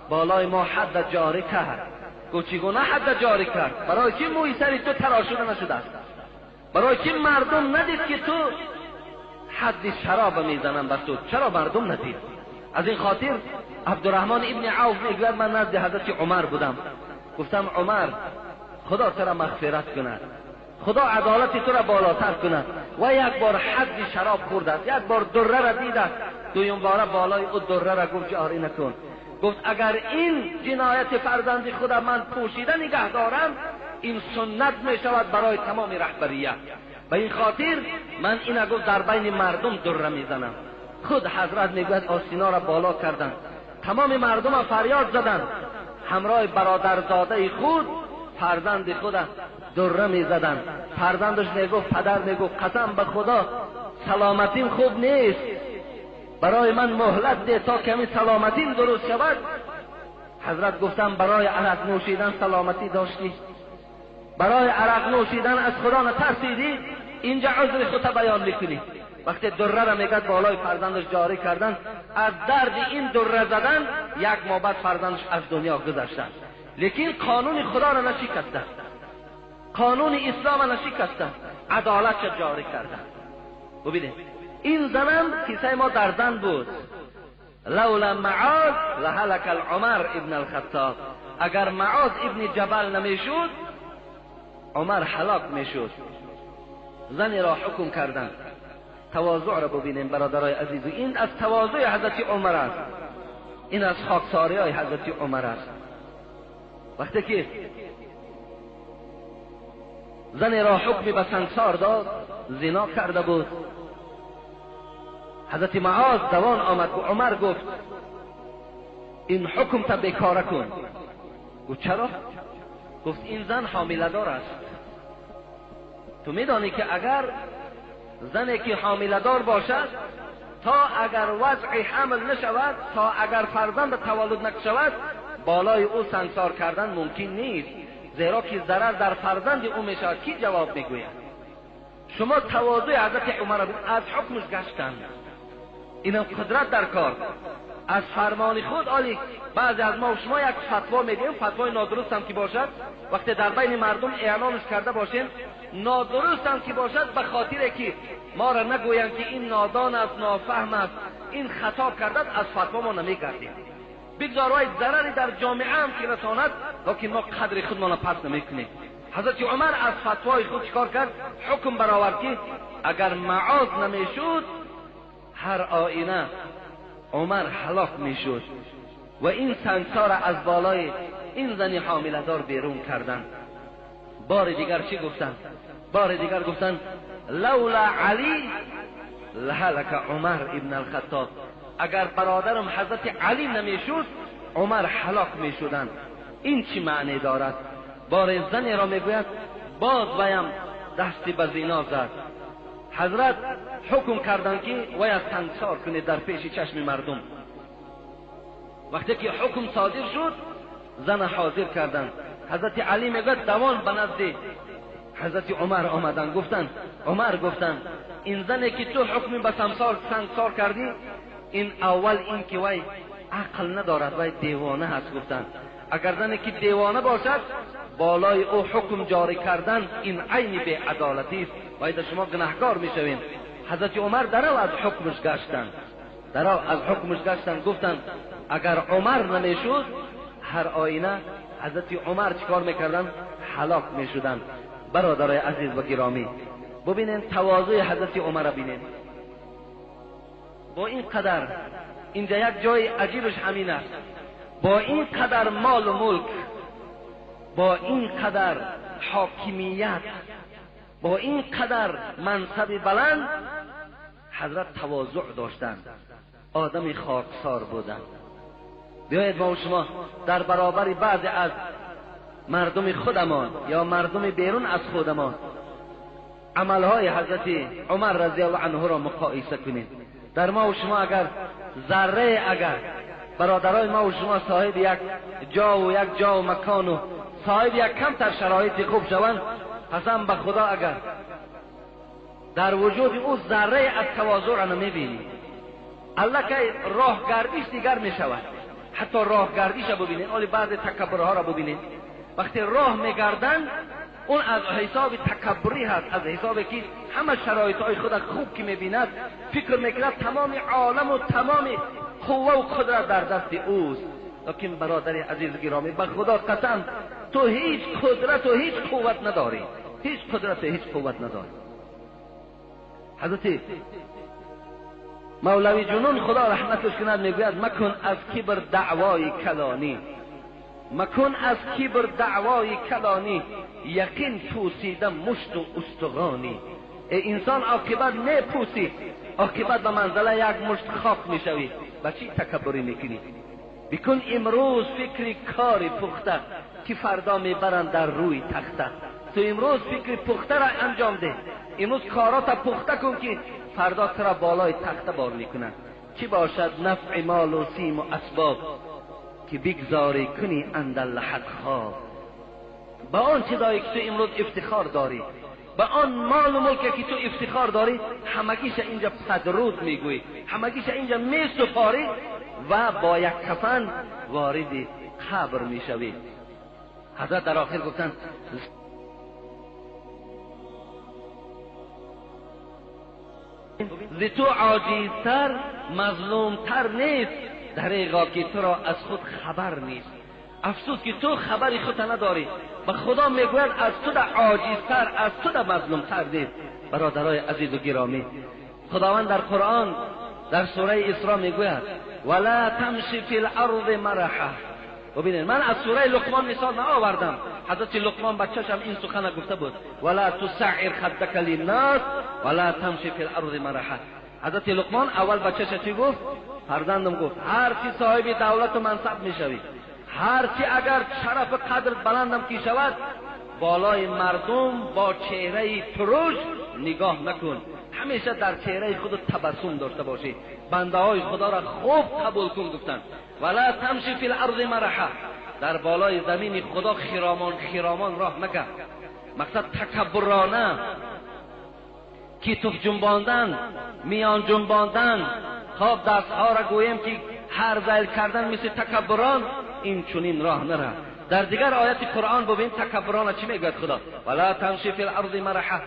بالای ما حد جاری کرد. گفت چگونه حد جاری کرد؟ برای چی موی سری تو تراشیده نشده است؟ برای چی مردم ندید که تو حد شراب میزنن بس تو؟ چرا مردم ندید؟ از این خاطر عبدالرحمن ابن عوف میگوید من نزد حضرت عمر بودم، گفتم عمر خدا تو را مغفرت کند، خدا عدالت تو را بالاتر کند. و یک بار حد شراب خورد است، یک بار دره را دید است، دویم بار بالای او دره را گفت جاری نکن. گفت اگر این جنایت فرزند خودم من پوشیده نگه دارم، این سنت می شود برای تمام رهبریت. به این خاطر من این گفت در بین مردم دره میزنم. خود حضرت میگوید آستینا را بالا کردند، تمام مردم فریاد زدند، همراه برادرزاده خود فرزند خود دره میزدند. فرزندش میگفت پدر میگفت قسم به خدا سلامتیم خوب نیست، برای من مهلت ده تا کمی سلامتیم درست شود. حضرت گفتم برای عرق نوشیدن سلامتی داشتی؟ برای عرق نوشیدن از خدا نترسیدی؟ اینجا عذر خودت بیان میکنی. وقتی دره را میگد بالای فرزندش جاری کردن، از درد این دره زدن 1 ماه بعد فرزندش از دنیا گذشتن. لیکن قانون خدا را نشکستن، قانون اسلام را نشکستن، عدالت را جاری کردن. ببینید این زنم کیسه ما در زن بود. لولا معاذ لهلك العمر ابن الخطاب، اگر معاذ ابن جبل نمیشد عمر هلاک میشد. زنی را حکم کردند. تواضع را ببینیم برادرای عزیز، این از تواضع حضرت عمر است، این از خاکساری های حضرت عمر است. وقتی که زن را حکمی به سنگسار داد، زنا کرده بود. حضرت معاذ دوان آمد و عمر گفت این حکم تا بیکاره کن. گفت چرا؟ گفت این زن حامله دار است. تو میدانی که اگر زنی که حامله دار باشد تا اگر وضع حمل نشود، تا اگر فرزند تولد نشود، بالای او سنگسار کردن ممکن نیست، زیرا که ضرر در فرزند او میشود. کی جواب میگوید؟ شما تواضع حضرت عمر از حکمش گشتند. اینم قدرت در کار، از فرمان خود. عالی بعضی از ما و شما یک فتوا میدیم، فتوای نادرست هم که باشد، وقتی در بین مردم اعلانش کرده باشیم، نادرست هم که باشد، به خاطر که ما را نگویند که این نادان است، نافهم است، این خطا کرده، از فتوا ما نمیگردیم. بگذارید ضرری در جامعه هم که رساند، لیکن ما قدر خودمان پس نمیکنیم. حضرت عمر از فتوای خود چکار کرد؟ حکم برآورد که اگر معاذ نمیشد، هر آینه عمر هلاک میشد و این سنگسار از بالای این زن حامله دار بیرون کردن. بار دیگر چی گفتن؟ بار دیگر گفتن لولا علی لهلك عمر ابن الخطاب. اگر برادرم حضرت علی نمیشد، عمر هلاک میشدند. این چی معنی دارد؟ بار زنی را میگوید باز ویم دستی به زنا زد. حضرت حکم کردند که وی سنگسار کنید در پیش چشم مردم. وقتی که حکم صادر شد، زن حاضر کردند. حضرت علی میگوید دوان به نزد حضرت عمر آمدند. گفتند عمر گفتند این زنی که تو حکم به سنگسار کردی، این اول این که وی عقل ندارد، وی دیوانه هست. گفتند اگر زنی که دیوانه باشد، بالای او حکم جاری کردن این عین بی عدالتی است، باید شما گناهکار میشوین. حضرت عمر درو از حکمش گشتند، درو از حکمش گشتند. گفتند اگر عمر نمیشد، هر آینه حضرت عمر چیکار میکردن؟ هلاک میشدند. برادرای عزیز و گرامی، ببینین تواضع حضرت عمر ببینین. با این قدر، اینجا یک جای عجیبش همین است، با این قدر مال و ملک، با این قدر حاکمیت، با این قدر منصب بلند، حضرت تواضع داشتند، آدم خاکسار بودند. بیایید ما و شما در برابر بعضی از مردم خودمان یا مردم بیرون از خودمان عملهای حضرت عمر رضی الله عنه را مقایسه کنیم. در ما و شما اگر ذره، اگر برادرای ما و شما صاحب یک جا و مکان و صاحب یک کمتر شرایط خوب شوند، قسم به خدا اگر در وجود او ذره از تواضع را نمیبینی، الله که راه گردیش دیگر میشود. حتی راه گردیش را ببینید، اولی بعض تکبرها را ببینید، وقتی راه میگردن اون از حساب تکبری هست، از حسابی که همه شرایطهای خود خوب که میبیند فکر میکند تمام عالم و تمام قوه و قدرت در دست اوست. لیکن برادر عزیز گرامی، به خدا قسم تو هیچ قدرت و هیچ قوت نداری، هیچ قدرت و هیچ قوت نداری. حضرت مولوی جنون خدا رحمتش کند میگوید مکن از کبر دعوای کلانی، مکن از کبر دعوای کلانی، یقین پوسیدم مشت و استغانی. ای انسان عاقبت نپوسی، عاقبت به منزله یک مشت خاک میشوی. با چی تکبری میکنی؟ بکن امروز فکری کاری پخته که فردا میبرند در روی تخته. تو امروز فکر پخته را انجام ده، امروز کارات پخته کن که فردا ترا بالای تخته بار میکنند. چی باشد نفع مال و سیم و اسباب که بگذاری کنی اندر لحد خواب. با آن چیزایی که تو امروز افتخار داری، با آن مال و ملکی که تو افتخار داری، همگیش اینجا پدرود میگویی، همگیش اینجا میسپاری و با یک کفن وارد قبر میشوی. حضرت در آخر گفتن ز تو عاجزتر مظلومتر نیست، دریغا که تو را از خود خبر نیست. افسوس که تو خبری خود نداری. و خدا میگوید از تو در عاجزتر، از تو در مظلومتر نیست. برادرای عزیز و گرامی، خداوند در قرآن در سوره اسراء میگوید ولا تمشی فی الارض مرحا. ببینید من از سوره لقمان مثال آوردم، حضرت لقمان بچه‌ش هم این سخن گفته بود ولا تسعر خدک للناس ولا تمشي فی الارض مرحا. حضرت لقمان اول بچه‌ش چی گفت؟ فرزندم گفت هر کی صاحب دولت و منصب میشوی، هر کی اگر شرف قدر بلندم کی شود، بالای مردم با چهره ترش نگاه نکن، همیشه در چهره خود تبسم داشته باشی، بنده های خدا را خوب قبول کن. گفتن ولا تمشي فی الارض مرحا، در بالای زمین خدا خرامان راه نکن. مقصد تکبرانه، کیتوف جنباندن، میان جنباندن، خواب دستها را گویم که هر ذیل کردن مثل تکبران، این چنین راه نره. در دیگر آیت قرآن ببین تکبران چی میگه خدا؟ ولا تمشي فی الارض مرحا.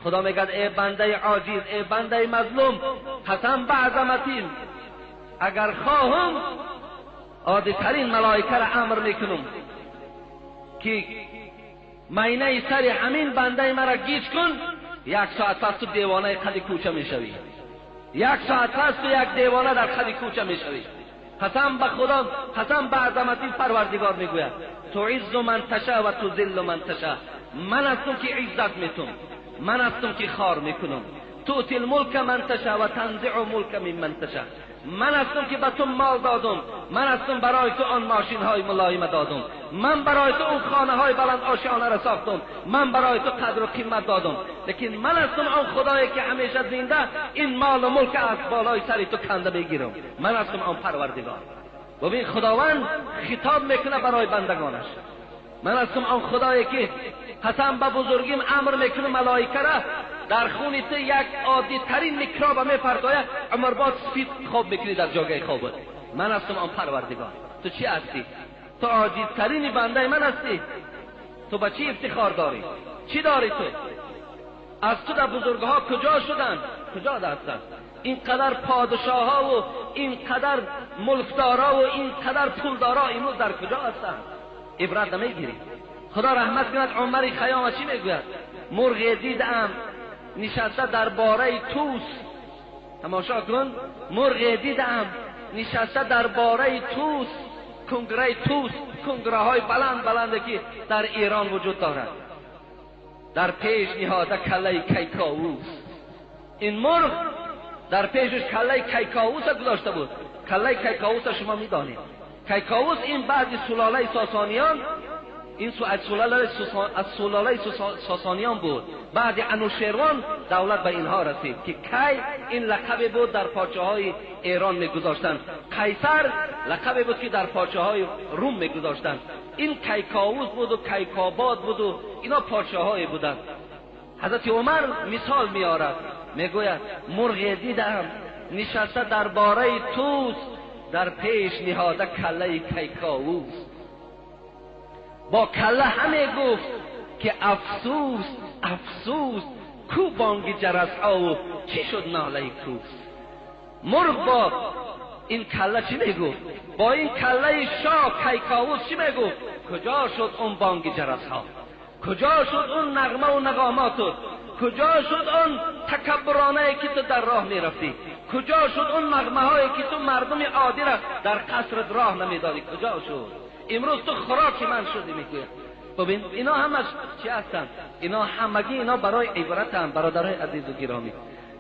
خدا میگه ای بنده عاجز، ای بنده مظلوم، قسم به عظمتیم اگر خواهم عادی ترین ملائکه را امر میکنم که مینه سر همین بنده مرا گیج کن، 1 ساعت پس تو دیوانه قد کوچه میشوی. 1 ساعت پس تو یک دیوانه در قد کوچه میشوی. قسم به خدا، قسم به عظمتی پروردگار میگوید تعز من تشاء و تذل من تشاء. من هستم که عزت میتم، من هستم که خار میکنم. تؤتی الملک من تشاء و تنزع ملک ممن تشاء. من هستم که به تو مال دادم، من هستم برای تو آن ماشین های ملایم دادم، من برای تو اون خانه های بلند آشیانه را ساختم، من برای تو قدر و قیمت دادم. لیکن من هستم آن خدایی که همیشه زنده این مال و ملک از بالای سر تو کنده میگیرم. من هستم آن پروردگار. ببین خداوند خطاب میکنه برای بندگانش. من هستم آن خدایی که قسم به بزرگیم امر میکنه ملائکه را در خون تو یک عادی ترین میکروب میپرتاید، عمر بعد سفید خواب میکنی در جاگه خوابت. من هستم آن پروردگار. تو چی هستی؟ تو عاجز ترین بنده من هستی. تو به چی افتخار داری؟ چی داری تو؟ از تو در بزرگها کجا شدن؟ کجا هستن؟ اینقدر پادشاه ها و اینقدر ملکدارا و اینقدر پولدارا امروز در کجا هستن؟ عبرت نمیگیری؟ خدا رحمت کند عمر خیام چی میگوید؟ مرغ دیدم نشسته در باره توس. تماشا کن، مرغ دیدم نشسته در باره توس، کنگره توس، کنگره های بلند که در ایران وجود دارد، در پیش نهاده کله کیکاووس. این مرغ در پیشش کله کیکاووس گذاشته بود. کله کیکاووس شما میدانید، کیکاووس این بعد سلاله ساسانیان، این از سلاله ساسانیان بود. بعد انوشیروان دولت به اینها رسید که کی این لقب بود در پادشاهای ایران میگذاشتند. قیصر لقب بود که در پادشاهای روم میگذاشتند. این کیکاووس بود و کیکاباد بود و اینا پادشاهای بودند. حضرت عمر مثال میارد، میگوید مرغ دیدم نشسته در باره توس، در پیش نهاده کله کیکاووس. با کله همه گفت که افسوس افسوس، کو بانگ جرس ها و چی شد ناله کوس. مرغ با این کله چی میگفت؟ با این کله شاه کیکاووس چی میگفت؟ کجا شد اون بانگ جرس ها؟ کجا شد اون نغمه و نغاماتت؟ کجا شد اون تکبرانه که تو در راه میرفتی؟ کجا شد اون نغمه هایی که تو مردم عادی را در قصرت راه نمیدادی؟ کجا شد؟ امروز تو خوراک من شدی میگوید. ببین اینا همش چی هستن؟ اینا همگی اینا برای عبرتن. برادرای عزیز و گرامی،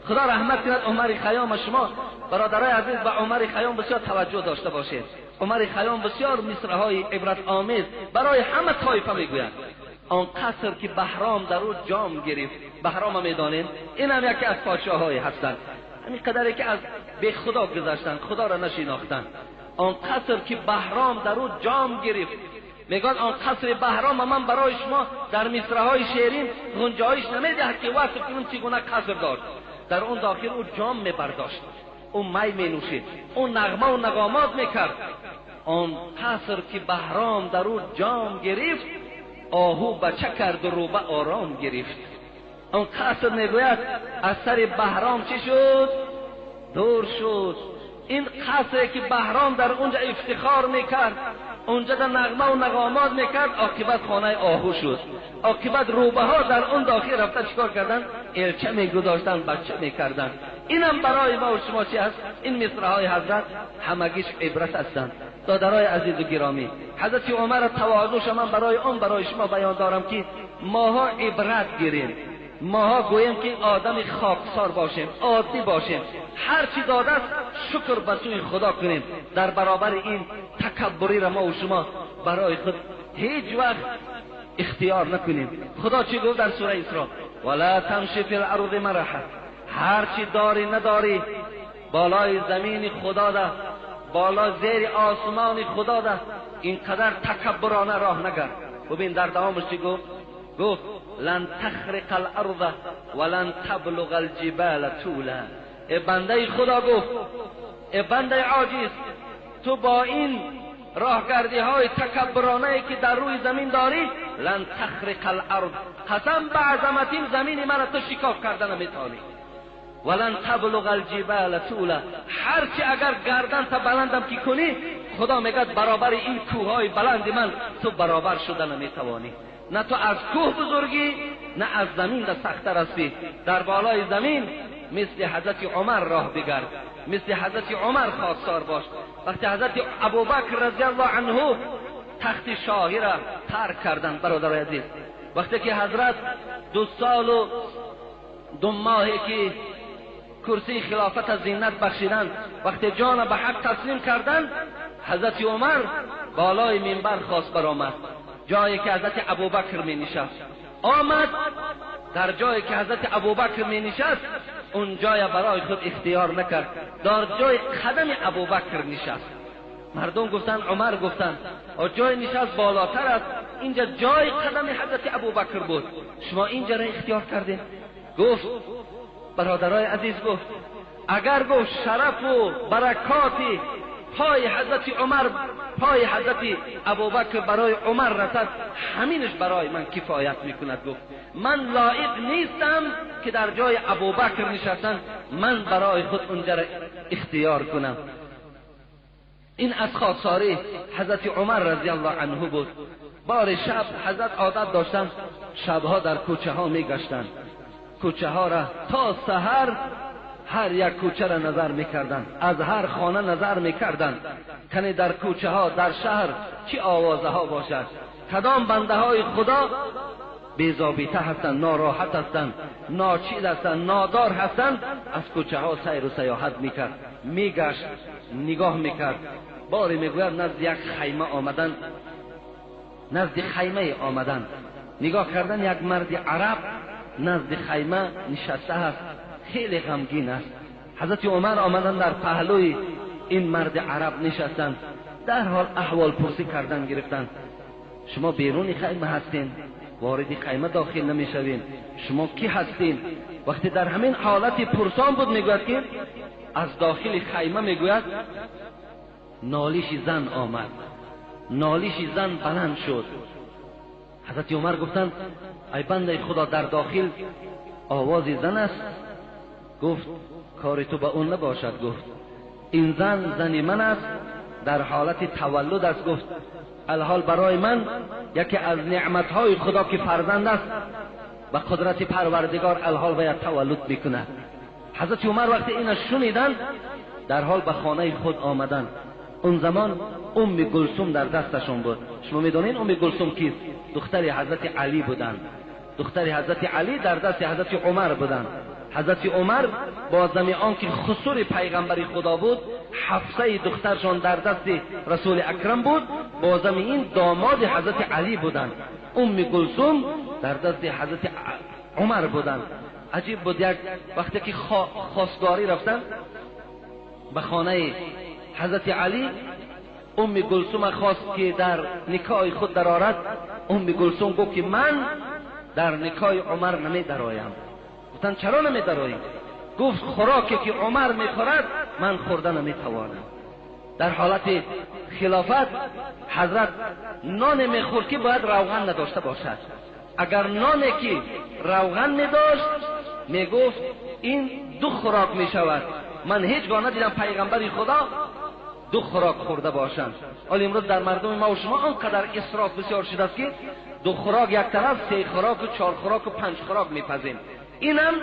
خدا رحمت کند عمر خیام. شما برادرای عزیز به عمر خیام بسیار توجه داشته باشید. عمر خیام بسیار مصرع‌های عبرت آمیز برای همه طایفه میگوید. آن قصر که بهرام در او جام گرفت، بهرام میدانید این هم یکی از پادشاه‌های هستند. همین قدری که از به خدا گذشتن، خدا را نشناختن. آن قصر که بهرام در او جام گرفت، میگن آن قصر بهرام من برای شما در مصرع‌های شیرین گنجایش نمیدهد که وصف کنم چگونه قصر داشت. در اون داخل او جام میبرداشت، اون می مینوشید، اون نغمه و نغامات میکرد. آن قصر که بهرام در او جام گرفت، آهو بچه کرد و روبه آرام گرفت. اون قصر میگوید از سر بهرام چی شد؟ دور شد. این قصری که بهرام در اونجا افتخار میکرد، اونجا در نغمه و نغامات میکرد، عاقبت خانه آهو شد. عاقبت روبه ها در اون داخل رفتن چیکار کردن؟ الچه میگذاشتن، بچه میکردن. اینم برای ما و شما چی است؟ این مصرع‌های حضرت همگیش عبرت هستند. دادرای عزیز و گرامی، حضرت عمر تواضعش من برای شما بیان دارم که ماها عبرت گیریم، ماها گوییم که آدم خاکسار باشیم، عادی باشیم، هر چی داده است شکر به سوی خدا کنیم، در برابر این تکبری را ما و شما برای خود هیچ وقت اختیار نکنیم. خدا چی گفت در سوره اسراء؟ ولا تمشی فی الارض مرحا، هر چی داری نداری بالای زمین خدا ده، بالا زیر آسمان خدا ده، اینقدر تکبرانه راه نگر. ببین در دوامش چی گفت؟ گفت لن تخرق الارض ولن تبلغ الجبال طولا. ای بنده خدا گفت، ای بنده عاجز، تو با این راهگردی های تکبرانه که در روی زمین داری، لن تخرق الارض، قسم به عظمت این زمین من تو شکاف کردن نمیتونی. ولن تبلغ الجبال طولا، هرچی اگر گردن تا بلندم کی کنی، خدا میگه برابر این کوههای بلند من تو برابر شدن نمیتوانی. نه تو از کوه بزرگی، نه از زمین در سخت‌تر هستی. در بالای زمین مثل حضرت عمر راه بگرد، مثل حضرت عمر خواستار باش. وقتی حضرت ابوبکر رضی الله عنه تخت شاهی را ترک کردن، برادر عزیز، وقتی که حضرت 2 سال و 2 ماهی که کرسی خلافت زینت بخشیدن، وقتی جان به حق تسلیم کردن، حضرت عمر بالای منبر خواست برآمد، جایی که حضرت ابوبکر می نشست. آمد در جایی که حضرت ابوبکر می نشست، اون جای برای خود اختیار نکرد، در جای قدم ابوبکر نشست. مردم گفتن، عمر گفتن جای نشست بالاتر است، اینجا جای قدم حضرت ابوبکر بود، شما اینجا را اختیار کردین. گفت برادرای عزیز، گفت اگر گفت شرف و برکاتی پای حضرت عمر، پای حضرت ابوبکر برای عمر رسد، همینش برای من کفایت میکند. گفت من لایق نیستم که در جای ابوبکر نشستن من برای خود اونجا را اختیار کنم. این از خاکساری حضرت عمر رضی الله عنه بود. بار شب حضرت عادت داشتن شبها در کوچه ها میگشتن، کوچه ها را تا سحر هر یک کوچه را نظر میکردن، از هر خانه نظر میکردن، کنی در کوچه ها در شهر چی آوازه ها باشد، کدام بنده های خدا بی‌ضابطه هستند، ناراحت هستند، ناچیز هستند، نادار هستند. از کوچه ها سیر و سیاحت میکرد، میگشت، نگاه میکرد. باری میگوید نزد یک خیمه آمدن، نزد خیمه آمدن، نگاه کردن یک مرد عرب نزد خیمه نشسته است، خیلی غمگین است. حضرت عمر آمدن در پهلوی این مرد عرب نشستند، در حال احوال پرسی کردن گرفتند. شما بیرون خیمه هستین، وارد خیمه داخل نمیشوین، شما کی هستین؟ وقتی در همین حالت پرسان بود، میگوید که از داخل خیمه میگوید نالیش زن آمد، نالیش زن بلند شد. حضرت عمر گفتند ای بنده خدا، در داخل آواز زن است؟ گفت کار تو به اون نباشد. گفت این زن من است، در حالت تولد است. گفت الحال برای من یکی از نعمتهای خدا که فرزند است، به قدرت پروردگار الحال باید تولد میکنه. حضرت عمر وقتی اینا شنیدن، در حال به خانه خود آمدن. اون زمان گلثوم در دستشون بود. شما میدونین گلثوم کیست؟ دختر حضرت علی بودن. دختر حضرت علی در دست حضرت عمر بودن. حضرت عمر با زمان که خسور پیغمبری خدا بود، حفصه دخترشان در دست رسول اکرم بود، با زمان داماد حضرت علی بودن. گلثوم در دست حضرت عمر بودن. عجیب بود، یک وقتی که خواستگاری رفتن به خانه حضرت علی، گلثوم خواست که در نکاح خود درآورد. گلثوم گفت که من در نکاح عمر نمی درایم. گفتن چرا نمی درایی؟ گفت خوراکی که عمر میخورد من خوردن نمی توانم. در حالت خلافت حضرت نان میخورد که باید روغن نداشته باشد. اگر نانی که روغن میداشت، میگفت این 2 خوراک میشود. من هیچگاه ندیدم پیغمبری خدا 2 خوراک خورده باشند. ولی امروز در مردم ما و شما آنقدر اسراف بسیار شده است که 2 خوراک یک طرف، 3 خوراک و 4 خوراک و 5 خوراک میپزیم. اینم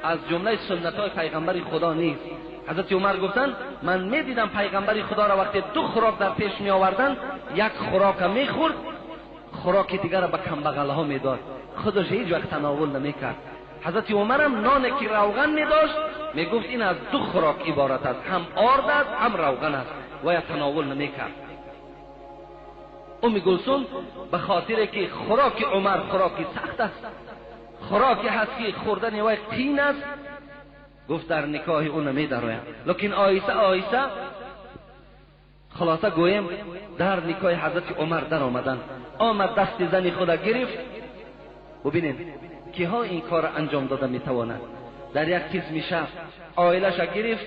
از جمله سنت های پیغمبر خدا نیست. حضرت عمر گفتن من میدیدم پیغمبر خدا را وقتی دو خوراک در پیش می آوردن، یک خوراک میخورد، خوراک دیگر را به کمبغلها میداد، خودش هیچ وقت تناول نمیکرد. حضرت عمر هم نان که روغن میداشت میگفت این از دو خوراک عبارت است، هم آرد است هم روغن است و یا تناول نمیکرد. ام کلثوم به خاطر که خوراک عمر خوراکی سخت است، خوراکی هست که خوردن وی قین است، گفت در نکاح او نمیدرایم. لیکن آیسه خلاصه گویم در نکاح حضرت عمر در آمد دست زن خود گرفت. ببینید که ها این کار انجام داده میتواند. در یک قسم شب عائلش گرفت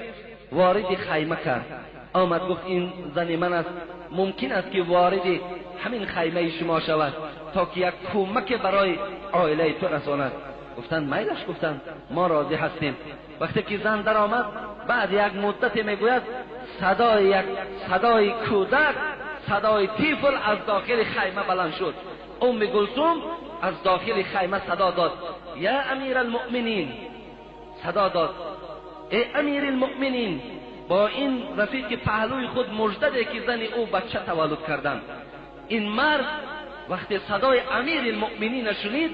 وارد خیمه کرد، آمد گفت این زن من است، ممکن است که وارد همین خیمه شما شود تا که یک کمک برای عائله تو رساند. گفتند میلش، گفتند ما راضی هستیم. وقتی که زن در آمد بعد یک مدت میگوید صدای کودک، صدای طفل از داخل خیمه بلند شد. ام کلثوم از داخل خیمه صدا داد یا امیر المؤمنین، صدا داد ای امیر المؤمنین. با این رفیق پهلوی خود مژده که زن او بچه تولد کردن. این مرد وقتی صدای امیر المؤمنین شنید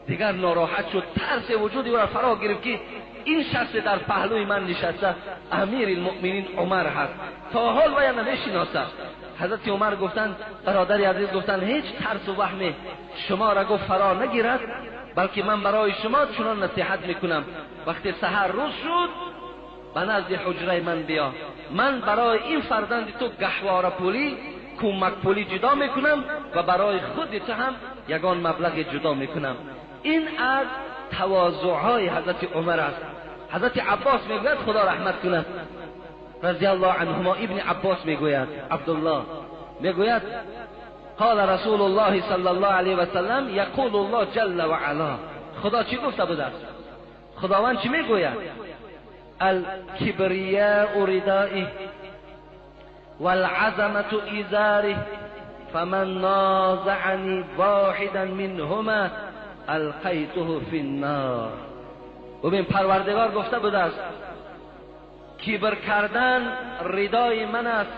دیگر ناراحت شد، ترس وجودی او را فرا گرفت که این شخص در پهلوی من نشسته امیر المؤمنین عمر هست، تا حال وی نمیشناسه. حضرت عمر گفتند برادر عزیز، گفتند هیچ ترس و وهم شما را گفت فرا نگیرد، بلکه من برای شما چنان نصیحت میکنم وقتی سحر روز شد به نزد حجره من بیا، من برای این فرزند تو گهواره پولی، کمک پولی جدا میکنم و برای خود تو هم یگان مبلغ جدا میکنم. این از تواضعهای حضرت عمر است. حضرت عباس میگوید خدا رحمت کنه رضی الله عنهما، ابن عباس میگوید، عبدالله میگوید قال رسول الله صلی الله علیه و سلم یقول الله جل و علا، خدا چی گفته بود است؟ خداوند چی میگوید؟ الکبریاء ردائه والعظمة ازاره فمن نازعني واحدا منهما القیته فی النار. ببین پروردگار گفته بود است کبر کردن ردای من است،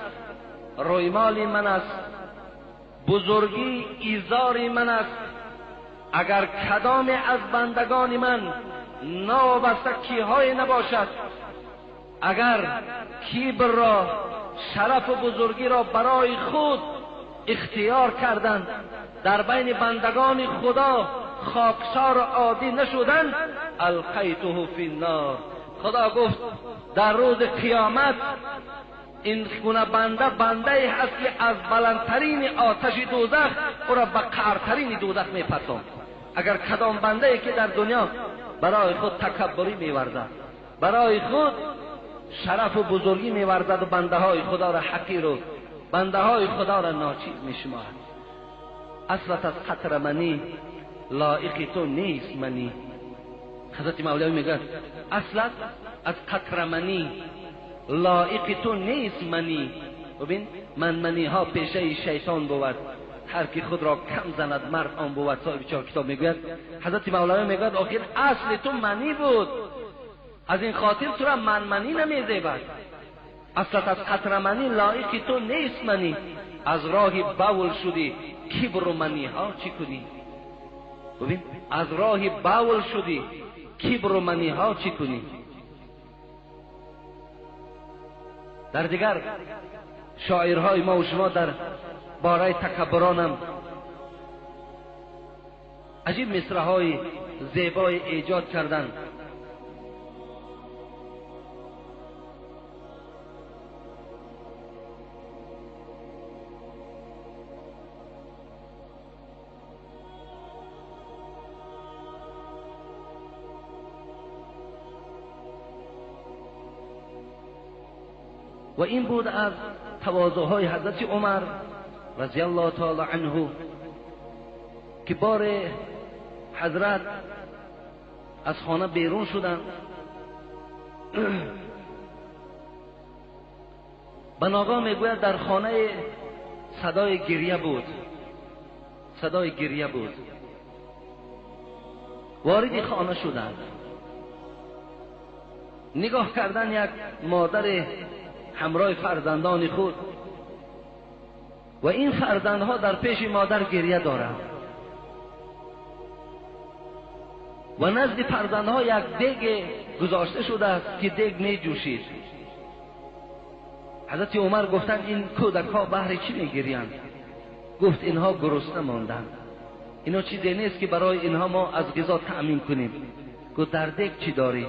رویمال من است، بزرگی ایزار من است. اگر کدام از بندگان من نابسته کیهای نباشد، اگر کبر را، شرف و بزرگی را برای خود اختیار کردند، در بین بندگان خدا خاکسار عادی نشدند، القیته فی النار. خدا گفت در روز قیامت این گونه بنده هست که از بلندترین آتش دوزخ او را به قعرترین دوزخ میپرساند. اگر کدام بنده که در دنیا برای خود تکبری میورزد، برای خود شرف و بزرگی میورزد و بنده های خدا را حقیر و بنده های خدا را ناچیز میشمارد، اصلت از قطر منی لایق تو نیست منی. حضرت مولوی میگه اصلت از قطر منی لایق تو نیست منی. ببین منی ها پیشه شیطان بود، هر کی خود را کم زند مرد آن بود. صاحب چهار کتاب میگوید، حضرت مولوی میگوید آخر اصل تو منی بود، از این خاطر تو را منی نمیزیبد. اصلت از قطر منی لایق تو نیست منی، از راهی باول شدی کبر و منی ها چی کنی؟ ببین از راهی باول شدی کبر و منی ها چی کنی؟ در دیگر شاعرهای ما و شما در باره تکبرانم عجیب مصرعهای زیبای ایجاد کردند. و این بود از تواضعهای حضرت عمر رضی الله تعالی عنه که بار حضرت از خانه بیرون شدند. بناگاه میگوید در خانه صدای گریه بود، صدای گریه بود. وارد خانه شدند. نگاه کردن یک مادر همراه فرزندان خود و این فرزندها در پیش مادر گریه دارند و نزد فرزندها یک دیگ گذاشته شده است که دیگ می جوشید. حضرت عمر گفتند این کودک ها بهر چی می گریند؟ گفت اینها گرسنه ماندند، اینا چیزی نیست که برای اینها ما از غذا تأمین کنیم. گفت در دیگ چی داری؟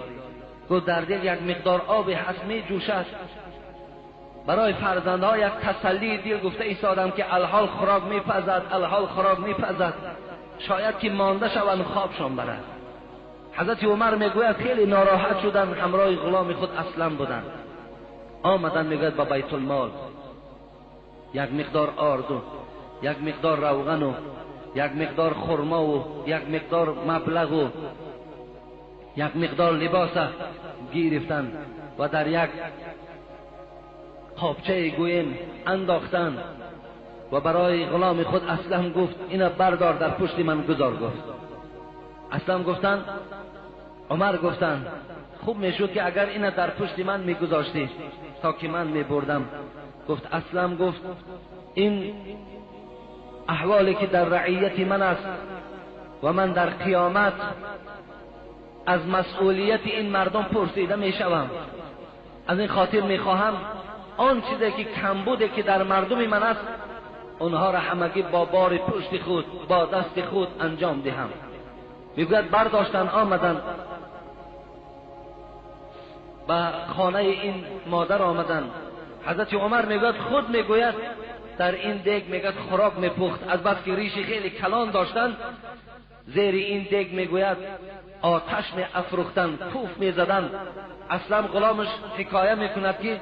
گفت در دیگ یک مقدار آب هست می جوشد. برای فرزندها یک تسلی دل گفته ایستادم که الحال خوراک میپزد، الحال خوراک میپزد، شاید که مانده شوند خوابشان برد. حضرت عمر میگوید خیلی ناراحت شدن، همراه غلام خود اسلم بودند. آمدن میگوید با بیت المال یک مقدار آردو، یک مقدار روغن و یک مقدار خرما و یک مقدار مبلغ و یک مقدار لباس گرفتن و در یک قابچه گویم انداختن و برای غلام خود اسلم گفت اینا بردار در پشت من گذار. گفت اسلم گفتن، عمر گفتن خوب میشد که اگر اینا در پشت من میگذاشتی تا که من میبردم. گفت اسلم گفت این احوالی که در رعیت من است و من در قیامت از مسئولیت این مردم پرسیده میشوم، از این خاطر میخواهم آن چیزی که کمبوده که در مردم من است اونها را همگی با بار پشت خود با دست خود انجام دهم. میگوید برداشتن آمدن به خانه این مادر آمدن. حضرت عمر میگوید خود میگوید در این دیگ میگوید خوراک میپخت، از بس که ریشی خیلی کلان داشتن زیر این دیگ میگوید آتش می افروختن، پوف میزدن. اصلا غلامش حکایه میکند که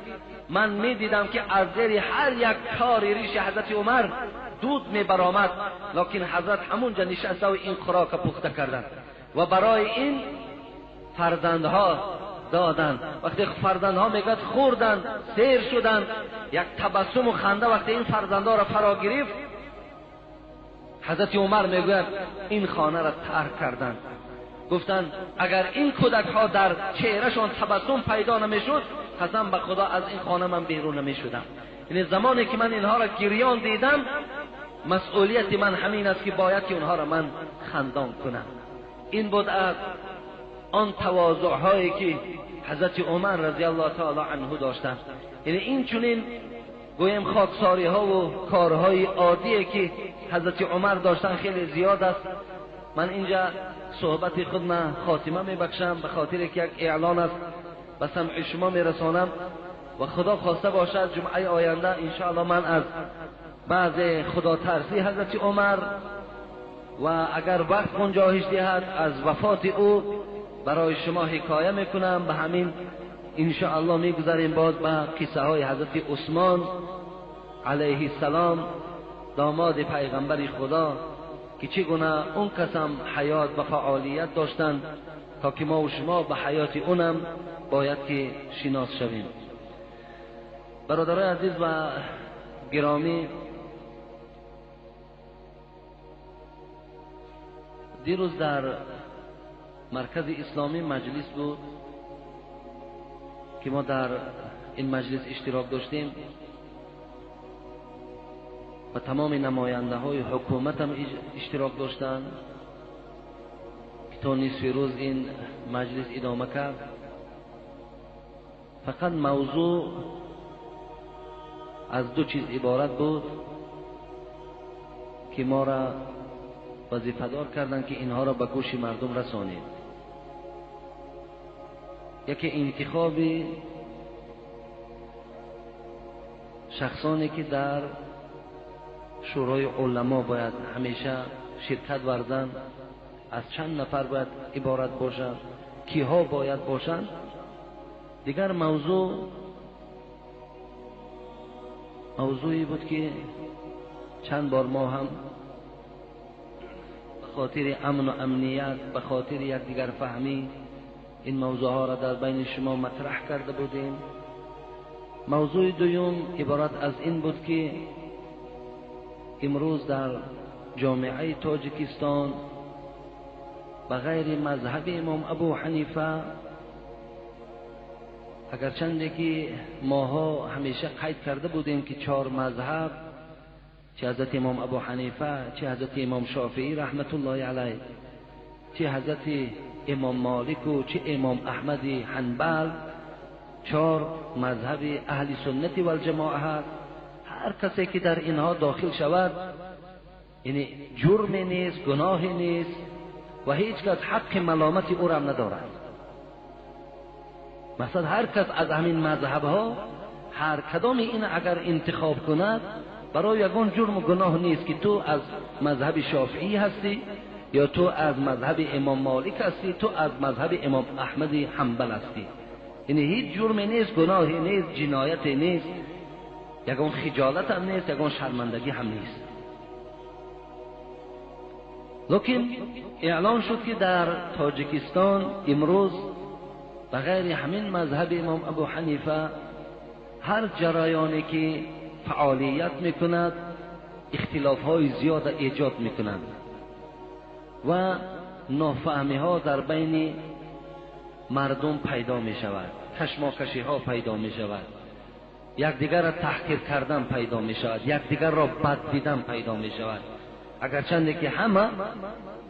من میدیدم که از زیر هر یک کار ریش حضرت عمر دود میبرآمد، لکن حضرت همونجا نشسته و این خوراک پخته کردند و برای این فرزندها دادند. وقتی فرزندها میگوید خوردند، سیر شدند، یک تبسم و خنده وقتی این فرزندها را فرا گرفت، حضرت عمر میگوید این خانه را ترک کردند. گفتند اگر این کودک ها در چهرهشان تبسم پیدا نمیشد قسم به خدا از این خانه من بیرون نمیشدم. یعنی زمانی که من اینها را گریان دیدم مسئولیت من همین است که باید که اونها را من خندان کنم. این بود از آن تواضع هایی که حضرت عمر رضی الله تعالی عنه داشتند. یعنی این چنین گویم خاکساری ها و کارهای عادی که حضرت عمر داشتن خیلی زیاد است. من اینجا صحبت خود من خاتمه میبخشم به خاطر که یک اعلان است به سمع شما میرسانم و خدا خواسته باشد جمعه آینده انشاءالله من از بعض خدا ترسی حضرت عمر و اگر وقت گنجایش دهد از وفات او برای شما حکایه میکنم. به همین انشاءالله میگذاریم بعد به قصه های حضرت عثمان علیه السلام داماد پیغمبر خدا که چگونه اون قسم حیات و فعالیت داشتن تا که ما و شما به حیات اونم باید که شناس شویم. برادرای عزیز و گرامی، دیروز در مرکز اسلامی مجلس بود که ما در این مجلس اشتراک داشتیم و تمام نماینده های حکومت هم اشتراک داشتند که تا نصف روز این مجلس ادامه کرد. فقط موضوع از دو چیز عبارت بود که ما را وظیفه‌دار کردند که اینها را به گوش مردم رسانیم. یکی انتخاب شخصانی که در شورای علما باید همیشه شرکت ورزند، از چند نفر باید عبارت باشند، کیها باید باشند. دیگر موضوعی بود که چند بار ما هم به خاطر امن و امنیت، به خاطر یک دیگر فهمی این موضوع ها را در بین شما مطرح کرده بودیم. موضوع دوم عبارت از این بود که امروز در جامعه تاجیکستان به غیر مذهب امام ابو حنیفه، اگرچند که ماها همیشه قید کرده بودیم که 4 مذهب، چه حضرت امام ابو حنیفه، چه حضرت امام شافعی رحمت الله علیه، چه حضرت امام مالک و چه امام احمد حنبل، 4 مذهب اهل سنت و الجماعه هست. هر کسی که در اینها داخل شود یعنی جرمی نیست، گناهی نیست و هیچ کس حق ملامت او را ندارد. مثلا هر کس از همین مذهب ها هر کدام این اگر انتخاب کند برای یگان جرم و گناه نیست که تو از مذهب شافعی هستی یا تو از مذهب امام مالک هستی، تو از مذهب امام احمد حنبل هستی. یعنی هیچ جرمی نیست، گناهی نیست، جنایتی نیست، یگان خجالت هم نیست، یگان شرمندگی هم نیست. لیکن اعلان شد که در تاجیکستان امروز بغیر همین مذهب امام ابو حنیفه هر جریانی که فعالیت میکند اختلاف‌های زیاد ایجاد میکنند و نافهمی ها در بین مردم پیدا می شود، کشماکشی ها پیدا می شود، یکدیگر را تحقیر کردن پیدا می شود، یکدیگر را بد دیدن پیدا می شود، اگرچند که همه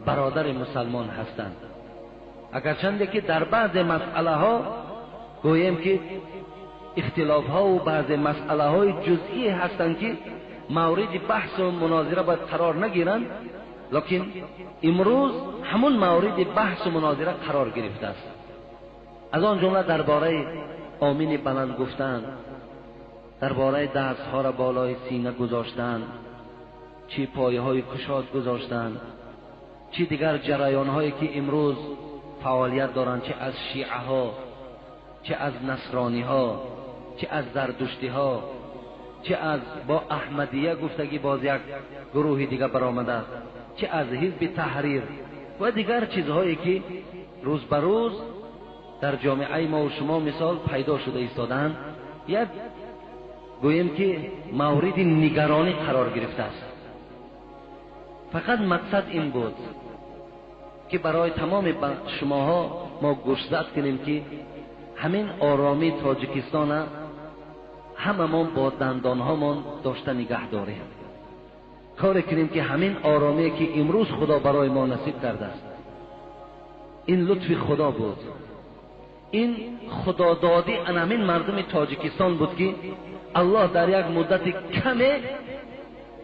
برادر مسلمان هستند، اگرچند که در بعض مسئله ها گوییم که اختلاف ها و بعض مسئله های جزئی هستند که مورد بحث و مناظره باید قرار نگیرند، لیکن امروز همون مورد بحث و مناظره قرار گرفته است. از آن جمله درباره آمین بلند گفتن، درباره دستها را بالای سینه گذاشتن، چی پایه های کشاد گذاشتن، چی دیگر جریان هایی که امروز فعالیت دارند، چه از شیعه ها، چه از نصرانی ها، چه از زردشتی ها، چه از با احمدیه گفتگی باز یک گروه دیگر برآمده، چه از حزب تحریر و دیگر چیزهایی که روز به روز در جامعه ما و شما مثال پیدا شده ایستادند، یک گوییم که مورد نگرانی قرار گرفته است. فقط مقصد این بود که برای تمام شماها ما گوشزد کنیم که همین آرامی تاجیکستان هممون با دندانهامون داشته نگه داریم، کار کنیم که همین آرامی که امروز خدا برای ما نصیب کرده است، این لطف خدا بود، این خدا دادی ان همین مردم تاجیکستان بود که الله در یک مدت کمه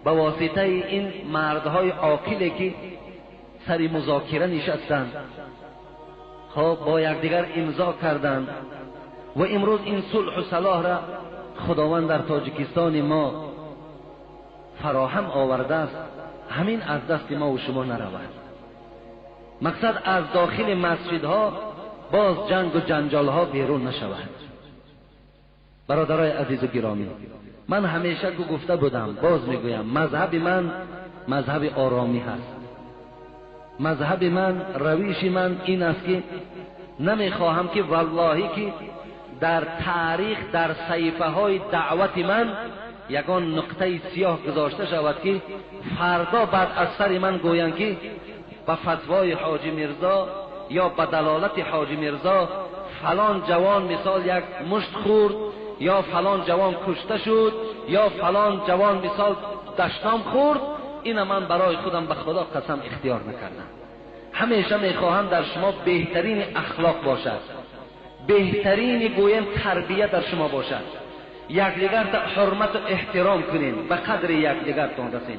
به واسطه این مردهای عاقلی که سری مذاکره نشستند خب با یکدیگر امضا کردند و امروز این صلح و صلاح را خداوند در تاجیکستان ما فراهم آورده است. همین از دست ما و شما نرود. مقصد از داخل مسجدها باز جنگ و جنجال ها بیرون نشود. برادرای عزیز و گرامی، من همیشه که گفته بودم باز میگویم، مذهب من مذهب آرامی هست. مذهب من، رویش من این است که نمیخواهم که والله که در تاریخ در صحیفه های دعوت من یگان نقطه سیاه گذاشته شود که فردا بعد از سر من گویند که به فتوای حاجی میرزا یا به دلالت حاجی میرزا فلان جوان مثال یک مشت خورد، یا فلان جوان کشته شد، یا فلان جوان مثال دشنام خورد. این من برای خودم به خدا قسم اختیار نکردم. همیشه میخواهم در شما بهترین اخلاق باشد، بهترین گویم تربیت در شما باشد، یکدیگر تا حرمت و احترام کنین، به قدر یکدیگرتان رسین،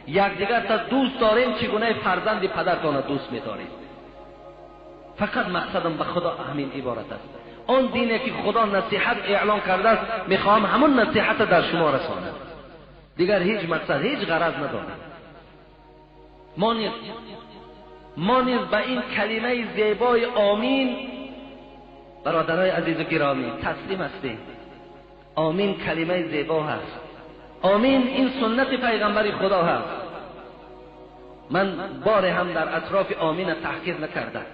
یکدیگر تا دوست دارین چگونه فرزند پدرتان دوست می‌دارید. فقط مقصدم به خدا همین عبارت است. آن دینی که خدا نصیحت اعلان کرده است میخواهم همون نصیحت در شما رسانم، دیگر هیچ مقصد، هیچ غرض ندارم. ما نیز به این کلمه زیبای آمین برادرای عزیز و گرامی تسلیم هستیم. آمین کلمه زیبا هست، آمین این سنت پیغمبر خدا هست. من بار هم در اطراف آمین تحقیر نکردم.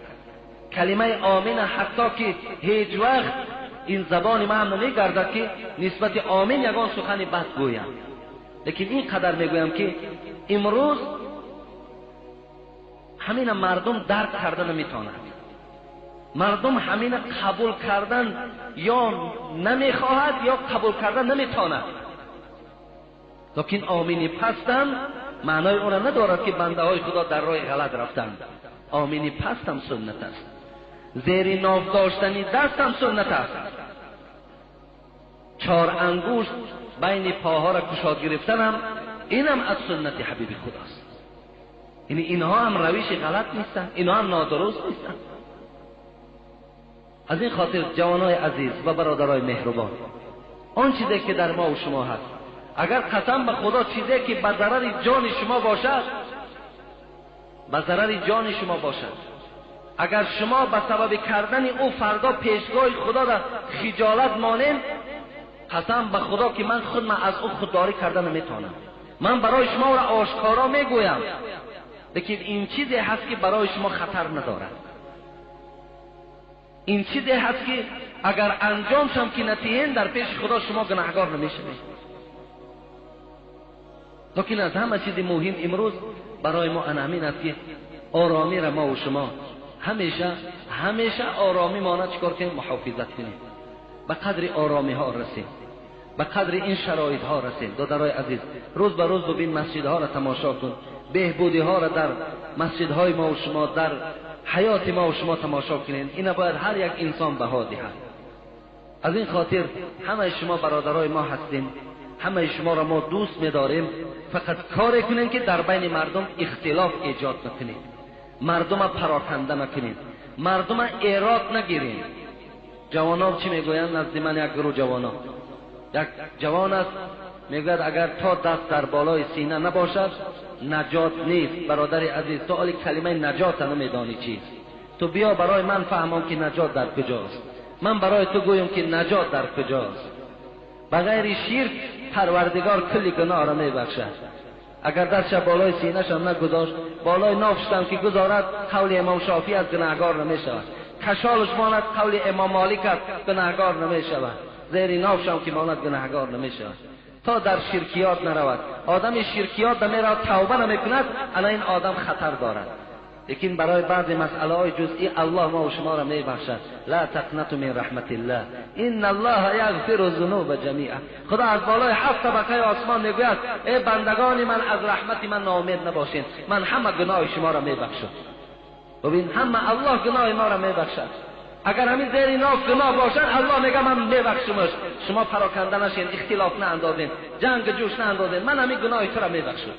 کلمه آمین حتی که هیچ وقت این زبان من نمیگردد که نسبت آمین یگان سخن بد گویم، لیکن این قدر میگویم که امروز همین مردم درک کردن نمیتونند. مردم همین قبول کردن یا نمیخواهد یا قبول کردن نمیتواند. لیکن آمینی پستم معنای اون را ندارد که بنده های خدا در راه غلط رفتند. آمینی پستم سنت است. زیر ناف داشتنی دستم سنت است. 4 انگشت بین پاها را گشاد گرفتنم اینم از سنت حبیب خداست. یعنی اینها هم روش غلط نیستن، اینها هم نادرست نیستن. از این خاطر جوانای عزیز و برادرای مهربان، آن چیزی که در ما و شما هست، اگر قسم به خدا چیزی که به ضرر جان شما باشد، به ضرر جان شما باشد، اگر شما به سبب کردن او فردا پیشگاه خدا را خجالت مانید، قسم به خدا که من از او خودداری کردن نمیتونم. من برای شما را آشکارا میگویم، لیکن این چیزی هست که برای شما خطر ندارد. این چیزی هست که اگر انجام شم که نتیجه در پیش خدا شما گناهگار نمیشوید. لیکن از همه چیز مهم امروز برای ما همین است که آرامی را ما و شما همیشه آرامی مانا چکار کنیم؟ محافظت کنیم. به قدر آرامی ها رسیم، به قدر این شرایط ها رسیم. دادرای عزیز، روز به روز ببین مسجد ها را تماشا کن، بهبودی ها را در مسجد های ما و شما، در حیات ما و شما تماشا کنین. اینا باید هر یک انسان بها دهد. از این خاطر همه شما برادرای ما هستین، همه شما را ما دوست می‌داریم. فقط کار کنین که در بین مردم اختلاف ایجاد نکنید، مردم را پراکنده نکنید، مردم را ایراد نگیرید. جوانان چی میگویند؟ نزد من یک گروه جوانان، یک جوان است میگوید اگر تا دست در بالای سینه نباشد نجات نیست. برادر عزیز، تو علی کلمه نجات نمیدانی چیست؟ تو بیا برای من فهمم که نجات در کجاست. من برای تو گویم که نجات در کجاست. بغیر شرک پروردگار کلی گناه را میبخشد. اگر دستش بالای سینه‌ش هم نگذاشت، بالای نافش هم که گذارد، قول امام شافعی از گناهگار نمیشود. کشالش ماند، قول امام مالک از گناهگار نمیشود. زیر نافش هم که ماند، گناهگار نمیشود. تا در شرکیات نرود. آدم شرکیات میرود توبه نمیکند، الان این آدم خطر دارد. لیکن برای بعض مسئله های جزئی الله ما و شما را میبخشد. لا تقنطوا من رحمت الله ان الله یغفر الذنوب جمیعا. خدا از بالای 7 طبقه آسمان میگوید ای بندگان من، از رحمت من ناامید نباشین، من همه گناه شما را میبخشم. ببین، همه الله گناه ما را میبخشد. اگر همین زیر ناف گناه باشد، الله میگه من میبخشمش. شما پراکنده نشین، اختلاف نه اندازین، جنگ جوش نه اندازین، من همین گناه تو را میبخشم.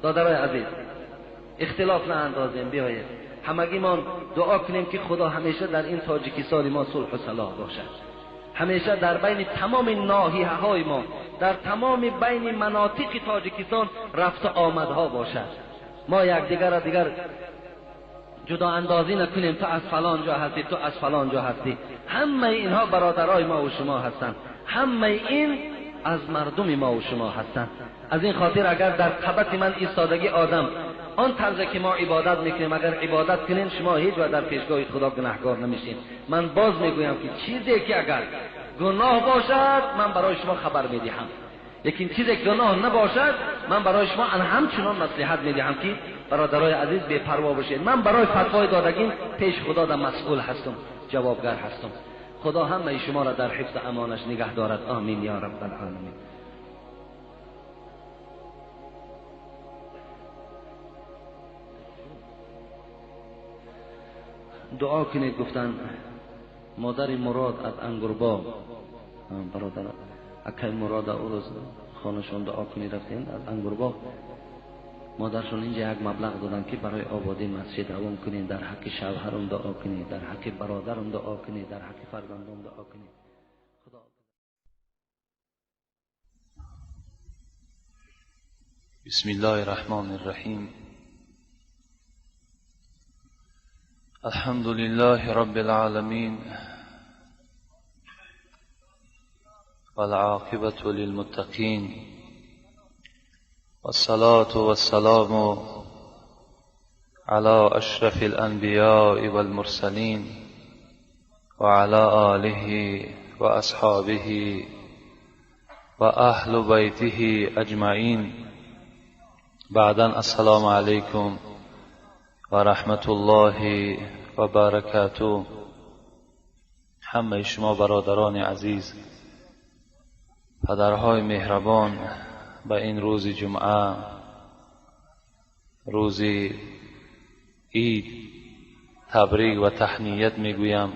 دادرای عزیز، اختلاف نه اندازیم. بیایید همگی ما دعا کنیم که خدا همیشه در این تاجیکستان ما صلح و صلاح باشد. همیشه در بین تمام ناحیه های ما، در تمام بین مناطق تاجیکستان رفت آمدها باشد. ما یکدیگر را دیگر جدا اندازی نکنیم، تو از فلان جا هستی، تو از فلان جا هستی. همه اینها برادرای ما و شما هستند. همه این از مردم ما و شما هستند. از این خاطر اگر در قبط من ایستادگی آدم آن طرزی که ما عبادت میکنیم، اگر عبادت کنین، شما هیچ وقت در پیشگاه خدا گناهگار نمیشین. من باز میگویم که چیزی که اگر گناه باشد من برای شما خبر میدهم، لیکن چیزی که گناه نباشد من برای شما همچنان نصیحت میدهم که برادرای عزیز بے پروا باشید. من برای فتوای دادگی پیش خدا در مسئول هستم، جوابگر هستم. خدا همه شما را در حفظ امانش نگه دارد. آمین یا رب العالمین. دعا کنید. گفتن مادر مراد از انگورباغ، برادر اکای مراد او روز خانهشون دعا کنید رفتین از انگورباغ، مادرشون اینجا یک مبلغ دادن که برای آبادی مسجد روان کنید. در حق شوهرم دعا کنید، در حق برادرم دعا کنید، در حق فرزندم دعا کنید. خدا بسم الله الرحمن الرحیم. الحمد لله رب العالمين والعاقبة للمتقين والصلاة والسلام على أشرف الأنبياء والمرسلين وعلى آله وأصحابه وأهل بيته أجمعين. بعدا السلام عليكم و رحمت الله و برکاته. همه شما برادران عزیز، پدرهای مهربان، به این روز جمعه، روز عید، تبریک و تهنیت میگویم.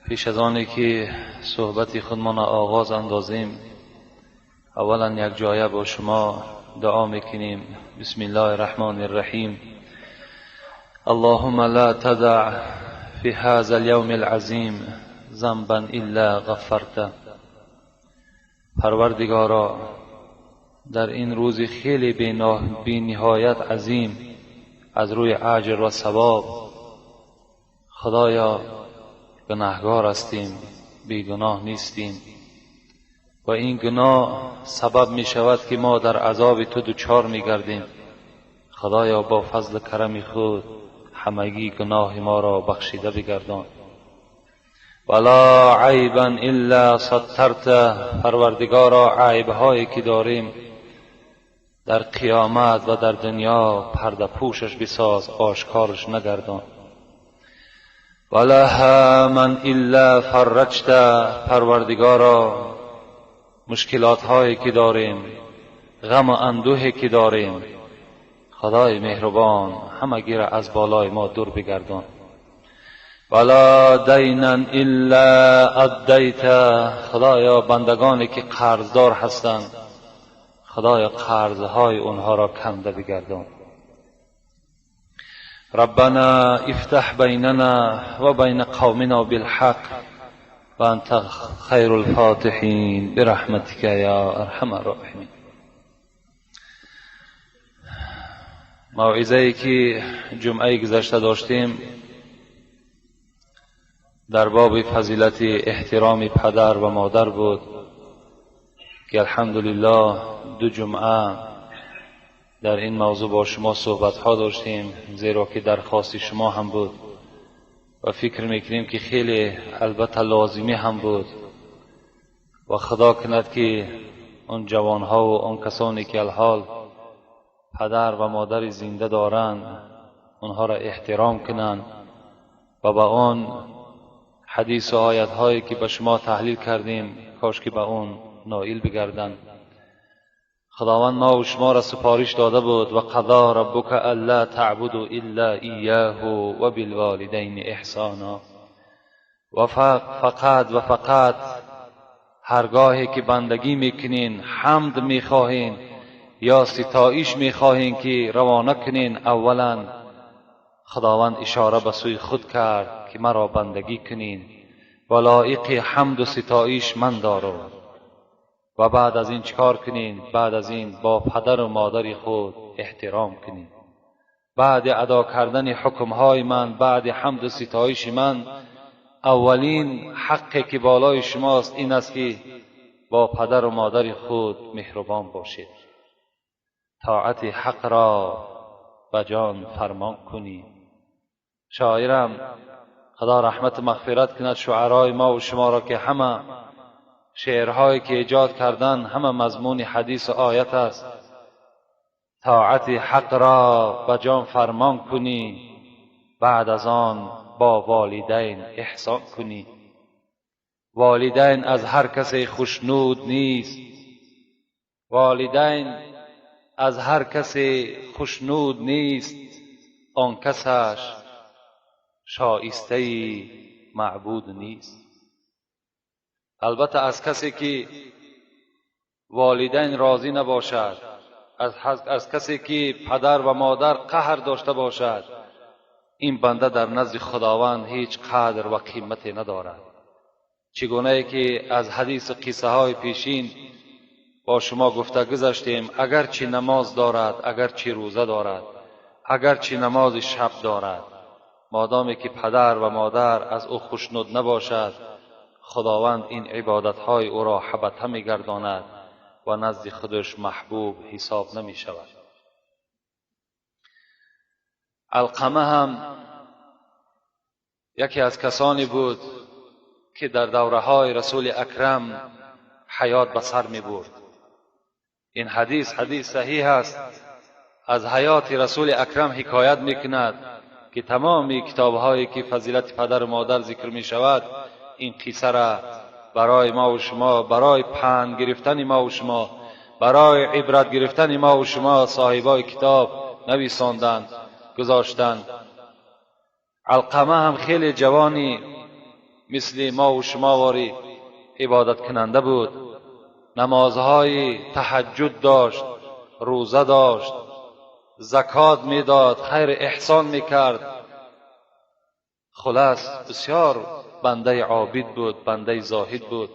پیش از آنی که صحبت خودمان آغاز اندازیم، اولا یک جایه با شما دعا میکنیم. بسم الله الرحمن الرحیم. اللهم لا تدع في هذا اليوم العظیم ذنبا الا غفرته. پروردگارا، در این روز خیلی بی نهایت عظیم از روی اجر و ثواب، خدایا گناهگار هستیم، بیگناه نیستیم و این گناه سبب می شود که ما در عذاب تو دچار می گردیم. خدایا با فضل کرم خود همگی گناه ما را بخشیده بگردان. ولا عیبا الا سترت. پروردگارا، عیبهایی که داریم در قیامت و در دنیا پرده پوشش بساز، آشکارش نگردان. ولا هاما الا فرجت. پروردگارا، مشکلات هایی که داریم، غم و اندوهی که داریم، خدای مهربان همگی را از بالای ما دور بگردان. ولا دینا الا ادیت. خدایا، بندگانی که قرضدار هستند، خدایا قرضهای اونها را کنده بگردان. ربنا افتح بیننا و بین قومنا بالحق و انت خیر الفاتحین برحمتک یا ارحم الراحمین. موعظه‌ای که جمعه گذشته داشتیم در باب فضیلت احترام پدر و مادر بود که الحمدلله 2 جمعه در این موضوع با شما صحبت ها داشتیم، زیرا که درخواست شما هم بود و فکر میکنیم که خیلی البته لازمی هم بود و خدا کند که اون جوان ها و اون کسانی که الحال پدر و مادر زنده دارند اونها را احترام کنند و با اون حدیث و آیت هایی که به شما تحلیل کردیم کاش که به اون نائل بگردند. خداوند ما و شما را سپارش داده بود و قضا ربک الا تعبدوا الا ایاه و بالوالدین احسانا. و فقط هرگاهی که بندگی میکنین، حمد میخواهین یا ستایش میخواهین که روانه کنین، اولا خداوند اشاره به سوی خود کرد که مرا بندگی کنین و لایق حمد و ستایش من دارم. و بعد از این چکار کنین؟ بعد از این با پدر و مادر خود احترام کنین. بعد ادا کردن حکمهای من، بعد حمد و ستایش من، اولین حقی که بالای شماست این است که با پدر و مادر خود مهربان باشید. طاعت حق را به جان فرمان کنید. شاعرم خدا رحمت مغفرت کند شعرای ما و شما را که همه شعرهایی که ایجاد کردن همه مضمون حدیث و آیت است. طاعت حق را به جان فرمان کنی، بعد از آن با والدین احسان کنی. والدین از هر کسی خوشنود نیست. والدین از هر کسی خوشنود نیست، آن کسش شایسته معبود نیست. البته از کسی که والدین راضی نباشد، از کسی که پدر و مادر قهر داشته باشد، این بنده در نزد خداوند هیچ قدر و قیمتی ندارد. چگونه که از حدیث قصه های پیشین با شما گفته گذاشتیم، اگرچه نماز دارد، اگرچه روزه دارد، اگرچه نماز شب دارد، مادامی که پدر و مادر از او خوشنود نباشد، خداوند این عبادتهای او را حبطه می‌گرداند و نزد خودش محبوب حساب نمی شود. علقمه هم یکی از کسانی بود که در دوره‌های رسول اکرم حیات به سر می برد. این حدیث صحیح است. از حیات رسول اکرم حکایت میکند که تمامی کتاب‌هایی که فضیلت پدر و مادر ذکر می شود این قصه را برای ما و شما، برای پند گرفتن ما و شما، برای عبرت گرفتن ما و شما صاحبای کتاب نویساندند، گذاشتند. علقمه هم خیلی جوانی مثل ما و شما واری عبادت کننده بود، نمازهای تهجد داشت، روزه داشت، زکات میداد، خیر احسان میکرد. خلاص بسیار بنده عابد بود، بنده زاهد بود.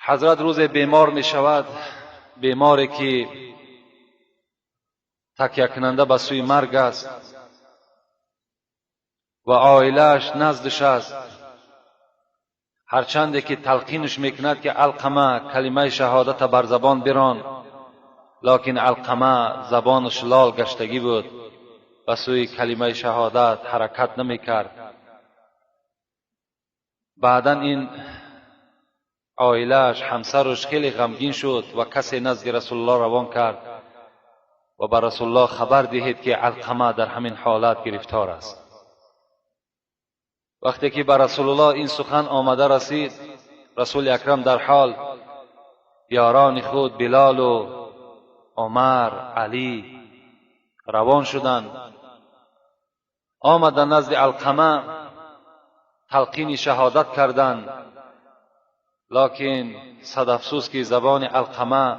حضرت روز بیمار می شود، بیماری که تکیه کننده به سوی مرگ است و عائله‌اش نزدش است. هرچند که تلقینش میکند که علقمه کلمه شهادت بر زبان بران، لکن علقمه زبانش لال گشتگی بود، به سوی کلمه شهادت حرکت نمیکرد. بعدا این عائله‌اش، همسرش خیلی غمگین شد و کسی نزد رسول الله روان کرد و به رسول الله خبر دهید که علقمه در همین حالت گرفتار است. وقتی که به رسول الله این سخن آمده رسید، رسول اکرم در حال یاران خود بلال و عمر، علی روان شدند، آمدند نزد علقمه، تلقین شهادت کردند. لکن صد افسوس که زبان علقمه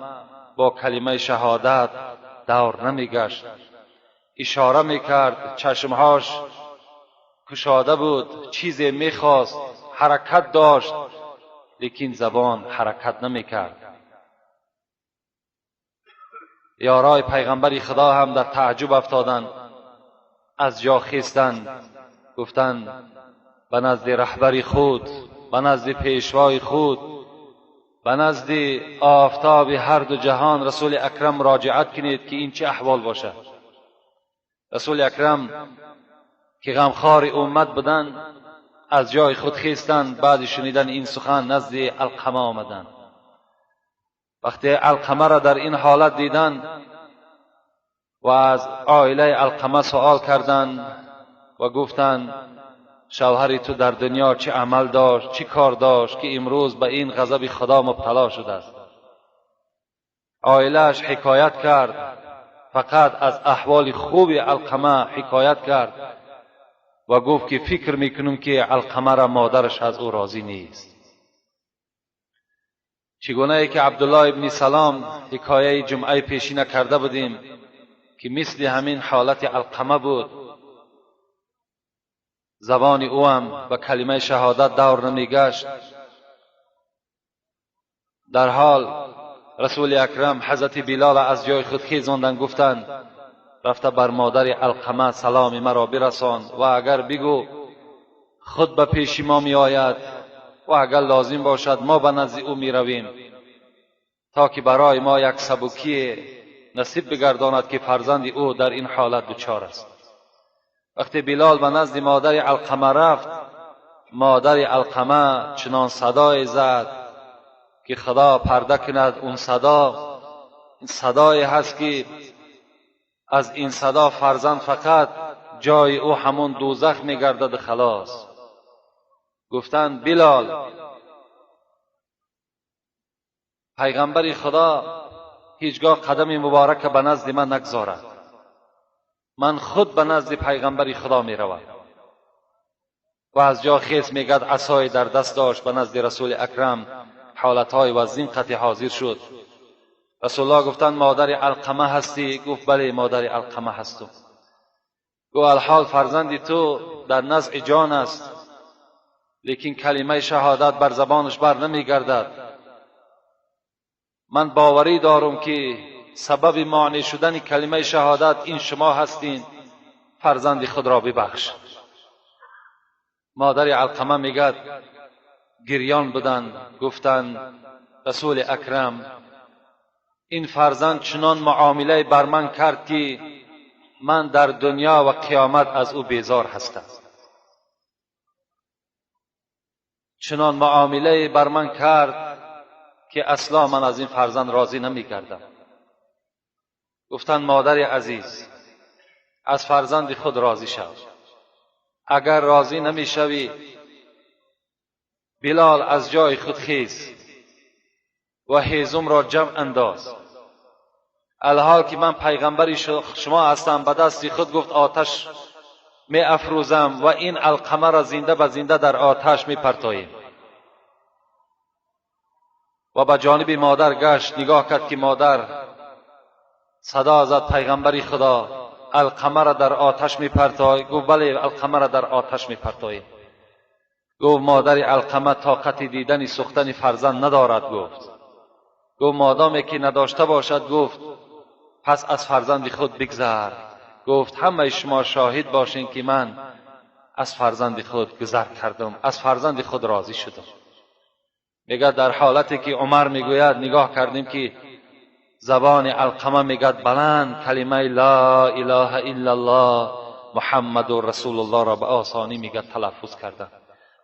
با کلمه شهادت دور نمیگشت. اشاره میکرد، چشمهاش کشاده بود، چیزی میخواست، حرکت داشت، لیکن زبان حرکت نمیکرد. یارای پیغمبر خدا هم در تعجب افتادند، از جا خیستند، گفتند به نزد رهبر خود، به نزد پیشوای خود، به نزد آفتاب هر دو جهان رسول اکرم مراجعت کنید که این چه احوال باشد. رسول اکرم که غمخوار امت بودند از جای خود خیستند، بعد شنیدن این سخن نزد علقمه آمدند. وقتی علقمه را در این حالت دیدند و از عائله علقمه سوال کردند و گفتند شوهر تو در دنیا چه عمل داشت، چه کار داشت که امروز به این غضب خدا مبتلا شده است. عائله‌اش حکایت کرد، فقط از احوال خوب علقمه حکایت کرد و گفت که فکر میکنم که علقمه را مادرش از او راضی نیست. چگونه ای که عبدالله ابن سلام حکایه جمعه پیشینه کرده بودیم که مثل همین حالت علقمه بود، زبان او هم به کلمه شهادت دور نمیگشت. در حال رسول اکرم حضرت بلال از جای خود خیزاندند، گفتند رفته بر مادر علقمه سلام مرا برسان و اگر بگو خود به پیش ما می آید و اگر لازم باشد ما به نزد او می رویم تا که برای ما یک سبکی نصیب بگرداند که فرزند او در این حالت دچار است. وقتی بلال به نزد مادر علقمه رفت، مادر علقمه چنان صدای زد که خدا پرده کند. اون صدا این صدای هست که از این صدا فرزند فقط جای او همون دوزخ میگردد خلاص. گفتند بلال، پیغمبر خدا هیچگاه قدم مبارک به نزد من نگذارد، من خود به نزد پیغمبر خدا می روم. و از جا خیز میگد، عصای در دست داشت، به نزد رسول اکرم حالتهای وزین قطع حاضر شد. رسول الله گفتند مادر علقمه هستی؟ گفت بله مادر علقمه هستم. گفت الحال فرزند تو در نزع جان است، لیکن کلمه شهادت بر زبانش بر نمی گردد. من باوری دارم که سبب مانع شدن کلمه شهادت این شما هستین، فرزند خود را ببخش. مادر علقمه میگد گریان بودند، گفتند رسول اکرم این فرزند چنان معامله بر من کرد که من در دنیا و قیامت از او بیزار هستم. چنان معامله بر من کرد که اصلا من از این فرزند راضی نمی کردم. گفتند مادر عزیز از فرزند خود راضی شو. اگر راضی نمیشوی بلال از جای خود خیز و هیزم را جمع انداز. الحال که من پیغمبری شما هستم. به دست خود گفت آتش می افروزم و این علقمه را زنده به زنده در آتش می پرتاییم. و به جانب مادر گشت، نگاه کرد که مادر صدا زد پیغمبری خدا علقمه را در آتش می پرتای؟ گفت بله علقمه را در آتش می پرتاییم. گفت مادر علقمه طاقت دیدن سوختن فرزند ندارد. گفت مادامی که نداشته باشد، گفت پس از فرزند خود بگذر. گفت همه شما شاهد باشین که من از فرزند خود گذر کردم، از فرزند خود راضی شدم. میگه در حالتی که عمر میگوید نگاه کردیم که زبان علقمه میگد بلند کلمه لا اله الا الله محمد رسول الله را به آسانی میگه تلفظ کردن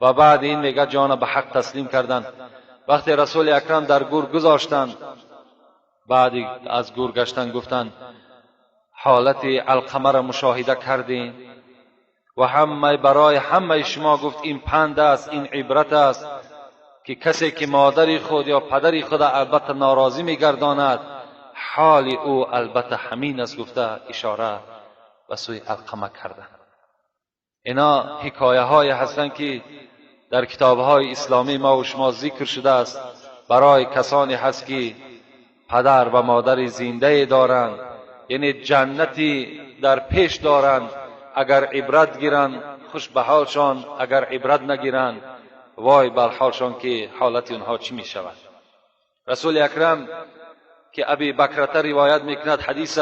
و بعد این میگه جان به حق تسلیم کردن. وقتی رسول اکرم در گور گذاشتند، بعد از گور گشتن گفتند حالت علقمه را مشاهده کردین و همه برای همه شما گفت این پند است، این عبرت است که کسی که مادری خود یا پدری خود البته ناراضی میگرداند حال او البته همین است. گفته اشاره به سوی علقمه کردن. اینا حکایه های هستند که در کتاب های اسلامی ما و شما ذکر شده است برای کسانی هست که پدر و مادر زنده دارند، یعنی جنتی در پیش دارند. اگر عبرت گیرند خوش به حالشان، اگر عبرت نگیرند وای بر حالشان که حالت اونها چی می شود. رسول اکرم که ابی بکرته روایت میکند حدیث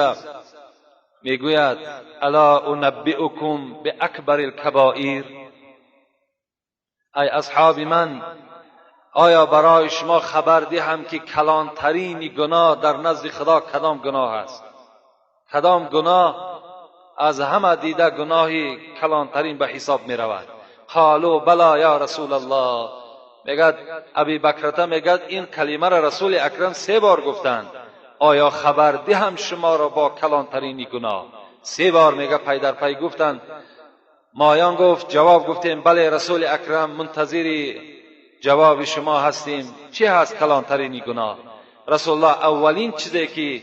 میگوید الا انبئکم باکبر الکبائر، ای اصحاب من آیا برای شما خبر دهم که کلانترین گناه در نزد خدا کدام گناه است؟ کدام گناه از همه دیده گناهی کلانترین به حساب می رود؟ قالوا بلا یا رسول الله. میگد ابی بکرته میگد این کلمه را رسول اکرم 3 بار گفتند. آیا خبر دهم شما را با کلانترین گناه؟ 3 بار میگه پی در پی گفتند. مایان گفت جواب گفتیم بله رسول اکرم منتظر جواب شما هستیم. چی هست کلانترین گناه؟ رسول الله اولین چیزی که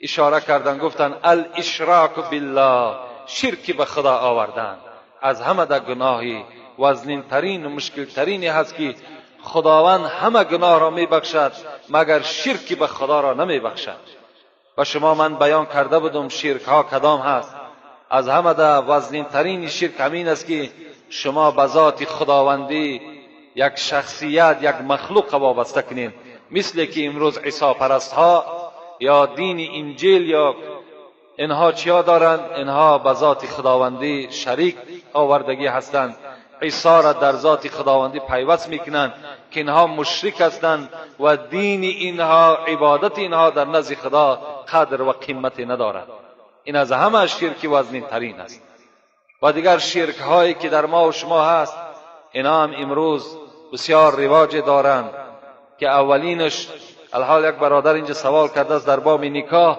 اشاره کردن گفتن الاشراک بالله، شرک به خدا آوردن. از همه در گناهی وزنین ترین و مشکل ترینی هست که خداوند همه گناه را می بخشد مگر شرک به خدا را نمی بخشد. و شما من بیان کرده بودم شرک ها کدام هست. از همه در وزنین ترین شرک همین است که شما به ذات خداوندی یک شخصیت، یک مخلوق وابسته کنین. مثل که امروز عیسی پرست ها یا دین انجیل یا اینها چیا دارند؟ اینها به ذات خداوندی شریک آوردگی هستند. عیسی را در ذات خداوندی پیوست میکنند که اینها مشرک هستند و دین اینها، عبادت اینها در نزد خدا قدر و قیمت ندارد. این از همه شرک وزنین ترین است. و دیگر شرک هایی که در ما و شما هست اینا هم امروز بسیار رواج دارند که اولینش الحال یک برادر اینجا سوال کرده است در باب نکاح.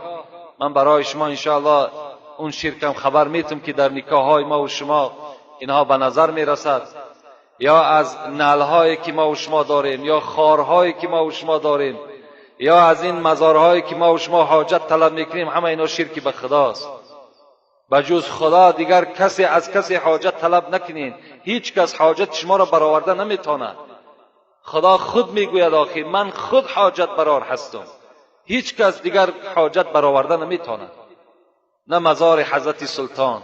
من برای شما انشاءالله اون شرکم خبر میتم که در نکاح های ما و شما اینها به نظر میرسد، یا از نعلهایی که ما و شما داریم، یا خارهایی که ما و شما داریم، یا از این مزارهایی که ما و شما حاجت طلب میکنیم، همه اینا شرک به خداست. بجز خدا دیگر کسی از کسی حاجت طلب نکنین. هیچ کس حاجت شما را برآورده نمیتونه. خدا خود میگوید آخر من خود حاجت برار هستم. هیچ کس دیگر حاجت برآورده نمیتونه. نه مزار حضرت سلطان،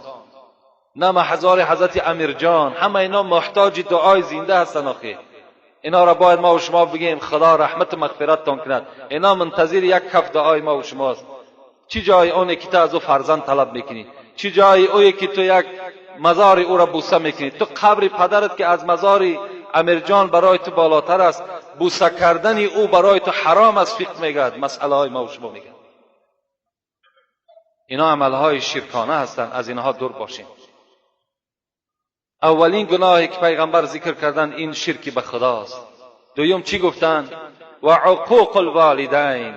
نه مزار حضرت امیر جان، همه اینا محتاج دعای زنده هستن. آخر اینا را باید ما و شما بگیم خدا رحمت و مغفرت تان کند. اینا منتظر یک کف دعای ما و شماست. چی جای اونه که تو از او فرزند طلب میکنی؟ چی جای اویی که تو یک مزار او را بوسه میکنی؟ تو قبر پدرت که از مزار امیر جان برای تو بالاتر است، بوسه کردن او برای تو حرام است. فقه میگه، مسئله های ما و شما میگه. اینا عمل های شرکانه هستند، از اینها دور باشیم. اولین گناهی که پیغمبر ذکر کردن این شرک به خداست. دوم چی گفتن؟ و عقوق الوالدین،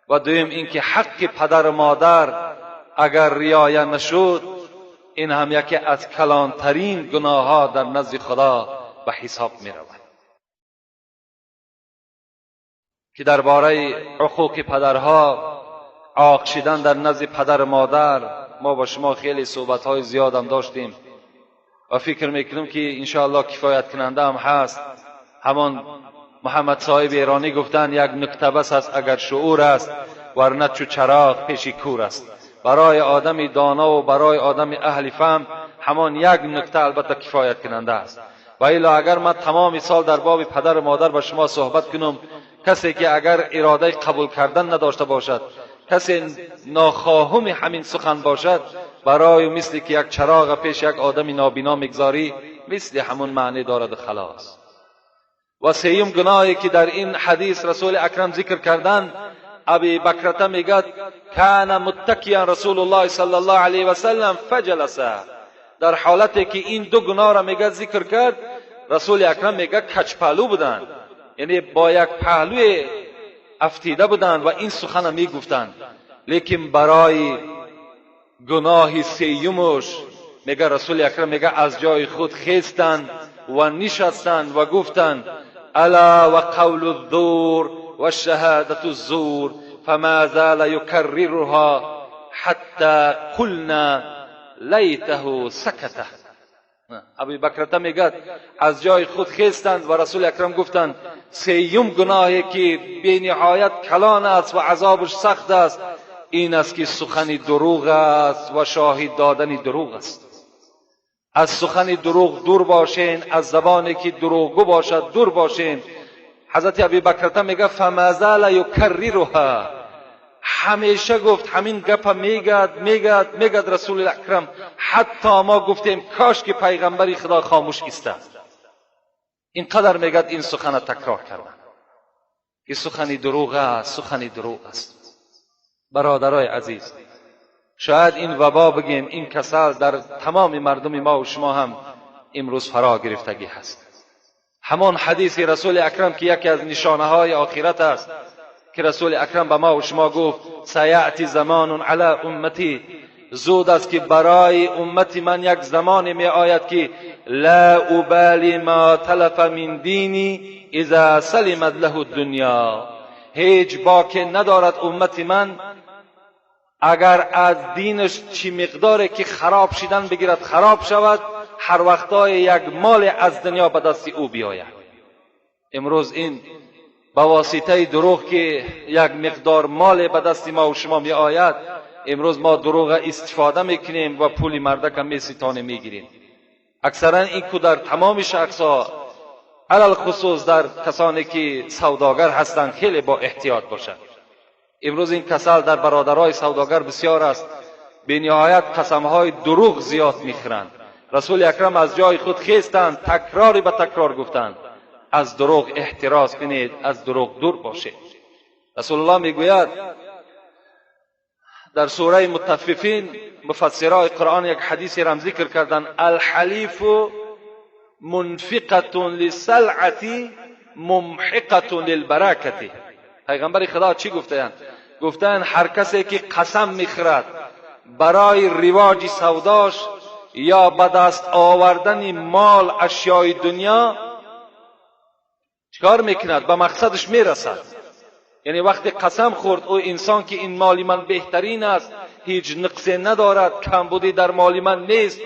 و دویم اینکه حق پدر و مادر اگر رعایت نشد، این هم یکی از کلانترین گناه ها در نزد خدا به حساب می رود. که درباره حقوق پدرها، عاق شدن در نزد پدر و مادر، ما با شما خیلی صحبت های زیاد هم داشتیم و فکر میکنم که انشاءالله کفایت کننده هم هست. همان محمد صاحب ایرانی گفتن یک نکته بس است اگر شعور است، ورنه چو چراغ پیش کور است. برای آدم دانا و برای آدم اهل فهم همان یک نکته البته کفایت کننده است. و الا اگر من تمام سال در باب پدر و مادر با شما صحبت کنم، کسی که اگر اراده قبول کردن نداشته باشد، کسی ناخواهم همین سخن باشد، برای مثل که یک چراغ پیش یک آدم نابینا میگذاری، مثل همون معنی دارد خلاص. و سیوم گناهی که در این حدیث رسول اکرم ذکر کردن، ابی بکرته میگد کان متکیا رسول الله صلی الله علیه و سلم فجلس. در حالتی که این دو گناه را میگه ذکر کرد، رسول اکرم میگه کج پهلو بودند، یعنی با یک پهلوی افتیده بودند و این سخن میگفتند. لیکن برای گناه سیومش میگه رسول اکرم میگه از جای خود خیستند و نشستند و گفتند الا و قول الزور و شهادت الزور فما زال یکررها حتی قلنا لیته سکته. ابی بکرته میگه از جای خود خیستند و رسول اکرم گفتند سیوم گناهی که بی نهایت کلان است و عذابش سخت است، این است که سخن دروغ است و شاهد دادن دروغ است. از سخن دروغ دور باشین، از زبانی که دروغگو باشد دور باشین. حضرت ابی بکرته میگه فما زال یکررها، همیشه گفت همین گپ میگد رسول اکرم، حتی ما گفتیم کاش که پیغمبری خدا خاموش ایستاد. اینقدر میگد این سخن تکرار کردن که سخن دروغ است، سخن دروغ است. برادرای عزیز، شاید این وبا بگیم، این کسل در تمام مردم ما و شما هم امروز فرا گرفتگی هست. همان حدیث رسول اکرم که یکی از نشانه های آخرت است، که رسول اکرم به ما و شما گفت سیأتی زمان علی امتی، زود است که برای امتی من یک زمان می آید که لا ابالی ما تلف من دینی اذا سلمت له الدنیا، هیچ باکی ندارد امتی من اگر از دینش چی مقداره که خراب شدن بگیرد خراب شود، هر وقتای یک مال از دنیا به دست او بیاید. امروز این با واسطه دروغ که یک مقدار مال به دست ما و شما می آید، امروز ما دروغ استفاده میکنیم و پول مردک هم میستانه میگیریم. اکثرا این که در تمام شخصا، علل خصوص در کسانی که سوداگر هستند، خیلی با احتیاط باشند. امروز این کسل در برادرای سوداگر بسیار است، به نهایت قسمهای دروغ زیاد میخورند. رسول اکرم از جای خود خیستند، تکراری به تکرار گفتند از دروغ احتراز کنید، از دروغ دور باشید. رسول الله میگوید در سوره مطففین، مفسرای قرآن یک حدیثی را ذکر کردن، الحلیف منفقة للسلعة ممحقة للبرکة. پیغمبر خدا چی گفتند؟ گفتند هر کسی که قسم میخورد برای رواج سوداش یا به دست آوردن مال اشیای دنیا، چکار میکند؟ به مقصدش میرسد. یعنی وقتی قسم خورد او انسان که این مال من بهترین است، هیچ نقصی ندارد، کمبودی در مال من نیست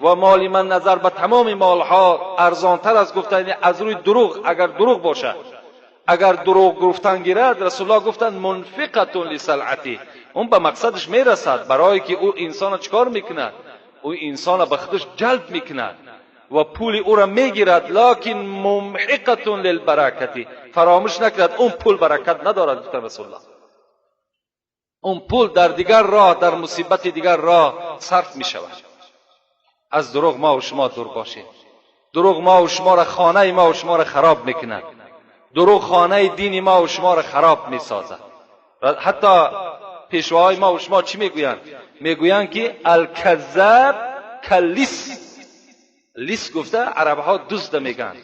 و مال من نظر به تمام مالها ارزانتر از گفتن از روی دروغ، اگر دروغ باشد، اگر دروغ گفتن گیرد، رسول الله گفتند منفقة لسلعتی، اون به مقصدش میرسد. برای که او انسان چکار میکند؟ او انسان به خودش جلب میکند و پول او را میگیرد، لکن ممحقة للبرکة، فراموش نکند اون پول برکت ندارد. گفت رسول الله اون پول در دیگر راه، در مصیبت دیگر راه صرف میشود. از دروغ ما و شما دور باشید. دروغ ما و شما را، خانه ما و شما را خراب میکند. دروغ خانه دین ما و شما را خراب میسازد. حتی پیشواهای ما و شما چی میگویند؟ میگویند که الکذاب کلیس. لیس گفته عرب ها دزد میگن،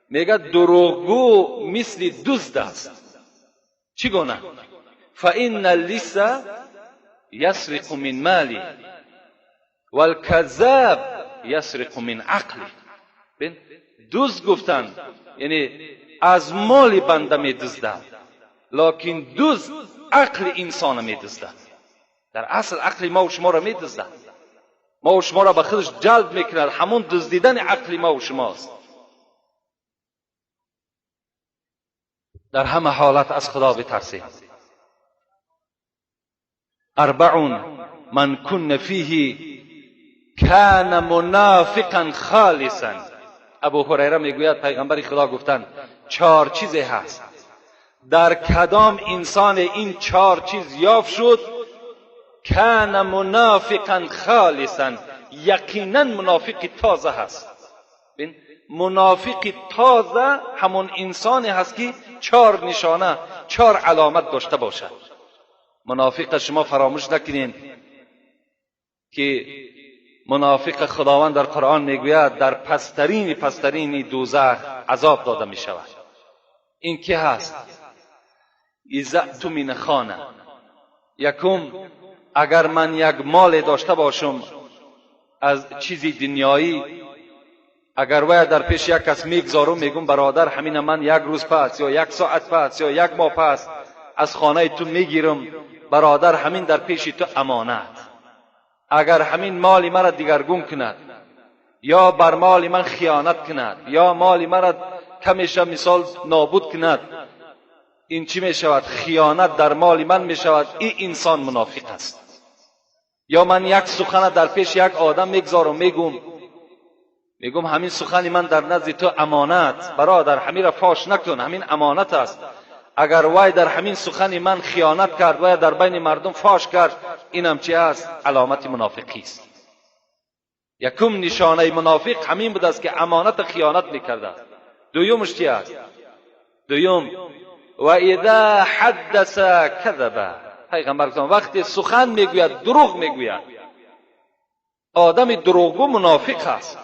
میگه دروغگو مثل دزد است. چی گونه؟ فإن اللص يسرق من مالی والکذاب یسرق من عقلی. دزد گفتن یعنی از مال بنده می دزدد، لکن دزد عقل انسان می دزدد. در اصل عقل ما و شما را می دزدد، ما و شما را به خودش جلب میکند. همون دزدیدن عقل ما و شماست. در همه حالت از خدا بترسید. اربع من کن فیه کان منافقا خالصا. ابو هریره میگوید پیغمبر خدا گفتند 4 چیزی هست، در کدام انسان این 4 چیز یافت شد کان منافقا خالصا، یقینا منافق تازه هست. منافق تازه همون انسانی هست که 4 نشانه 4 علامت داشته باشد. منافق شما فراموش نکنین که منافق خداوند در قرآن میگوید در پسترین دوزخ عذاب داده می شود. این که هست؟ اذا اؤتمن خان. یکم، اگر من یک مال داشته باشم از چیزی دنیایی، اگر وای در پیش یک کس میگذارم میگم برادر همین من 1 روز پس یا 1 ساعت پس یا 1 ماه پس از خانه تو میگیرم، برادر همین در پیش تو امانت. اگر همین مال مرا دیگرگون کند یا بر مال من خیانت کند یا مال مرا کمش مثال نابود کند، این چی می شود؟ خیانت در مال من می شود. این انسان منافق است. یا من یک سخن در پیش یک آدم میگذارم میگم همین سخن من در نزد تو امانت، برادر همین را فاش نکن، همین امانت است. اگر وای در همین سخن من خیانت کرد، وای در بین مردم فاش کرد، اینم چی است؟ علامت منافقی است. یکم نشانه منافق همین بود است که امانت خیانت میکرده. دویمش چی است؟ دویم و اذا حدث کذب. پیغمبر گفتند وقتی سخن میگوید دروغ میگوید. آدم دروغگو منافق است.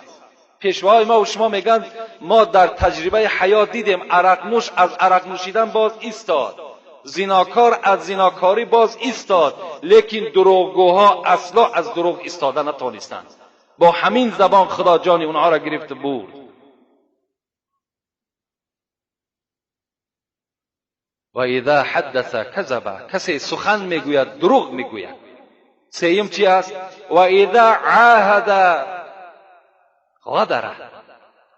پیشوای ما و شما میگن ما در تجربه حیات دیدیم عرق نوش از عرق نوشیدن باز ایستاد، زناکار از زناکاری باز ایستاد، لیکن دروغگوها اصلا از دروغ ایستادن نتونستند. با همین زبان خدا جان اونها را گرفت برد. و اذا حدث کذب. کسی سخن میگوید دروغ میگوید. سوم چی است؟ و اذا عاهد غدر.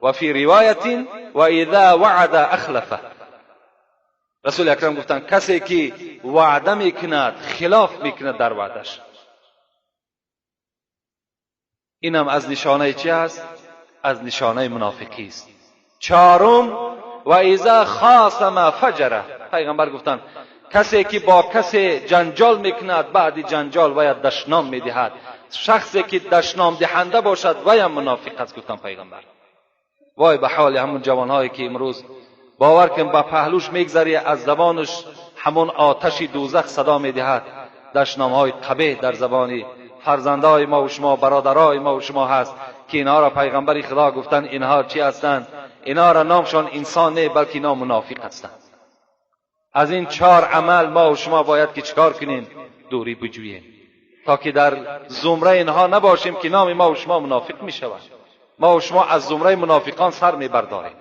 و فی روایت و اذا وعد اخلفه. رسول اکرم گفتند کسی که وعده میکند خلاف میکند در وعدش. اینم از نشانه چی است؟ از نشانه منافقی است. چهارم و اذا خاصم فجره. پیغمبر گفتند کسی که با کسی جنجال میکند بعد جنجال وی دشنام میدهد. شخصی که دشنام دهنده باشد وی منافق است. گفتند پیغمبر وای به حال همون جوانهایی که امروز باور کن با پهلوش میگذری از زبانش همون آتش دوزخ صدا میدهد. دشنامهای قبیح در زبان فرزندای ما و شما، برادرای ما و شما هست که اینها را پیغمبر خدا گفتند اینها چی هستند؟ اینها را نامشان انسان نه بلکه اینا منافق هستند. از این 4 عمل ما و شما باید که چیکار کنیم؟ دوری بجوییم تا که در زمره اینها نباشیم که نام ما و شما منافق می شود. ما و شما از زمره منافقان سر می برداریم.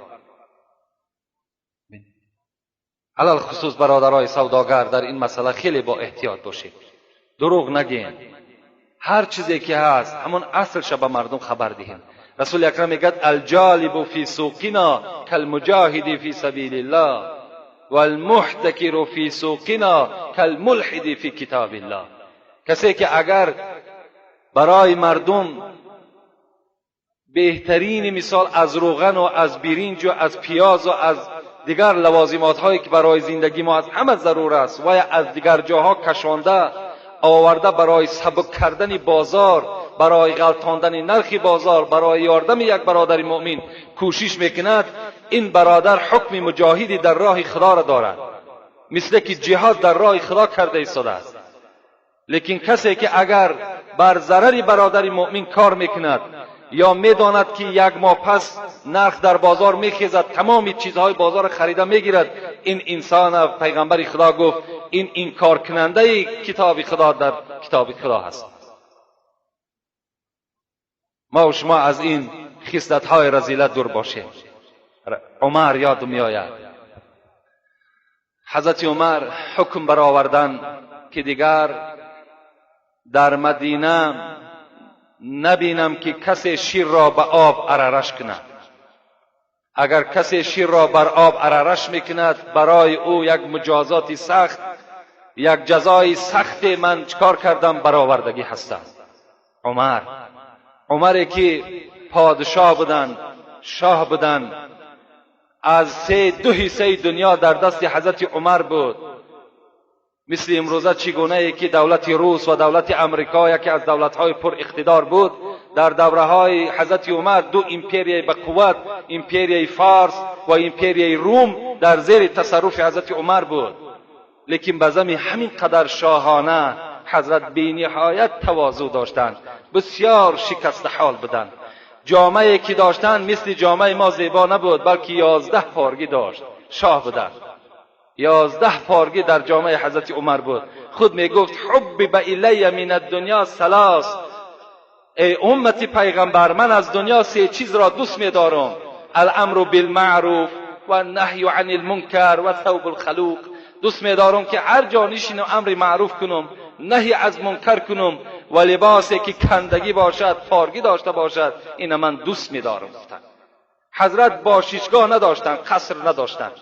علل خصوص برادرای سوداگر در این مسئله خیلی با احتیاط باشید. دروغ نگین. هر چیزی که هست همون اصلش به مردم خبر دهیم. رسول اکرم میگه الجالب فی سوقنا کالمجاهد فی سبیل الله والمحتکر فی سوقنا کالملحد فی کتاب الله. کسی که اگر برای مردم بهترین مثال از روغن و از برنج و از پیاز و از دیگر لوازمات هایی که برای زندگی ما از همه ضرور است و از دیگر جاها کشانده آورده برای سبک کردن بازار، برای غلطاندن نرخ بازار، برای یاردن یک برادر مؤمن کوشش میکند، این برادر حکم مجاهدی در راه خدا را دارد، مثل که جهاد در راه خدا کرده ایستاده است. لیکن کسی که اگر بر ضرر برادر مؤمن کار میکند یا میداند که یک ماه پس نرخ در بازار میخیزد، تمامی چیزهای بازار خریده میگیرد، این انسان پیغمبر خدا گفت این انکار کننده کتاب خدا در کتاب خدا هست. ما و شما از این خصلت‌های رذیلت دور باشیم. عمر یاد میآید، حضرت عمر حکم برآوردن که دیگر در مدینه نبینم که کسی شیر را به آب ارارش کند. اگر کسی شیر را بر آب ارارش میکند برای او یک مجازات سخت، یک جزای سخت من چکار کردم برآوردگی هستم. عمری که پادشاه بودن، شاه بودن، از 2 حصه دنیا در دست حضرت عمر بود. مثل امروزه چگونه ای که دولت روس و دولت امریکا یکی از دولت‌های پر اقتدار بود، در دوره‌های حضرت عمر 2 امپریای به قوت، امپریای فارس و امپریای روم در زیر تصرف حضرت عمر بود. لیکن بزمی همین قدر شاهانه حضرت بی‌نهایت تواضع داشتند، بسیار شکسته حال بودند. جامه‌ای که داشتند مثل جامه ما زیبا نبود، بلکه 11 پارگی داشت. شاه بودند. 11 پارگی در جامعه حضرت عمر بود. خود می گفت حبب الی من الدنیا 3، ای امت پیغمبر من از دنیا 3 چیز را دوست می دارم: الامر بالمعروف و النهی عن المنکر و ثوب الخلوق. دوست می دارم که هر جا نشینم امر معروف کنم، نهی از منکر کنم و لباسی که کندگی باشد، پارگی داشته باشد، این من دوست می دارم. حضرت باشیشگاه نداشتند، قصر نداشتند.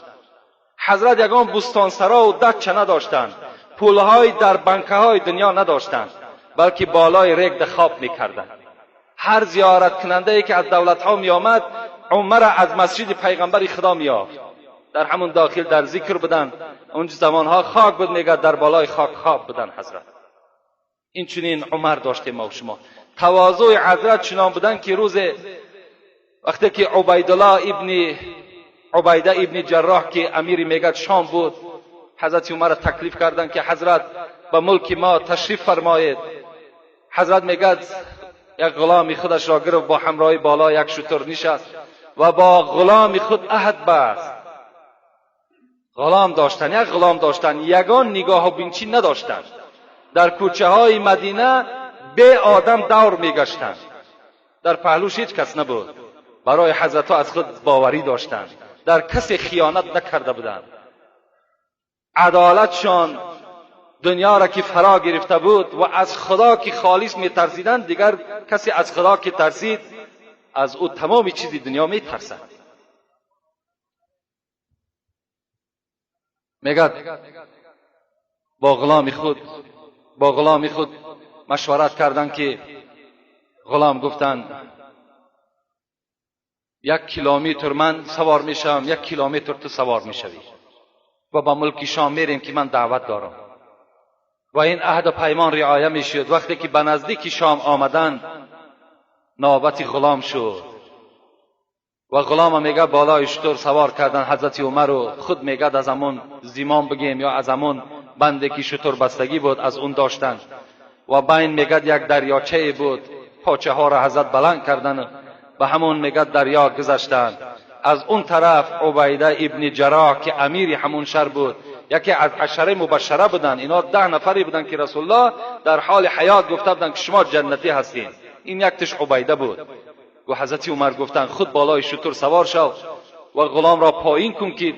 حضرت یگان بستانسرا و دچه نداشتند، پولهای در بانکهای دنیا نداشتند، بلکه بالای ریگ خواب میکردند. هر زیارت کننده ای که از دولت ها می آمد عمر از مسجد پیغمبر خدا می یافت. در همون داخل در ذکر بودند. اونج زمان ها خاک بود میگه، در بالای خاک خواب بودند حضرت. این چنین عمر داشتیم ما و شما. تواضع حضرت چنان بودند که روز وقتی که عبیده ابن جراح که امیر میگد شام بود، حضرت عمر تکلیف کردن که حضرت به ملک ما تشریف فرمایید. حضرت میگد یک غلام خودش را گرفت، با همراهی بالا یک شتر نشست و با غلام خود عهد بست. غلام داشتن، یگان نگاه و بینچی نداشتند. در کوچه های مدینه به آدم دور میگشتند، در پهلوش هیچ کس نبود. برای حضرت ها از خود باوری داشتند، در کسی خیانت نکرده بودند. عدالتشان دنیا را که فرا گرفته بود و از خدا که خالص میترسیدند، دیگر کسی از خدا که ترسید از او تمامی چیز دنیا میترسد. میگد با غلام خود مشورت کردند که غلام گفتند 1 کیلومتر من سوار میشم، 1 کیلومتر تو سوار میشوی و با ملک شام میریم که من دعوت دارم. و این عهد و پیمان رعایت میشد. وقتی که به نزدیک شام آمدند نوبت غلام شد و غلام میگه بالای شتر سوار کردن حضرت عمر رو. خود میگه از همون زیمان بگیم یا از همون بنده که شتر بستگی بود از اون داشتن و بین میگه یک دریاچه بود، پاچه ها را حضرت بلند کردن به همون میگه دریا گذشتند. از اون طرف عبیده ابن جراح که امیر همون شهر بود، یکی از 10 مبشره بودن. اینا 10 نفری بودن که رسول الله در حال حیات گفته بودن که شما جنتی هستین. این یکتش عبیده بود. و حضرت عمر گفتن خود بالای شتر سوار شو و غلام را پایین کن که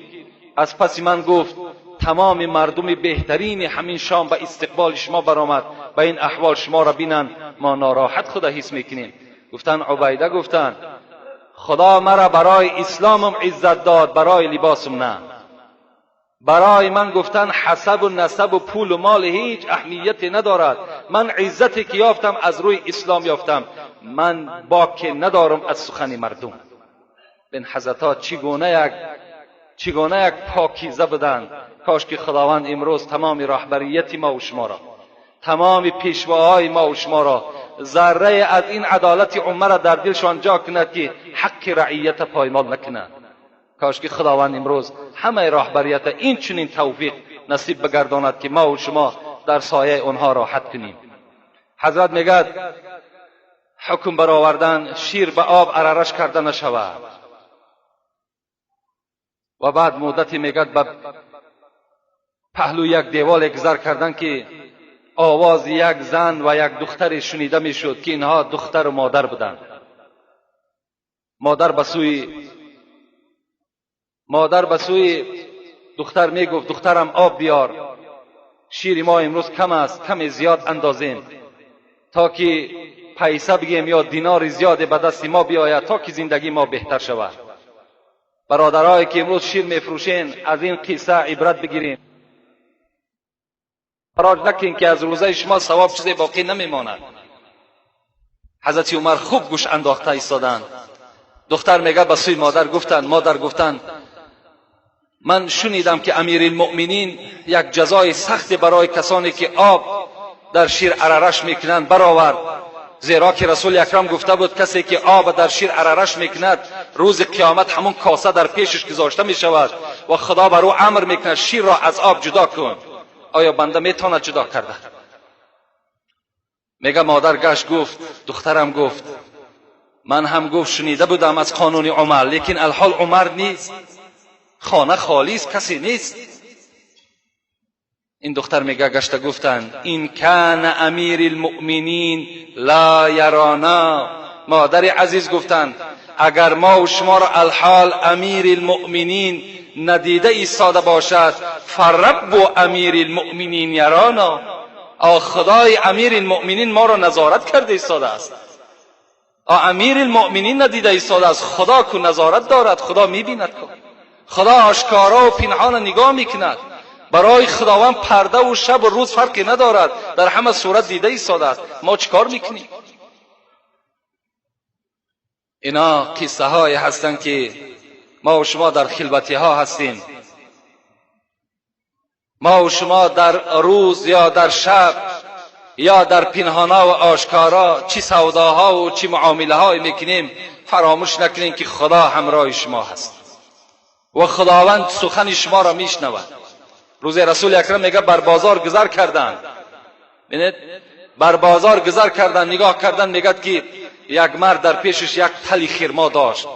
از پس من گفت تمام مردم بهترین همین شام به استقبال شما برآمد، به این احوال شما را بینن ما ناراحت خود حس میکنیم. گفتن عبیده گفتن خدا مرا برای اسلامم عزت داد، برای لباسم نه. برای من گفتن حسب و نسب و پول و مال هیچ اهمیتی ندارد. من عزتی که یافتم از روی اسلام یافتم، من باکی ندارم از سخن مردم. بین حضرت چگونه یک پاکیزه بودند. کاش که خداوند امروز تمام رهبریت ما و شما را، تمام پیشواهای ما و شما را، ذره از این عدالت عمر را در دلشان جا کند که حق رعیت پایمال نکند. کاش که خداوند امروز همه رهبریت این چنین توفیق نصیب بگرداند که ما و شما در سایه آنها راحت کنیم. حضرت میگه حکم برآوردن شیر به آب ارارش کرده نشود. و بعد مدتی میگد به پهلو یک دیوال گذر کردن که آواز یک زن و یک دختر شنیده میشد که اینها دختر و مادر بودند. مادر به سوی دختر میگفت دخترم آب بیار، شیر ما امروز کم است، کم زیاد اندازیم تا که پیسه بگیم یا دینار زیاد به دست ما بیاید تا که زندگی ما بهتر شود. برادرایی که امروز شیر میفروشین از این قصه عبرت بگیرین. فراموش نکنین که از روزه شما ثواب چیزی باقی نمیماند. حضرت عمر خوب گوش انداخته ایستادند. دختر میگه به سوی مادر گفتند من شنیدم که امیرالمؤمنین یک جزای سخت برای کسانی که آب در شیر ارارش میکنند برآورد، زیرا که رسول اکرم گفته بود کسی که آب در شیر ارارش میکند روز قیامت همون کاسه در پیشش گذاشته میشود و خدا بر او امر میکند شیر را از آب جدا کن. آیا بنده میتواند جدا کرده؟ میگه مادر گشت گفت، دخترم گفت من هم گفت شنیده بودم از قانون عمر، لیکن الحال عمر نیست، خانه خالی است، کسی نیست. این دختر میگه گشته گفتند این کان امیر المؤمنین لا یرانا. مادر عزیز گفتند اگر ما و شما را الحال امیر المؤمنین ندیده ایستاده باشد فرب امیر المؤمنین یرانا، خدای امیر المؤمنین ما را نظارت کرده ایستاده است. امیر المؤمنین ندیده ایستاده است، خدا کو نظارت دارد، خدا میبیند، خدا آشکارا و پنهان نگاه میکند. برای خداوند پرده و شب و روز فرقی ندارد، در همه صورت دیده ایستاده است. ما چیکار میکنیم؟ اینا قصه های هستند که ما و شما در خلوتی ها هستیم. ما و شما در روز یا در شب یا در پنهانا و آشکارا چی سوداها و چی معامله های میکنیم، فراموش نکنیم که خدا همراه شما هست و خداوند سخن شما را میشنود. روز رسول اکرم میگه بر بازار گذر کردند، ببینید بر بازار گذر کردند، نگاه کردند میگه که یک مرد در پیشش یک تلی خرما داشت،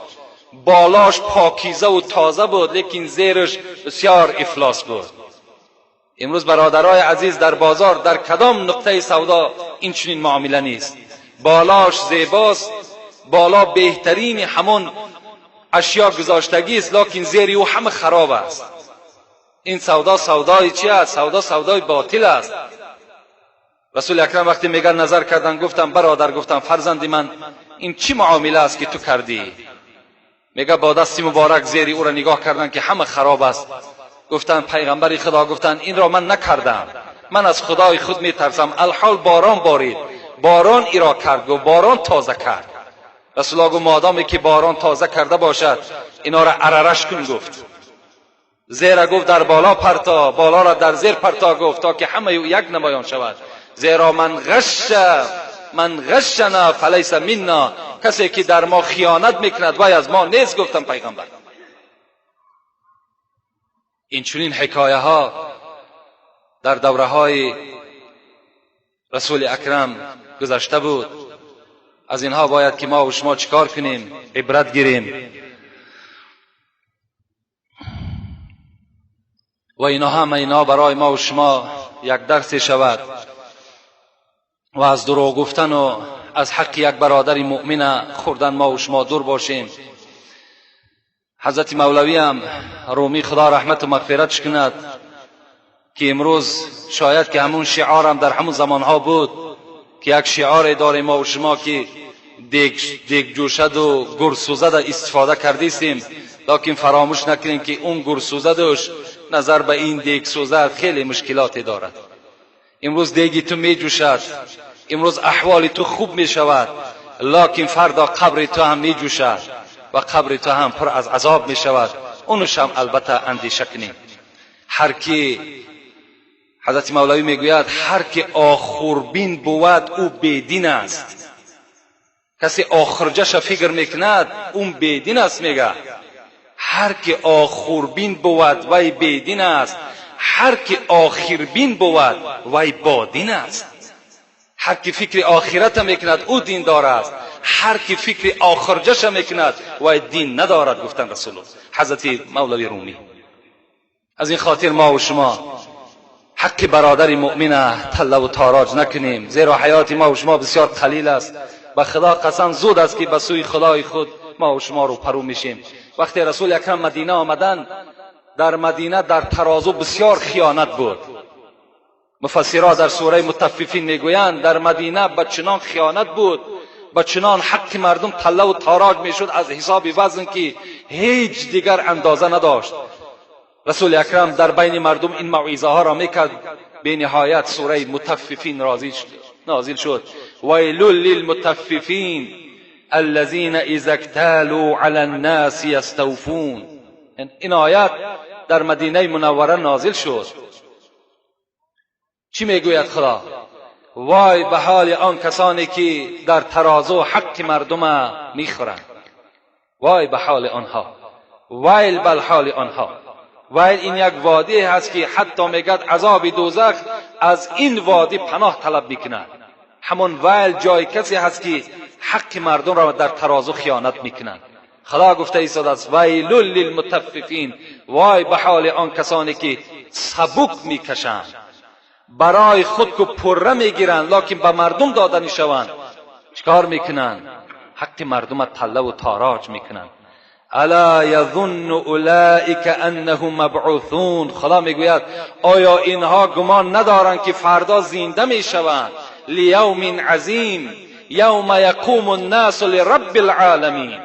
بالاش پاکیزه و تازه بود لیکن زیرش بسیار افلاس بود. امروز برادرای عزیز در بازار در کدام نقطه سودا این چنین معامله نیست؟ بالاش زیباست، بالا بهترین همون اشیا گذاشتگی است لیکن زیری او همه خراب است. این سودا سودای چی است؟ سودا سودای باطل است. رسول اکرم وقتی میگن نظر کردن گفتم برادر، گفتم فرزند من این چی معامله است که تو کردی؟ میگه با دست مبارک زیری او را نگاه کردن که همه خراب است. گفتن پیغمبر خدا، گفتن این را من نکردم، من از خدای خود میترسم. الحال باران بارید، باران ایرا کرد و باران تازه کرد. رسول الله گفت مادامی که باران تازه کرده باشد اینا را ارارش کن. گفت زیرا گفت در بالا پرتا، بالا را در زیر پرتا گفت تا که همه یک نمایان شود. زیرا من غشنا فلیس منا، کسی که در ما خیانت میکند وای از ما نیست. گفتم پیغمبر. این چنین حکایه ها در دوره های رسول اکرم گذشته بود. از اینها باید که ما و شما چیکار کنیم؟ عبرت گیریم. و اینا برای ما و شما یک درسی شود و از دروغ گفتن و از حق یک برادر مؤمن خوردن ما و شما دور باشیم. حضرت مولوی هم رومی خدا رحمت و مغفرتش کند که امروز شاید که همون شعار هم در همون زمانها بود که یک شعار داره ما و شما که دیگ جوشد و گرسوزه دا استفاده کردیستیم، لیکن فراموش نکنیم که اون گرسوزه دوش نظر به این دیگ سوزه خیلی مشکلاتی دارد. امروز دیگی تو می جوشد، امروز احوال تو خوب می شود، لیکن فردا قبر تو هم می جوشد و قبر تو هم پر از عذاب می شود. اونش هم البته اندیشه کنیم. هر کی حضرت مولوی میگوید هر کی آخربین بود او بیدین است. کسی آخرجش فکر میکند اون بیدین است. میگه هر کی آخربین بود وی بیدین است، هر کی آخربین بود وی بادین است. هر کی فکر آخرت میکند او دیندار است، هر کی فکر آخرجش میکند و دین ندارد، گفتن رسول الله حضرت مولوی رومی. از این خاطر ما و شما حق برادر مؤمن تله و تاراج نکنیم، زیرا حیات ما و شما بسیار قلیل است. به خدا قسم زود است که به سوی خدای خود ما و شما رو پرو میشیم. وقتی رسول اکرم مدینه آمدن، در مدینه در ترازو بسیار خیانت بود. مفسرها در سوره مطففین میگویند در مدینه بچنان خیانت بود، بچنان حق مردم تله و تاراج میشد از حساب وزن که هیچ دیگر اندازه نداشت. رسول اکرم در بین مردم این موعظه ها را میکرد. به نهایت سوره مطففین نازل شد. ویل للمطففین الذین اذا اکتالوا علی الناس یستوفون. این آیت در مدینه منوره نازل شد. چی میگوید خدا؟ وای به حال آن کسانی که در ترازو حق مردم میخورند، وای به حال آنها، ویل به حال آنها. ویل این یک وادی هست که حتی میگد عذاب دوزخ از این وادی پناه طلب میکنند. همون ویل جای کسی هست که حق مردم را در ترازو خیانت میکنند. خدا گفته ایستاد است ویل للمطففین، وای به حال آن کسانی که سبک میکشند، برای خود کو پره میگیرند لکن به مردم داده میشوند. چیکار میکنند؟ حق مردم تله و تاراج میکنند. الا یظن اولئک انهم مبعوثون. خدا میگوید آیا اینها گمان ندارند که فردا زنده میشوند؟ لیوم عظیم یوم یقوم الناس لرب العالمین.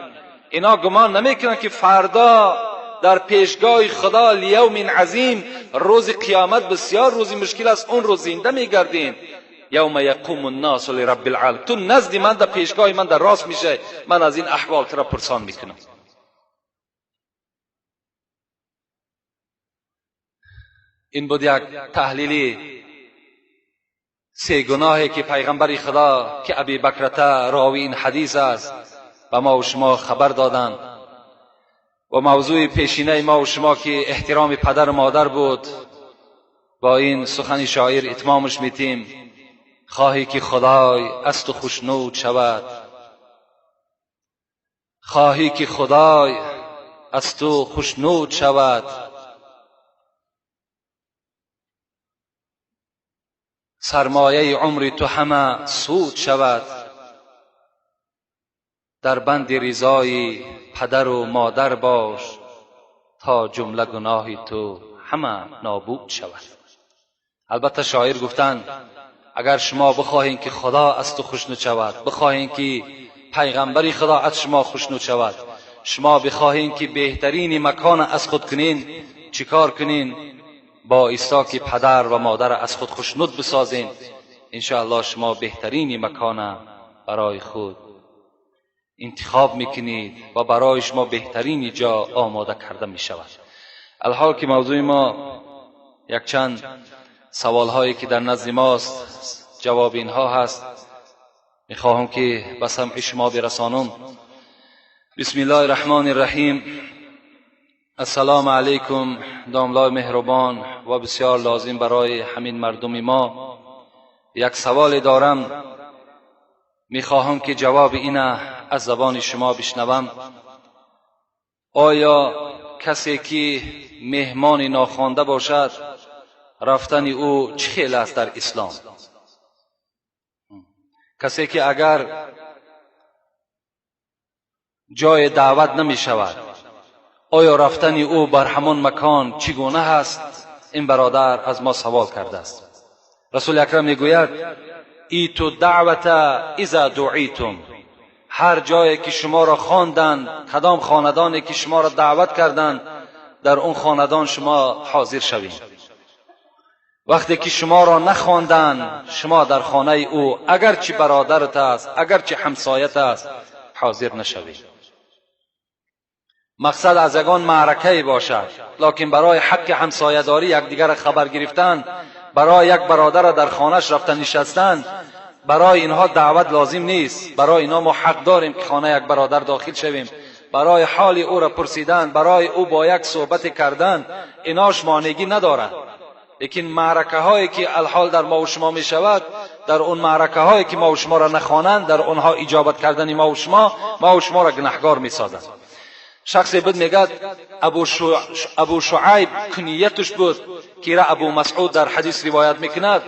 اینها گمان نمیکنند که فردا در پیشگاه خدا لیوم عظیم، روز قیامت بسیار روزی مشکل است، اون روز زنده میگردین. یوم یقوم الناس لرب العالمین. تو نزد من در پیشگاه من در راست میشه، من از این احوال تو را پرسان میکنم. این بود یک تحلیلی سه گناهی که پیغمبر خدا که ابی بکرته راوی این حدیث است و ما و شما خبر دادند. و موضوع پیشینه ما و شما که احترام پدر و مادر بود، با این سخن شاعر اتمامش میتیم. خواهی که خدای از تو خوشنود شود، خواهی که خدای از تو خوشنود شود، سرمایه عمر تو همه سود شود، در بند رضای پدر و مادر باش، تا جمله گناه تو همه نابود شود. البته شاعر گفتند اگر شما بخواهید که خدا از تو خوشنود شود، بخواهید که پیغمبر خدا از شما خوشنود شود، شما بخواهید که بهترین مکان از خود کنین، چیکار کنین؟ با ایستا که پدر و مادر از خود خوشنود بسازین، انشاءالله شما بهترین مکان برای خود انتخاب میکنید و برای شما بهترین جا آماده کرده میشود. الحال که موضوع ما یک چند سوال هایی که در نزد ماست جواب اینها هست، میخواهم که به سمع شما برسانم. بسم الله الرحمن الرحیم. السلام علیکم. داملای مهربان و بسیار لازم برای همین مردم ما یک سوال دارم، میخواهم که جواب اینه از زبان شما بشنوم. آیا کسی که مهمان ناخوانده باشد رفتن او چه خیل است در اسلام؟ کسی که اگر جای دعوت نمی شود، آیا رفتن او بر همان مکان چگونه هست؟ این برادر از ما سوال کرده است. رسول اکرم میگوید ایتو دعوت اذا دعیتم. هر جایی که شما را خواندند، کدام خاندانی که شما را دعوت کردند، در اون خاندان شما حاضر شوید. وقتی که شما را نخواندند، شما در خانه او اگرچه برادرت است، اگرچه همسایت است، حاضر نشوید. مقصد از یگان معرکه باشد، لکن برای حق همسایه‌داری یکدیگر خبر گرفتن، برای یک برادر در خانهش رفتن نشستن، برای اینها دعوت لازم نیست. برای اینها ما حق داریم که خانه یک برادر داخل شویم، برای حال او را پرسیدن، برای او با یک صحبت کردن، ایناش مانعی ندارند. لیکن معرکه هایی که الحال در ما و شما می شود، در اون معرکه هایی که ما و شما را نخوانند، در اونها اجابت کردن ما و شما را گناهکار میسازند. شخصی بود میگد ابو شعیب کنیتش بود که را ابو مسعود در حدیث روایت میکند.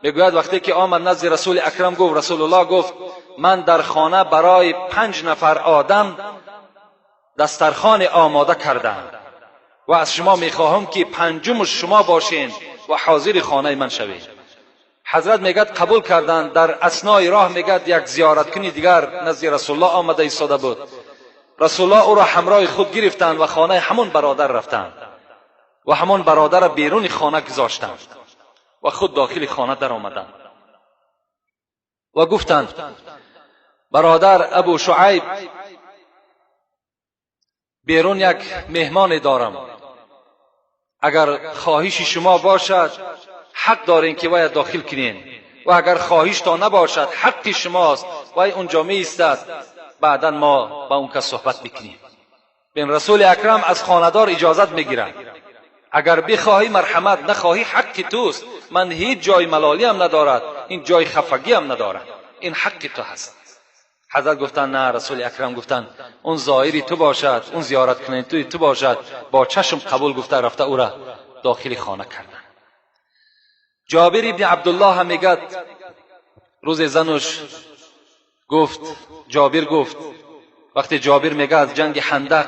میگوید وقتی که آمد نزد رسول اکرم گفت، رسول الله گفت من در خانه برای 5 نفر آدم دسترخوان آماده کردم و از شما میخواهم که 5م شما باشین و حاضر خانه من شوید. حضرت میگد قبول کردند. در اثنای راه میگد یک زیارت کنی دیگر نزد رسول الله آمده ایستاده بود. رسول الله او را همراه خود گرفتند و خانه همون برادر رفتند و همون برادر را بیرون خانه گذاشتند و خود داخل خانه در آمدند و گفتند برادر ابو شعیب، بیرون یک مهمان دارم، اگر خواهش شما باشد حق دارین که وی داخل کنین و اگر خواهش تا نباشد حق شماست وی اونجا می ایستد، بعدا ما با اون کس صحبت میکنیم. بین رسول اکرم از خاندار اجازت میگیرند، اگر بخواهی مرحمت، نخواهی حق توست، من هیچ جای ملالی هم ندارد، این جای خفگی هم ندارد، این حق تو هست. حضرت گفتن نه. رسول اکرم گفتن اون زائری تو باشد، اون زیارت کننده تو باشد. با چشم قبول گفته رفته او را داخل خانه کردن. جابر ابن عبدالله هم میگد روز زنش گفت، جابر گفت وقتی جابر میگه از جنگ خندق،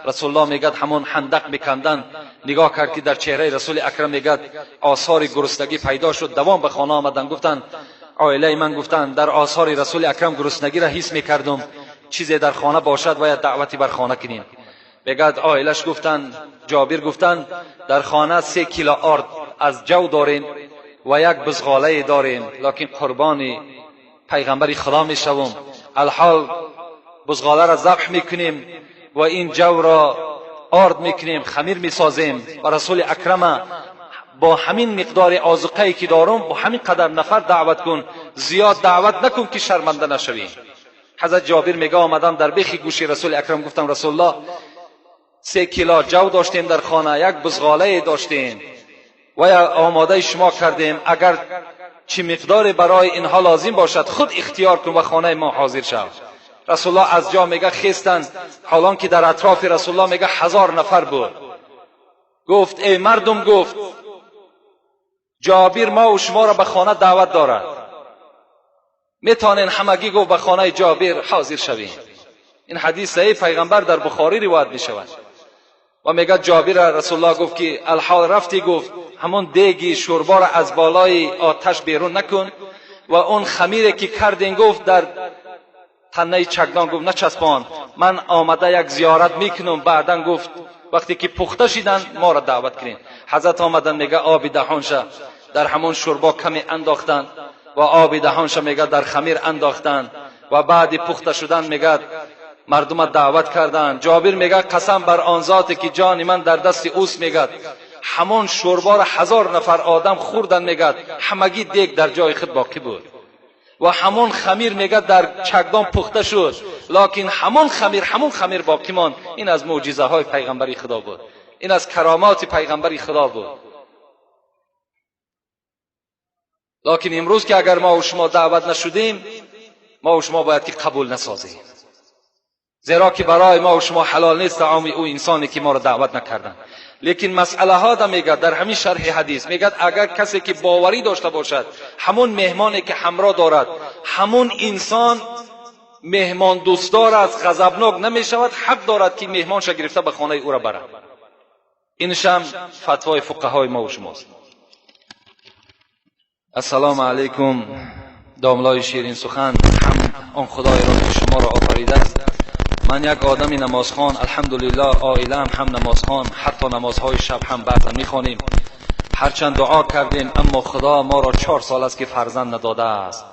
رسول الله میگه همون خندق میکندن، نگاه کرد که در چهره رسول اکرم میگه آثار گرسنگی پیدا شد، دوام به خانه آمدن. گفتن عائله من گفتن در آثار رسول اکرم گرسنگی را حس میکردم، چیزی در خانه باشد باید دعوتی بر خانه کنین. میگه عائلش گفتن، جابر گفتن در خانه 3 کیلو آرد از جو دارین و 1 بزغاله دارین، لکن قربانی پیغمبر خدا میشوم، الحال بزغاله را ذبح میکنیم و این جو را آرد میکنیم، خمیر میسازیم و رسول اکرم با همین مقدار آذوقه‌ای که دارم با همین قدر نفر دعوت کن، زیاد دعوت نکن که شرمنده نشویم. حضرت جابر میگه آمدم در بیخ گوش رسول اکرم گفتم رسول الله 3 کیلو جو داشتیم در خانه، 1 بزغاله داشتیم و آماده شما کردیم، اگر چی مقدار برای اینها لازم باشد خود اختیار کن و خانه ما حاضر شو. رسول الله از جا میگه خیستند، حالان که در اطراف رسول الله میگه 1000 نفر بود. گفت ای مردم، گفت جابر ما و شما را به خانه دعوت دارد، میتونین همگی گفت به خانه جابر حاضر شوین. این حدیث صحیح پیغمبر در بخاری روایت می شود و میگه جابر رسول الله گفت که الحال رفتی، گفت همون دیگی شوربا را از بالای آتش بیرون نکن و اون خمیری که کردین گفت در تنه چگدان گفت نچسبان، من آمده یک زیارت میکنم، بعدن گفت وقتی که پخته شدن ما را دعوت کنین. حضرت آمدن میگه آب دهانش در همون شوربا کمی انداختن و آب دهانش میگه در خمیر انداختن و بعد پخته شدن میگه مردم دعوت کردن. جابر میگه قسم بر آن ذاتی که جان من در دست اوست، میگه همون شوربا را 1000 نفر آدم خوردن، میگه همگی دیگ در جای خود باقی بود و همون خمیر میگه در چگدان پخته شد، لکن همون خمیر باقی ماند. این از معجزه های پیغمبری خدا بود، این از کرامات پیغمبری خدا بود. لکن امروز که اگر ما و شما دعوت نشدیم، ما و شما باید که قبول نسازیم، زیرا که برای ما و شما حلال نیست طعام او انسانی که ما را دعوت نکردن. لیکن مسئله ها دا میگه در همین شرح حدیث میگه اگر کسی که باوری داشته باشد همون مهمانی که همراه دارد، همون انسان مهمان دوستدار است، غضبناک نمیشود، حق دارد که مهمانش گرفته به خانه او را برد. اینش هم فتوای فقهای ما و شماست. السلام علیکم. داملای شیرین سخن، هم آن خدای را که شما را آفریده است. من یک آدمی نمازخوان، الحمدلله عائله‌ام هم نمازخوان، حتی نمازهای شب هم بعضا میخوانیم. هرچند دعا کردیم اما خدا ما را 4 سال است که فرزند نداده است.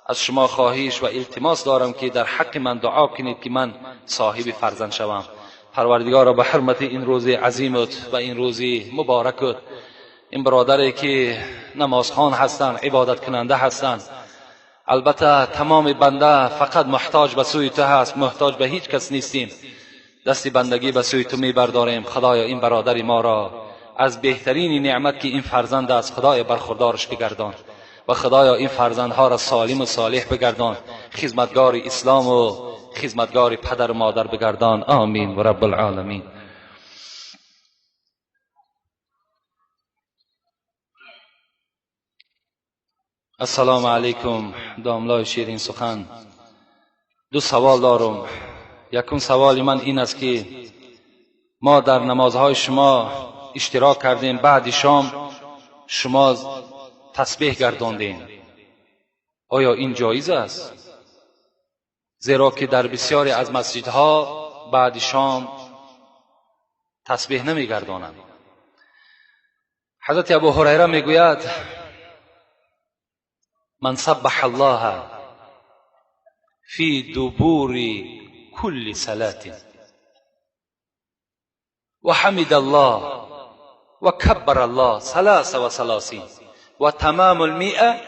از شما خواهش و التماس دارم که در حق من دعا کنید که من صاحب فرزند شوم. پروردگار را به حرمت این روز عظیمت و این روزی مبارکت، این برادری که نمازخوان هستند، عبادت کننده هستند، البته تمام بنده فقط محتاج به سوی تو هست، محتاج به هیچ کس نیستیم. دستی بندگی به سوی تو میبرداریم. خدایا این برادر ما را از بهترین نعمت که این فرزند است خدای برخوردارش بگردان و و خدایا این فرزندها را سالم و صالح بگردان، خدمتگار اسلام و خدمتگار پدر و مادر بگردان. آمین و رب العالمین. السلام علیکم داملای شیرین سخن. دو سوال دارم. یکم سوال من این است که ما در نمازهای شما اشتراک کردیم، بعد شام شما تسبیح گرداندین. آیا این جایز است؟ زیرا که در بسیاری از مسجدها بعد شام تسبیح نمی گردانند. حضرت ابو هریره می گوید من سبح الله فی دبور کل صلاة و حمد الله و کبر الله 33 و تمام المئة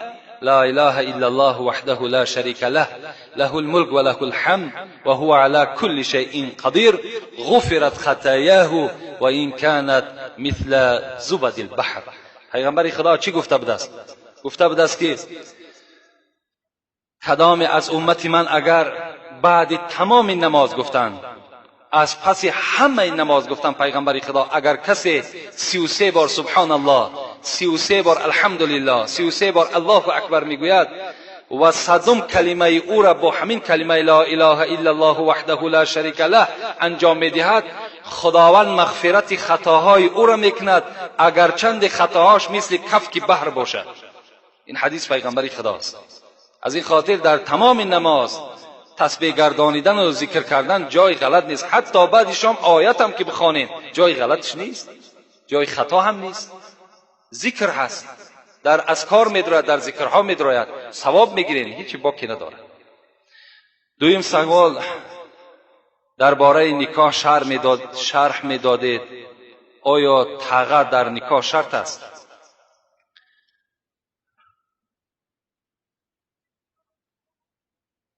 لا اله الا الله وحده لا شريك له له الملك وله الحمد وهو على كل شيء قدير غفرت خطاياه وان كانت مثل زبد البحر. پیغمبر خدا چی گفته بود است؟ گفته بود است که کدام از امت من اگر بعد تمام این نماز گفتند، از پس همه این نماز گفتن پیغمبر خدا، اگر کسی 33 بار سبحان الله، 33 بار الحمدلله، 33 بار الله اکبر میگوید و صدم کلمه او را با همین کلمه لا اله الا الله وحده لا شریک له انجام میدهد، خداوند مغفرت خطاهای او را میکند اگرچند خطاهاش مثل کفک بحر باشد. این حدیث پیغمبر خداست. از این خاطر در تمام نماز تسبیح گردانیدن و ذکر کردن جای غلط نیست. حتی بعد شام آیت هم که بخوانید جای غلطش نیست، جای خطا هم نیست. ذکر هست، در اذکار میدراید، در ذکرها میدراید، ثواب میگیرین، هیچی باکی نداره. دویم سوال درباره نکاح شرح میدادید. آیا طاعت در نکاح شرط است؟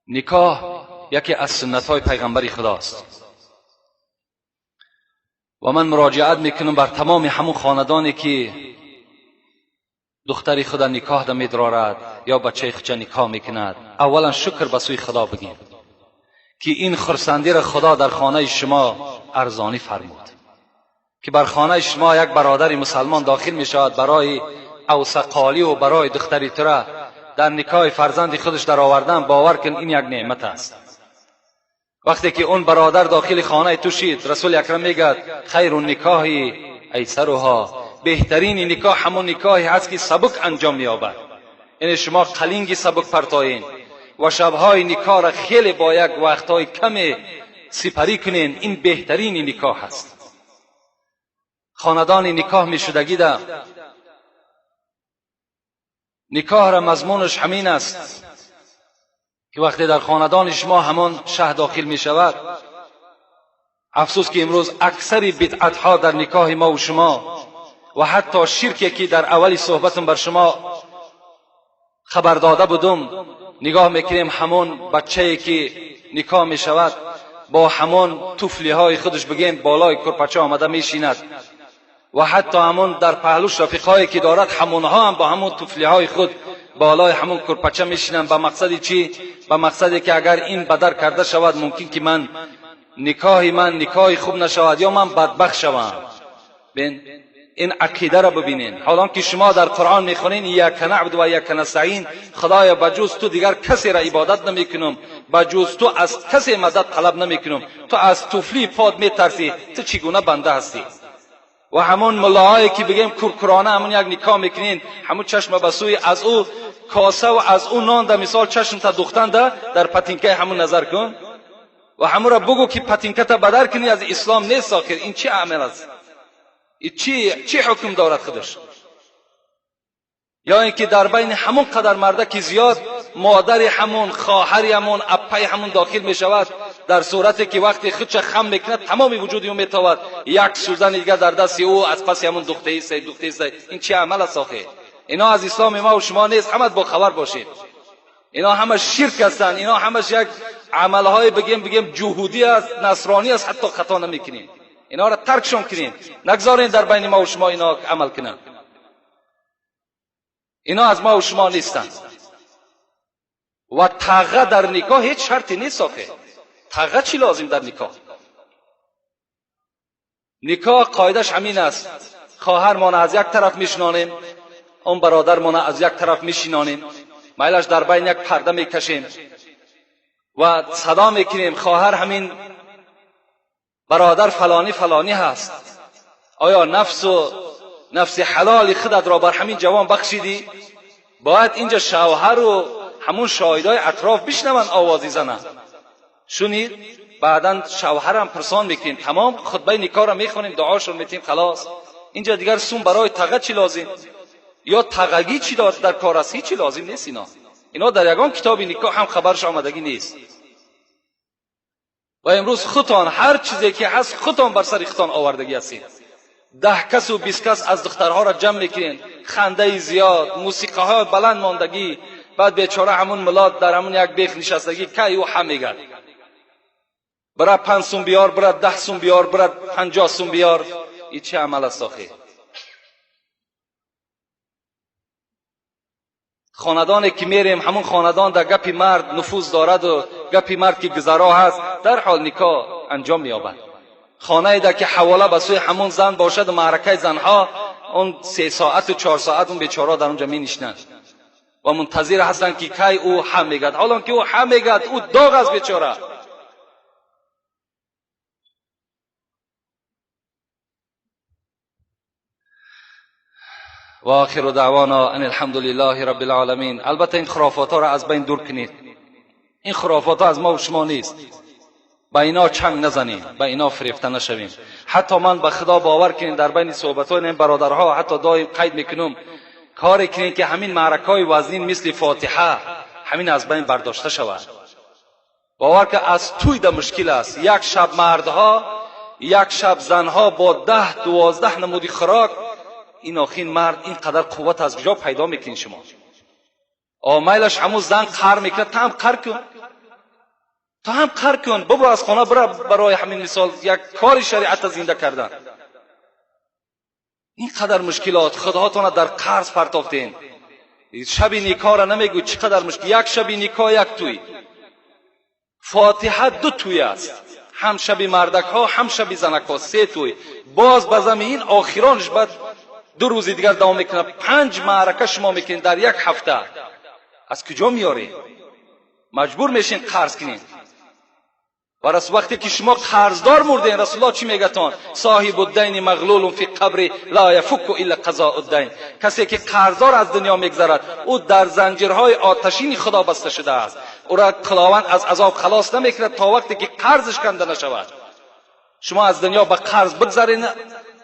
نکاح یکی از سنت‌های پیغمبر خداست و من مراجعت میکنم بر تمام همون خاندانی که دختری خدا نکاح ده میدرارد یا بچه خود نکاح میکند، اولا شکر به سوی خدا بگیم که این خرسندی را خدا در خانه شما ارزانی فرمود، که بر خانه شما یک برادر مسلمان داخل میشود برای اوسقالی و برای دختری تره در نکاح فرزند خودش در آوردن. باور کن این یک نعمت است. وقتی که اون برادر داخل خانه تو شید، رسول اکرم میگه خیر النکاح ایسرها، بهترین نکاح همون نکاحی هست که سبک انجام می‌یابد. یعنی شما قلینگی سبک پرتایین و شبهای نکاح را خیلی با یک وقتهای کم سپری کنین. این بهترین نکاح است. خاندان نکاح میشدگی ده نکاح را مضمونش همین است که وقتی در خاندان شما همان شه داخل می شود، افسوس که امروز اکثر بدعت ها در نکاح ما و شما و حتی شرکی که در اولی صحبتم بر شما خبر داده بودم، نگاه میکنیم همون بچه‌ای که نکاح می شود با همون طفلی های خودش بگیم بالای کرپچه آمده میشیند و حتی همون در پهلوش رفیقایی که دارد همونها هم با همون طفلیهای خود بالای همون کرپچه میشینن. به مقصدی چی؟ به مقصدی که اگر این بدر کرده شود ممکن که من نکاح خوب نشود یا من بدبخت شوم. ببین این عقیده را ببینین. حالا که شما در قرآن میخونین ایاک نعبد و ایاک نستعین، خدایا بجز تو دیگر کسی را عبادت نمیکنم، بجز تو از کسی مدد طلب نمیکنم. تو از طفلی پاد میترسی، تو چگونه بنده هستی؟ و همون ملاهایی که بگیم کرکرانه همون یک نکاح میکنین، همون چشم بسوی از او کاسه و از او نان در مثال چشم تا دوختن در پتینکه همون نظر کن و همون را بگو که پتینکه تا بدر کنی از اسلام نیست. آخر این چی عمل است؟ این چی حکم دارد خودش؟ یا اینکه در بین همون قدر مرده که زیاد مادر همون، خواهر همون، اپای همون داخل می شود، در صورتی که وقتی خودش خم میکند تمام وجود او میتواند یک سوزن دیگر در دست او از پس همون دختری است. این چه عمل است آخه؟ اینا از اسلام ما و شما نیست. همه با خبر باشید اینا همه شرک هستند. اینا همش یک عملهای بگیم جهودی است، نصرانی است. حتی خطا نمیکنین. اینا را ترکشون کنین، نگذارین در بین ما و شما اینا عمل کنن. اینا از ما و شما نیستند. و تقه در نکاح هیچ شرطی نیست. آخه تقه چی لازم در نکاح؟ نکاح قاعدش همین است: خواهر ما از یک طرف میشنانیم، اون برادر ما از یک طرف میشینانیم، میلش در بین یک پرده میکشیم و صدا میکنیم خواهر همین برادر فلانی فلانی هست. آیا نفس حلال خودت را بر همین جوان بخشیدی؟ باید اینجا شوهر و همون شاهدای اطراف بشنون آوازی زنن. شنید؟ بعداً شوهر هم پرسان میکنیم، تمام خطبه نکاح را میخونیم، دعاشو میتیم، خلاص. اینجا دیگر سون برای تقه چی لازم؟ یا تقگی چی در کار است؟ هیچی لازم نیست. اینا در یگان کتاب نکاح هم خبرش آمدگی نیست. و امروز خودتان هر چیزی که هست خودتان بر سر خودتان آوردگی هستید. 10 کس و 20 کس از دخترها را جمع میکنین، خنده زیاد، موسیقی های بلند ماندگی، بعد بیچاره همون ملات در همون یک بیخ نشستگی که او هم میگن برای 5 سوم بیار، برای 10 سوم بیار، برای 50 سوم بیار. این چه عمل است آخه؟ خاندانی که میریم همون خاندان در گپی مرد نفوذ دارد و گپی مرد که گذرا هست، در حال نکاح انجام مییابد. خانه‌ای در که حواله به سوی همون زن باشد و معرکه زنها، اون 3 ساعت و 4 ساعت اون بیچاره در اونجا می نشینند و منتظر هستند که کی او هم میگد، حالا که او هم میگد او داغ از بیچاره. و آخر دعوانا ان الحمد لله رب العالمین. البته این خرافات ها را از بین دور کنید. این خرافات ها از ما و شما نیست. با اینا چنگ نزنیم، با اینا فریفته نشویم. حتی من به خدا باور کنید در بین صحبت های این برادرها حتی دایم قید میکنم کاری کنید که همین معرکه های وزنین مثل فاتحه همین از بین برداشته شود. باور که از توی در مشکل است. یک شب مردها، یک شب زنها با 10-12 نمودی خوراک، این آخین مرد اینقدر قوت از کجا پیدا میکنی شما؟ میلش همون زن قهر میکنه، تا هم قهر کن، تا هم قهر کن، ببرو از خانه، برای همین مثال یک کار شریعت زنده کردن. اینقدر مشکلات خودهاتون در قرض پرتافتین. شب نکاح را نمیگو چقدر مشکل. یک شب نکاح یک توی، فاتحه 2 توی است، هم شب مردک ها هم شب زنک ها 3 توی. باز به زمین آخرانش بعد 2 روز دیگر دوام میکنه. 5 معرکه شما میکنین در یک هفته. از کجا میاری؟ مجبور میشین قرض کنین. و وقتی که شما قرضدار مردین، رسول الله چی میگتان؟ صاحب الدین مغلول فی قبر لا یفک الا قضاء الدین. کسی که قرضدار از دنیا میگذرد او در زنجیرهای آتشین خدا بسته شده است. او را خداوند از عذاب خلاص نمیکند تا وقتی که قرضش کنده نشود. شما از دنیا با قرض بگذرین،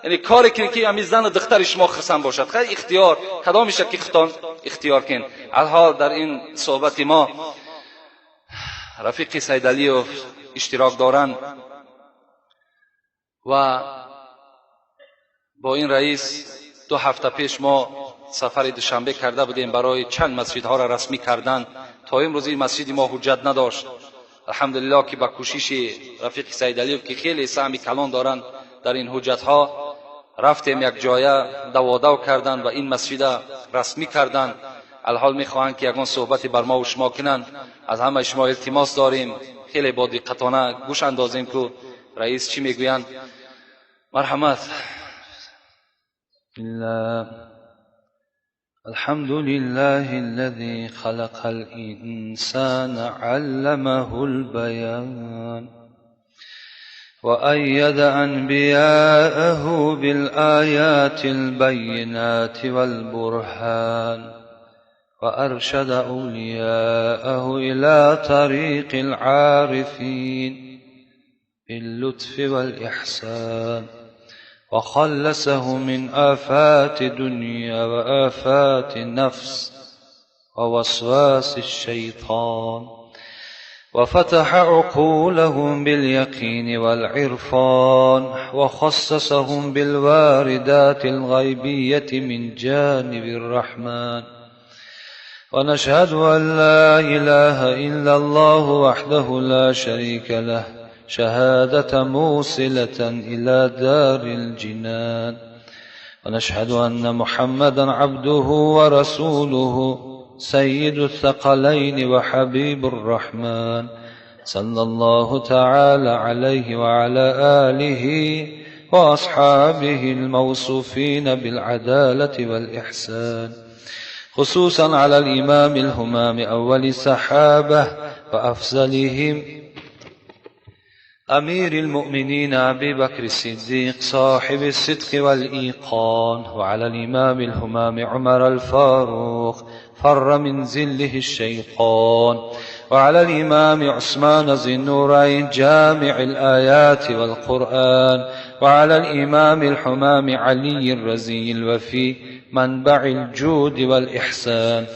یعنی کاری کنید که همین زن و دختر شما خرسان باشد. خیلی اختیار کدام میشه که خودتان اختیار کن. الحال در این صحبت ما رفیق سیدعلی اشتراک دارن و با این رئیس 2 هفته پیش ما سفر دوشنبه کرده بودیم برای چند مسجدها را رسمی کردن. تا امروز این مسجد ما حجت نداشت. الحمدلله که با کوشش رفیق سیدعلی که خیلی سهم کلان دارن در این حجت ها، رفتیم یک جایه دوادو کردن و این مسجد رسمی کردن. الحال میخواهند که یگان صحبتی بر ما و شما کنن. از همه شما التماس داریم خیلی با دقتانه گوش اندازیم که رئیس چی میگویند. مرحمت. الحمد لله الذي خلق الإنسان علمه البيان وأيد أنبياءه بالآيات البينات والبرهان وأرشد أولياءه إلى طريق العارفين باللطف والإحسان وخلصه من آفات الدنيا وآفات النفس ووسواس الشيطان وفتح عقولهم باليقين والعرفان وخصصهم بالواردات الغيبية من جانب الرحمن. ونشهد أن لا إله إلا الله وحده لا شريك له شهادة موصلة إلى دار الجنان. ونشهد أن محمدا عبده ورسوله سيد الثقلين وحبيب الرحمن صلى الله تعالى عليه وعلى آله وأصحابه الموصوفين بالعدالة والإحسان، خصوصا على الإمام الهمام أول الصحابة وأفضلهم أمير المؤمنين أبي بكر الصديق صاحب الصدق والإيقان، وعلى الإمام الهمام عمر الفاروق فر من ذله الشيطان، وعلى الإمام عثمان ذي النورين جامع الآيات والقرآن، وعلى الإمام الحمام علي الرزي الوفي منبع الجود والإحسان،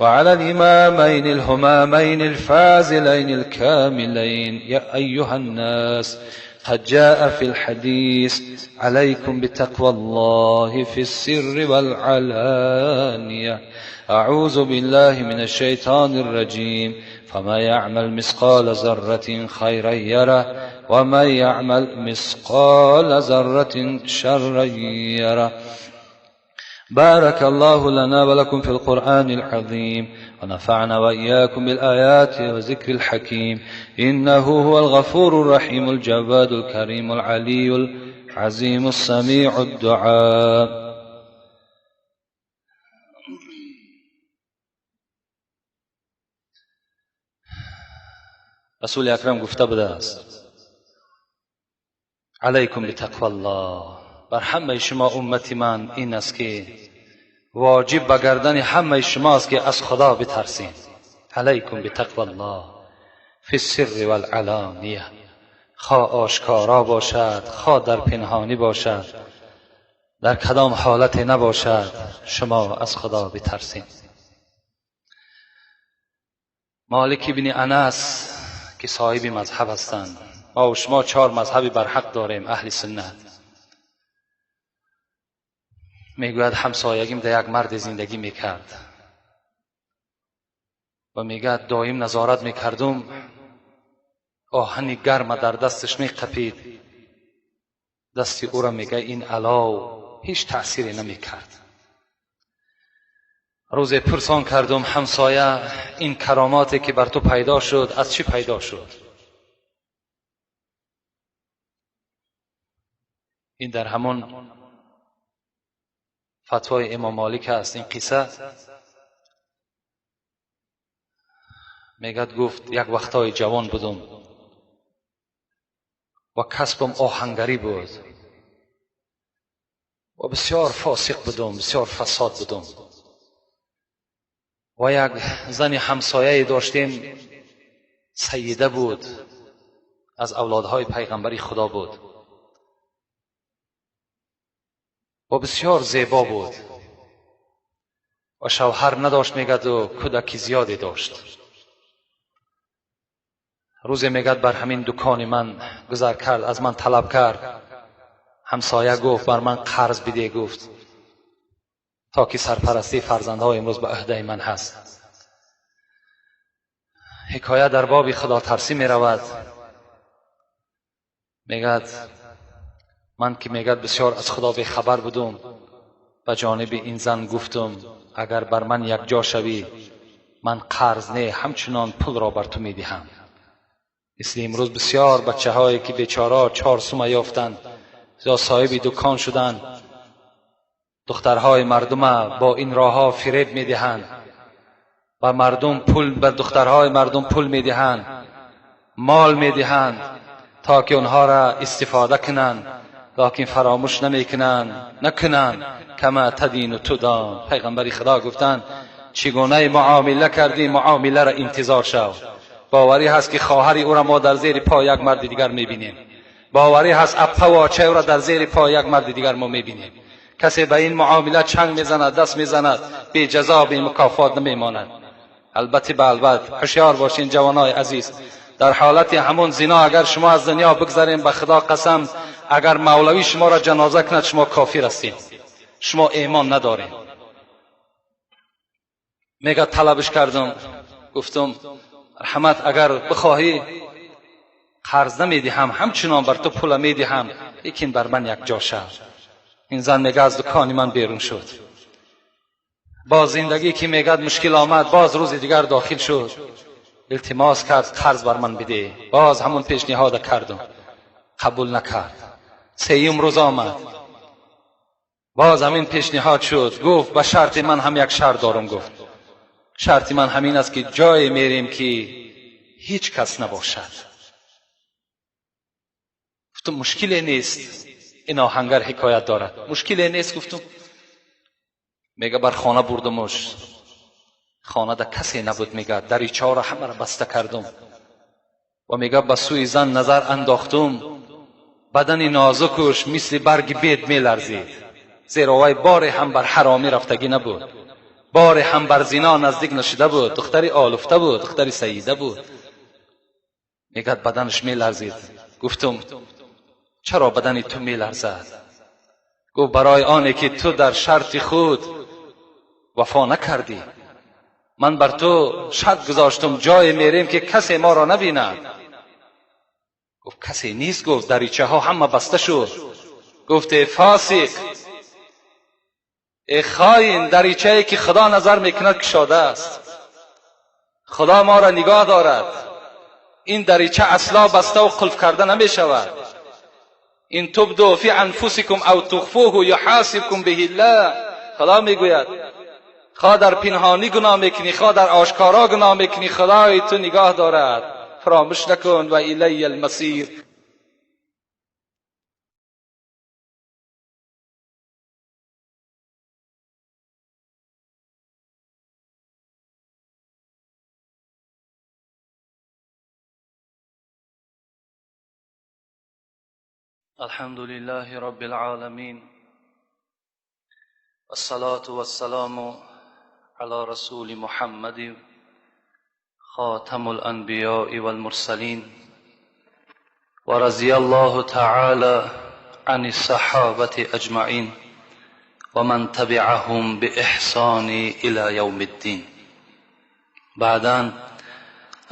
وعلى الإمامين الهمامين الفاضلين الكاملين. يا أيها الناس قد جاء في الحديث عليكم بتقوى الله في السر والعلانية. أعوذ بالله من الشيطان الرجيم. فما يعمل مثقال ذرة خيرا يره ومن يعمل مثقال ذرة شرا يره. بارك الله لنا ولكم في القرآن العظيم، ونفعنا وإياكم بالآيات وذكر الحكيم، إنه هو الغفور الرحيم الجواد الكريم العلي العظيم السميع الدعاء. رسول اکرم گفته بوده است علیکم بتقوی الله، بر همه شما امتی من این است که واجب به گردن همه شماست که از خدا بترسید. علیکم بتقوی الله فی السر والعلانیه، خواه آشکارا باشد خواه در پنهانی باشد، در کدام حالت نباشد شما از خدا بترسید. مالک بن انس که صاحب مذهب هستند، ما و شما 4 مذهبی بر حق داریم اهل سنت، میگوید همسایگیم در یک مرد زندگی میکرد و میگه دایم نظارت میکردم آهن گرم در دستش میقپید، دستی او را میگه این علاو هیچ تأثیری نمیکرد. روز پرسان کردم همسایه این کراماتی که بر تو پیدا شد از چی پیدا شد؟ این در همون فتوای امام مالک است. این قصه میگد گفت یک وقتای جوان بودم و کسبم آهنگری بود و بسیار فاسق بودم، بسیار فساد بودم و یک زن همسایه داشتیم سیده بود، از اولادهای پیغمبری خدا بود و بسیار زیبا بود و شوهر نداشت میگد و کودکی زیادی داشت. روزی میگد بر همین دکان من گذر کرد، از من طلب کرد، همسایه گفت بر من قرض بده، گفت تا که سرپرستی فرزندها امروز به عهده من هست. حکایت در باب خدا ترسی می رود. میگد من که میگد بسیار از خدا به خبر بودم، به جانب این زن گفتم اگر بر من یک جا شوی من قرض نه همچنان پول را بر تو میدهم. مثل امروز بسیار بچه هایی که بیچاره 4 سوم یافتند یا صاحب دکان شدند، دخترهای مردم با این راه ها فریب میدهند و مردم پول بر دخترهای مردم پول میدهند، مال میدهند تا که اونها را استفاده کنند، لکن فراموش نکنند کما تدین و تدان. پیغمبر خدا گفتند چگونه معامله کردی معامله را انتظار شو. باوری هست که خواهری او را ما در زیر پا یک مرد دیگر میبینیم، باوری هست اپا و آچه او را در زیر پا یک مرد دیگر ما میبینیم. کسی به این معامله چنگ میزند، دست میزند، بی جزا بی مکافات نمیماند. البته به البته هوشیار باشین جوانای عزیز، در حالت همون زنا اگر شما از دنیا بگذاریم، به خدا قسم اگر مولوی شما را جنازه کند شما کافر هستید، شما ایمان ندارید. میگه طلبش کردم، گفتم رحمت اگر بخواهی قرض نمیدهم، همچنان بر تو پول میدهم، لیکن بر من یک جا شو. این زن میگه از دکان من بیرون شد. باز زندگی که میگه مشکل آمد، باز روز دیگر داخل شد، التماس کرد قرض بر من بده. باز همون پیشنهاد کردم، قبول نکرد. سیوم روز آمد، باز همین پیشنهاد شد. گفت به شرط من هم یک شرط دارم. گفت شرط من همین است که جای میریم که هیچ کس نباشد. گفتم مشکلی نیست. این آهنگر حکایت دارد. مشکلی نیست. گفتم میگه بر خانه بردمش، خانه در کسی نبود. میگه دریچه ها را همه را بسته کردم و میگه به سوی زن نظر انداختم. بدن نازکش مثل برگ بید میلرزید، زیرا وی بار هم بر حرامی رفتگی نبود، بار هم بر زنا نزدیک نشده بود. دختری آلفته بود، دختری سیده بود. میگه بدنش میلرزید. گفتم چرا بدن تو میلرزد؟ گفت برای آنه که تو در شرط خود وفا نکردی. من بر تو شرط گذاشتم جای میریم که کسی ما را نبیند. گفت کسی نیست. گفت دریچه ها همه بسته شد. گفت فاسق، ای خائن، دریچه ای که خدا نظر میکند کشاده است. خدا ما را نگاه دارد. این دریچه اصلا بسته و قلف کرده نمی شود. این تبدو فی انفسکم او تخفوه یحاسبکم به الله. خدا میگوید خواه در پنهانی گناه میکنی، خواه در آشکارا گناه میکنی، خدای تو نگاه دارد. فراموش نکن و الی المصیر. الحمد لله رب العالمين، والصلاة والسلام على رسول محمد خاتم الأنبياء والمرسلين، ورضي الله تعالى عن الصحابة أجمعين ومن تبعهم بإحسان إلى يوم الدين. بعداً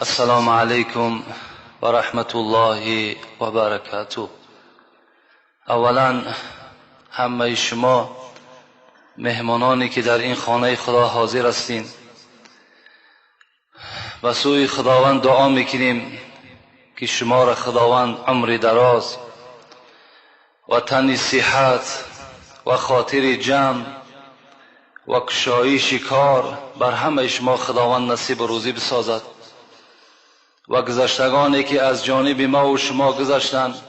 السلام عليكم ورحمة الله وبركاته. اولا همه شما مهمانانی که در این خانه خدا حاضر هستین، و سوی خداوند دعا میکنیم که شما را خداوند عمر دراز و تن صحت و خاطر جمع و کشایش کار بر همه شما خداوند نصیب روزی بسازد. و گذشتگانی که از جانب ما و شما گذشتند،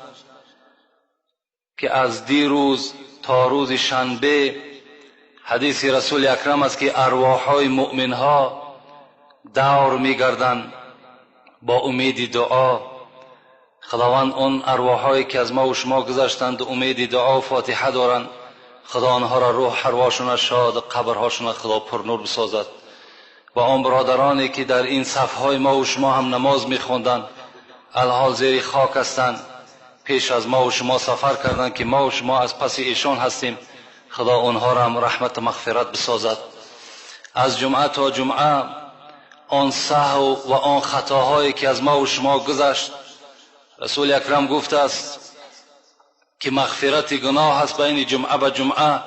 که از دیروز تا روز شنبه حدیث رسول اکرم است که ارواح‌های مؤمن‌ها دور می‌گردند با امید دعا. خداوند اون ارواح‌هایی که از ما و شما گذشتند امید دعا و فاتحه دارند، خدا آنها را روح ارواحشون شاد، قبرهاشون خدا پرنور بسازد. و آن برادرانی که در این صف‌های ما و شما هم نماز می‌خواندند الحال زیر خاک هستند، پیش از ما و شما سفر کردند که ما و شما از پس ایشان هستیم، خدا آنها را هم رحمت و مغفرت بسازد. از جمعه تا جمعه آن سهو و آن خطاهایی که از ما و شما گذشت، رسول اکرم گفته است که مغفرت گناه هست بین جمعه و جمعه.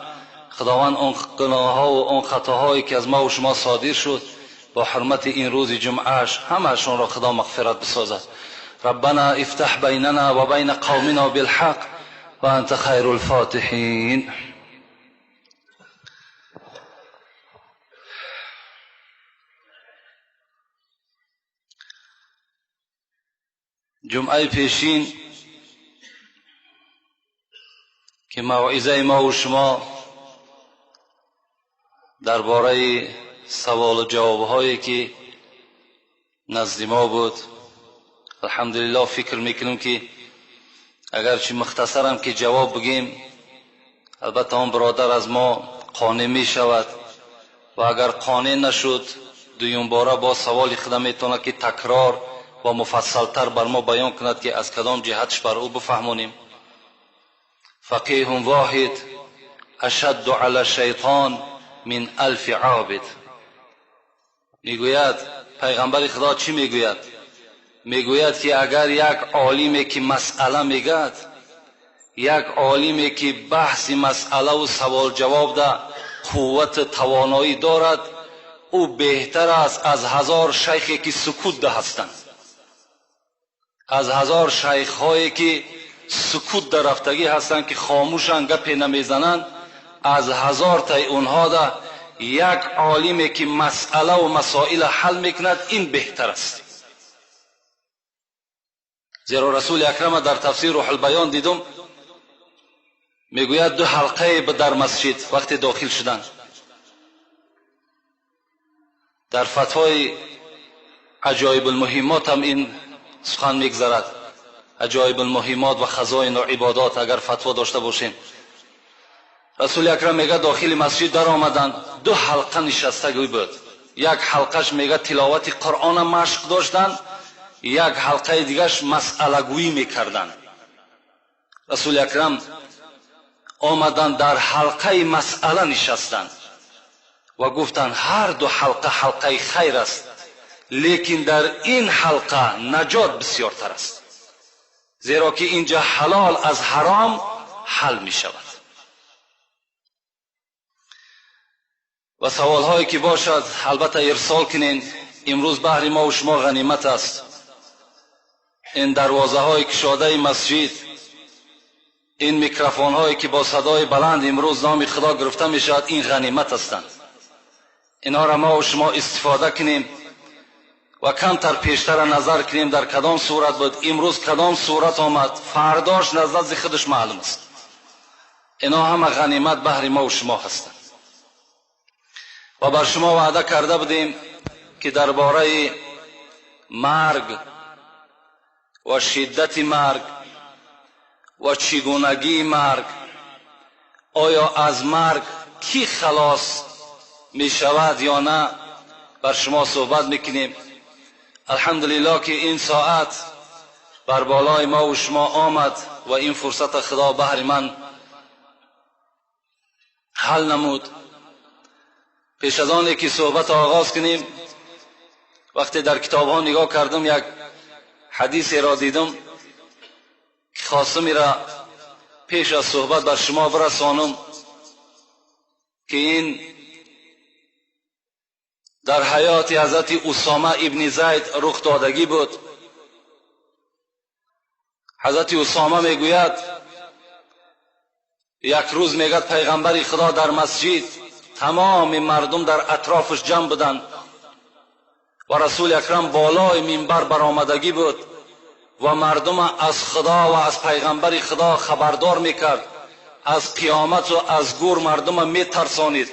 خداوند آن گناه‌ها و آن خطاهایی که از ما و شما صادر شد با حرمت این روز جمعهش همه‌شون را خدا مغفرت بسازد. ربنا افتح بيننا وبين قومنا بالحق وأنت خير الفاتحين. جمعه پیشین که موعظه ما و شما درباره سوال و جواب‌هایی که نزد ما بود، الحمدلله فکر میکنم که اگرچه مختصرم که جواب بگیم، البته آن برادر از ما قانع می شود و اگر قانع نشد دویم باره با سوال خود میتونه که تکرار و مفصلتر بر ما بیان کند که از کدام جهتش بر او بفهمونیم. فقیه واحد اشد علی الشیطان من 1000 عابد. میگوید پیغمبر خدا چی میگوید؟ میگوید که اگر یک عالمی که مسئله میگد یک عالمی که بحث مسئله و سوال جواب ده قوت توانایی دارد، او بهتر است از 1000 شیخی که سکوت ده هستند. از 1000 شیخ هایی که سکوت در رفتگی هستند که خاموشن گپی نمیزنند، از 1000 تا اونها ده یک عالمی که مسئله و مسائل حل میکند این بهتر است. زیرا رسول اکرم در تفسیر روح البیان دیدم میگوید 2 حلقه در مسجد وقتی داخل شدند. در فتوای عجایب المهمات هم این سخن میگذرد. عجایب المهمات و خزائن و عبادات اگر فتوا داشته باشیم، رسول اکرم میگه داخل مسجد در آمدند، 2 حلقه نشستگی بود. یک حلقش میگه تلاوت قرآن مشق داشتند، یک حلقه دیگرش مسئله گویی میکردند. رسول اکرم آمدند در حلقه مسئله نشستند و گفتند هر 2 حلقه حلقه خیر است، لیکن در این حلقه نجات بسیارتر است، زیرا که اینجا حلال از حرام حل می شود. و سوال هایی که باشد البته ارسال کنین. امروز بهر ما و شما غنیمت است. این دروازه های کشاده مسجد، این میکروفون هایی که با صدای بلند امروز نام خدا گرفته می شود، این غنیمت هستند. اینها را ما و شما استفاده کنیم و کمتر پیشتر نظر کنیم در کدام صورت بود، امروز کدام صورت آمد، فرداش نزد خودش معلوم است. اینها همه غنیمت بهر ما و شما هستند. و بر شما وعده کرده بودیم که درباره مرگ و شدت مرگ و چگونگی مرگ، آیا از مرگ کی خلاص می شود یا نه، بر شما صحبت میکنیم. الحمدلله که این ساعت بر بالای ما و شما آمد و این فرصت خدا بهر من حل نمود. پیش از آن که صحبت آغاز کنیم، وقتی در کتاب ها نگاه کردم یک حدیثی را دیدم که خواستم را پیش از صحبت بر شما برسانم که این در حیات حضرت اسامه ابن زید رخ دادگی بود. حضرت اسامه میگوید یک روز میگد پیغمبر خدا در مسجد، تمام مردم در اطرافش جمع بودند و رسول اکرم بالای منبر برآمدگی بود و مردم از خدا و از پیغمبر خدا خبردار میکرد، از قیامت و از گور مردم میترسانید.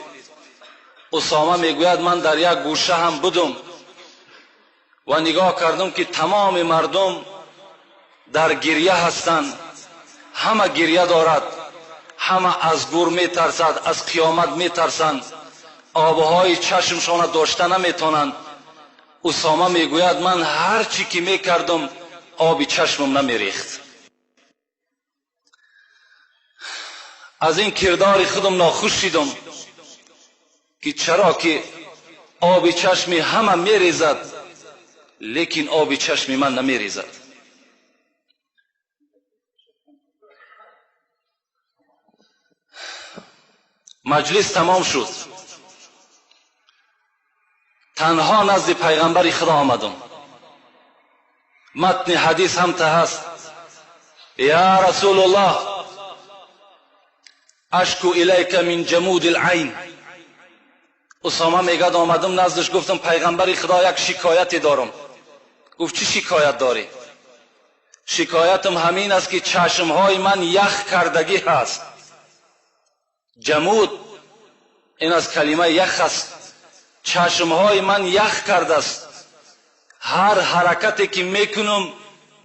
اسامه میگوید من در یک گوشه هم بودم و نگاه کردم که تمام مردم در گریه هستند، همه گریه دارد، همه از گور میترسد، از قیامت میترسند، آبهای چشمشان داشته نمیتونند. اسامه میگوید من هر چی که میکردم آبی چشمم نمیریخت. از این کردار خودم ناخوش شدم که چرا که آبی چشمی همه میریزد لیکن آبی چشمی من نمیریزد. مجلس تمام شد، تنها نزد پیغمبر خدا آمدم. متن حدیث هم ته هست: یا رسول الله اشکو الیک من جمود العین. اسامه میگد آمدم نزدش، گفتم پیغمبر خدا یک شکایتی دارم. گفت چی شکایت داری؟ شکایتم همین است که چشمهای من یخ کردگی هست. جمود این از کلمه یخ است. چشمهای من یخ کرده است، هر حرکتی که میکنم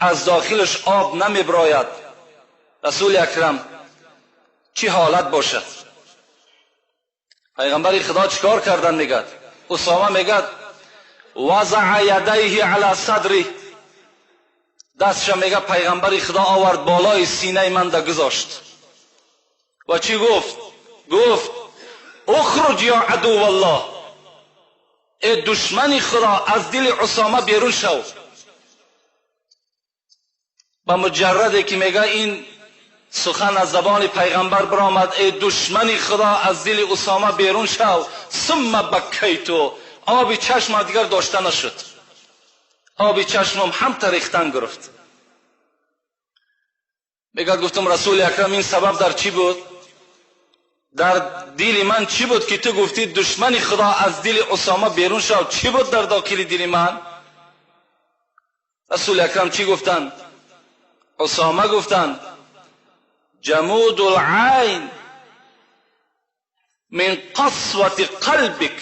از داخلش آب نمیبراید. رسول اکرم چی حالت باشد؟ پیغمبر خدا چیکار کردن میگد؟ اسامه میگد وضع یدیه علی صدری، دستش میگه پیغمبر خدا آورد بالای سینه من ده گذاشت و چی گفت؟ گفت اخرج یا عدو الله، ای دشمن خدا از دل اسامه بیرون شو. با مجردی که میگه این سخن از زبان پیغمبر برآمد ای دشمن خدا از دل اسامه بیرون شو. ثم بکیتو، آبی چشم دیگر داشته نشد، آبی چشمم هم تریختن گرفت. میگه گفتم رسول اکرم این سبب در چی بود؟ در دل من چی بود که تو گفتی دشمن خدا از دل اسامه بیرون شو؟ چی بود در داخل دل من؟ رسول اکرم چی گفتن؟ اسامه گفتن جمود العین من قسوة قلبک،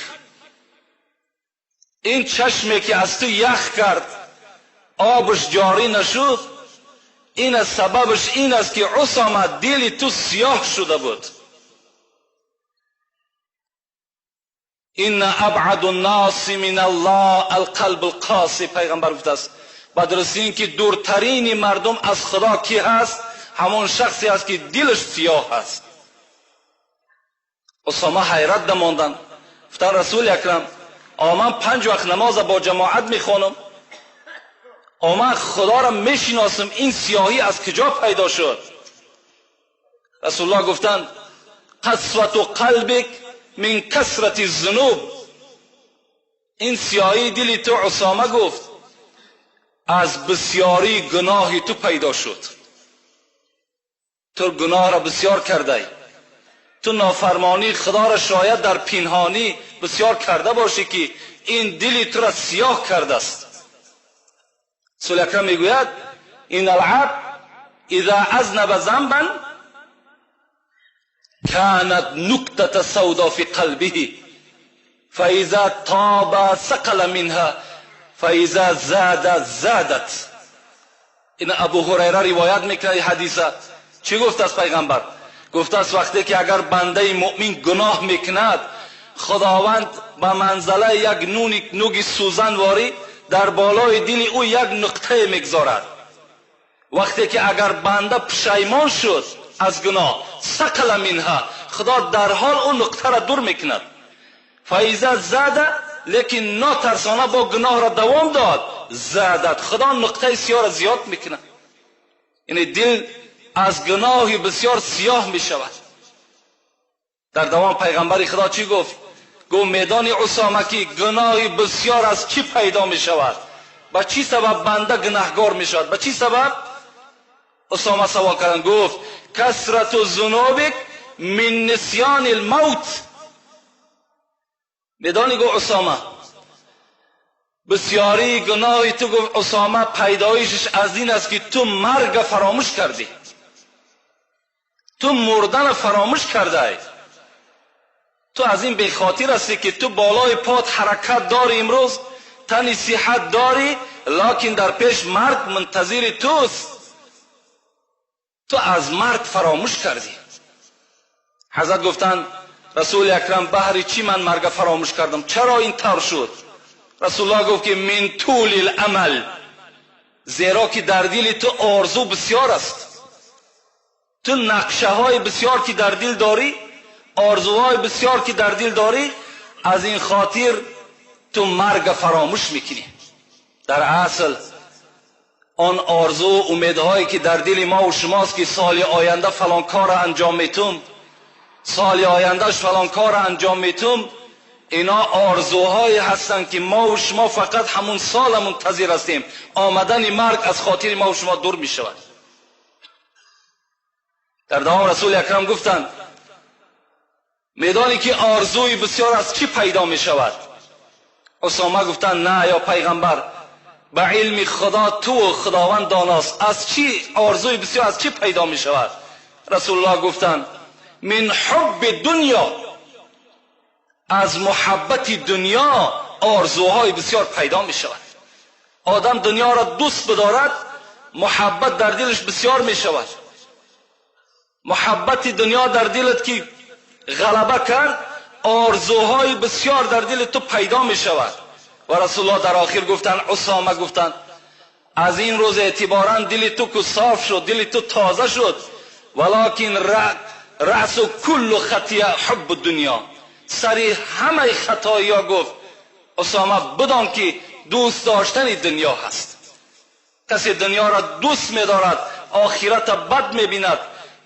این چشمی که از تو یخ کرد آبش جاری نشد، این سببش این است که اسامه دل تو سیاه شده بود. این ابعد الناس من الله القلب القاسی، پیغمبر گفته است بدرستی این که دورترین مردم از خدا کی هست؟ همون شخصی است که دلش سیاه است. اسامه حیرت ماندن، گفتن رسول اکرم من 5 وقت نماز با جماعت میخوانم، من خدا را میشناسم، این سیاهی از کجا پیدا شد؟ رسول الله گفتن قسوة قلبک من کثرت الذنوب، این سیاهی دل تو اسامه گفت از بسیاری گناهی تو پیدا شد. تو گناه را بسیار کرده، تو نافرمانی خدا را شاید در پنهانی بسیار کرده باشی که این دل تو را سیاه کرده است. رسول اکرم میگوید این العبد اذا اذنب ذنبا كانت نکتة سودا في قلبه فاذا تاب سقل منها فاذا زاد زادت. این ابو هریره روایت میکنه حدیثه. چی گفت از پیغمبر؟ گفته است وقتی که اگر بنده مؤمن گناه میکند خداوند به منزله یک نوگ سوزنواری در بالای دل او یک نقطه میگذارد. وقتی که اگر بنده پشیمان شد از گناه سقل منها، خدا در حال اون نقطه را دور میکند. فایزه زاده، لیکن ناترسانه با گناه را دوام داد، زادت، خدا نقطه سیاه را زیاد میکند. یعنی دل از گناهی بسیار سیاه می شود. در دوام پیغمبر خدا چی گفت؟ گفت میدان اسامه که گناهی بسیار از چی پیدا می شود؟ با چی سبب بنده گناهگار می شود؟ با چی سبب؟ اسامه سوال کردن، گفت کثرت الذنوب من نسیان الموت. میدانی گفت اسامه بسیاری گناهی تو، گفت اسامه پیدایشش از این است که تو مرگ فراموش کردی، تو مردن فراموش کرده ای. تو از این بخاطر هستی که تو بالای پات حرکت داری، امروز تنی صحت داری، لکن در پیش مرگ منتظر توست. تو از مرگ فراموش کردی. حضرت گفتن رسول اکرم بهر چی من مرگ فراموش کردم؟ چرا این طور شد؟ رسول الله گفت که من طول الامل، زیرا که در دل تو آرزو بسیار است، تو نقشه های بسیار که در دل داری، آرزوهای بسیار که در دل داری، از این خاطر تو مرگ فراموش میکنی. در اصل آن آرزو و امیدهایی که در دل ما و شماست که سال آینده فلان کار را انجام میتم، سال آیندهش فلان کار را انجام میتم، اینا آرزوهایی هستند که ما و شما فقط همون سال منتظر هستیم، آمدن مرگ از خاطر ما و شما دور میشود. در دوام رسول اکرم گفتند میدانی که آرزوی بسیار از چی پیدا می شود؟ اسامه گفتند نه یا پیغمبر، به علم خدا تو خداوند داناست، از چی آرزوی بسیار از چی پیدا می شود؟ رسول الله گفتند من حب دنیا، از محبت دنیا آرزوهای بسیار پیدا می شود. آدم دنیا را دوست بدارد، محبت در دلش بسیار می شود. محبت دنیا در دلت که غلبه کرد، آرزوهای بسیار در دل تو پیدا می شود. و رسول الله در آخر گفتن، اسامه گفتن از این روز اعتبارا دل تو که صاف شد، دل تو تازه شد، ولکن رأس کل خطیه حب دنیا، سری همه خطایی ها گفت اسامه بدان که دوست داشتن دنیا هست. کسی دنیا را دوست می دارد، آخرت بد می بیند،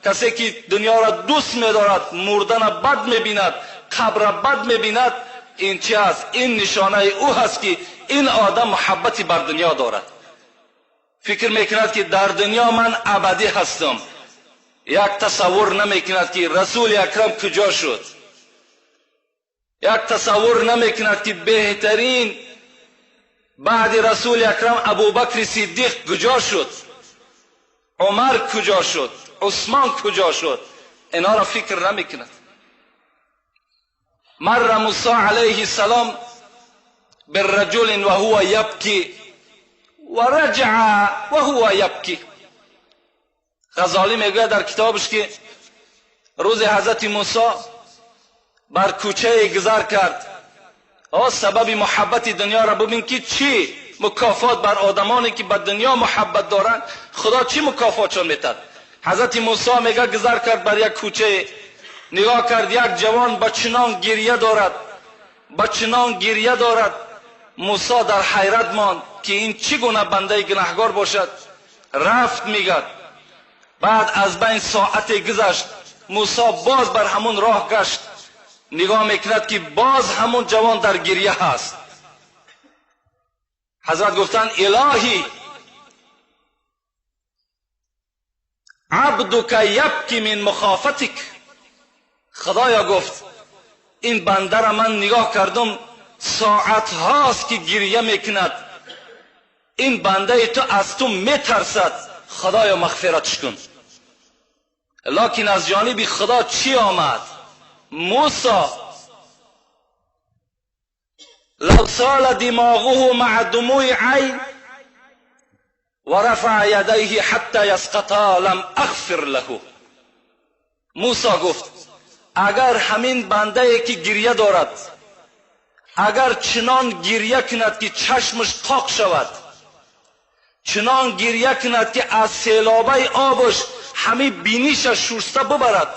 کسی که دنیا را دوست می‌دارد مردن بد می‌بیند، قبر بد می‌بیند، این چی است؟ این نشانه او هست که این آدم محبتی بر دنیا دارد. فکر میکند که در دنیا من ابدی هستم. یک تصور نمیکند که رسول اکرم کجا شد. یک تصور نمیکند که بهترین بعد رسول اکرم ابوبکر صدیق کجا شد، عمر کجا شد، عثمان کجا شد. اینا را فکر نمیکند. مر موسی علیه السلام بالرجل وهو یبکی و رجع وهو یبکی. غزالی میگه در کتابش که روز حضرت موسی بر کوچه گذر کرد. سبب محبت دنیا را ببین که چی مکافات بر آدمانی که به دنیا محبت دارند خدا چی مکافاتشون میتد. حضرت موسی میگه گذر کرد بر یک کوچه، نگاه کرد یک جوان بچنان گریه دارد، بچنان گریه دارد. موسی در حیرت ماند که این چی گونه بنده گناهگار باشد. رفت میگه. بعد از بین ساعت گذشت، موسی باز بر همون راه گشت، نگاه میکند که باز همون جوان در گریه هست. حضرت گفتند الهی عبدک یبکی من مخافتک. خدایا گفت این بنده را من نگاه کردم ساعت هاست که گریه میکند، این بنده تو از تو میترسد، خدایا مغفرتش کن. لکن از جانب خدا چی آمد؟ موسی لو سال دماغه مع دموع عین و رفع یدیه حتی یسقطا لم اغفر له. موسی گفت اگر همین بنده که گریه دارد اگر چنان گریه کند که چشمش قاق شود، چنان گریه کند که از سیلابه آبش همه بینیشش شسته ببرد،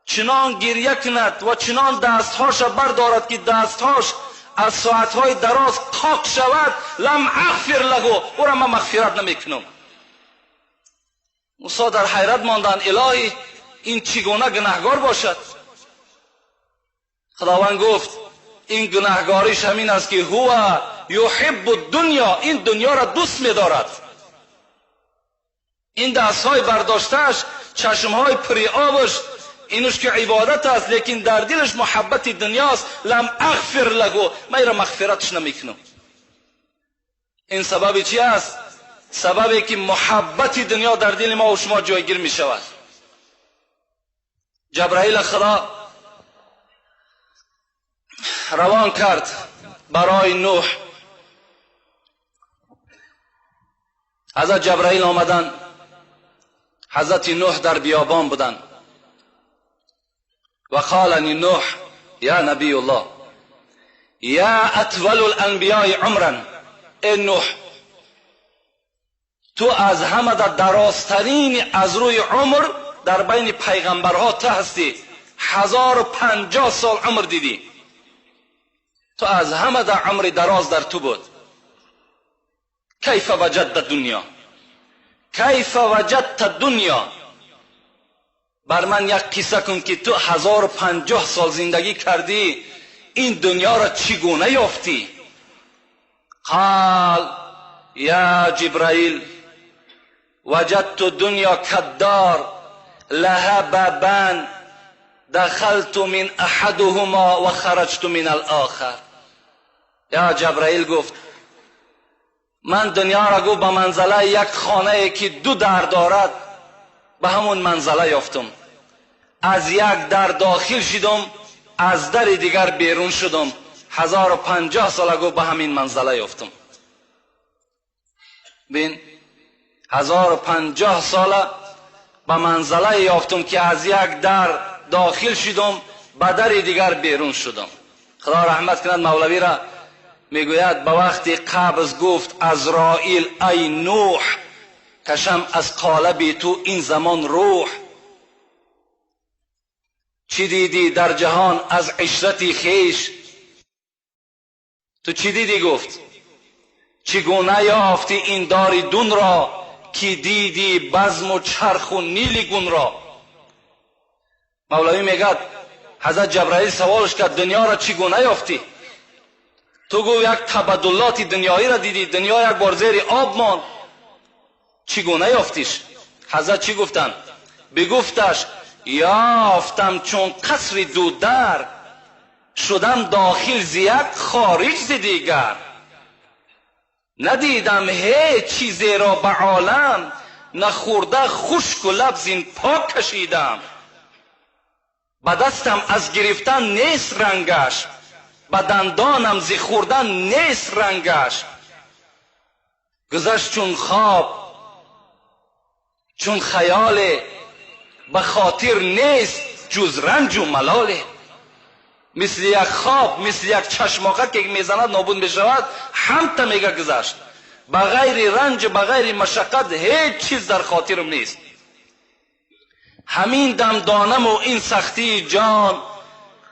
چنان گریه کند و چنان دستهاش بردارد که دستهاش از ساعتهای دراز قاق شود، لم اغفر له، او را من مغفرت نمیکنم. موسی در حیرت ماندن الهی این چگونه گناهگار باشد؟ خداوند گفت این گناهگاریش همین است که هو یحب الدنیا، این دنیا را دوست می‌دارد. این دست‌های برداشته‌اش، چشم‌های پری آبش، اینش که عبادت است لیکن در دلش محبت دنیاست. لم اغفر له، من را مغفرتش نمیکنم. این سبب چی است؟ سببی که محبت دنیا در دل ما و شما جایگیر می شود. جبرائیل خدا روان کرد برای نوح. حضرت جبرائیل آمدن، حضرت نوح در بیابان بودن و قالنی نوح یا نبی الله یا اطول الانبیاء عمرا، ای نوح تو از همه درازترین از روی عمر در بین پیغمبرها تو هستی، 1050 سال عمر دیدی، تو از همه در عمر دراز در تو بود. کیف وجدت دنیا، کیف وجدت دنیا، بر من یک قصه کن که تو 1050 سال زندگی کردی، این دنیا را چگونه یافتی؟ قال یا جبرائیل وجدت دنیا کدار لها بابان دخلت من احدهما و خرجت من الاخر. یا جبرائیل گفت من دنیا را گفت به منزله یک خانه که دو در دارد، به همون منزله یافتم. از یک در داخل شدم، از در دیگر بیرون شدم. 1050 سال گفت به همین منزله یافتم. بین 1050 سال به منزله یافتم که از یک در داخل شدم، به در دیگر بیرون شدم. خدا رحمت کند مولوی را میگوید به وقت قبض گفت عزرائیل ای نوح کشم از قالب تو این زمان روح. چی دیدی در جهان از عشرتی خیش؟ تو چی دیدی؟ گفت چگونه یافتی این دار دون را که دیدی بزم و چرخ و نیلگون را. مولوی میگه حضرت جبرائیل سوالش کرد دنیا را چگونه یافتی؟ تو گو یک تبدلات دنیایی را دیدی، دنیا یک بار زیر آب ماند، چگونه یافتیش؟ حضرت چی گفتن؟ بگفتش یافتم چون قصر دودر، شدم داخل ز یک خارج ز دیگر. ندیدم هیچ چیزی را به عالم، نخورده خشک و لب زین پاک کشیدم. به دستم از گرفتن نیست رنگش، به دندانم ز خوردن نیست رنگش. گذشت چون خواب چون خیال، به خاطر نیست جز رنج و ملال. مثل یک خواب، مثل یک چشماقه که میزند نابود میشود، همتا میگه گذشت. بغیر رنج، بغیر مشقت هیچ چیز در خاطرم نیست. همین دم دانم و این سختی جان،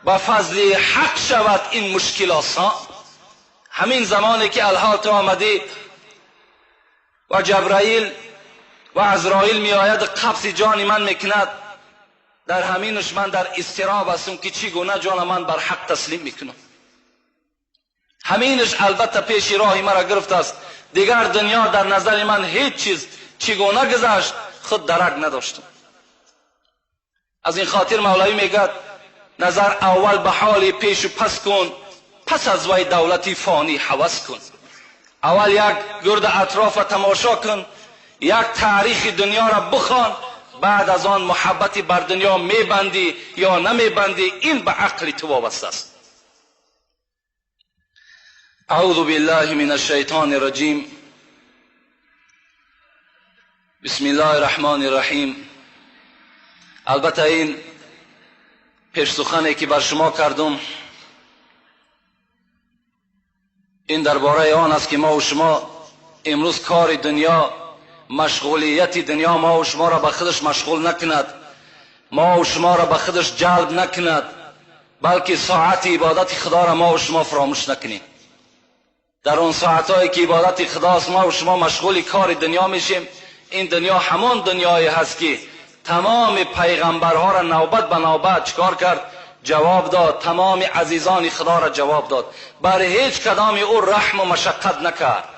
با فضل حق شود این مشکل آسان. همین زمانی که الحال تو آمدی و جبرائیل و عزرائیل می آید قبض جان من میکند، در همینش من در اضطراب هستم که چگونه جان من بر حق تسلیم میکنم. همینش البته پیش راهی مرا گرفت است. دیگر دنیا در نظر من هیچ چیز چگونه گذشت خود درک نداشتم. از این خاطر مولوی میگه نظر اول به حال پیش و پس کن، پس از وی دولتی فانی هوس کن. اول یک گرد اطراف تماشا کن، یک تاریخ دنیا را بخوان، بعد از آن محبتی بر دنیا میبندی یا نمیبندی این به عقل تو وابسته است. اعوذ بالله من الشیطان الرجیم. بسم الله الرحمن الرحیم. البته این پیش سخنی که بر شما کردم این درباره آن است که ما و شما امروز کار دنیا، مشغولیت دنیا ما و شما را به خودش مشغول نکند، ما و شما را به خودش جلب نکند، بلکه ساعت عبادت خدا را ما و شما فراموش نکنیم. در اون ساعتهایی که عبادت خداست ما و شما مشغول کار دنیا میشیم. این دنیا همان دنیایی هست که تمام پیغمبرها را نوبت به نوبت چکار کرد؟ جواب داد. تمام عزیزان خدا را جواب داد. برای هیچ کدام او رحم و مشقت نکرد.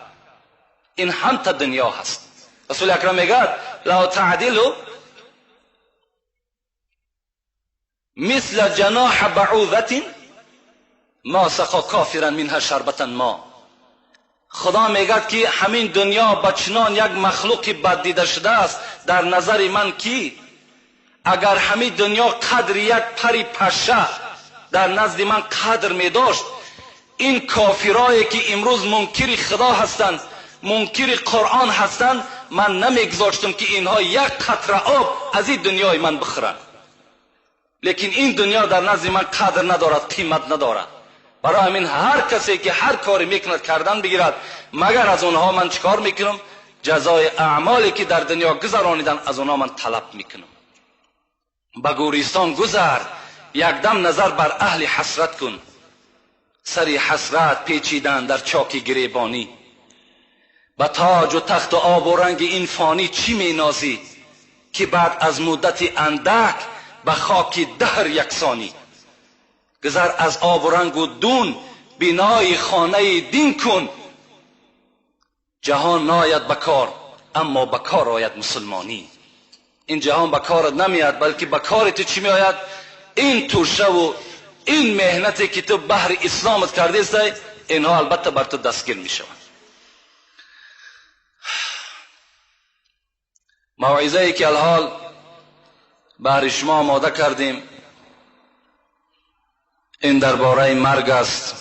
این هم تا دنیا هست. رسول اکرم میگه لو تعدلوا مثل جناح بعوضة ما سقى کافرا منها شربة ما. خدا میگه که همین دنیا بچنان یک مخلوقی بد دیده شده است در نظر من که اگر همین دنیا قدر یک پری پشه در نزد من قدر می داشت، این کافرایی که امروز منکر خدا هستند، منکر قرآن هستند، من نمیگذاشتم که اینها یک قطره آب از این دنیای من بخورند. لیکن این دنیا در نزد من قدر ندارد، قیمت ندارد. برای همین هر کسی که هر کاری میکند کردن بگیرد، مگر از اونها من چکار میکنم؟ جزای اعمالی که در دنیا گذرانیدن از اونها من طلب میکنم. به گوریستان گذر، یک دم نظر بر اهل حسرت کن. سری حسرت پیچیدن در چاک گریبانی. به تاج و تخت و آب و رنگ این فانی چی می نازی که بعد از مدت اندک به خاک دهر یکسانی. گذر از آب و رنگ و دون بنای خانه دین کن. جهان ناید بکار اما بکار آید مسلمانی. این جهان بکارت نمیاد، بلکه بکار تو چی می آید؟ این توشه و این مهنتی که تو بحر اسلامت کرده است، اینها البته بر تو دستگیر می شود. موعظه ای که الحال بر شما آماده کردیم این درباره مرگ است.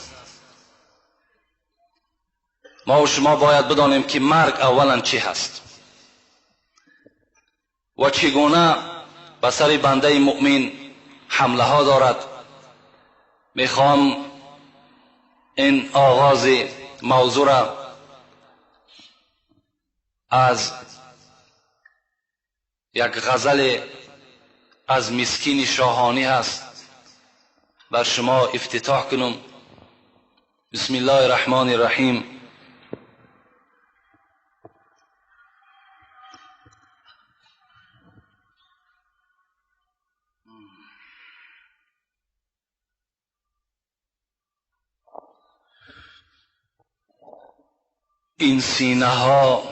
ما و شما باید بدانیم که مرگ اولا چی هست و چگونه به سر بنده مؤمن حمله ها دارد. میخوام این آغاز موضوع را از یک غزل از مسکین شاهانی هست بر شما افتتاح کنم. بسم الله الرحمن الرحیم. این سینه ها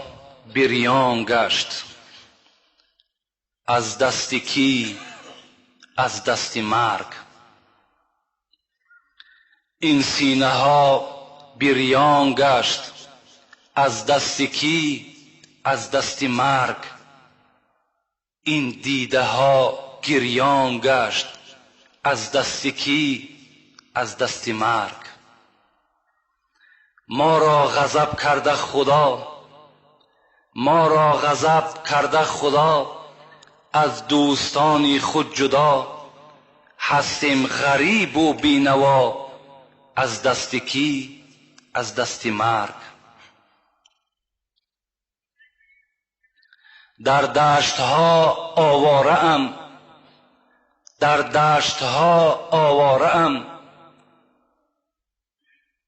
بریان گشت از دست کی؟ از دست مرگ. این سینه ها بریان گشت از دست کی؟ از دست مرگ. این دیده ها گریان گشت از دست کی؟ از دست مرگ. ما را غضب کرده خدا، ما را غضب کرده خدا، از دوستان خود جدا، هستیم غریب و بینوا از دست کی؟ از دست مرگ. در دشت ها آواره ام، در دشت ها آواره ام،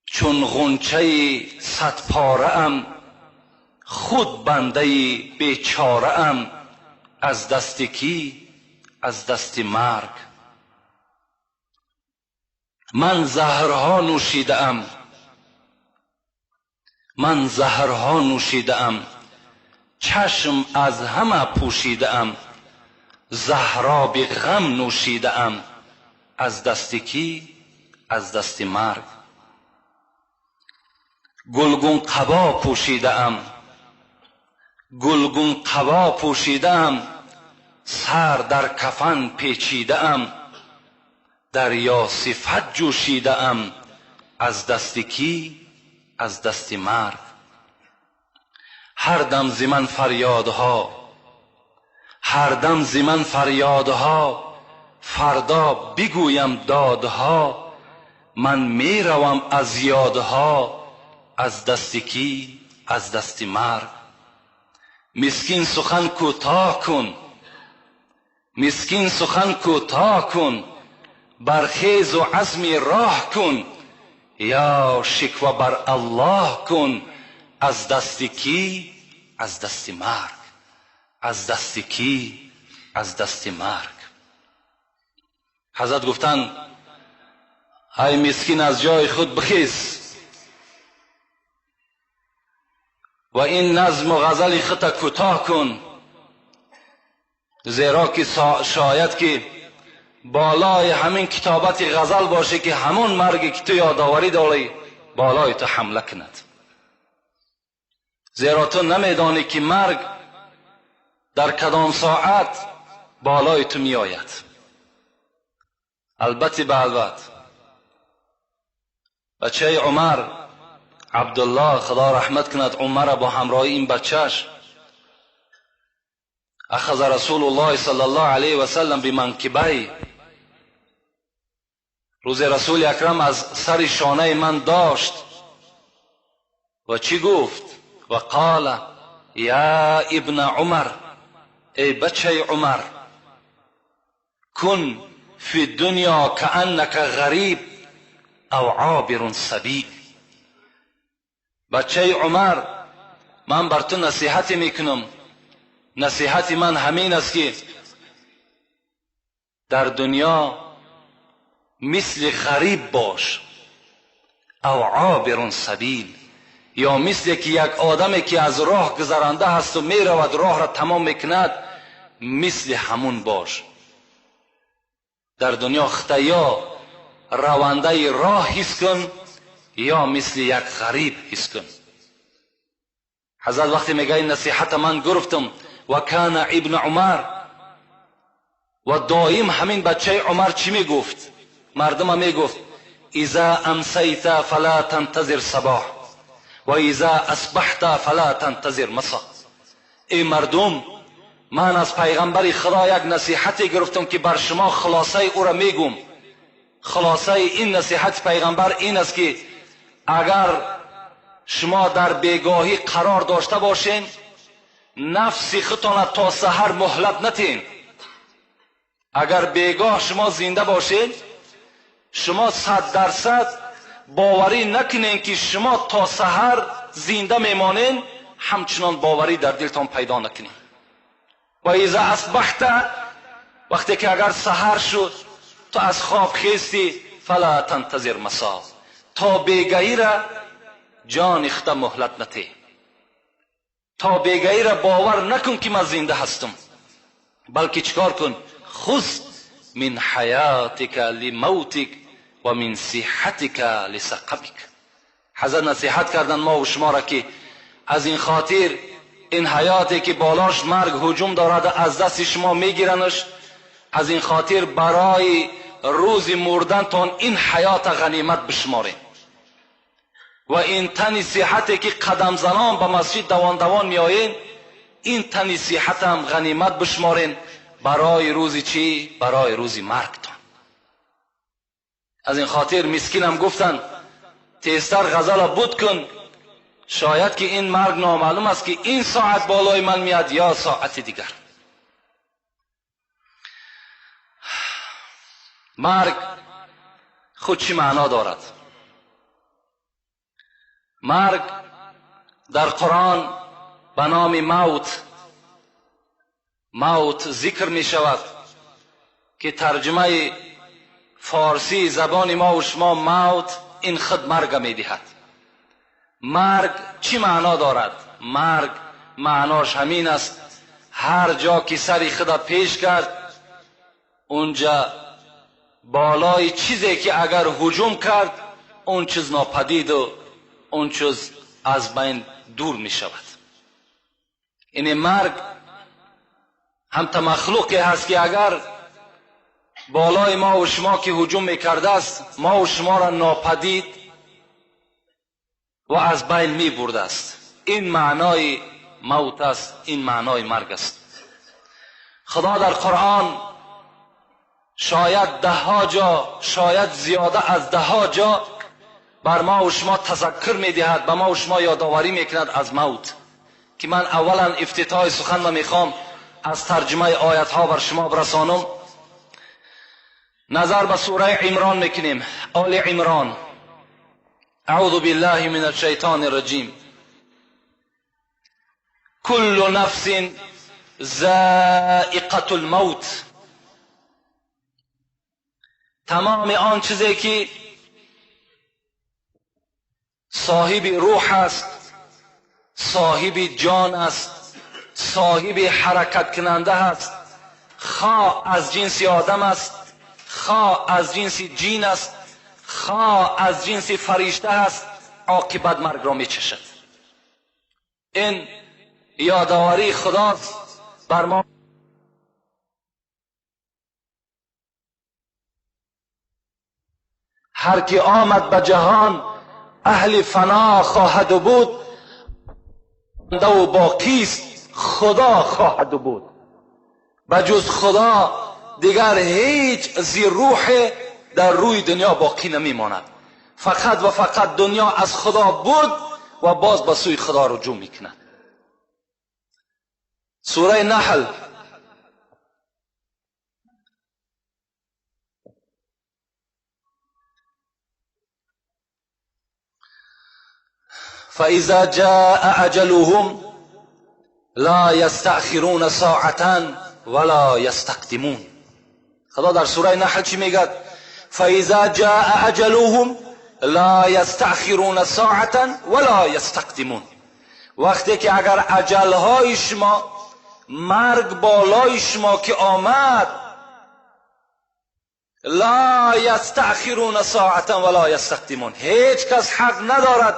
چون غنچه صد پاره ام، خود بنده بیچاره ام از دست کی؟ از دست مرگ. من زهرها نوشیده ام، من زهرها نوشیده ام، چشم از همه پوشیده ام، زهراب غم نوشیده ام از دست کی؟ از دست مرگ. گلگون قبا پوشیده ام، گلگون قبا پوشیده ام، سر در کفن پیچیده ام، دریا صفت جوشیده ام از دست کی؟ از دست مرگ. هر دم ز من فریادها، هر دم ز من فریادها، فردا بگویم دادها، من می روم از یادها از دست کی؟ از دست مرگ. مسکین سخن کوتاه کن، مسکین سخن کوتاه کن، برخیز و عزم راه کن، یا شکوه بر الله کن از دست کی؟ از دست مرگ. از دست کی؟ از دست مرگ. حضرت گفتند ای مسکین از جای خود بخیز و این نظم و غزل خود کوتاه کن، زیرا که شاید که بالای همین کتابت غزل باشه که همون مرگی که تو یادآوری داری بالای تو حمله کند. زیرا تو نمیدانی که مرگ در کدام ساعت بالای تو می آید. البته به البته بچه عمر عبدالله خدا رحمت کند، عمر با همراهی این بچهش اخذ رسول الله صلی الله علیه و سلم بمنکبه، روز رسول اکرم از سر شانه من داشت و چی گفت؟ و قال یا ابن عمر، ای بچه عمر، کن فی الدنیا کأنک غریب او عابر سبیل. بچه عمر، من بر تو نصیحت میکنم، نصیحت من همین است که در دنیا مثل غریب باش او عابر سبیل، یا مثل که یک آدمی که از راه گذرانده هست و میرود راه را تمام میکند مثل همون باش. در دنیا خطایا رونده راه حس کن یا مثل یک غریب حس کن. حضرت وقتی میگه این نصیحت من گرفتم و کان ابن عمر، و دائم همین بچه عمر چی میگفت؟ مردم میگفت اذا امسیت فلا تنتظر صباح و اذا اصبحت فلا تنتظر مساء. ای مردم، من از پیغمبر خدا یک نصیحتی گرفتم که بر شما خلاصه او را میگم. خلاصه این نصیحت پیغمبر این است که اگر شما در بیگاهی قرار داشته باشین، نفس خودتان تا سحر مهلت ندین. اگر بیگاه شما زنده باشین، شما 100% باوری نکنین که شما تا سحر زنده میمانین، همچنان باوری در دلتان پیدا نکنین. و اذا اصبحت، وقتی که اگر سحر شد تو از خواب خیستی، فلا تنتظر مساء، تا بیگاهی را جان خود مهلت نده. تا بگهی را باور نکن که من زنده هستم، بلکه چیکار کن؟ خذ من حیاتک لموتک و من صحتک لسقمک. حضرت نصیحت کردن ما و شما را که از این خاطر این حیاتی که بالاش مرگ هجوم دارد از دست شما میگیرنش، از این خاطر برای روز مردنتان این حیات غنیمت بشمارین و این تن صحتی که قدم زنان به مسجد دوان دوان میآیین، این تن صحت هم غنیمت بشمارین برای روزی چی؟ برای روزی مرگتان. از این خاطر مسکینم گفتن تیزتر غزل بود کن، شاید که این مرگ نامعلوم است که این ساعت بالای من میاد یا ساعت دیگر. مرگ خود چی معنا دارد؟ مرگ در قرآن به نام موت ذکر می شود که ترجمه فارسی زبان ما و شما موت این خود مرگ می دهد. مرگ چی معنا دارد؟ مرگ معناش همین است هر جا که سری خدا پیش کرد اونجا بالای چیزی که اگر هجوم کرد اون چیز ناپدید و اون چیز از بین دور می شود. این مرگ هم مخلوقی هست که اگر بالای ما و شما که هجوم می کرده است ما و شما را ناپدید و از بین می برده است. این معنای موت است، این معنای مرگ است. خدا در قرآن شاید 10 جا، شاید زیاده از 10 جا بر ما و شما تذکر می دهد، به ما و شما یادآوری می کند از موت. که من اولا افتتاح سخن را می خوام از ترجمه آیت ها بر شما برسانم. نظر به سوره عمران میکنیم. آل عمران. اعوذ بالله من الشیطان الرجیم. كل نفس ذائقة الموت. تمام آن چیزی که صاحب روح است، صاحب جان است، صاحب حرکت کننده است، خواه از جنس آدم است، خواه از جنس جین است، خواه از جنس فرشته است، عاقبت مرگ را می چشد. این یادآوری خداست بر ما. هر که آمد به جهان اهل فنا خواهد بود و باقیست خدا خواهد بود. بجز خدا دیگر هیچ ذی روح در روی دنیا باقی نمیماند. فقط و فقط دنیا از خدا بود و باز به سوی خدا رجوع میکند. سوره نحل فإذا جاء أجلهم لا يستأخرون ساعة ولا يستقدمون. خدا در سوره نحل چی میگه؟ فإذا جاء أجلهم لا يستأخرون ساعة ولا يستقدمون. وقتی که اگر اجلهای شما، مرگ بالای شما که آمد، لا يستأخرون ساعة ولا يستقدمون، هیچ کس حق ندارد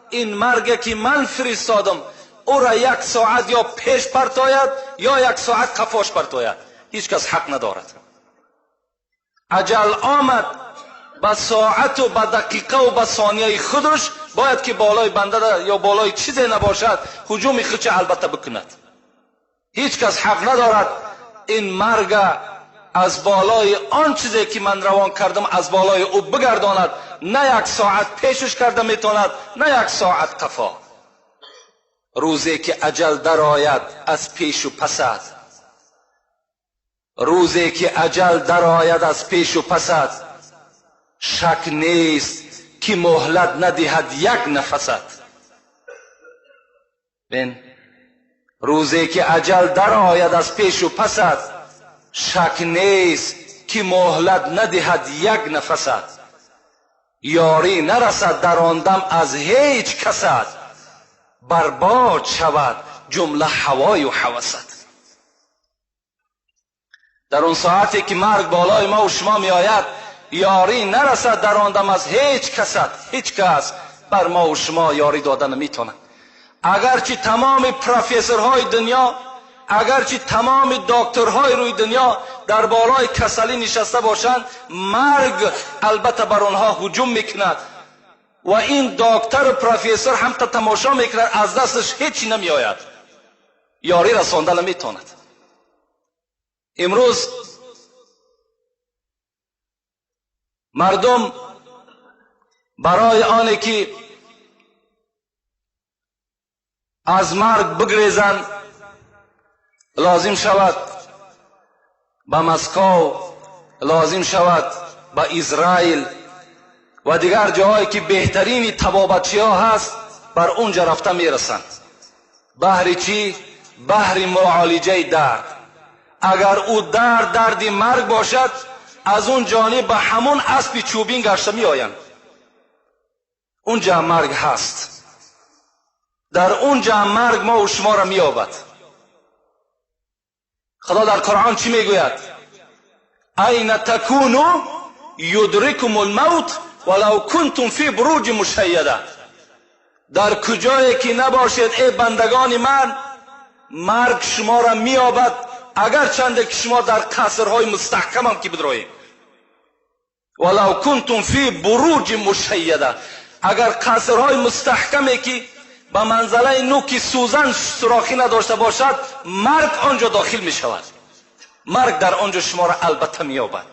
این مرگ که من فرستادم او را 1 ساعت یا پیش پرتاید یا 1 ساعت قفاش پرتاید. هیچ کس حق ندارد. اجل آمد به ساعت و به دقیقه و به ثانیه خودش باید که بالای بنده یا بالای چیزی نباشد هجوم خودش البته بکند. هیچ کس حق ندارد این مرگ از بالای آن چیزی که من روان کردم از بالای او بگرداند. نه 1 ساعت پیشش کرده میتواند، نه 1 ساعت قفا. روزی که اجل در آید از پیش و پسد، روزی که اجل در آید از پیش و پسد، شک نیست که مهلت ندهد 1 نفست. بین روزی که اجل در آید از پیش و پسد، شک نیست که مهلت ندهد 1 نفست. یاری نرسد در آن دم از هیچ کست، برباد شود جمله هوای و هوست. در اون ساعتی که مرگ بالای ما و شما می آید، یاری نرسد در آن دم از هیچ کس بر ما و شما یاری دادن نمی تواند. اگرچه تمام پروفسورهای دنیا، اگرچه تمام دکترهای روی دنیا در بالای کسلی نشسته باشند، مرگ البته بر آنها هجوم میکند و این دکتر و پروفسور هم تماشا میکند، از دستش هیچی نمی آید، یاری رساندن نمی تواند. امروز مردم برای آنه که از مرگ بگریزند لازم شود به مسکو، لازم شود به اسرائیل و دیگر جاهایی که بهترین طبابتچی ها هست، بر اونجا رفته میرسند. بهر چی؟ بهر معالجه درد. اگر او درد مرگ باشد، از اون جانب به همون اسب چوبین گشته می آیند. اونجا مرگ هست، در اونجا مرگ ما و شما را می یابد. خدا در قرآن چی می گوید؟ این تکونو یدرکم الموت ولو کنتم فی بروج مشیده. در کجایی که نباشید ای بندگان من، مرگ شما را می یابد، اگر چنده که شما در قصرهای مستحکم هم که بدروید. ولو کنتم فی بروج مشیده، اگر قصرهای مستحکمی که به منزله نوک سوزن سوراخی نداشته باشد، مرگ آنجا داخل می شود. مرگ در آنجا شما را البته می یابد.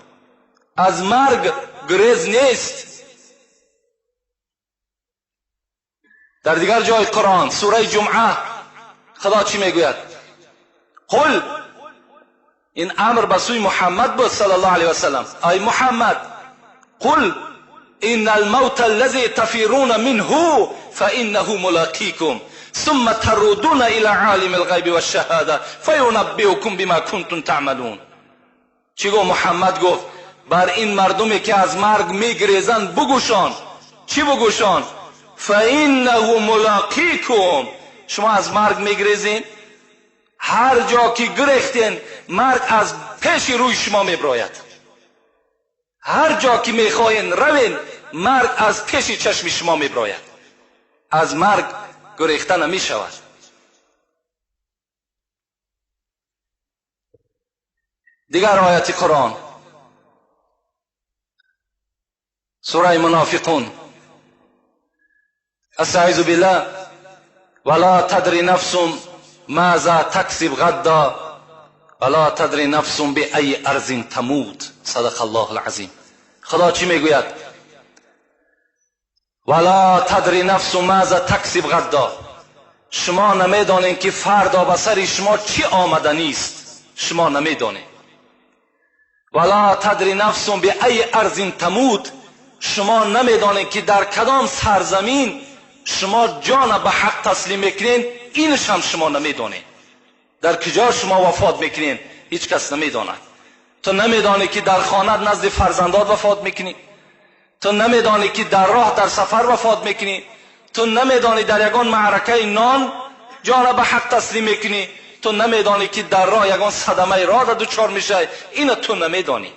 از مرگ گریز نیست. در دیگر جای قرآن سوره جمعه خدا چی می گوید؟ قل، این امر به سوی محمد بود صلی الله علیه وسلم. ای محمد، قل ان الموت الذي تفرون منه فانه ملاقيكم ثم تردون الى عالم الغیب والشهاده فینبئکم بما کنتم تعملون. چی گفت محمد؟ گفت بر این مردمی که از مرگ میگریزند بگوشان. چی بگوشان؟ فانه ملاقيكم. شما از مرگ میگریزین، هر جا که گریختین مرگ از پیش روی شما میبراید. هر جا که میخواین روین مرگ از پیش چشم شما میبراید. از مرگ گریختن نمی شود. دیگر آیت قرآن سوره منافقون، استعیذ بالله ولا تدری نفس ماذا تکسب غدا ولا تدری نفس بأی ارض تموت. صدق الله العظیم. خدا چی میگوید؟ ولا تدری نفس ماذا تکسب غدا. شما نمیدانید که فردا به سر شما چی آمدنی است. شما نمیدانید. ولا تدری نفس بأی ارض تموت. شما نمیدانید که در کدام سرزمین شما جان به حق تسلیم میکنین، اینش هم شما نمیدانید. در کجا شما وفات میکنین هیچ کس نمیداند. تو نمیدانی که در خانه نزد فرزندات وفات میکنی، تو نمیدانی که در راه در سفر وفات میکنی، تو نمیدانی در یگان معرکه نان جان به حق تسلیم میکنی، تو نمیدانی که در راه یگان صدمه راه را دچار میشه. این تو نمیدانی،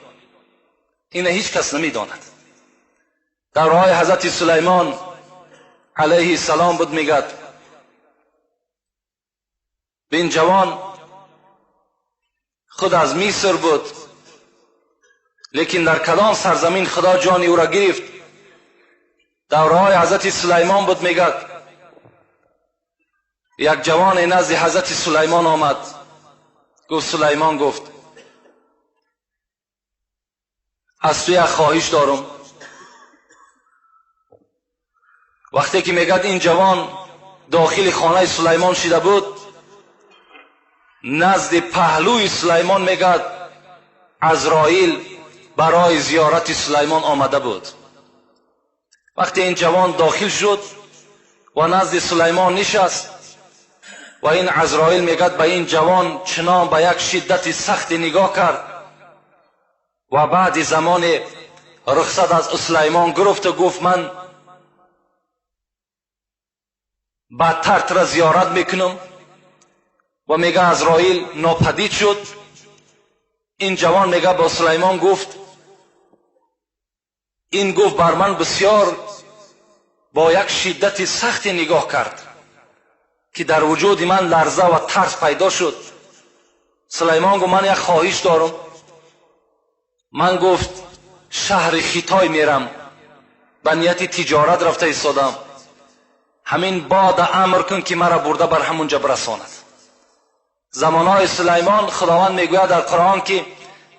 این هیچ کس نمیداند. در راه حضرت سلیمان علیه السلام بود، میگد این جوان خود از مصر بود، لیکن در کدام سرزمین خدا جانی او را گرفت. دورهای حضرت سلیمان بود، میگد یک جوان نزد حضرت سلیمان آمد. گفت سلیمان گفت از تو یک خواهش دارم. وقتی که میگد این جوان داخل خانه سلیمان شده بود، نزد پهلوی سلیمان میگد عزرائیل برای زیارت سلیمان آمده بود. وقتی این جوان داخل شد و نزد سلیمان نشست و این عزرائیل میگد به این جوان چنان به یک شدت سخت نگاه کرد و بعد زمان رخصت از سلیمان گرفت و گفت من بدتر را زیارت میکنم و میگه عزرائیل ناپدید شد. این جوان میگه با سلیمان گفت، این گفت بر من بسیار با یک شدت سختی نگاه کرد که در وجود من لرزه و ترس پیدا شد. سلیمان گفت من یک خواهش دارم. من گفت شهر خیتای میرم، به نیت تجارت رفته ایستادم. همین باد امر کن که مرا برده بر همونجا برساند. زمانهای سلیمان خداوند میگوید در قرآن که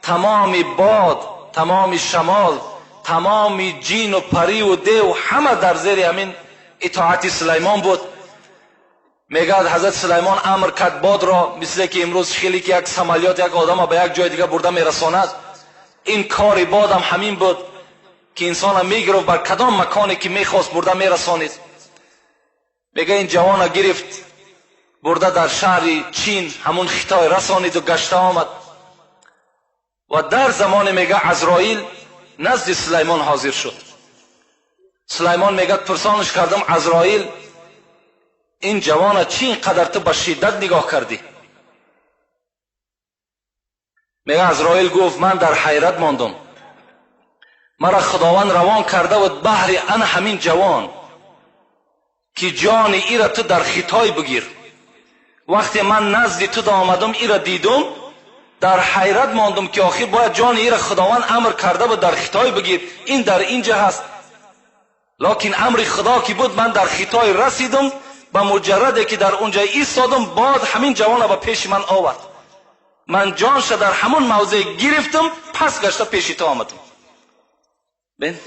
تمام باد، تمام شمال، تمام جین و پری و دیو همه در زیر همین اطاعت سلیمان بود. میگه حضرت سلیمان امر کرد باد را، مثل که امروز خیلی که یک سمالیات یک آدم به یک جای دیگه برده میرساند، این کار باد هم همین بود که انسان میگرفت بر کدام مکانی که میخواست برده میرسانید. میگه این جوان گرفت برده در شهر چین همون خیتای رسانید و گشته آمد. و در زمان میگه عزرائیل نزد سلیمان حاضر شد. سلیمان میگه پرسانش کردم عزرائیل این جوان چی اینقدر تو به شدت نگاه کردی؟ میگه عزرائیل گفت من در حیرت ماندم. مرا خداوند روان کرده بود بهر ان همین جوان که جان ای را تو در خیتای بگیر. وقتی من نزد تو آمدم ای را دیدم، در حیرت ماندم که آخر باید جان ای را خداوند امر کرده بود در خیتای بگیر، این در اینجا هست. لکن امر خدا کی بود من در خیتای رسیدم، به مجرد که در اونجا ایستادم باد همین جوان را به پیش من آورد. من جانش در همون موضع گرفتم، پس گشته پیش تو آمدم. بین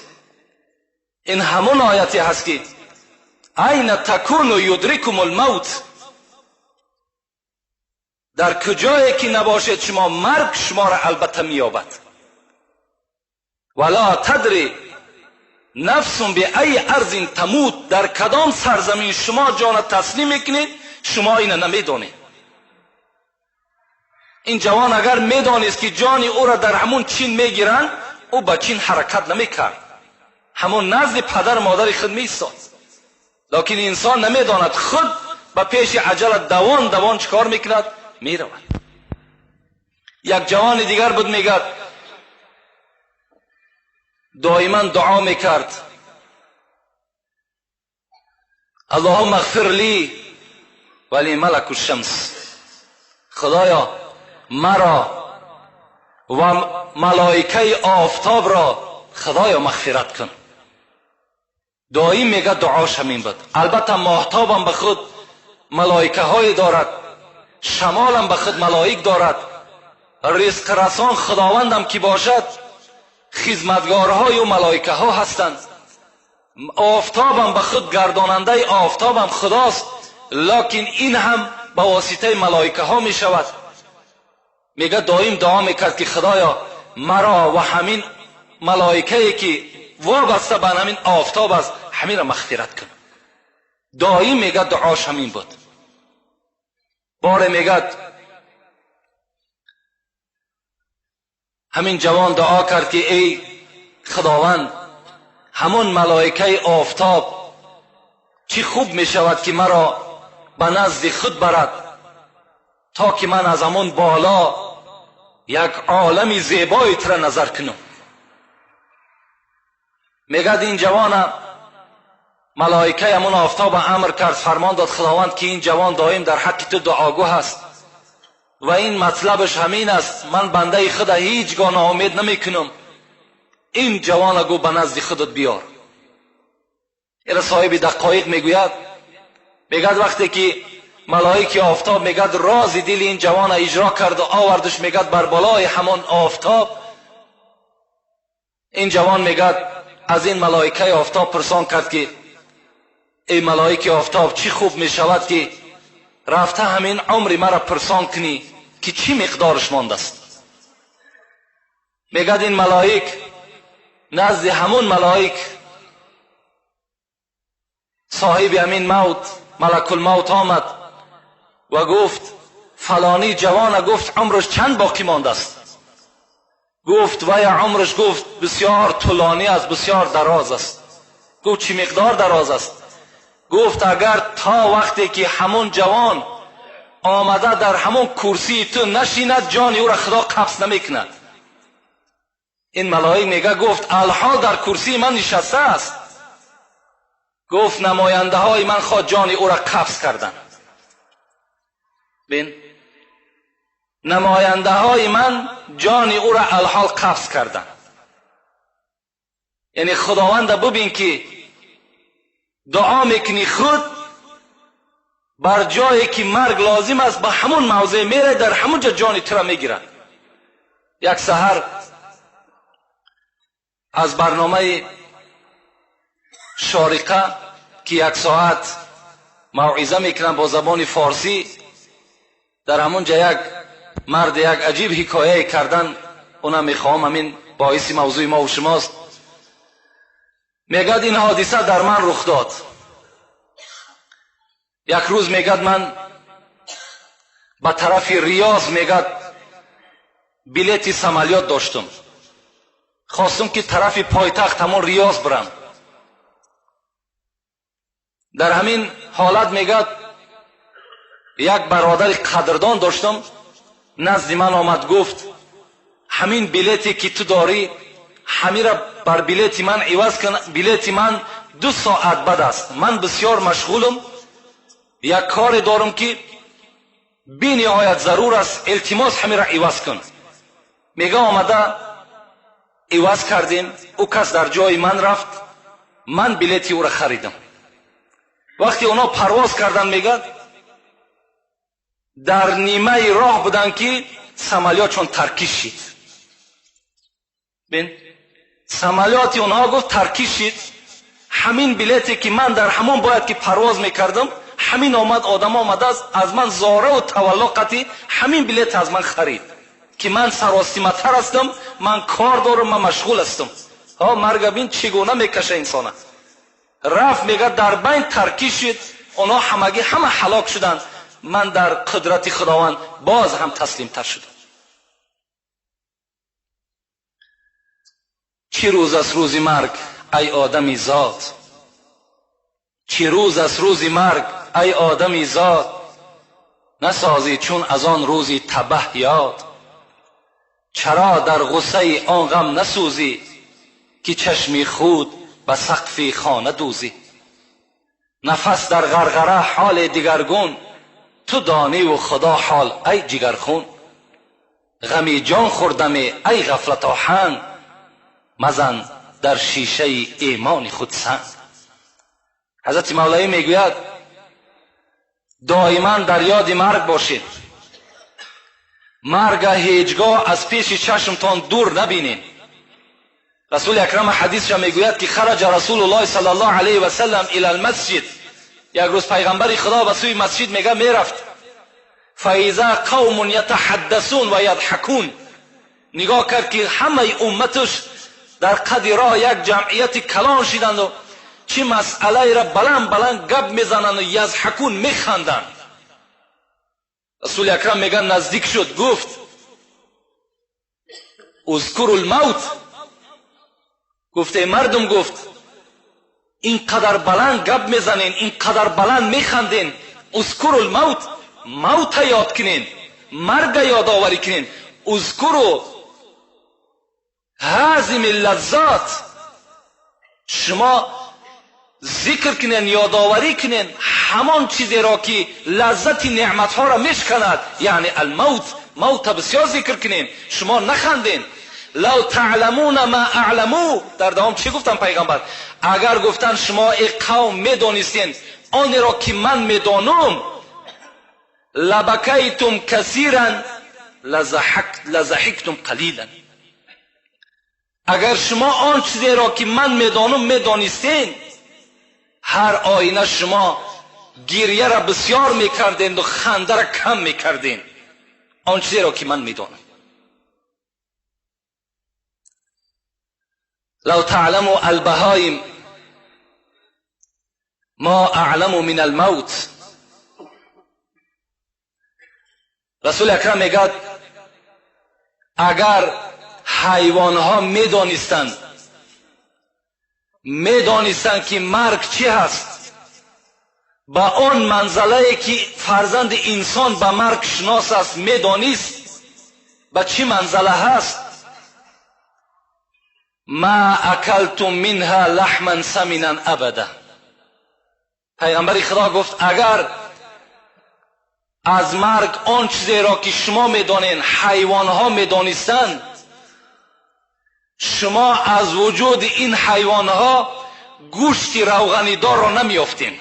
این همون آیتی هست که این تکون یدرکم الموت، در کجایی که نباشد شما مرگ شما را البته مییابد. ولا تدری نفس به ای ارض تموت، در کدام سرزمین شما جان تسلیم میکنید شما اینو نمیدونید. این جوان اگر میدانست که جان او را در همون چین میگیرند، او به چین حرکت نمیکرد، همون نزد پدر مادر خود میستاد. لکن انسان نمیداند خود به پیش عجله دوان چکار میکند؟ میرود. یک جوان دیگر بود میگه دائما دعا میکرد اللهم اغفر لی ولی ملک الشمس، خدایا مرا و ملائکه آفتاب را خدایا مغفرت کن. دائم میگه دعاش همین بود. البته ماهتاب هم به خود ملائکه های دارد، شمال هم به خود ملائک دارد، رزق رسان خداوندم که باشد خدمتگارهای و ملائکه ها هستند. آفتاب هم به خود گرداننده آفتاب هم خداست، لکن این هم به واسطه ملائکه ها می شود. میگه دائم دعا میکرد که خدایا مرا و همین ملائکه که وابسته به همین آفتاب است همین را مغفرت کن. دائم میگه دعاش همین بود. باره میگه همین جوان دعا کرد که ای خداوند همون ملائکه آفتاب چی خوب می شود که مرا به نزد خود برد تا که من از همون بالا یک عالم زیبایی را نظر کنم. میگه این جوان ملائکه همون آفتاب امر کرد، فرمان داد خداوند که این جوان دائم در حق تو دعاگو هست و این مطلبش همین است، من بنده خدا هیچگاه ناامید نمی کنم، این جوان گو به نزد خودت بیار. این صاحب دقایق میگوید، میگد وقتی که ملائکه آفتاب میگد راز دل این جوان اجرا کرد و آوردش میگد بر بالای همان آفتاب، این جوان میگد از این ملائکه آفتاب پرسان کرد که ای ملائکه آفتاب چی خوب میشود که رفته همین عمر مرا پرسان کنی که چی مقدارش مانده است. میگد این ملائک نزد همون ملائک صاحب همین موت ملک الموت آمد و گفت فلانی جوان گفت عمرش چند باقی مانده است؟ گفت وای عمرش گفت بسیار طولانی است، بسیار دراز است. گفت چی مقدار دراز است؟ گفت اگر تا وقتی که همون جوان آمده در همون کرسی تو نشیند جان او را خدا قبض نمیکند. این ملائک میگه گفت الحال در کرسی من نشسته است. گفت نماینده های من خود جان او را قبض کردند. بین نماینده های من جان او را الحال قبض کردند. یعنی خداوند ببین که دعا میکنی خود بر جایی که مرگ لازم است به همون موضع میره، در همون جا جان تو را میگیرد. یک سحر از برنامه شارقه که 1 ساعت موعظه میکنن با زبان فارسی، در همون جا یک مرد یک عجیب حکایه کردن، اونم میخوام همین باعث موضوع ما و شماست. میگد این حادثه در من رخ داد. یک روز میگد من به طرف ریاض میگد بلیت سمالیات داشتم، خواستم که طرف پایتخت همون ریاض برم. در همین حالت میگد یک برادر قدردان داشتم نزد من آمد، گفت همین بلیتی که تو داری همین را بر بلیت من عوض کن، بلیت من 2 ساعت بعد است، من بسیار مشغولم، یک کار دارم که بی نهایت ضرور است، التماس همین را عوض کن. میگه آمده عوض کردیم، او کس در جای من رفت، من بلیت او را خریدم. وقتی اونا پرواز کردن میگه در نیمه راه بودن که سمالیات چون ترکیش شد. بین سمالیات اونها گفت ترکیش شد. همین بلیتی که من در همون باید که پرواز میکردم همین آمد، آدم آمده از من زاره و تولاقتی همین بلیت از من خرید که من سراسیمتر هستم، من کار دارم، من مشغول هستم. ها مرگ بین چگونه میکشه انسانه. رفت میگه در بین ترکیش شد، اونا همه هلاک شدن، من در قدرت خداوند باز هم تسلیم تر شدم. چه روز است روز مرگ ای آدمی ذات، چه روز است روز مرگ ای آدمی ذات، نسازی چون از آن روزی تبه یاد. چرا در غصه آن غم نسوزی که چشمی خود به سقف خانه دوزی. نفس در غرغره حال دیگرگون، تو دانی و خدا حال ای جگرخون. غمی جان خوردمی ای غفلت آهن، مزن در شیشه ایمان خود سنگ. حضرت مولوی میگوید دائما در یاد مرگ باشید، مرگ هیچگاه از پیش چشمتان دور نبینید. رسول اکرم حدیثش میگوید که خرج رسول الله صلی الله علیه و سلم الی المسجد، یک روز پیغمبر خدا به سوی مسجد میگه میرفت، فاذا قوم یتحدثون و یضحکون، نگاه کرد که همه امتش در قد راه یک جمعیت کلان شدند و چه مسئله را بلند بلند گپ میزنند و یضحکون میخندند. رسول اکرم میگه نزدیک شد، گفت اذکروا الموت. گفته مردم، گفت اینقدر بلند گپ میزنین، اینقدر بلند میخندین، اذکروا الموت، موت یاد کنین، مرگ یاد آوری کنین. اذکروا هازم اللذات، شما ذکر کنین، یادآوری کنین همان چیزی را که لذت نعمت ها را میشکند، یعنی الموت. موت بسیار ذکر کنین، شما نخندین. لو تعلمون ما اعلمو، در دوام چی گفتن پیغمبر؟ اگر گفتن شما ای قوم میدانستین آن را که من میدانم، لبکیتم کثیرا لضحکتم قلیلا. اگر شما آن چیزی را که من میدانم میدانستین، هر آینه شما گریه را بسیار میکردین و خنده را کم میکردین. آن چیزی را که من میدانم. لو تعلموا البهائم ما اعلم من الموت. رسول اکرم میگه اگر حیوان ها میدانستند که مرگ چی هست، با اون منزله که فرزند انسان به مرگ شناس است میدانست به چی منزله هست. ما اکلتم منها لحما سمنا ابدا. پیغمبر خدا گفت اگر از مرگ آن چیزی را که شما میدانین حیوان ها میدانستند، شما از وجود این حیوان ها گوشت روغنی دار را نمیافتین.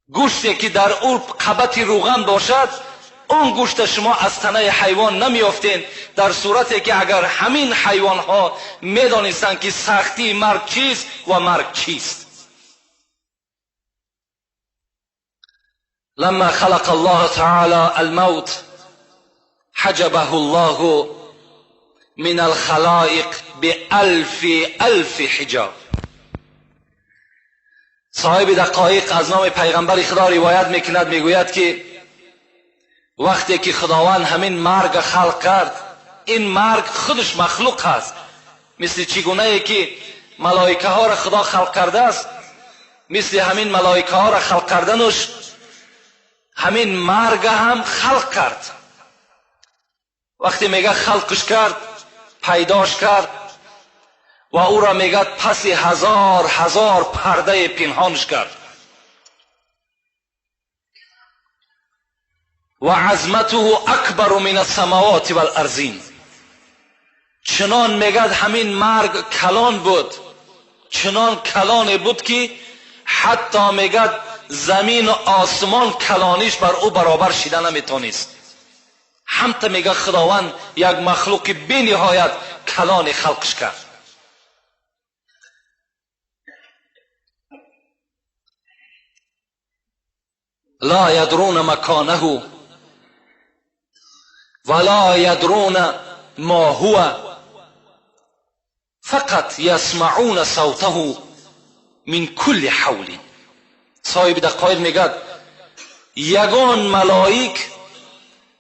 گوشتی که در او قبط روغن باشد اون گوشت شما از تنه حیوان نمیافتین، در صورتی که اگر همین حیوان ها میدانستند که سختی مرگ چیست و مرگ چیست. لما خلق الله تعالى الموت حجبه الله من الخلائق بألف حجاب. صاحب دقایق از نام پیغمبر خدا روایت میکند، میگوید که وقتی که خداوند همین مرگ خلق کرد، این مرگ خودش مخلوق است. مثل چگونه که ملائکه ها را خدا خلق کرده است، مثل همین ملائکه ها را خلق کردنش همین مرگ هم خلق کرد. وقتی میگه خلقش کرد، پیداش کرد و او را میگه پس هزار پرده پنهانش کرد. و عظمته اکبر من السماوات والارضین. چنان میگه همین مرگ کلان بود، چنان کلان بود که حتی میگه زمین و آسمان کلانیش بر او برابر شده نمیتونست. همتا میگه خداوند یک مخلوق بی نهایت کلان خلقش کرد. لا یدرون مکانه ولا یدرون ما هو فقط یسمعون صوته من کل حول. صاحب دقایق میگه یگان ملائک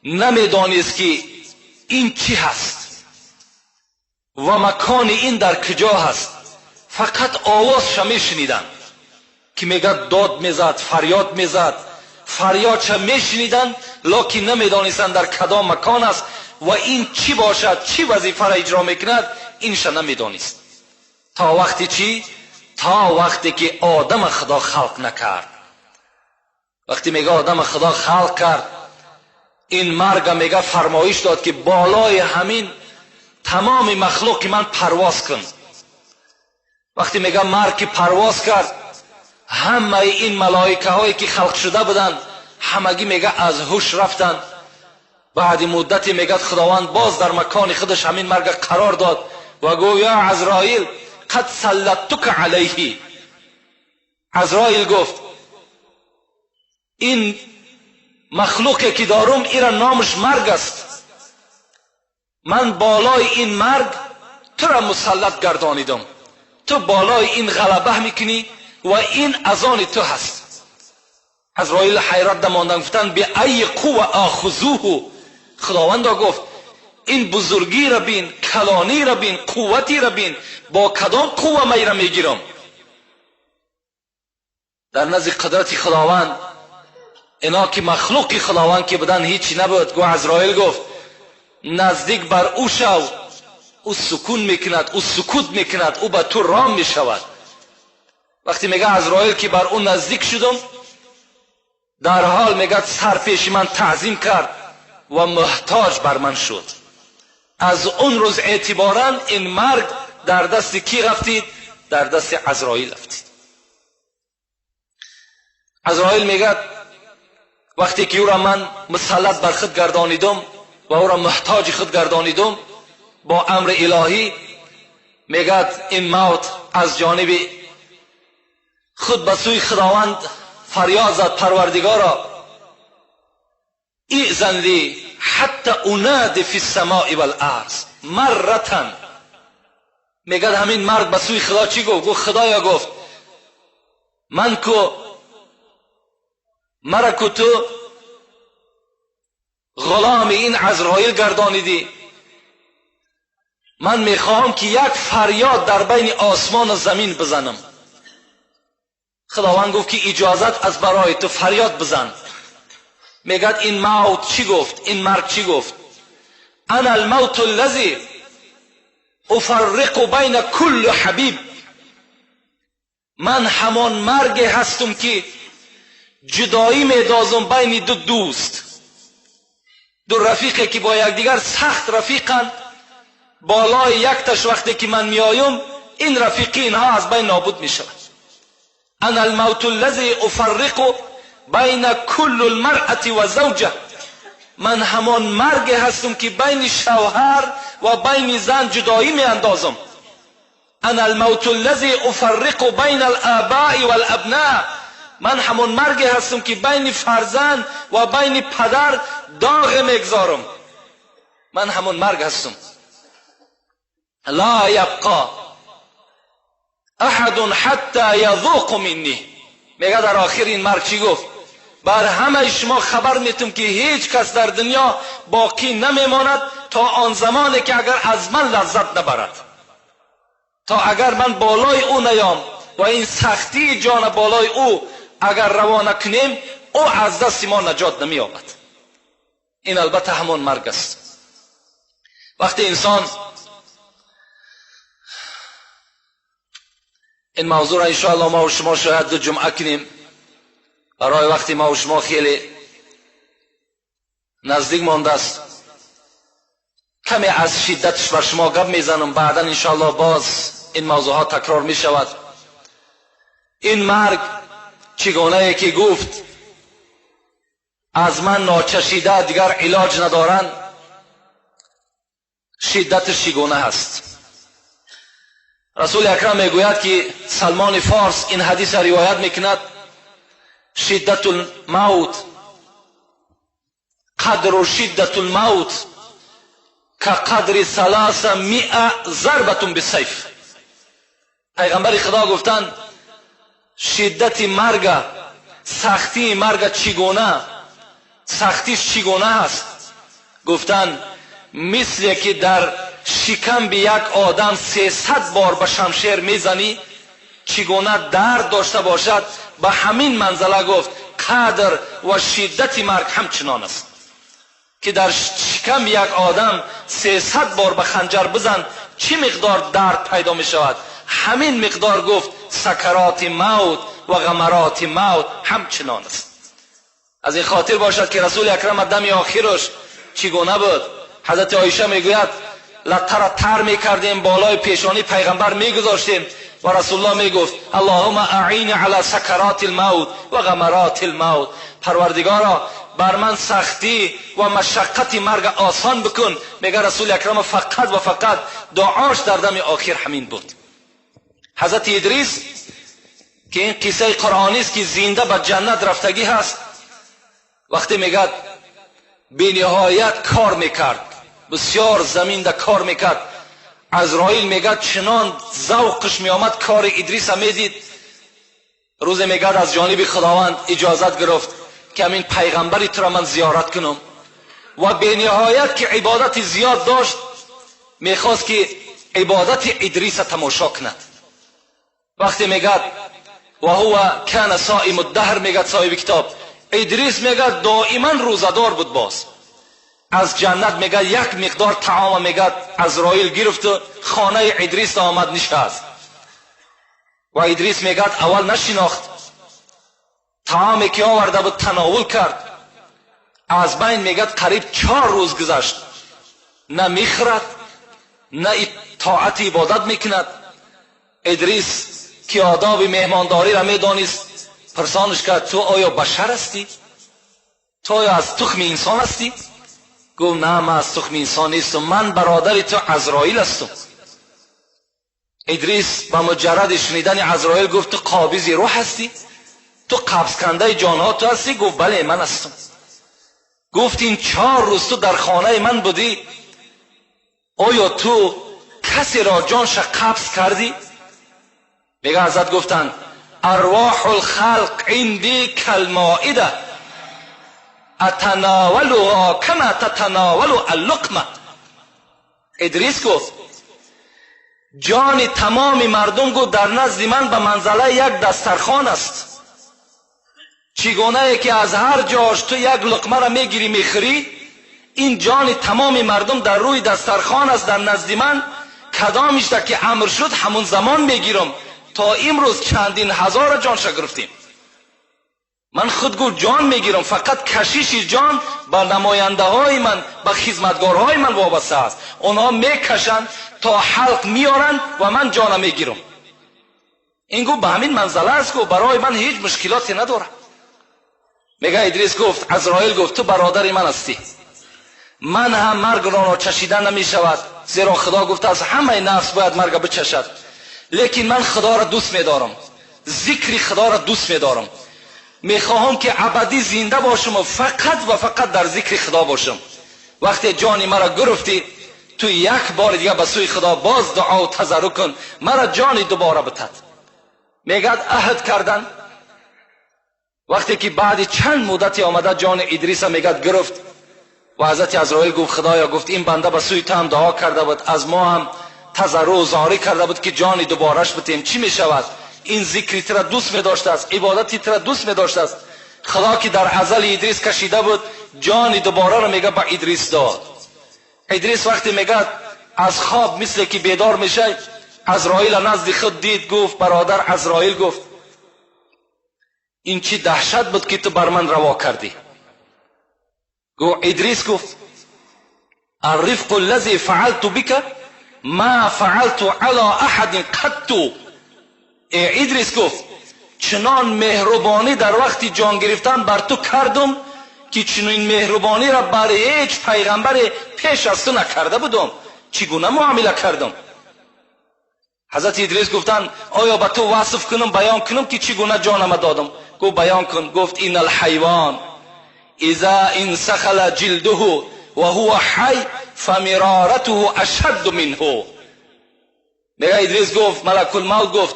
نمیدانست که این چی هست و مکان این در کجا هست، فقط آوازش میشنیدن که میگه داد میزد، فریاد میزد، فریادش میشنیدن لکن نمیدانستن در کدام مکان است و این چی باشد، چی وظیفه را اجرا میکند، اینش نمیدانست. تا وقتی چی؟ تا وقتی که آدم خدا خلق نکرد. وقتی میگه آدم خدا خلق کرد، این مرگ میگه فرمایش داد که بالای همین تمام مخلوق من پرواز کن. وقتی میگه مرگ پرواز کرد، همه این ملائکه هایی که خلق شده بودند همگی میگه از هوش رفتند. بعد مدتی میگه خداوند باز در مکان خودش همین مرگ قرار داد و گفت یا عزرائیل قد سلطتک علیه. عزرائیل گفت این مخلوقی که دارم ایرا نامش مرگ است، من بالای این مرگ تو را مسلط گردانیدم، تو بالای این غلبه میکنی و این از آن تو هست. عزرائیل حیرت دماندن، گفتن به ای قوه آخذوه. خداوند گفت این بزرگی را بین، کلانی را بین، قوتی را بین، با کدام قوه می را میگیرم؟ در نزد قدرت خداوند اینا که مخلوقی خداوند که بودن هیچی نبود. گو عزرائیل گفت نزدیک بر او شو، او سکون میکند، او سکوت میکند، او به تو رام میشود. وقتی میگه عزرائیل که بر او نزدیک شدم، در حال میگه سر پیش من تعظیم کرد و محتاج بر من شد. از اون روز اعتبارا این مرگ در دست کی رفتید؟ در دست عزرائیل رفتید. عزرائیل میگه وقتی که او را من مسلط بر خود گردانیدم و او را محتاج خود گردانیدم، با امر الهی میگه این موت از جانب خود به سوی خداوند فریاد زد، پروردگارا ایذن لی حتی انادی فی السماء والارض مرتا. میگه همین مرگ به سوی خدا چی گفت؟ گفت خدایا گفت من کو مرا کو تو غلام این عزرائیل گردانیدی، من میخواهم که یک فریاد در بین آسمان و زمین بزنم. خداوند گفت که اجازت از برای تو فریاد بزن. میگد این موت چی گفت؟ این مرگ چی گفت؟ انا الموت الذی افرق بین کل حبیب، من همان مرگ هستم که جدایی میدازم بین دو دوست، دو رفیقی که با یکدیگر سخت رفیقند. بالای یک تاش وقتی که من میایم این رفیقی اینها از بین نابود میشود. انا الموت الذی افرق بین کل المرأة و زوجه، من همان مرگ هستم که بین شوهر و بین زن جدایی می اندازم. انا الموت الذی افرق بین الآباء والابناء، من همان مرگ هستم که بین فرزند و بین پدر داغ میگذارم. من همان مرگ هستم. لا یبقى احد حتی یذوق منی. میگه در آخر این مرگ چی گفت؟ بر همه شما خبر میتم که هیچ کس در دنیا باقی نمیماند تا آن زمانی که اگر از من لذت نبرد، تا اگر من بالای او نیام و این سختی جان بالای او اگر روانه کنیم، او از دست ما نجات نمییابد. این البته همون مرگ است. وقتی انسان این موضوع را انشاءالله ما و شما شاید دو جمعه کنیم، برای وقتی ما و شما خیلی نزدیک مانده است. کمی از شدتش بر شما گپ میزنم، بعدا انشاءالله باز این موضوع ها تکرار می شود. این مرگ چگونه که گفت از من ناچشیده دیگر علاج ندارند، شدتش چگونه هست؟ رسول اکرم میگوید که سلمان فارس این حدیث روایت میکند: شدت الموت قدر شدت الموت كقدر 300 ضربة بالسيف. پیغمبر خدا گفتند شدت مرگ، سختی مرگ چگونه، سختیش چگونه هست؟ گفتند مثل که در شکم به یک آدم 300 بار به شمشیر میزنی چگونه درد داشته باشد، به همین منزله گفت قدر و شدت مرگ همچنان است که در شکم یک آدم 300 بار به خنجر بزن چی مقدار درد پیدا می شود، همین مقدار گفت سکرات موت و غمرات موت همچنان است. از این خاطر باشد که رسول اکرم دم آخرش چگونه بود؟ حضرت عایشه میگوید لطه را تر میکردیم، بالای پیشانی پیغمبر میگذاشتیم و رسول الله میگفت اللهم اعین علی سکرات الموت و غمرات الموت، پروردگارا بر من سختی و مشقت مرگ آسان بکن. میگه رسول اکرم فقط و فقط دعاش در دم آخر همین بود. حضرت ادریس که این قصه قرآنی است که زنده به جنت رفتگی هست، وقتی میگه بی نهایت کار میکرد، بسیار زمین ده کار میکرد، عزرائیل میگه چنان ذوقش میآمد کار ادریس میدید. روز میگه از جانب خداوند اجازت گرفت که همین پیغمبری تو را من زیارت کنم و به نهایت که عبادت زیاد داشت میخواست که عبادت ادریس تماشا کند. وقتی میگه و هو کان صائم الدهر، میگه صاحب کتاب ادریس میگه دائما روزدار بود. باز از جنت میگه یک مقدار طعام میگه عزرائیل گرفت و خانه ادریس آمد نشست و ادریس میگه اول نشناخت، طعامی که آورده بود تناول کرد، از بین میگه قریب 4 روز گذشت، نه میخورد نه طاعت عبادت میکند. ادریس که آداب مهمانداری را میدانست پرسانش کرد تو آیا بشر هستی؟ تو آیا از تخم انسان هستی؟ گفت نه من از تخم انسان نیستم، من برادر تو عزرائیل هستم. ادریس با مجرد شنیدن عزرائیل گفت تو قابض روح هستی؟ تو قبض کننده جانها تو هستی؟ گفت بله من هستم. گفت این 4 روز تو در خانه من بودی، آیا تو کسی را جانش قبض کردی؟ میگه حضرت گفتند ارواح الخلق عندي كالمائده اتناولها كما تتناول اللقمه. ادریس گفت جان تمام مردم گو در نزد من به منزله یک دسترخوان است. چگونه که از هر جاش تو یک لقمه را میگیری میخوری، این جان تمام مردم در روی دسترخوان است در نزد من. کدامش را که امر شد همون زمان میگیرم. تا امروز چندین هزار جانش گرفتیم. من خود گو جان میگیرم، فقط کشیش جان با نماینده های من، با خدمتگارهای من وابسته است. اونها میکشند تا حلق میارند و من جانم میگیرم. این گو به همین منزله است گو برای من هیچ مشکلاتی نداره. میگه ادریس گفت، عزراییل گفت تو برادر من هستی، من هم مرگ را چشیدن نمی شود، زیرا خدا گفته از همه نفس باید مرگ بچشد. لیکن من خدا را دوست می‌دارم، ذکر خدا را دوست می‌دارم. میخواهم که ابدی زنده باشم و فقط در ذکر خدا باشم. وقتی جانی مرا گرفتی، تو یک بار دیگه به سوی خدا باز دعا و تضرع کن، مرا جانی دوباره بتد. میگه عهد کردن. وقتی که بعد چند مدتی آمده جان ادریس میگه گرفت و حضرت عزراییل گفت خدایا، گفت این بنده به سوی تو هم دعا کرده بود، از ما هم تضرع و زاری کرده بود که جانی دوبارهش بتیم. چی میشود؟ این ذکری تو را دوست می‌داشته است، عبادتی تو را دوست می‌داشته است. خدا که در ازل ادریس کشیده بود، جان دوباره را میگه به ادریس داد. ادریس وقتی میگه از خواب مثل که بیدار میشه، عزراییل نزد خود دید، گفت برادر عزراییل گفت این چی دهشت بود که تو بر من روا کردی. گفت ادریس گفت الرفق الذي فعلت بك ما فعلت على احد قط. ادریس گفت چنان مهربانی در وقت جان گرفتن بر تو کردم که چنین مهربانی را برای هیچ پیغمبر پیش از تو نکرده بودم. چگونه معامله کردم؟ حضرت ادریس گفتن آیا به تو وصف کنم، بیان کنم که چگونه جانم دادم؟ گفت بیان کن. گفت این الحیوان اذا انسخل جلده و هو حی فمرارته اشد منه. میگه ادریس گفت ملک الموت گفت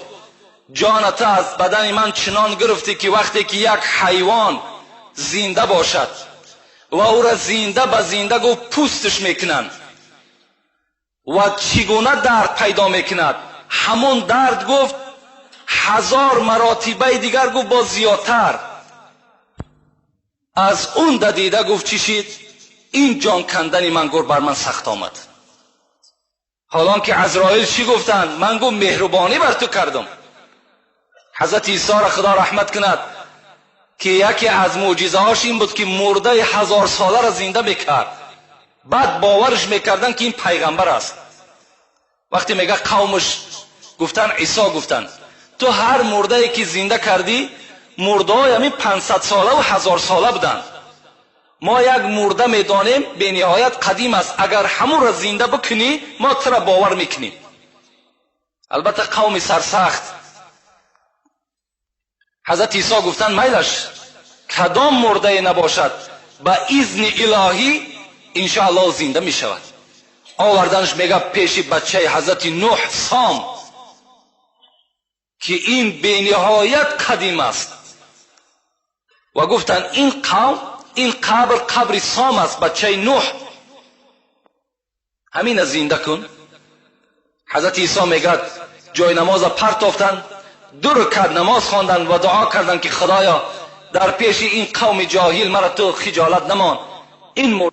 جانت از بدن من چنان گرفتی که وقتی که یک حیوان زنده باشد و او را زنده به زنده گفت پوستش میکنند و چگونه درد پیدا میکند، همون درد گفت 1000 مراتبه دیگر گفت با زیادتر از اون دیده. گفت چی شد؟ این جان کندن من گفت بر من سخت آمد. حالان که عزراییل چی گفتند؟ من گفت مهربانی بر تو کردم. حضرت عیسی را خدا رحمت کند که یکی از معجزه هاش این بود که مرده 1000 ساله را زنده میکرد. بعد باورش میکردن که این پیغمبر است. وقتی میگه قومش گفتن عیسی گفتن تو هر مرده ای که زنده کردی مرده های همین 500 ساله و 1000 ساله بودن. ما یک مرده میدانیم به نهایت قدیم است، اگر همون را زنده بکنی ما تو را باور میکنیم. البته قوم سرسخت حضرت عیسی گفتن میلش کدام مرده نباشد با اذن الهی انشاءالله زنده می شود. آوردنش میگه پیش بچه حضرت نوح سام که این به نهایت قدیم است و گفتن این قوم این قبر سام است، بچه نوح، همین زنده کن. حضرت عیسی میگه جای نماز پرتافتن، 2 رکعت نماز خواندن و دعا کردن که خدایا در پیش این قوم جاهل مرا تو خجالت نمان. این